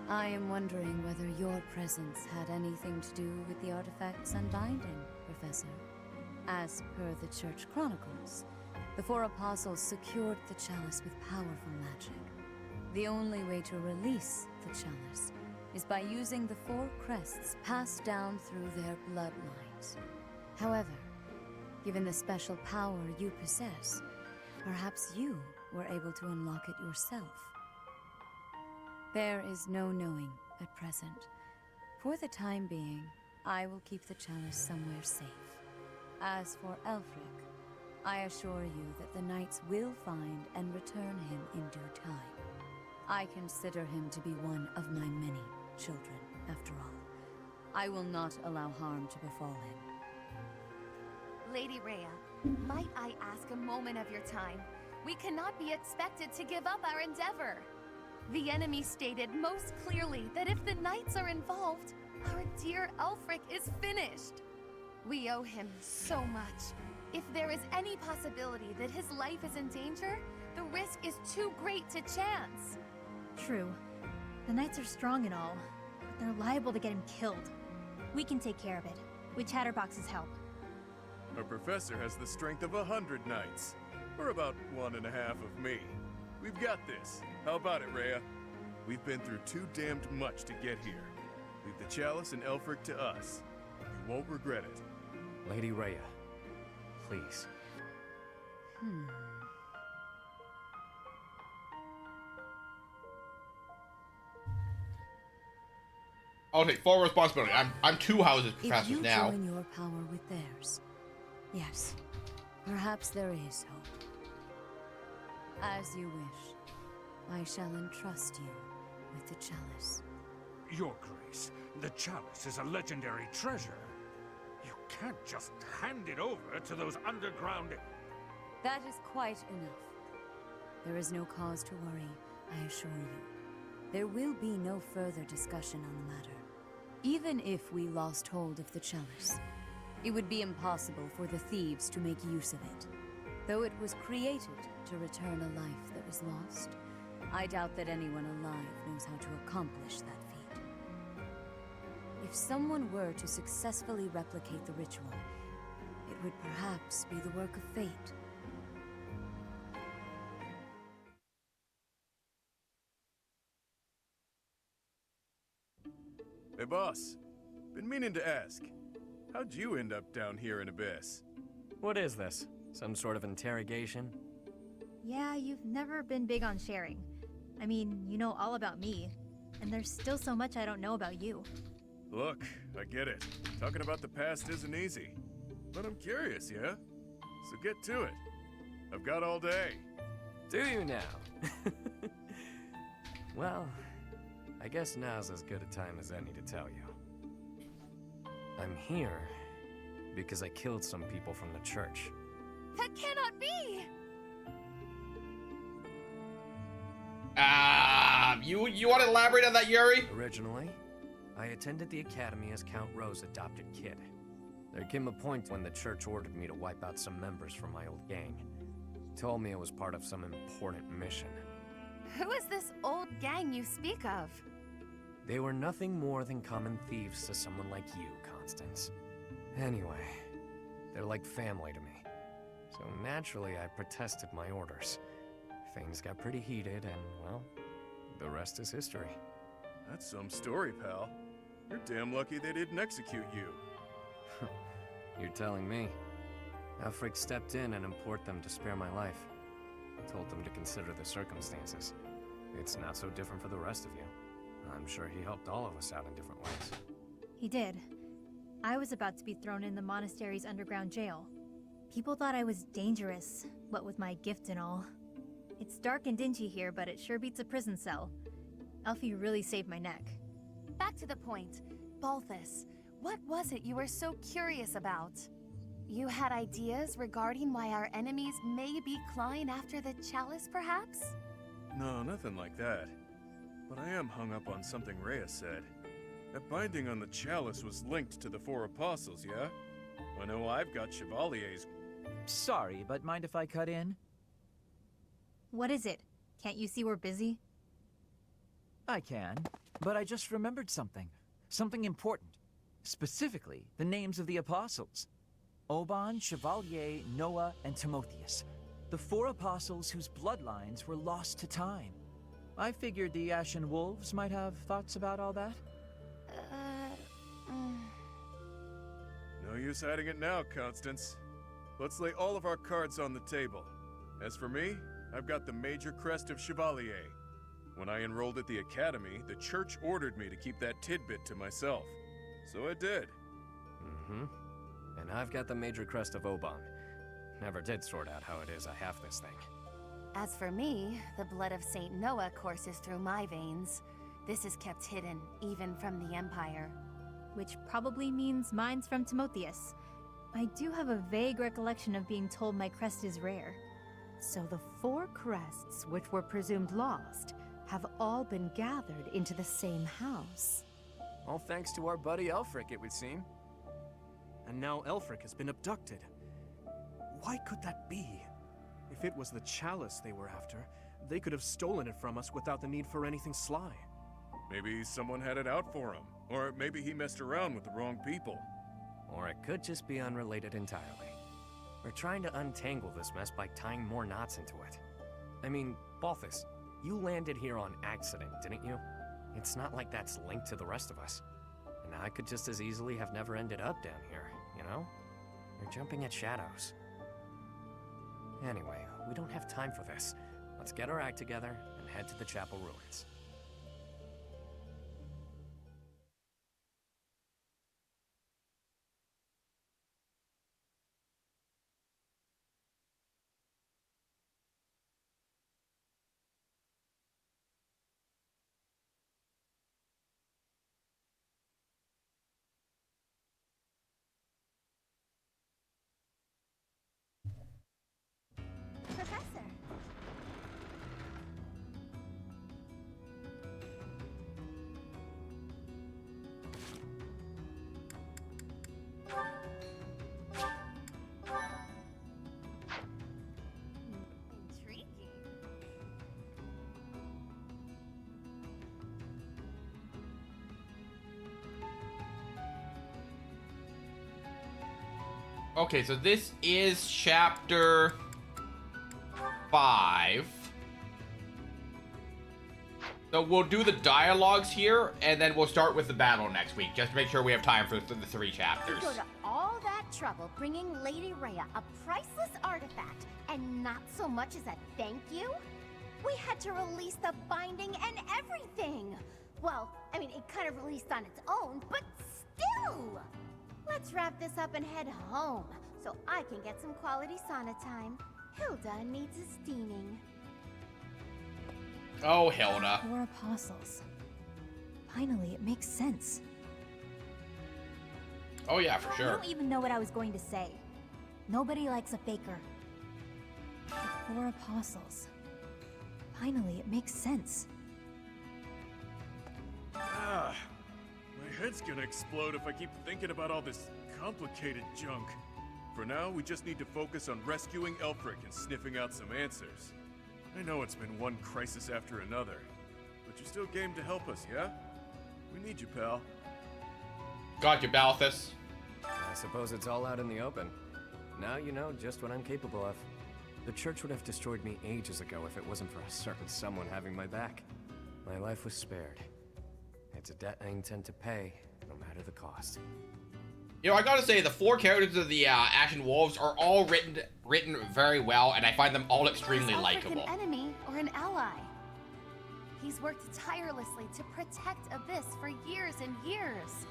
I am wondering whether your presence had anything to do with the artifact's unbinding, Professor. As per the Church Chronicles, The four apostles secured the chalice with powerful magic. The only way to release the chalice is by using the four crests passed down through their bloodlines. However, given the special power you possess, perhaps you were able to unlock it yourself. There is no knowing at present. For the time being, I will keep the chalice somewhere safe. As for Elfric, I assure you that the knights will find and return him in due time. I consider him to be one of my many children, after all. I will not allow harm to befall him. Lady Rhea, might I ask a moment of your time? We cannot be expected to give up our endeavor. The enemy stated most clearly that if the knights are involved, our dear Elfric is finished. We owe him so much. If there is any possibility that his life is in danger, the risk is too great to chance. True. The knights are strong and all, but they're liable to get him killed. We can take care of it, with Chatterbox's help. Our professor has the strength of 100 knights, or about 1.5 of me. We've got this. How about it, Rhea? We've been through too damned much to get here. Leave the chalice and Elfric to us. You won't regret it. Lady Rhea, please. I'll take full responsibility. I'm two houses professors now. If you join your power with theirs, yes, perhaps there is hope. As you wish, I shall entrust you with the chalice. Your Grace, the chalice is a legendary treasure. You can't just hand it over to those underground... That is quite enough. There is no cause to worry, I assure you. There will be no further discussion on the matter. Even if we lost hold of the chalice, it would be impossible for the thieves to make use of it. Though it was created to return a life that was lost, I doubt that anyone alive knows how to accomplish that feat. If someone were to successfully replicate the ritual, it would perhaps be the work of fate. Hey, boss. Been meaning to ask. How'd you end up down here in Abyss? What is this? Some sort of interrogation? Yeah, you've never been big on sharing. I mean, you know all about me, and there's still so much I don't know about you. Look, I get it. Talking about the past isn't easy. But I'm curious, yeah? So get to it. I've got all day. Do you now? Well, I guess now's as good a time as any to tell you. I'm here because I killed some people from the church. That cannot be! You want to elaborate on that, Yuri? Originally, I attended the academy as Count Ro's adopted kid. There came a point when the church ordered me to wipe out some members from my old gang. Told me it was part of some important mission. Who is this old gang you speak of? They were nothing more than common thieves to someone like you, Constance. Anyway, they're like family to me. So naturally, I protested my orders. Things got pretty heated, and, well, the rest is history. That's some story, pal. You're damn lucky they didn't execute you. You're telling me. Elfric stepped in and implored them to spare my life. Told them to consider the circumstances. It's not so different for the rest of you. I'm sure he helped all of us out in different ways. He did. I was about to be thrown in the monastery's underground jail. People thought I was dangerous, what with my gift and all. It's dark and dingy here, but it sure beats a prison cell. Elfie really saved my neck. Back to the point. Balthus, what was it you were so curious about? You had ideas regarding why our enemies may be clawing after the chalice, perhaps? No, nothing like that. But I am hung up on something Rhea said. That binding on the chalice was linked to the four apostles, yeah? I know I've got Chevalier's... Sorry, but mind if I cut in? What is it? Can't you see we're busy? I can, but I just remembered something. Something important. Specifically, the names of the apostles. Oban, Chevalier, Noah, and Timotheus. The 4 apostles whose bloodlines were lost to time. I figured the Ashen Wolves might have thoughts about all that. No use hiding it now, Constance. Let's lay all of our cards on the table. As for me, I've got the Major Crest of Chevalier. When I enrolled at the Academy, the church ordered me to keep that tidbit to myself. So I did. Mm-hmm. And I've got the Major Crest of Oban. Never did sort out how it is I have this thing. As for me, the blood of Saint Noah courses through my veins. This is kept hidden, even from the Empire. Which probably means mine's from Timotheus. I do have a vague recollection of being told my crest is rare. So the 4 crests, which were presumed lost, have all been gathered into the same house. All thanks to our buddy Elfric, it would seem. And now Elfric has been abducted. Why could that be? If it was the chalice they were after, they could have stolen it from us without the need for anything sly. Maybe someone had it out for him. Or maybe he messed around with the wrong people. Or it could just be unrelated entirely. We're trying to untangle this mess by tying more knots into it. I mean, Balthus, you landed here on accident, didn't you? It's not like that's linked to the rest of us. And I could just as easily have never ended up down here, you know? You're jumping at shadows. Anyway, we don't have time for this. Let's get our act together and head to the chapel ruins. Professor. Intriguing. Okay, so this is chapter 5. So we'll do the dialogues here, and then we'll start with the battle next week, just to make sure we have time for the 3 You chapters. go to all that trouble bringing Lady Rhea a priceless artifact, and not so much as a thank you? We had to release the binding and everything! Well, I mean, it kind of released on its own, but still! Let's wrap this up and head home, so I can get some quality sauna time. Hilda needs a steaming. Oh, Hilda. 4 apostles. Finally, it makes sense. Oh yeah, for I sure. don't even know what I was going to say. Nobody likes a faker. 4 apostles. Finally, it makes sense. Ah, my head's gonna explode if I keep thinking about all this complicated junk. For now, we just need to focus on rescuing Elfric and sniffing out some answers. I know it's been one crisis after another, but you're still game to help us, yeah? We need you, pal. Got you, Balthus. I suppose it's all out in the open. Now you know just what I'm capable of. The church would have destroyed me ages ago if it wasn't for a certain someone having my back. My life was spared. It's a debt I intend to pay, no matter the cost. You know, I gotta say, the 4 characters of the Ashen Wolves are all written very well, and I find them all extremely likable. An enemy or an ally? He's worked tirelessly to protect Abyss for years and years.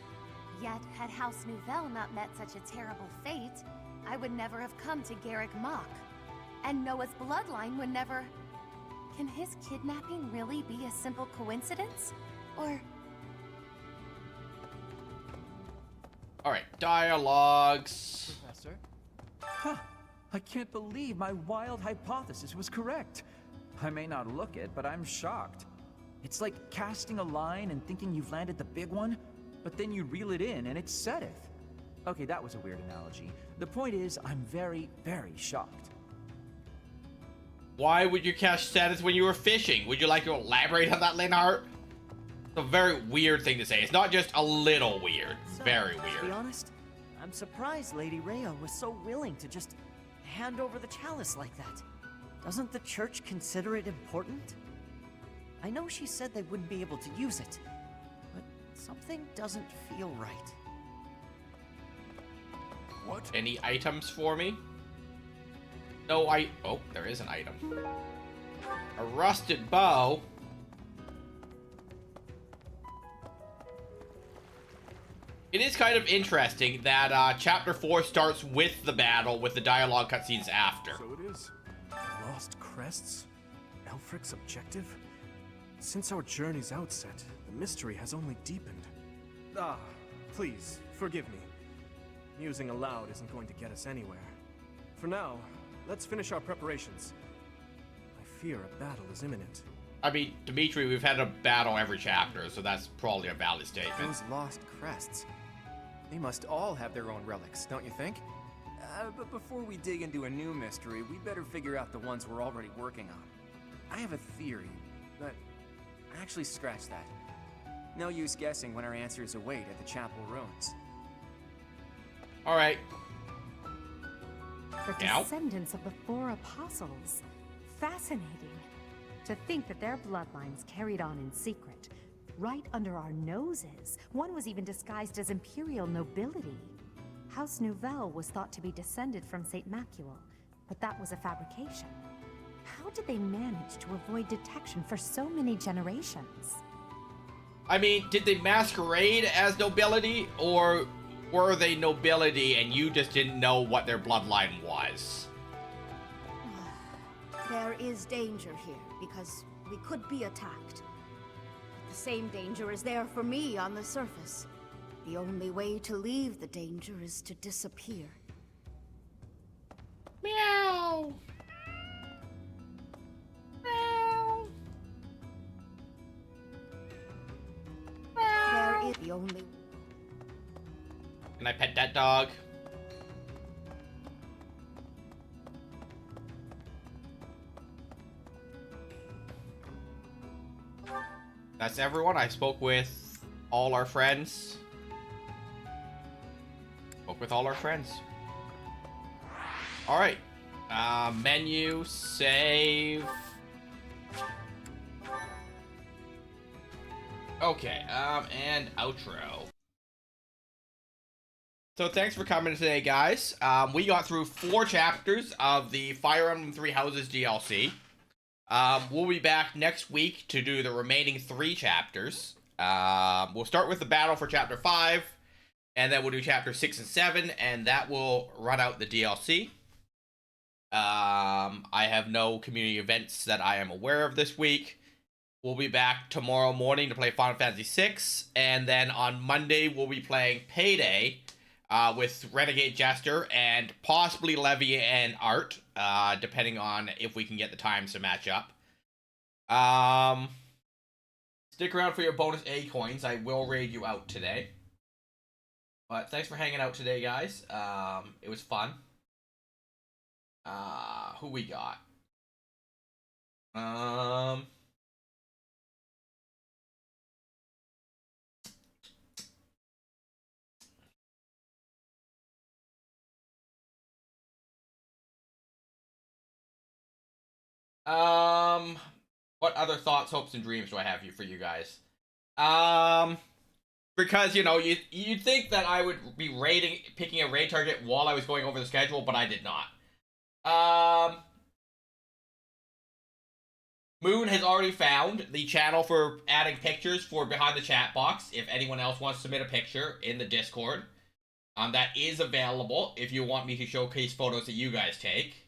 Yet, had House Nouvelle not met such a terrible fate, I would never have come to Garrick Mach. And Noah's bloodline would never... Can his kidnapping really be a simple coincidence? Or... Alright, dialogues. Professor? Huh. I can't believe my wild hypothesis was correct. I may not look it, but I'm shocked. It's like casting a line and thinking you've landed the big one, but then you reel it in and it setteth. Okay, that was a weird analogy. The point is, I'm very, very shocked. Why would you catch status when you were fishing? Would you like to elaborate on that, Linhart? It's a very weird thing to say. It's not just a little weird. So, Very To weird. be honest, I'm surprised Lady Rhea was so willing to just hand over the chalice like that. Doesn't the church consider it important? I know she said they wouldn't be able to use it, but something doesn't feel right. What? Any items for me? No, oh, there is an item. A rusted bow. It is kind of interesting that Chapter 4 starts with the battle, with the dialogue cutscenes after. So it is. Lost crests? Elfric's objective? Since our journey's outset, the mystery has only deepened. Please, forgive me. Musing aloud isn't going to get us anywhere. For now, let's finish our preparations. I fear a battle is imminent. I mean, Dimitri, we've had a battle every chapter, so that's probably a valid statement. Those lost crests. They must all have their own relics, don't you think? But before we dig into a new mystery, we better figure out the ones we're already working on. I have a theory, but actually scratch that. No use guessing when our answers await at the chapel ruins. Alright. The descendants of the 4 apostles. Fascinating. To think that their bloodlines carried on in secret. Right under our noses. One was even disguised as imperial nobility. House Nouvelle was thought to be descended from St. Macuel, but that was a fabrication. How did they manage to avoid detection for so many generations? I mean, did they masquerade as nobility, or were they nobility and you just didn't know what their bloodline was? There is danger here, because we could be attacked. But the same danger is there for me on the surface. The only way to leave the danger is to disappear. Meow! Meow! There is the only... Can I pet that dog? That's everyone. I spoke with all our friends. Spoke with all our friends. Alright. Menu, save. Okay, and outro. So thanks for coming today, guys. We got through 4 chapters of the Fire Emblem Three Houses DLC. We'll be back next week to do the remaining 3 chapters. We'll start with the battle for Chapter 5, and then we'll do Chapter 6 and 7, and that will run out the DLC. I have no community events that I am aware of this week. We'll be back tomorrow morning to play Final Fantasy VI, and then on Monday we'll be playing Payday with Renegade Jester and possibly Levy and Art, depending on if we can get the times to match up. Stick around for your bonus A coins. I will raid you out today. But thanks for hanging out today, guys. It was fun. Who we got? What other thoughts, hopes, and dreams do I have for you guys? Because, you know, you'd think that I would be picking a raid target while I was going over the schedule, but I did not. Moon has already found the channel for adding pictures for behind the chat box. If anyone else wants to submit a picture in the Discord, that is available if you want me to showcase photos that you guys take.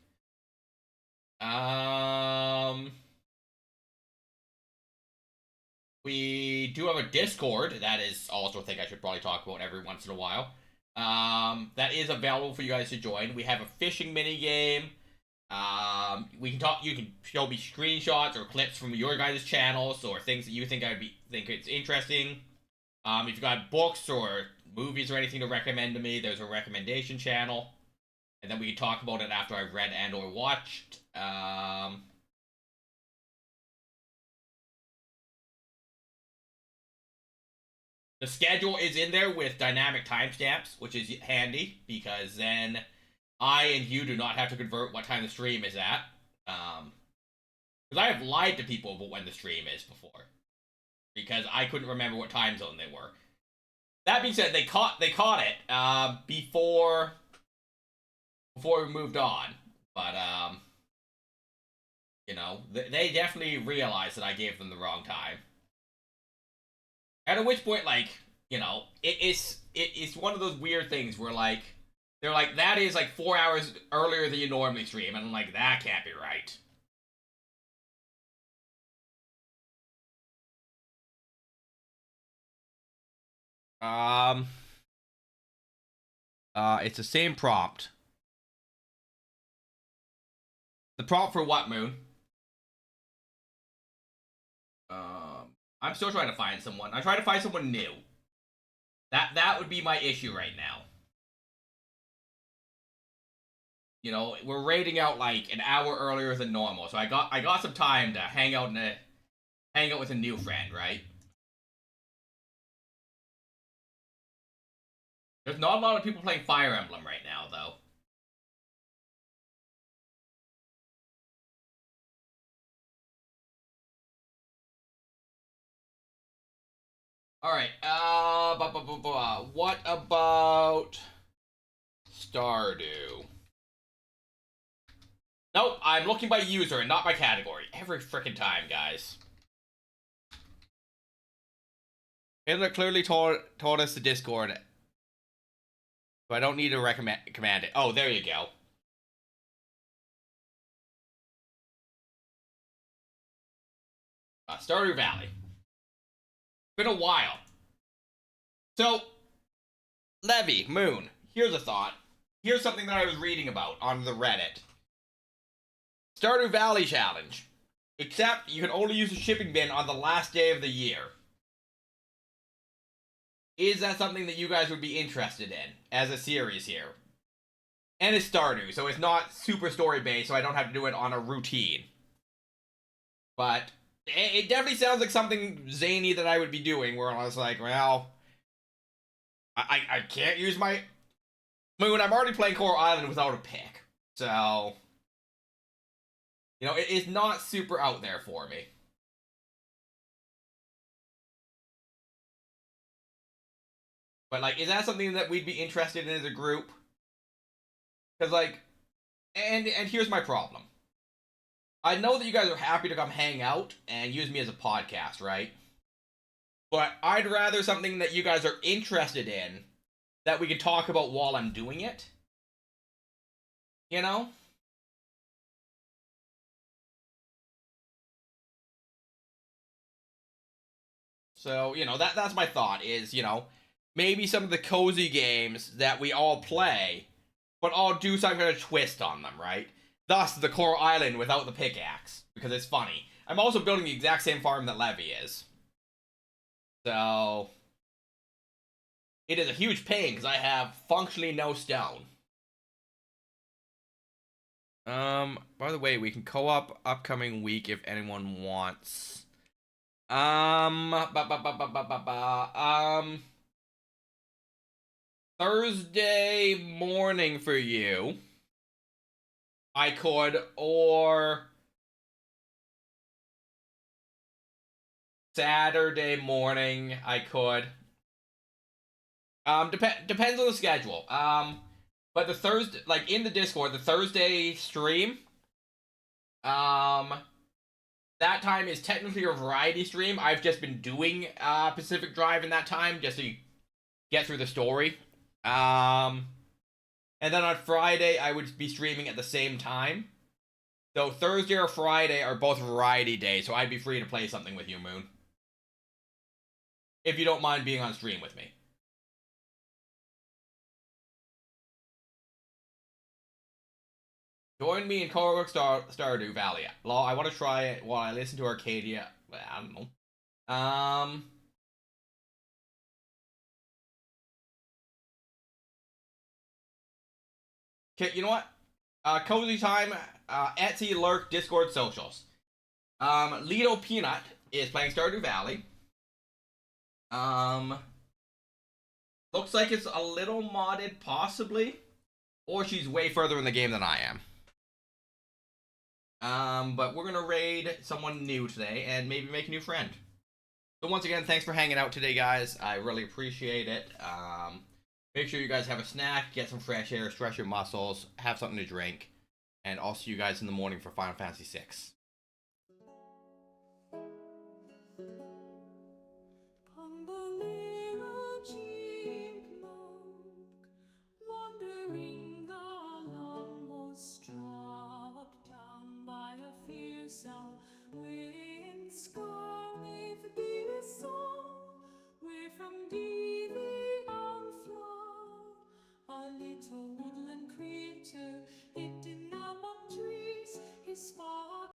We do have a Discord that is also a thing I should probably talk about every once in a while. That is available for you guys to join. We have a fishing mini game. We can talk. You can show me screenshots or clips from your guys' channels or things that you think think it's interesting. If you've got books or movies or anything to recommend to me, there's a recommendation channel, and then we can talk about it after I've read and or watched. The schedule is in there with dynamic timestamps, which is handy, because then I and you do not have to convert what time the stream is at. Because I have lied to people about when the stream is before, because I couldn't remember what time zone they were. That being said, they caught it before we moved on, but you know, they definitely realized that I gave them the wrong time. At which point, like, you know, it's one of those weird things where, like, they're like, that is like 4 hours earlier than you normally stream, and I'm like, that can't be right. It's the same prompt. The prompt for what, Moon? I'm still trying to find someone. I try to find someone new. That would be my issue right now. You know, we're raiding out like an hour earlier than normal, so I got some time to hang out with a new friend, right? There's not a lot of people playing Fire Emblem right now, though. Alright, what about Stardew? Nope, I'm looking by user and not by category. Every frickin' time, guys. Hitler clearly told us the Discord, so I don't need to command it. Oh, there you go. Stardew Valley. Been a while. So, Levy, Moon, here's a thought. Here's something that I was reading about on the Reddit. Stardew Valley challenge. Except you can only use the shipping bin on the last day of the year. Is that something that you guys would be interested in as a series here? And it's Stardew, so it's not super story based, so I don't have to do it on a routine. But it definitely sounds like something zany that I would be doing, where I was like, well, I can't use my Moon. I'm already playing Coral Island without a pick, so you know, it's not super out there for me. But like, is that something that we'd be interested in as a group? Because like, and here's my problem. I know that you guys are happy to come hang out and use me as a podcast, right? But I'd rather something that you guys are interested in that we can talk about while I'm doing it. You know? So, you know, that's my thought is, you know, maybe some of the cozy games that we all play, but I'll do some kind of twist on them, right? Thus, the Coral Island without the pickaxe, because it's funny. I'm also building the exact same farm that Levy is. So, it is a huge pain, because I have functionally no stone. By the way, we can co-op upcoming week if anyone wants. Thursday morning for you. I could, or Saturday morning I could. Depends on the schedule. But the Thursday, like in the Discord, the Thursday stream, that time is technically a variety stream. I've just been doing Pacific Drive in that time just to get through the story. And then on Friday I would be streaming at the same time. So Thursday or Friday are both variety days, so I'd be free to play something with you, Moon. If you don't mind being on stream with me. Join me in Coral Stardew Valley. I want to try it while I listen to Arcadia. Well, I don't know. Okay, you know what? Cozy time, Etsy, Lurk, Discord, socials. Lido Peanut is playing Stardew Valley. Looks like it's a little modded, possibly. Or she's way further in the game than I am. But we're gonna raid someone new today and maybe make a new friend. So once again, thanks for hanging out today, guys. I really appreciate it. Make sure you guys have a snack, get some fresh air, stretch your muscles, have something to drink, and I'll see you guys in the morning for Final Fantasy VI.